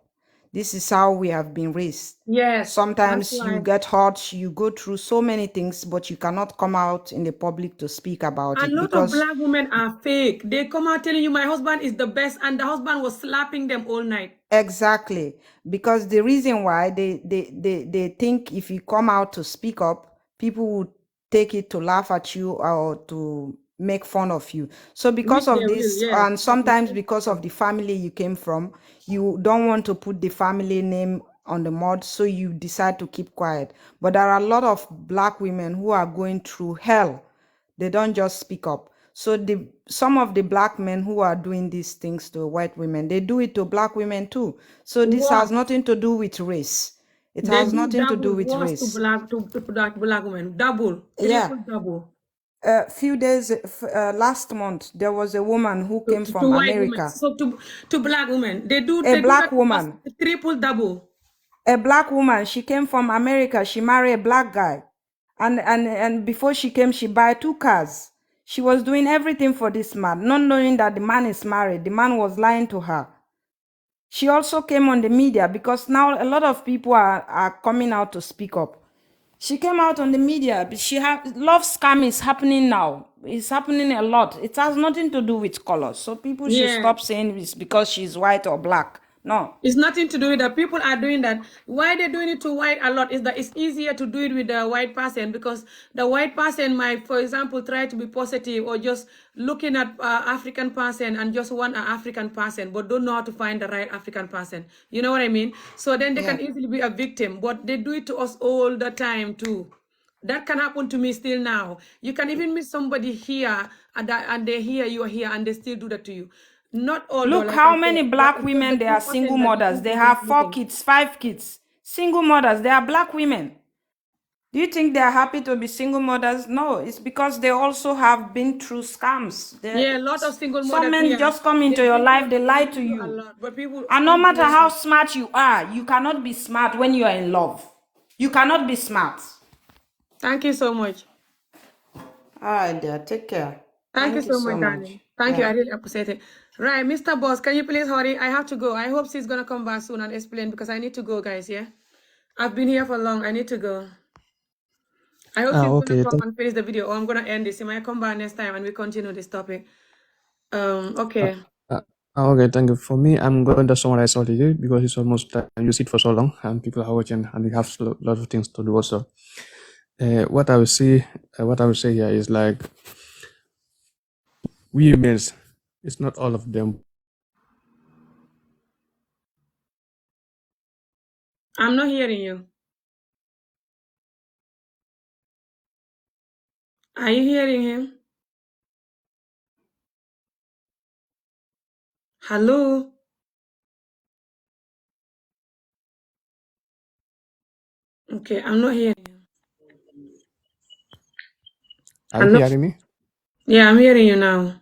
[SPEAKER 8] This is how we have been raised.
[SPEAKER 1] Yes.
[SPEAKER 8] Sometimes
[SPEAKER 1] That's
[SPEAKER 8] you
[SPEAKER 1] why.
[SPEAKER 8] get hurt, you go through so many things, but you cannot come out in the public to speak about
[SPEAKER 1] A
[SPEAKER 8] it
[SPEAKER 1] lot of
[SPEAKER 8] because
[SPEAKER 1] black women are fake. They come out telling you my husband is the best, and the husband was slapping them all night.
[SPEAKER 8] exactly, because the reason why they think if you come out to speak up, people would take it to laugh at you or to make fun of you. So because
[SPEAKER 1] Which they
[SPEAKER 8] of
[SPEAKER 1] will,
[SPEAKER 8] this,
[SPEAKER 1] yes.
[SPEAKER 8] and sometimes because of the family you came from, you don't want to put the family name on the mud, so you decide to keep quiet. But there are a lot of black women who are going through hell. They don't just speak up. So some of the black men who are doing these things to white women, they do it to black women too. So this has
[SPEAKER 1] What?
[SPEAKER 8] nothing to do with race. It
[SPEAKER 1] They
[SPEAKER 8] has
[SPEAKER 1] do
[SPEAKER 8] nothing to
[SPEAKER 1] double
[SPEAKER 8] do with
[SPEAKER 1] worse to
[SPEAKER 8] race.
[SPEAKER 1] black women. Double.
[SPEAKER 8] Yeah.
[SPEAKER 1] Triple double.
[SPEAKER 8] A few days last month, there was a woman who came
[SPEAKER 1] To
[SPEAKER 8] from
[SPEAKER 1] white women.
[SPEAKER 8] America.
[SPEAKER 1] So to black women. They do
[SPEAKER 8] A black
[SPEAKER 1] that worse,
[SPEAKER 8] woman.
[SPEAKER 1] triple double.
[SPEAKER 8] A black woman. She came from America. She married a black guy, and before she came, she buy 2 cars. She was doing everything for this man, not knowing that the man is married. The man was lying to her. She also came on the media because now a lot of people are coming out to speak up. She came out on the media. Love scam is happening now. It's happening a lot. It has nothing to do with color. So people should
[SPEAKER 1] Yeah.
[SPEAKER 8] stop saying it's because she's white or black. No.
[SPEAKER 1] It's nothing to do with that. People are doing that. Why they're doing it to white a lot is that it's easier to do it with the white person, because the white person might, for example, try to be positive or just looking at African person and just want an African person, but don't know how to find the right African person. You know what I mean? So then they
[SPEAKER 8] Yeah.
[SPEAKER 1] can easily be a victim, but they do it to us all the time too. That can happen to me still now. You can even meet somebody here and they hear you are here and they still do that to you. Not all though,
[SPEAKER 8] Look
[SPEAKER 1] like
[SPEAKER 8] how
[SPEAKER 1] I
[SPEAKER 8] many
[SPEAKER 1] said, but
[SPEAKER 8] black
[SPEAKER 1] it's just
[SPEAKER 8] women,
[SPEAKER 1] the
[SPEAKER 8] they are
[SPEAKER 1] 2%
[SPEAKER 8] single
[SPEAKER 1] that you
[SPEAKER 8] mothers.
[SPEAKER 1] see
[SPEAKER 8] They
[SPEAKER 1] people
[SPEAKER 8] have 4
[SPEAKER 1] looking.
[SPEAKER 8] kids, 5 kids. Single mothers, they are black women. Do you think they are happy to be single mothers? No, it's because they also have been through scams.
[SPEAKER 1] Yeah, a lot of single
[SPEAKER 8] Some
[SPEAKER 1] mothers
[SPEAKER 8] men
[SPEAKER 1] here,
[SPEAKER 8] just come into
[SPEAKER 1] they've
[SPEAKER 8] your
[SPEAKER 1] been
[SPEAKER 8] life,
[SPEAKER 1] through
[SPEAKER 8] they
[SPEAKER 1] they've
[SPEAKER 8] lie
[SPEAKER 1] been
[SPEAKER 8] to
[SPEAKER 1] through a
[SPEAKER 8] you.
[SPEAKER 1] lot, but people
[SPEAKER 8] And no matter
[SPEAKER 1] influence
[SPEAKER 8] how
[SPEAKER 1] them.
[SPEAKER 8] smart you are, you cannot be smart when you are in love. You cannot be smart.
[SPEAKER 1] Thank you so much.
[SPEAKER 8] All right, dear. Take care.
[SPEAKER 1] Thank you
[SPEAKER 8] Thank you
[SPEAKER 1] so
[SPEAKER 8] so
[SPEAKER 1] much,
[SPEAKER 8] much.
[SPEAKER 1] darling. Thank you. I
[SPEAKER 8] Yeah.
[SPEAKER 1] really appreciate it. Right, Mr. Boss, can you please hurry? I have to go. I hope she's gonna come back soon and explain because I need to go, guys. Yeah, I've been here for long. I need to go. I hope she's gonna
[SPEAKER 9] Okay.
[SPEAKER 1] come and finish the video, or I'm gonna end this. She might come back next time and we continue this topic. Okay.
[SPEAKER 9] Uh, okay, thank you. For me, I'm going to summarize all it because it's almost time. You sit for so long and people are watching and we have a lot of things to do also. What I would say here is like women's, it's not all of them.
[SPEAKER 1] I'm not hearing you. Are you hearing him? Hello? Okay, I'm not hearing you.
[SPEAKER 9] Are you
[SPEAKER 1] Hello?
[SPEAKER 9] hearing me?
[SPEAKER 1] Yeah, I'm hearing you now.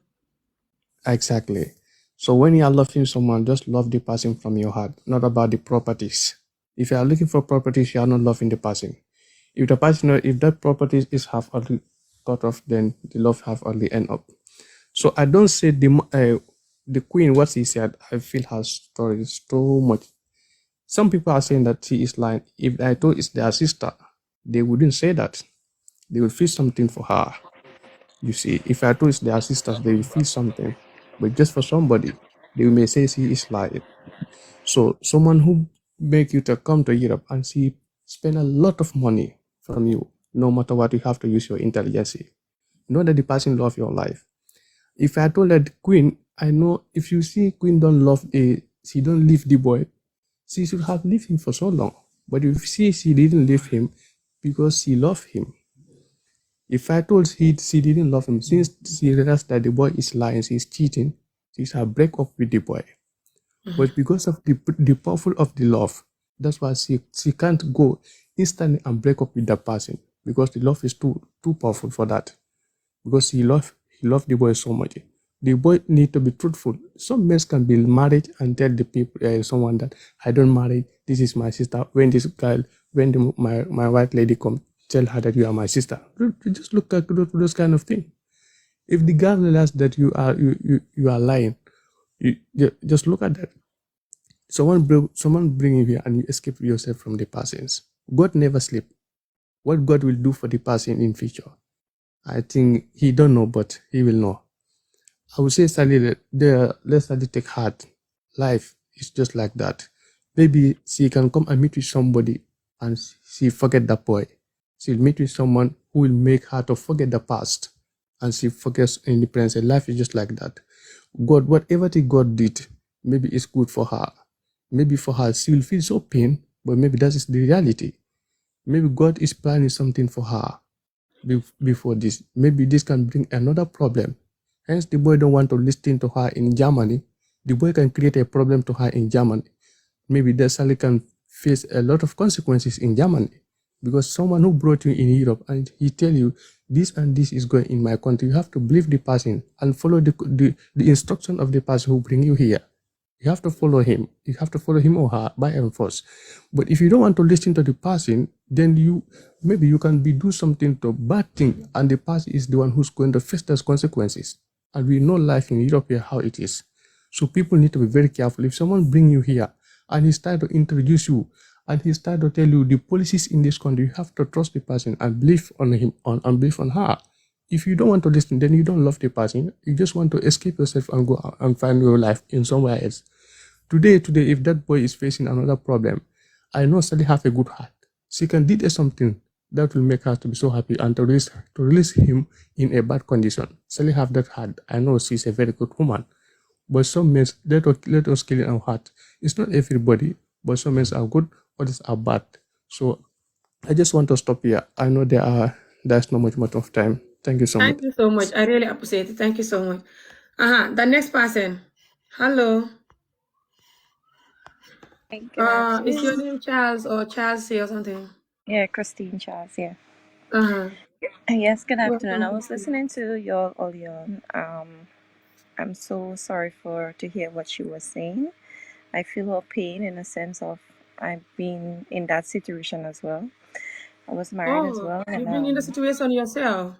[SPEAKER 9] Exactly. So when you are loving someone, just love the person from your heart, not about the properties. If you are looking for properties, you are not loving the person. If the person, if that property is half already cut off, then the love have already end up. So I don't say the queen what she said. I feel her story is so much. Some people are saying that she is lying. If I told it's their sister, they wouldn't say that. They would feel something for her. You see, if I told it's their sisters, they will feel something. But just for somebody, they may say she is lying. So someone who make you to come to Europe and she spend a lot of money from you, no matter what, you have to use your intelligence. Know that the person love your life. If I told that queen, I know if you see queen don't love she don't leave the boy, she should have left him for so long. But if she didn't leave him because she loved him. If I told she didn't love him, since she realized that the boy is lying, she's cheating, she should break up with the boy. But because of the powerful of the love, that's why she can't go instantly and break up with that person because the love is too powerful for that. Because he loved the boy so much. The boy need to be truthful. Some men can be married and tell the people someone that I don't marry. This is my sister. When this girl, when my white lady come, tell her that you are my sister. Just look at those kind of thing. If the girl realizes that you are lying, you just look at that. Someone bring you here and you escape yourself from the persons. God never sleep. What God will do for the person in future, I think he don't know, but he will know. I would say Sally, let's Sally take heart. Life is just like that. Maybe she can come and meet with somebody and she forget that boy. She'll meet with someone who will make her to forget the past and she forgets in the present. Life is just like that. God, whatever the God did, maybe it's good for her. Maybe for her, she will feel so pain, but maybe that is the reality. Maybe God is planning something for her before this. Maybe this can bring another problem. Hence, the boy don't want to listen to her in Germany. The boy can create a problem to her in Germany. Maybe that Sally can face a lot of consequences in Germany because someone who brought you in Europe and he tell you this and this is going in my country, you have to believe the person and follow the instruction of the person who bring you here. You have to follow him. You have to follow him or her by and force. But if you don't want to listen to the person, then maybe you can do something to bad thing, and the person is the one who's going to face those consequences. And we know life in Europe here how it is. So people need to be very careful. If someone bring you here and he start to introduce you and he start to tell you the policies in this country, you have to trust the person and believe on him and believe on her. If you don't want to listen, then you don't love the person. You just want to escape yourself and go out and find your life in somewhere else. Today, if that boy is facing another problem, I know Sally have a good heart. She can do something that will make her to be so happy and to release him in a bad condition. Sally have that heart. I know she's a very good woman. But some men, let us kill in our heart. It's not everybody, but some men are good, others are bad. So I just want to stop here. I know there's not much of time. Thank you so much.
[SPEAKER 1] Thank you so much. I really appreciate it. Thank you so much. The next person. Hello.
[SPEAKER 10] Hey, good
[SPEAKER 1] Is your
[SPEAKER 10] afternoon.
[SPEAKER 1] name Charles or Chelsea or something?
[SPEAKER 10] Yeah, Christine Charles. Yeah.
[SPEAKER 1] Uh-huh.
[SPEAKER 10] Yes, good afternoon.
[SPEAKER 1] Welcome,
[SPEAKER 10] I was
[SPEAKER 1] Christine.
[SPEAKER 10] listening to your earlier. I'm so sorry for to hear what she was saying. I feel her pain in a sense of I've been in that situation as well. I was married as
[SPEAKER 1] Oh,
[SPEAKER 10] well, and
[SPEAKER 1] you've been in the situation yourself.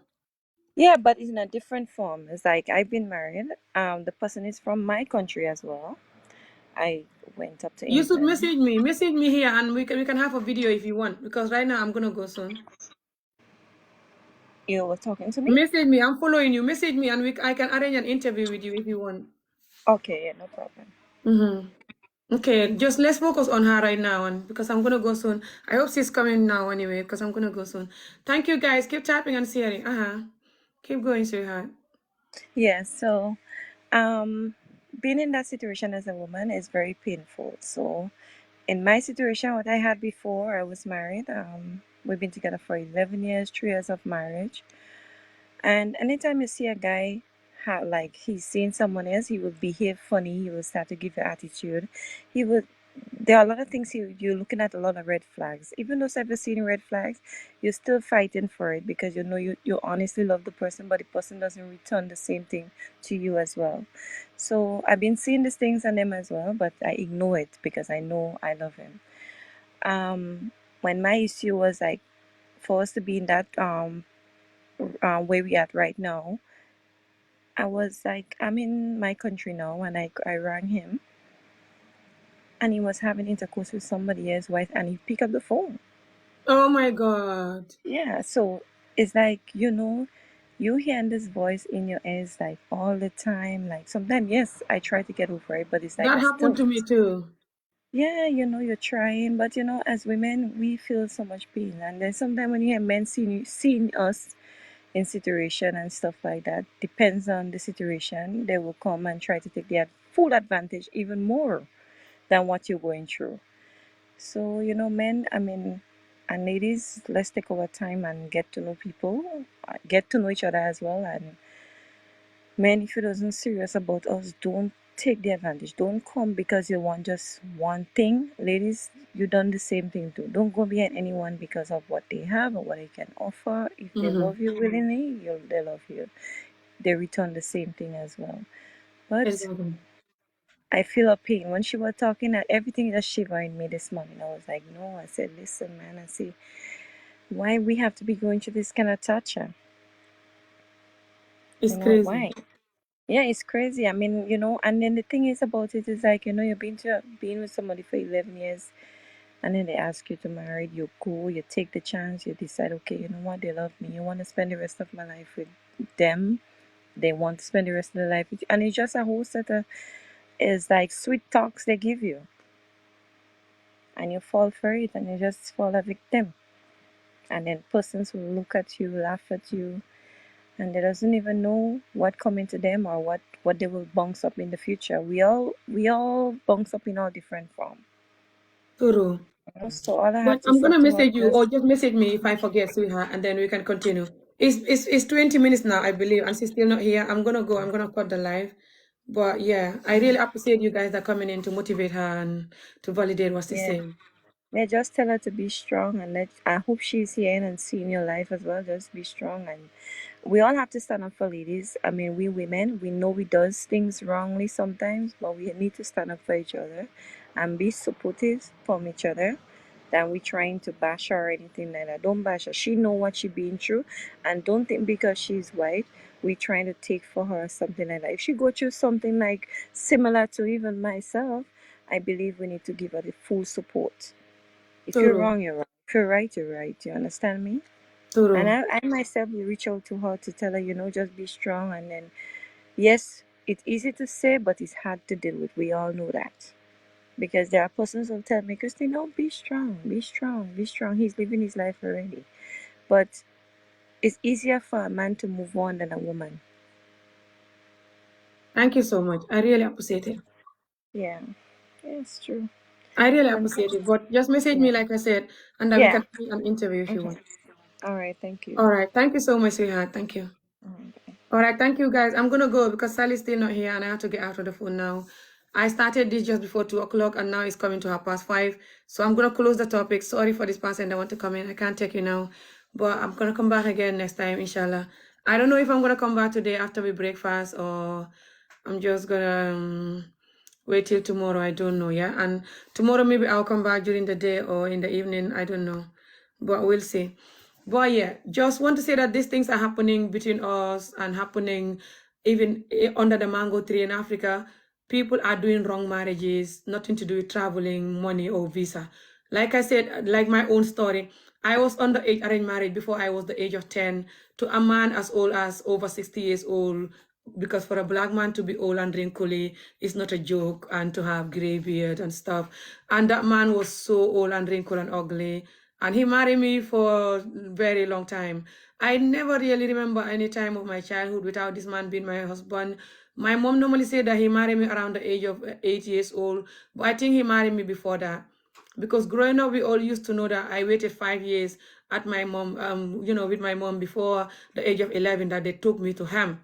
[SPEAKER 10] yeah, but in a different form. It's like I've been married. The person is from my country as well. I went up to
[SPEAKER 1] You should
[SPEAKER 10] England.
[SPEAKER 1] message me. Message me here and we can have a video if you want. Because right now I'm gonna go soon.
[SPEAKER 10] You were talking to me?
[SPEAKER 1] Message me. I'm following you. Message me and I can arrange an interview with you if you want.
[SPEAKER 10] Okay, yeah, no problem.
[SPEAKER 1] Mm-hmm. Okay, just let's focus on her right now, and because I'm gonna go soon. I hope she's coming now anyway, because I'm gonna go soon. Thank you guys. Keep tapping and sharing. Keep going, sweetheart.
[SPEAKER 10] Yeah, so being in that situation as a woman is very painful. So in my situation, what I had before, I was married. We've been together for 11 years, 3 years of marriage. And anytime you see a guy like he's seeing someone else, he will behave funny. He will start to give you attitude. He would. There are a lot of things you're looking at, a lot of red flags. Even though I've seen red flags, you're still fighting for it because you know you honestly love the person, but the person doesn't return the same thing to you as well. So I've been seeing these things on them as well, but I ignore it because I know I love him. When my issue was like for us to be in that where we at right now, I was like, I'm in my country now, and I rang him, and he was having intercourse with somebody else's wife, and he picked up the phone.
[SPEAKER 1] Oh my God.
[SPEAKER 10] Yeah, so it's like, you hearing this voice in your ears like all the time. Like sometimes, yes, I try to get over it, but it's like
[SPEAKER 1] That
[SPEAKER 10] I
[SPEAKER 1] happened
[SPEAKER 10] still,
[SPEAKER 1] to me too.
[SPEAKER 10] yeah, you're trying, but as women, we feel so much pain, and then sometimes when you hear men seeing us in situation and stuff like that, depends on the situation, they will come and try to take their full advantage even more than what you're going through. So, men, I mean, and ladies, let's take our time and get to know people, get to know each other as well. And men, if you doesn't serious about us, don't take the advantage. Don't come because you want just one thing. Ladies, you done the same thing too. Don't go behind anyone because of what they have or what they can offer. If they
[SPEAKER 1] Mm-hmm.
[SPEAKER 10] love you willingly, they love you. They return the same thing as well. But
[SPEAKER 1] Exactly.
[SPEAKER 10] I feel a pain. When she was talking, everything just shivered in me this morning. I was like, no. I said, listen, man, I see why we have to be going through this kind of torture.
[SPEAKER 1] It's crazy.
[SPEAKER 10] Why? Yeah, it's crazy. I mean, and then the thing is about it is like, you've been with somebody for 11 years, and then they ask you to marry, you go, you take the chance, you decide, okay, you know what, they love me. You want to spend the rest of my life with them. They want to spend the rest of their life with you. And it's just a whole set of, is like sweet talks they give you. And you fall for it and you just fall a victim. And then persons will look at you, laugh at you, and they doesn't even know what coming to them or what they will bounce up in the future. We all bounce up in all different form.
[SPEAKER 1] True.
[SPEAKER 10] So all I
[SPEAKER 1] But
[SPEAKER 10] have to
[SPEAKER 1] I'm
[SPEAKER 10] say
[SPEAKER 1] gonna
[SPEAKER 10] to her
[SPEAKER 1] message you or
[SPEAKER 10] just
[SPEAKER 1] just message me if I forget, sweetheart, and then we can continue. It's 20 minutes now, I believe, and she's still not here. I'm gonna go. I'm gonna cut the live. But yeah, I really appreciate you guys that coming in to motivate her and to validate what she's
[SPEAKER 10] yeah.
[SPEAKER 1] saying.
[SPEAKER 10] Yeah, just tell her to be strong and I hope she's hearing and seeing your life as well. Just be strong, and we all have to stand up for ladies. I mean, we women, we know we does things wrongly sometimes, but we need to stand up for each other and be supportive from each other than we trying to bash her or anything like that. Don't bash her. She know what she been through, and don't think because she's white we trying to take for her or something like that. If she go through something like similar to even myself, I believe we need to give her the full support. If you're
[SPEAKER 1] True.
[SPEAKER 10] wrong, you're wrong. If you're right, you're right. You understand me? And
[SPEAKER 1] True.
[SPEAKER 10] I myself will reach out to her to tell her, just be strong. And then, yes, it's easy to say, but it's hard to deal with. We all know that. Because there are persons who tell me, Christine, no, be strong, be strong, be strong. He's living his life already. But it's easier for a man to move on than a woman.
[SPEAKER 1] Thank you so much. I really appreciate it.
[SPEAKER 10] Yeah, it's true.
[SPEAKER 1] I really
[SPEAKER 10] And
[SPEAKER 1] appreciate it. But just message
[SPEAKER 10] yeah,
[SPEAKER 1] me, like I said, and then we
[SPEAKER 10] yeah.
[SPEAKER 1] can do an interview if you
[SPEAKER 10] Okay.
[SPEAKER 1] want.
[SPEAKER 10] All right. Thank you.
[SPEAKER 1] All right. Thank you so much, sweetheart. Thank you.
[SPEAKER 10] All right.
[SPEAKER 1] All right, thank you guys. I'm gonna go because Sally's still not here and I have to get out of the phone now. I started this just before 2 o'clock and now it's coming to 5:30. So I'm gonna close the topic. Sorry for this person that want to come in. I can't take you now, but I'm gonna come back again next time, inshallah. I don't know if I'm gonna come back today after we break fast or I'm just gonna wait till tomorrow. I don't know. Yeah, and tomorrow maybe I'll come back during the day or in the evening. I don't know, but we'll see. But yeah, just want to say that these things are happening between us and happening even under the mango tree in Africa. People are doing wrong marriages, nothing to do with traveling, money, or visa. Like I said, like my own story, I was underage arranged marriage before I was the age of 10 to a man as old as over 60 years old, because for a black man to be old and wrinkly is not a joke, and to have gray beard and stuff. And that man was so old and wrinkled and ugly. And he married me for a very long time. I never really remember any time of my childhood without this man being my husband. My mom normally said that he married me around the age of 8 years old, but I think he married me before that. Because growing up, we all used to know that I waited 5 years at my mom, with my mom before the age of 11 that they took me to him.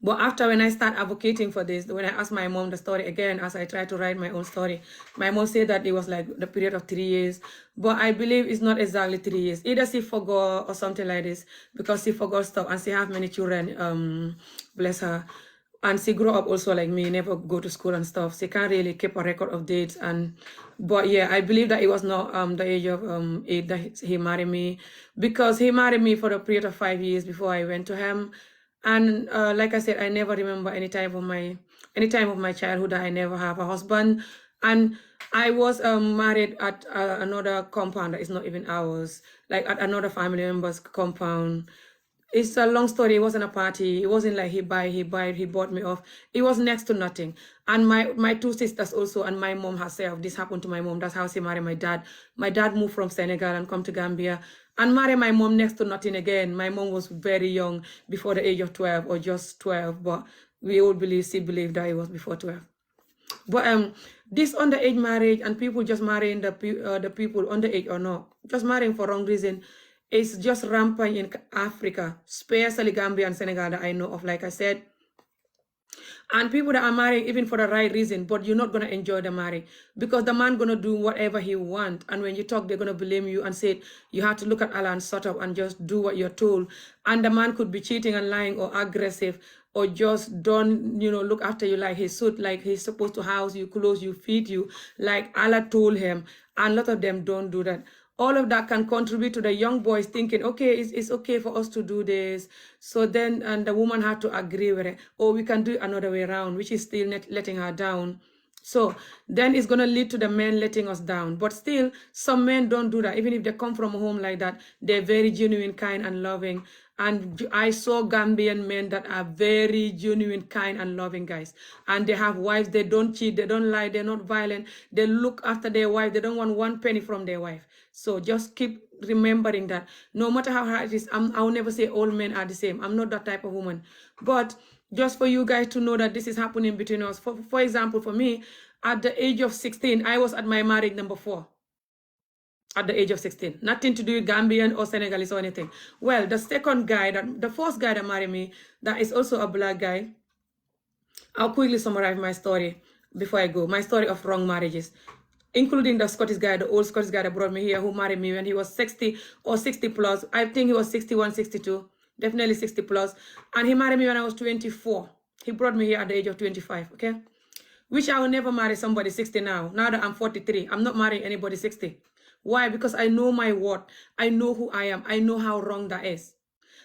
[SPEAKER 1] But after when I start advocating for this, when I asked my mom the story again, as I tried to write my own story, my mom said that it was like the period of 3 years. But I believe it's not exactly 3 years. Either she forgot or something like this, because she forgot stuff and she have many children, bless her. And she grew up also like me, never go to school and stuff. She can't really keep a record of dates. But yeah, I believe that it was not the age of 8 that he married me, because he married me for a period of 5 years before I went to him. And like I said, I never remember any time of my childhood that I never have a husband. And I was married at another compound that is not even ours, like at another family member's compound. It's a long story. It wasn't a party. It wasn't like he bought me off. It was next to nothing. And my two sisters also, and my mom herself, this happened to my mom. That's how she married my dad. My dad moved from Senegal and come to Gambia and married my mom next to nothing again. My mom was very young, before the age of 12 or just 12, but we all she believed that it was before 12. But this underage marriage and people just marrying the people underage or not, just marrying for wrong reason, it's just rampant in Africa, especially Gambia and Senegal that I know of, like I said. And people that are marrying even for the right reason, but you're not going to enjoy the marriage, because the man going to do whatever he wants. And when you talk, they're going to blame you and say, you have to look at Allah and shut up and just do what you're told. And the man could be cheating and lying or aggressive, or just don't, look after you like he should, like he's supposed to house you, clothe you, feed you, like Allah told him. And a lot of them don't do that. All of that can contribute to the young boys thinking, okay, it's okay for us to do this. So then, and the woman had to agree with it, or we can do it another way around, which is still letting her down. So then it's going to lead to the men letting us down. But still, some men don't do that. Even if they come from a home like that, they're very genuine, kind, and loving. And I saw Gambian men that are very genuine, kind, and loving guys. And they have wives. They don't cheat. They don't lie. They're not violent. They look after their wife. They don't want one penny from their wife. So just keep remembering that. No matter how hard it is, I'll never say all men are the same. I'm not that type of woman. But just for you guys to know that this is happening between us. For example, for me, at the age of 16, I was at my marriage number 4. At the age of 16. Nothing to do with Gambian or Senegalese or anything. Well, the first guy that married me, that is also a black guy. I'll quickly summarize my story before I go. My story of wrong marriages, including the Scottish guy, the old Scottish guy that brought me here, who married me when he was 60 or 60 plus. I think he was 61, 62, definitely 60 plus. And he married me when I was 24. He brought me here at the age of 25, okay? Which I will never marry somebody 60 now. Now that I'm 43, I'm not marrying anybody 60. Why? Because I know my worth. I know who I am. I know how wrong that is.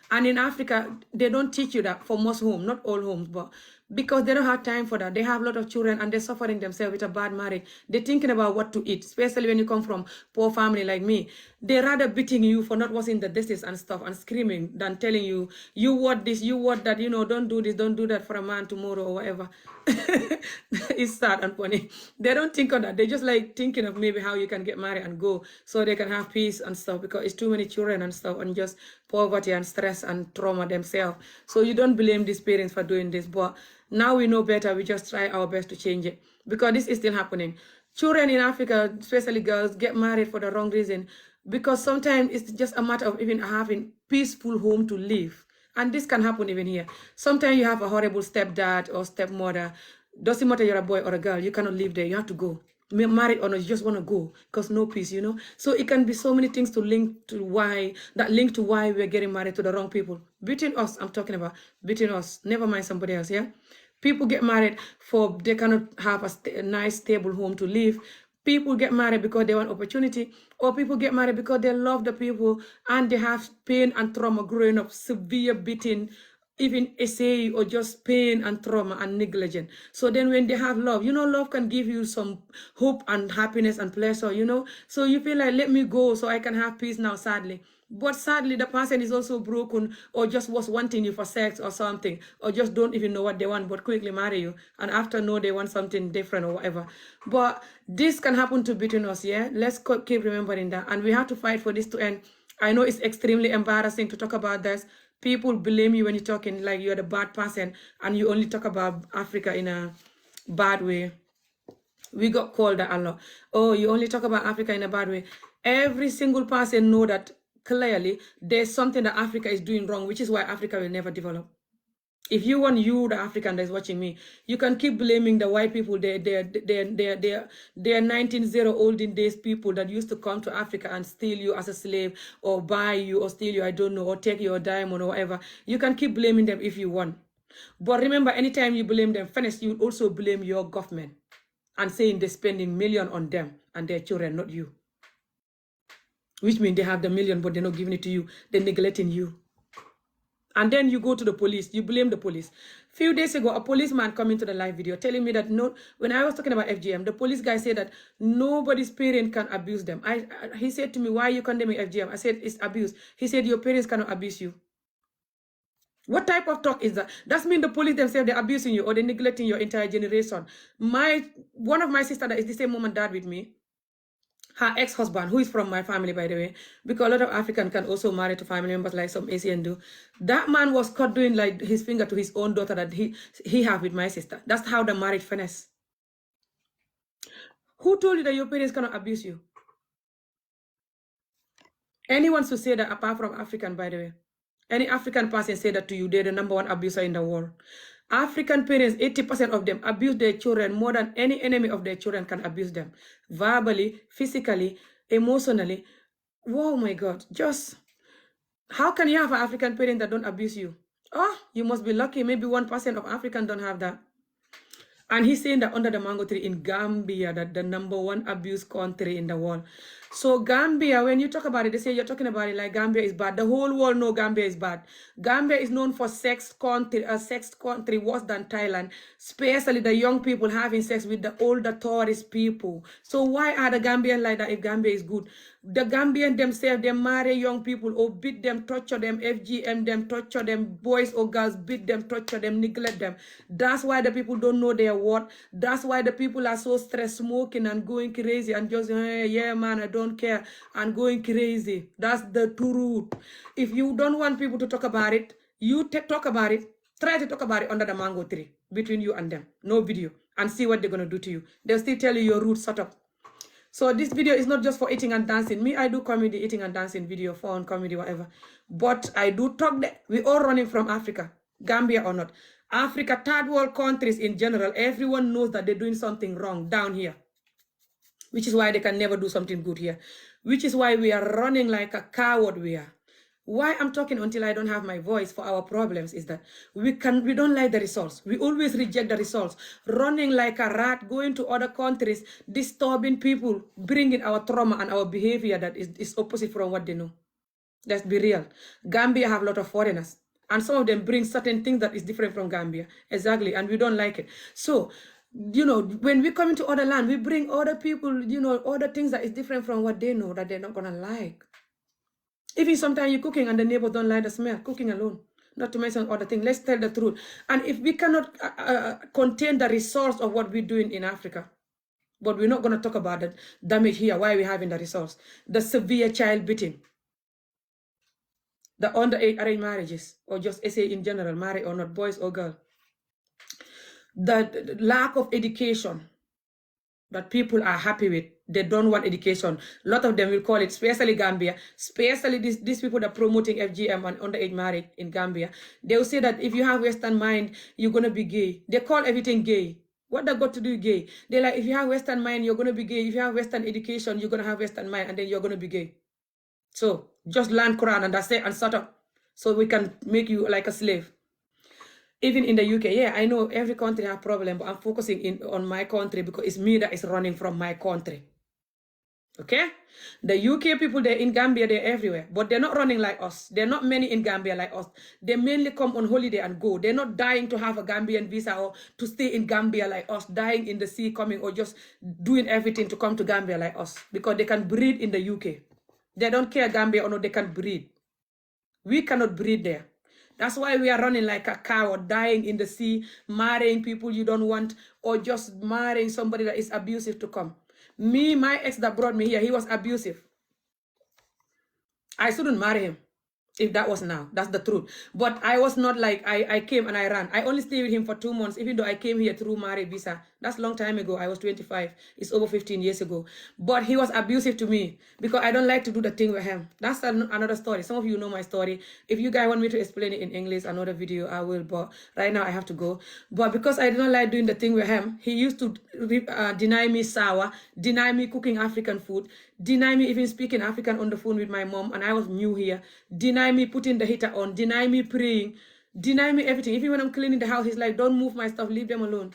[SPEAKER 1] And in Africa, they don't teach you that for most homes, not all homes, but because they don't have time for that. They have a lot of children and they're suffering themselves with a bad marriage. They're thinking about what to eat, especially when you come from poor family like me. They're rather beating you for not washing the dishes and stuff and screaming than telling you, you want this, you want that, don't do this, don't do that for a man tomorrow or whatever. It's sad and funny. They don't think of that. They just like thinking of maybe how you can get married and go so they can have peace and stuff, because it's too many children and stuff and just poverty and stress and trauma themselves. So you don't blame these parents for doing this, but now we know better. We just try our best to change it, because this is still happening. Children in Africa, especially girls, get married for the wrong reason, because sometimes it's just a matter of even having peaceful home to live. And this can happen even here. Sometimes you have a horrible stepdad or stepmother. Doesn't matter you're a boy or a girl, you cannot live there. You have to go. Married or not, you just want to go because no peace, you know. So it can be so many things to link to why we're getting married to the wrong people. Between us, I'm talking about between us. Never mind somebody else, yeah. People get married for they cannot have a nice stable home to live. People get married because they want opportunity, or people get married because they love the people and they have pain and trauma growing up, severe beating, even SA, or just pain and trauma and negligence. So then when they have love, you know, love can give you some hope and happiness and pleasure, you know. So you feel like, let me go so I can have peace now, sadly. But sadly, the person is also broken or just was wanting you for sex or something, or just don't even know what they want, but quickly marry you. And after know they want something different or whatever. But this can happen to between us, yeah? Let's keep remembering that. And we have to fight for this to end. I know it's extremely embarrassing to talk about this. People blame you when you're talking like you're the bad person and you only talk about Africa in a bad way. We got called that a lot. Oh, you only talk about Africa in a bad way. Every single person know that clearly there's something that Africa is doing wrong, which is why Africa will never develop. If you want the African that's watching me, you can keep blaming the white people. They're 19-0-old in days people that used to come to Africa and steal you as a slave or buy you or steal you, I don't know, or take your diamond or whatever. You can keep blaming them if you want. But remember, anytime you blame them, first, you also blame your government and saying they're spending millions on them and their children, not you. Which means they have the million, but they're not giving it to you. They're neglecting you. And then you go to the police, you blame the police. Few days ago, a policeman come into the live video telling me that when I was talking about FGM, the police guy said that nobody's parent can abuse them. He said to me, why are you condemning FGM? I said, it's abuse. He said, your parents cannot abuse you. What type of talk is that? That means the police themselves, they're abusing you or they're neglecting your entire generation. One of my sisters that is the same mom and dad with me, her ex-husband, who is from my family, by the way, because a lot of Africans can also marry to family members like some Asian do. That man was caught doing like his finger to his own daughter that he have with my sister. That's how the marriage finished. Who told you that your parents cannot abuse you? Anyone should say that apart from African, by the way. Any African person say that to you, they're the #1 abuser in the world. African parents, 80% of them abuse their children more than any enemy of their children can abuse them. Verbally, physically, emotionally. Oh my God, just, how can you have an African parent that don't abuse you? Oh, you must be lucky. Maybe 1% of African don't have that. And he's saying that under the mango tree in Gambia, that the #1 abuse country in the world. So Gambia, when you talk about it, they say you're talking about it like Gambia is bad. The whole world knows Gambia is bad. Gambia is known for sex country worse than Thailand, especially the young people having sex with the older tourist people. So why are the Gambians like that if Gambia is good? The Gambian themselves, they marry young people or beat them, torture them, FGM them, torture them, boys or girls, beat them, torture them, neglect them. That's why the people don't know their worth. That's why the people are so stressed, smoking and going crazy and just, hey, yeah, man, I don't care, and going crazy. That's the truth. If you don't want people to talk about it, you talk about it. Try to talk about it under the mango tree between you and them. No video. And see what they're going to do to you. They'll still tell you your roots, shut up. So this video is not just for eating and dancing. Me, I do comedy, eating and dancing video, fun, comedy, whatever. But I do talk that we all running from Africa, Gambia or not. Africa, third world countries in general, everyone knows that they're doing something wrong down here. Which is why they can never do something good here. Which is why we are running like a coward we are. Why I'm talking until I don't have my voice for our problems is that we don't like the results. We always reject the results. Running like a rat, going to other countries, disturbing people, bringing our trauma and our behavior that is opposite from what they know. Let's be real. Gambia have a lot of foreigners. And some of them bring certain things that is different from Gambia. Exactly. And we don't like it. So, you know, when we come into other land, we bring other people, you know, other things that is different from what they know that they're not going to like. Even sometimes you're cooking and the neighbors don't like the smell, cooking alone, not to mention other things. Let's tell the truth. And if we cannot contain the results of what we're doing in Africa, but we're not going to talk about the damage here, why we're having the results, the severe child beating, the underage arranged marriages, or just SA in general, married or not, boys or girls, the lack of education that people are happy with, They don't want education. A lot of them will call it, especially Gambia, especially these people that are promoting FGM and underage marriage in Gambia. They will say that if you have Western mind, you're going to be gay. They call everything gay. What they got to do with gay? They're like, if you have Western mind, you're going to be gay. If you have Western education, you're going to have Western mind, and then you're going to be gay. So just learn Quran and that's it, and shut up. So we can make you like a slave. Even in the UK, yeah, I know every country has a problem, but I'm focusing on my country because it's me that is running from my country. Okay? The UK people, they're in Gambia, they're everywhere, but they're not running like us. They're not many in Gambia like us. They mainly come on holiday and go. They're not dying to have a Gambian visa or to stay in Gambia like us, dying in the sea coming, or just doing everything to come to Gambia like us, because they can breed in the UK. They don't care Gambia or no, they can breed. We cannot breed there. That's why we are running like a cow, or dying in the sea, marrying people you don't want, or just marrying somebody that is abusive to come. Me, my ex that brought me here, he was abusive. I shouldn't marry him. If that was now, that's the truth. But I was not like, I came and I ran. I only stayed with him for 2 months, even though I came here through marriage visa. That's a long time ago. I was 25. It's over 15 years ago. But he was abusive to me because I don't like to do the thing with him. That's another story. Some of you know my story. If you guys want me to explain it in English, another video, I will. But right now I have to go. But because I don't like doing the thing with him, he used to deny me sour, deny me cooking African food, deny me even speaking African on the phone with my mom, and I was new here, deny me putting the heater on, deny me praying, deny me everything. Even when I'm cleaning the house, he's like, don't move my stuff, leave them alone.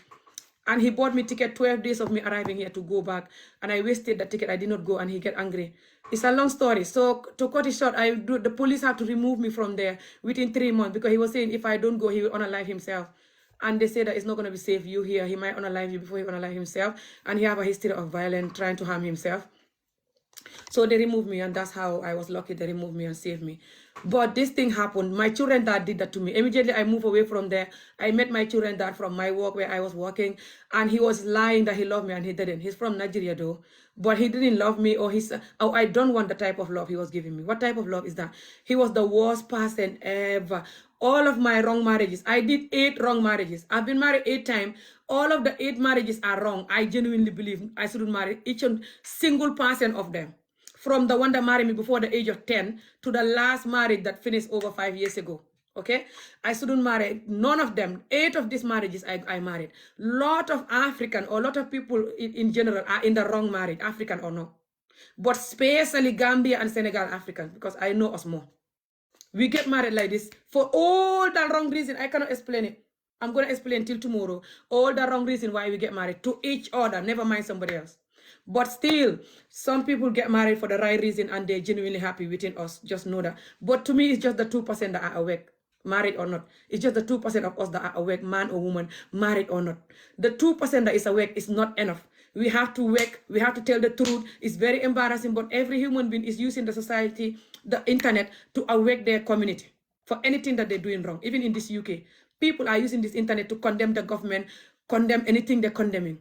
[SPEAKER 1] And he bought me ticket 12 days of me arriving here to go back, and I wasted the ticket. I did not go, and he get angry. It's a long story. So to cut it short, the police had to remove me from there within 3 months, because he was saying if I don't go, he will unalive himself. And they say that it's not going to be safe you here. He might unalive you before he unalive himself, and he have a history of violence, trying to harm himself. So they removed me, and that's how I was lucky. They removed me and saved me. But this thing happened. My children dad did that to me. Immediately I moved away from there. I met my children dad from my work where I was working, and he was lying that he loved me, and he didn't. He's from Nigeria though, but he didn't love me, or I don't want the type of love he was giving me. What type of love is that? He was the worst person ever. All of my wrong marriages. I did 8 wrong marriages. I've been married 8 times. All of the 8 marriages are wrong. I genuinely believe I shouldn't marry each and single person of them. From the one that married me before the age of 10 to the last marriage that finished over 5 years ago. Okay? I shouldn't marry none of them. 8 of these marriages I married. Lot of African or lot of people in general are in the wrong marriage, African or no. But especially Gambia and Senegal Africans, because I know us more. We get married like this for all the wrong reason. I cannot explain it. I'm going to explain till tomorrow. All the wrong reason why we get married to each other, never mind somebody else. But still, some people get married for the right reason and they're genuinely happy within us. Just know that. But to me, it's just the 2% that are awake, married or not. It's just the 2% of us that are awake, man or woman, married or not. The 2% that is awake is not enough. We have to wake, we have to tell the truth. It's very embarrassing, but every human being is using the society, the internet, to awake their community for anything that they're doing wrong. Even in this UK, people are using this internet to condemn the government, condemn anything they're condemning,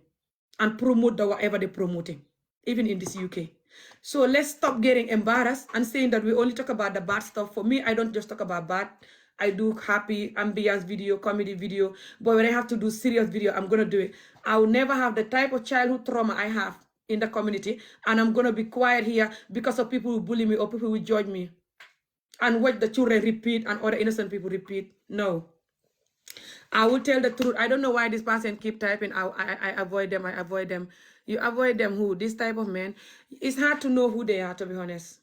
[SPEAKER 1] and promote the whatever they're promoting, even in this UK. So let's stop getting embarrassed and saying that we only talk about the bad stuff. For me, I don't just talk about bad. I do happy ambience video, comedy video, but when I have to do serious video, I'm going to do it. I will never have the type of childhood trauma I have in the community, and I'm going to be quiet here because of people who bully me or people who judge me and watch the children repeat and other innocent people repeat. No. I will tell the truth. I don't know why this person keep typing. I avoid them. I avoid them. You avoid them who? This type of men. It's hard to know who they are, to be honest.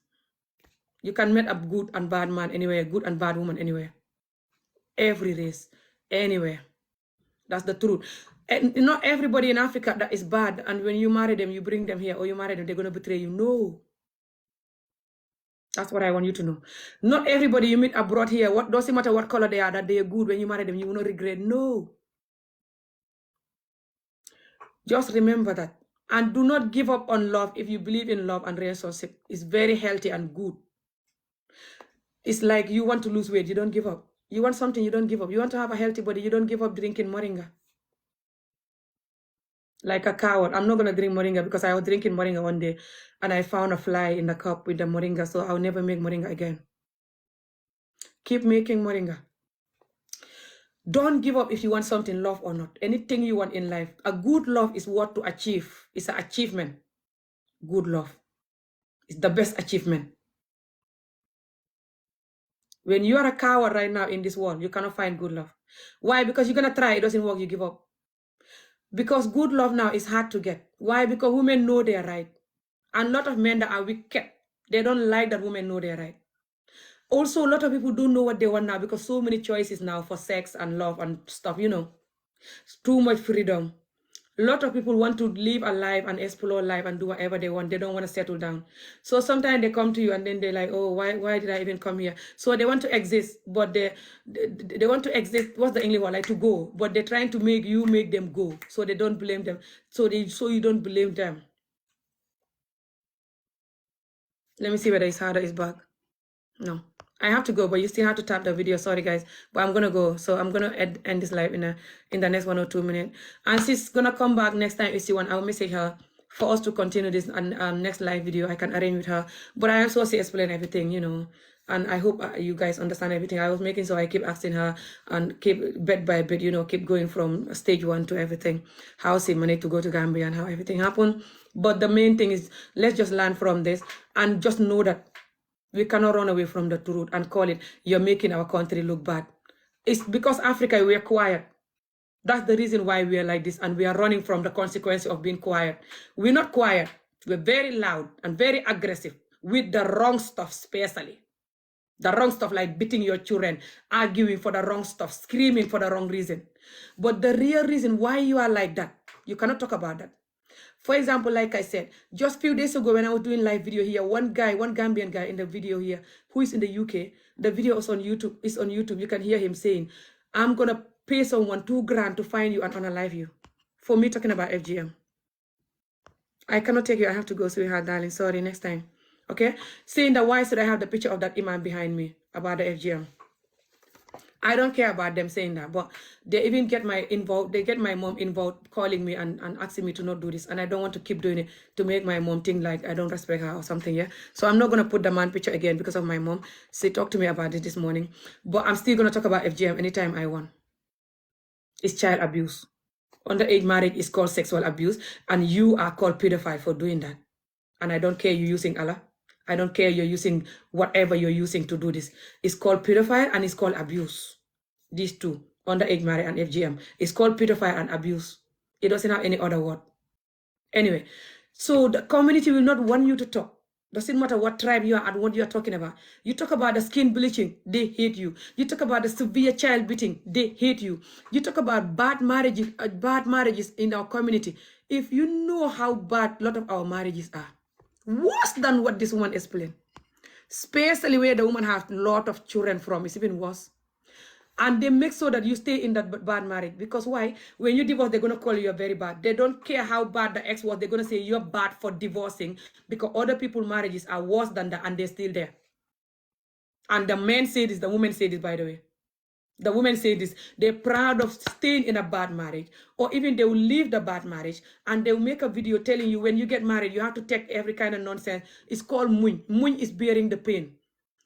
[SPEAKER 1] You can meet a good and bad man anywhere, good and bad woman anywhere. Every race, anywhere. That's the truth. And not everybody in Africa that is bad, and when you marry them, you bring them here, or you marry them, they're going to betray you. No. That's what I want you to know. Not everybody you meet abroad here, what doesn't matter what color they are, that they are good. When you marry them, you will not regret. No. Just remember that. And do not give up on love if you believe in love and relationship. It's very healthy and good. It's like you want to lose weight, you don't give up. You want something, you don't give up. You want to have a healthy body, you don't give up drinking moringa. Like a coward. I'm not going to drink moringa because I was drinking moringa one day and I found a fly in the cup with the moringa, so I'll never make moringa again. Keep making moringa. Don't give up if you want something, love or not. Anything you want in life. A good love is what to achieve. It's an achievement. good love. It's the best achievement. When you are a coward right now in this world, you cannot find good love. Why? Because you're gonna try, it doesn't work, you give up. Because good love now is hard to get. Why? Because women know they're right. And a lot of men that are wicked, they don't like that women know they're right. Also, a lot of people don't know what they want now because so many choices now for sex and love and stuff, you know. It's too much freedom. A lot of people want to live a life and explore life and do whatever they want. They don't want to settle down. So sometimes they come to you and then they're like, oh, why did I even come here? So they want to exist, but they want to exist. What's the English word? Like to go. But they're trying to make them go. So they don't blame them. So you don't blame them. Let me see whether Ishada is back. No. I have to go, but you still have to tap the video. Sorry, guys. But I'm going to go. So I'm going to end this live in the next 1 or 2 minutes. And she's going to come back next time if she wants. I'll message her for us to continue this next live video. I can arrange with her. But I also explain everything, you know. And I hope you guys understand everything. I was making so I keep asking her and keep bit by bit, you know, keep going from stage 1 to everything. How she managed to go to Gambia and how everything happened. But the main thing is, let's just learn from this and just know that we cannot run away from the truth and call it, you're making our country look bad. It's because Africa, we're quiet. That's the reason why we are like this, and we are running from the consequence of being quiet. We're not quiet. We're very loud and very aggressive with the wrong stuff, especially. The wrong stuff like beating your children, arguing for the wrong stuff, screaming for the wrong reason. But the real reason why you are like that, you cannot talk about that. For example, like I said, just a few days ago when I was doing live video here, one Gambian guy in the video here, who is in the UK, the video is on YouTube. You can hear him saying, I'm going to pay someone $2,000 to find you and unalive you. For me talking about FGM. I cannot take you. I have to go, sweetheart, darling. Sorry, next time. Okay? Saying that why should I have the picture of that imam behind me about the FGM? I don't care about them saying that, but they even get my mom involved, calling me and asking me to not do this. And I don't want to keep doing it to make my mom think like I don't respect her or something, yeah? So I'm not going to put the man picture again because of my mom. She talked to me about it this morning. But I'm still going to talk about FGM anytime I want. It's child abuse. Underage marriage is called sexual abuse. And you are called pedophile for doing that. And I don't care you using Allah. I don't care you're using whatever you're using to do this. It's called pedophile and it's called abuse. These two, underage marriage and FGM. It's called pedophile and abuse. It doesn't have any other word. Anyway, so the community will not want you to talk. Doesn't matter what tribe you are and what you are talking about. You talk about the skin bleaching, they hate you. You talk about the severe child beating, they hate you. You talk about bad marriages in our community. If you know how bad a lot of our marriages are, worse than what this woman explained. Especially where the woman has a lot of children from, it's even worse. And they make sure that you stay in that bad marriage. Because why? When you divorce, they're going to call you very bad. They don't care how bad the ex was. They're going to say you're bad for divorcing because other people's marriages are worse than that and they're still there. And the men say this, the women say this, by the way. The women say this, they're proud of staying in a bad marriage, or even they will leave the bad marriage and they will make a video telling you when you get married, you have to take every kind of nonsense. It's called muñ. Muñ is bearing the pain.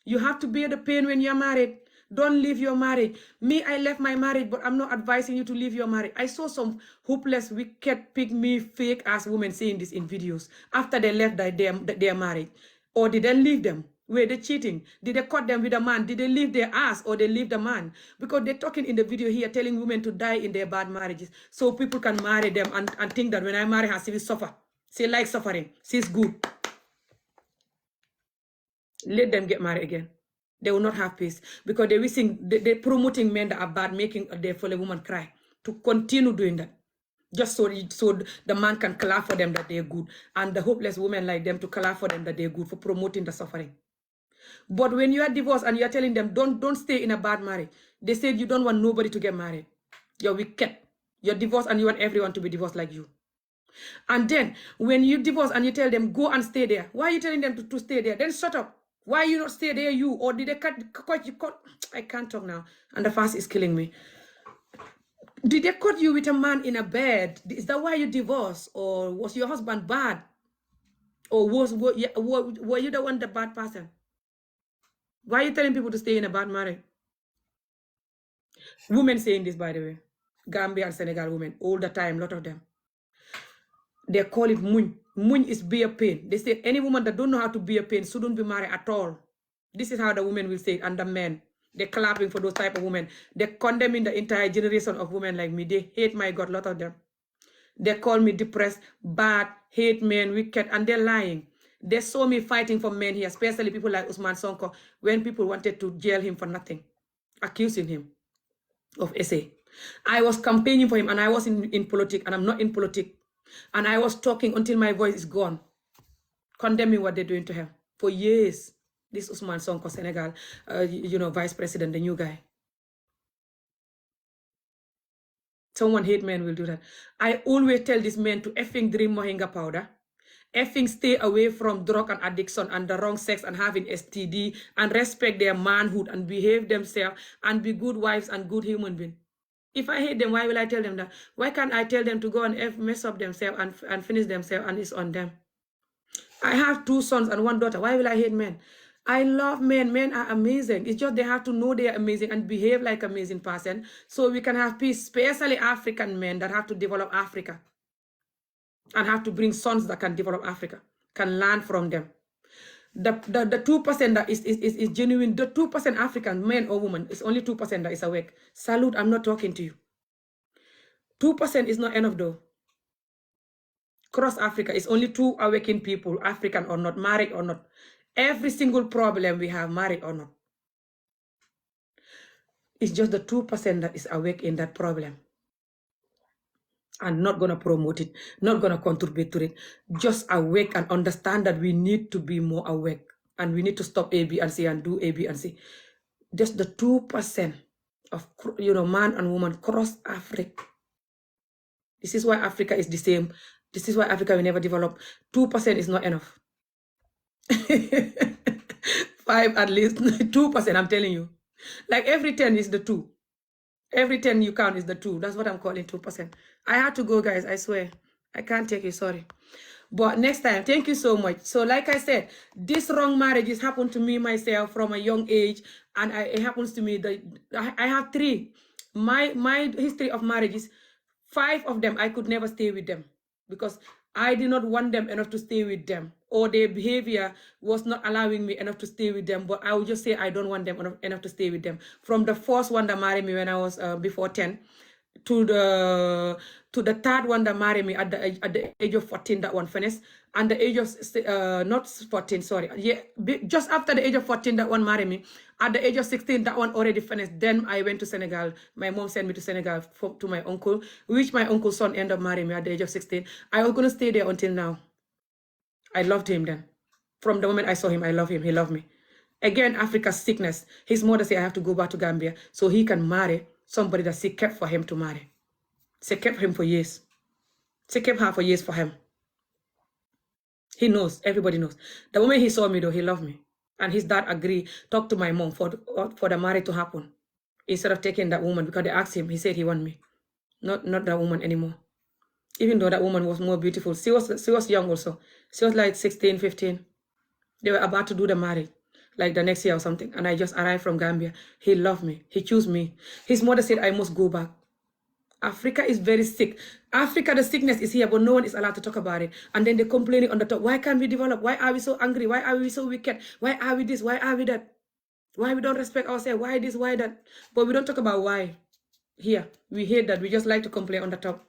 [SPEAKER 1] You have to bear the pain when you're married. Don't leave your marriage. Me, I left my marriage, but I'm not advising you to leave your marriage. I saw some hopeless, wicked, pygmy, fake-ass women saying this in videos after they left their marriage. Or did they leave them? Were they cheating? Did they cut them with a man? Did they leave their ass or they leave the man? Because they're talking in the video here, telling women to die in their bad marriages so people can marry them and think that when I marry her, she will suffer. She likes suffering. She's good. Let them get married again. They will not have peace because they're promoting men that are bad, making their fellow woman cry. To continue doing that. Just so the man can clap for them that they're good. And the hopeless women like them to clap for them that they're good for promoting the suffering. But when you are divorced and you're telling them, don't stay in a bad marriage, they said you don't want nobody to get married. You're wicked. You're divorced and you want everyone to be divorced like you. And then when you divorce and you tell them, go and stay there. Why are you telling them to stay there? Then shut up. Why you not stay there, you? Or did they cut you? I can't talk now. And the fast is killing me. Did they cut you with a man in a bed? Is that why you divorced? Or was your husband bad? Or were you the one, the bad person? Why are you telling people to stay in a bad marriage? Women saying this, by the way. Gambia and Senegal women, all the time, a lot of them. They call it muñ. Muñ is bear pain. They say any woman that don't know how to bear pain shouldn't be married at all. This is how the women will say it, and the men. They're clapping for those type of women. They're condemning the entire generation of women like me. They hate my God, a lot of them. They call me depressed, bad, hate men, wicked, and they're lying. They saw me fighting for men here, especially people like Usman Sonko, when people wanted to jail him for nothing, accusing him of essay. I was campaigning for him, and I was in politics, and I'm not in politics. And I was talking until my voice is gone, condemning what they're doing to him for years. This Usman Sonko, Senegal, vice president, the new guy. Someone hate men will do that. I always tell these men to effing drink moringa powder, effing stay away from drug and addiction and the wrong sex and having STD, and respect their manhood and behave themselves and be good wives and good human beings. If I hate them, why will I tell them that? Why can't I tell them to go and mess up themselves and finish themselves, and it's on them? I have 2 sons and 1 daughter. Why will I hate men? I love men. Men are amazing. It's just they have to know they are amazing and behave like an amazing person so we can have peace, especially African men that have to develop Africa and have to bring sons that can develop Africa, can learn from them. The 2% that is genuine, the 2% African, men or women, is only 2% that is awake. Salute, I'm not talking to you. 2% is not enough though. Across Africa, it's only 2 awakened people, African or not, married or not. Every single problem we have, married or not. It's just the 2% that is awake in that problem. And not going to promote it, not going to contribute to it. Just awake and understand that we need to be more awake. And we need to stop A, B, and C and do A, B, and C. Just the 2% of, man and woman cross Africa. This is why Africa is the same. This is why Africa will never develop. 2% is not enough. 5 at least, 2%, I'm telling you. Like every 10 is the 2. Every 10 you count is the 2. That's what I'm calling 2%. I had to go, guys, I swear. I can't take it, sorry. But next time, thank you so much. So like I said, this wrong marriages happened to me myself from a young age. And it happens to me, I have 3. My history of marriages, 5 of them, I could never stay with them. Because I did not want them enough to stay with them. Or their behavior was not allowing me enough to stay with them. But I would just say I don't want them enough to stay with them. From the first one that married me when I was before 10, to the 3rd one that married me at the age of 14, that one finished. And the age of, not 14, sorry. Yeah, just after the age of 14, that one married me. At the age of 16, that one already finished. Then I went to Senegal. My mom sent me to Senegal to my uncle, which my uncle's son ended up marrying me at the age of 16. I was going to stay there until now. I loved him then. From the moment I saw him, I love him. He loved me. Again, Africa's sickness. His mother said I have to go back to Gambia so he can marry somebody that she kept for him to marry. She kept him for years. She kept her for years for him. He knows. Everybody knows. The moment he saw me, though, he loved me. And his dad agreed, talked to my mom for the marriage to happen. Instead of taking that woman, because they asked him, he said he wanted me. Not that woman anymore. Even though that woman was more beautiful. She was young also. She was like 16, 15. They were about to do the marriage, like the next year or something. And I just arrived from Gambia. He loved me. He chose me. His mother said I must go back. Africa is very sick. Africa, the sickness is here, but no one is allowed to talk about it. And then they're complaining on the top. Why can't we develop? Why are we so angry? Why are we so wicked? Why are we this? Why are we that? Why we don't respect ourselves? Why this? Why that? But we don't talk about why. Here, we hate that. We just like to complain on the top.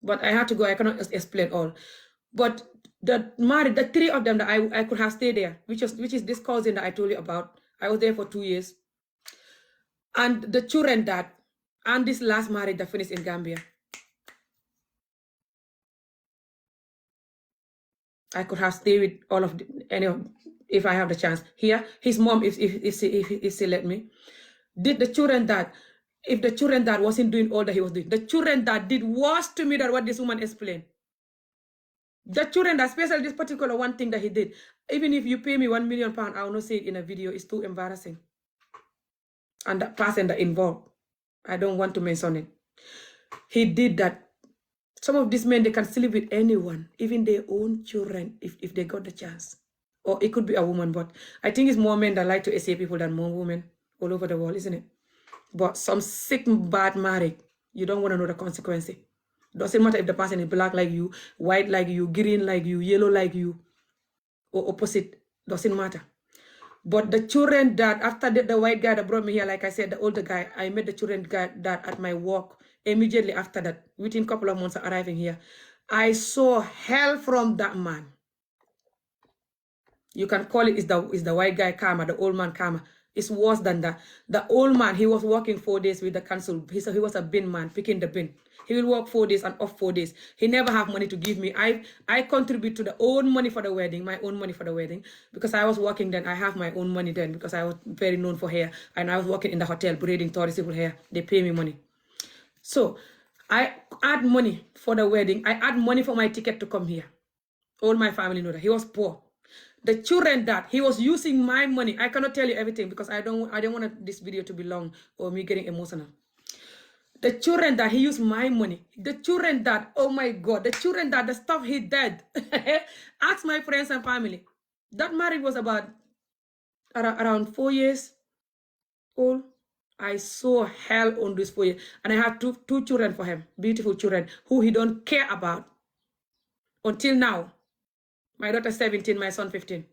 [SPEAKER 1] But I had to go. I cannot explain all. But the 3 of them that I could have stayed there, which is this cousin that I told you about. I was there for 2 years. And the children that, and this last marriage that finished in Gambia. I could have stayed with all of any of, if I have the chance. Here, his mom, if she let me. Did the children that, if the children that wasn't doing all that he was doing, the children that did worse to me than what this woman explained. The children that, especially this particular one thing that he did, even if you pay me £1 million, I will not say it in a video. It's too embarrassing. And that person that involved, I don't want to mention it. He did that. Some of these men, they can sleep with anyone, even their own children, if they got the chance. Or it could be a woman, but I think it's more men that like to essay people than more women all over the world, isn't it? But some sick, bad marriage, you don't want to know the consequences. Doesn't matter if the person is black like you, white like you, green like you, yellow like you, or opposite. Doesn't matter. But the children that, after the white guy that brought me here, like I said, the older guy, I met the children guy that at my work immediately after that, within a couple of months of arriving here. I saw hell from that man. You can call it is the white guy karma, the old man karma. It's worse than that. The old man, he was working 4 days with the council. He was a bin man, picking the bin. He will work 4 days and off 4 days. He never have money to give me. I contribute to the own money for the wedding, my own money for the wedding. Because I was working then, I have my own money then because I was very known for hair. And I was working in the hotel, braiding tourist people hair. They pay me money. So I add money for the wedding. I add money for my ticket to come here. All my family know that. He was poor. The children that he was using my money, I cannot tell you everything because I don't want this video to be long or me getting emotional. The children that he used my money, the children that, oh my God, the children that the stuff he did. Ask my friends and family. That marriage was about around 4 years old. I saw hell on this 4 years. And I had two children for him, beautiful children, who he don't care about until now. My daughter 17, my son 15.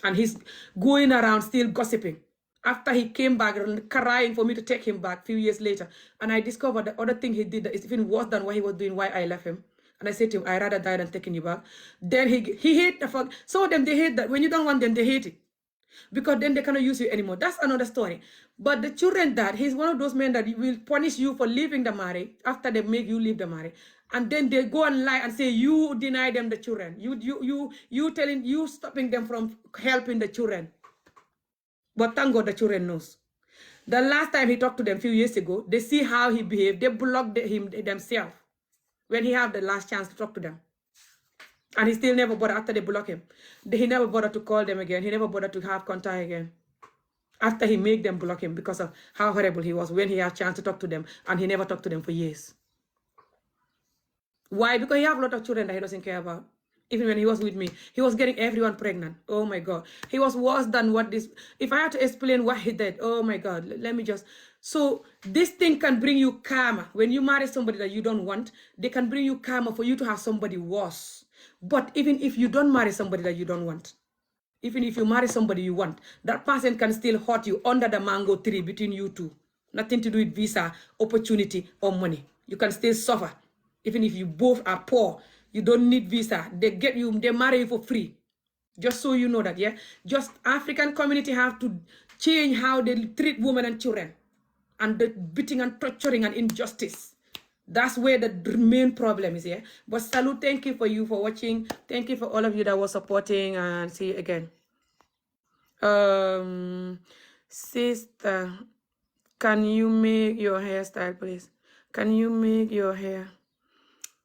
[SPEAKER 1] And he's going around still gossiping. After he came back, crying for me to take him back a few years later. And I discovered the other thing he did that is even worse than what he was doing, why I left him. And I said to him, I'd rather die than taking you back. Then he hate the fuck. Some of them, they hate that. When you don't want them, they hate it. Because then they cannot use you anymore. That's another story. But the children that, he's one of those men that will punish you for leaving the marriage after they make you leave the marriage. And then they go and lie and say you deny them the children. You stopping them from helping the children. But thank God the children knows. The last time he talked to them a few years ago, they see how he behaved. They blocked him themselves when he had the last chance to talk to them. And he still never bothered after they block him. He never bothered to call them again. He never bothered to have contact again. After he made them block him because of how horrible he was when he had a chance to talk to them. And he never talked to them for years. Why? Because he has a lot of children that he doesn't care about. Even when he was with me, he was getting everyone pregnant. Oh my God. He was worse than what this... If I had to explain what he did, oh my God, let me just... So this thing can bring you karma. When you marry somebody that you don't want, they can bring you karma for you to have somebody worse. But even if you don't marry somebody that you don't want, even if you marry somebody you want, that person can still hurt you under the mango tree between you two. Nothing to do with visa, opportunity, or money. You can still suffer. Even if you both are poor, you don't need visa. They marry you for free. Just so you know that, yeah? Just African community have to change how they treat women and children. And the beating and torturing and injustice. That's where the main problem is, yeah? But salute, thank you for watching. Thank you for all of you that were supporting, and see you again. Sister, can you make your hairstyle, please? Can you make your hair?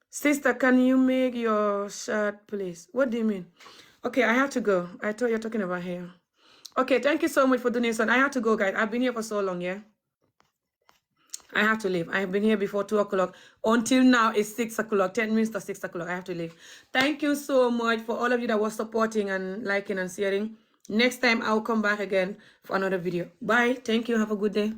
[SPEAKER 1] Sister, can you make your shirt, please? What do you mean? Okay, I have to go. I thought you're talking about hair. Okay, thank you so much for donation. I have to go, guys. I've been here for so long, yeah? I have to leave. I have been here before 2 o'clock. Until now, it's 6 o'clock. 10 minutes to 6 o'clock. I have to leave. Thank you so much for all of you that were supporting and liking and sharing. Next time, I'll come back again for another video. Bye. Thank you. Have a good day.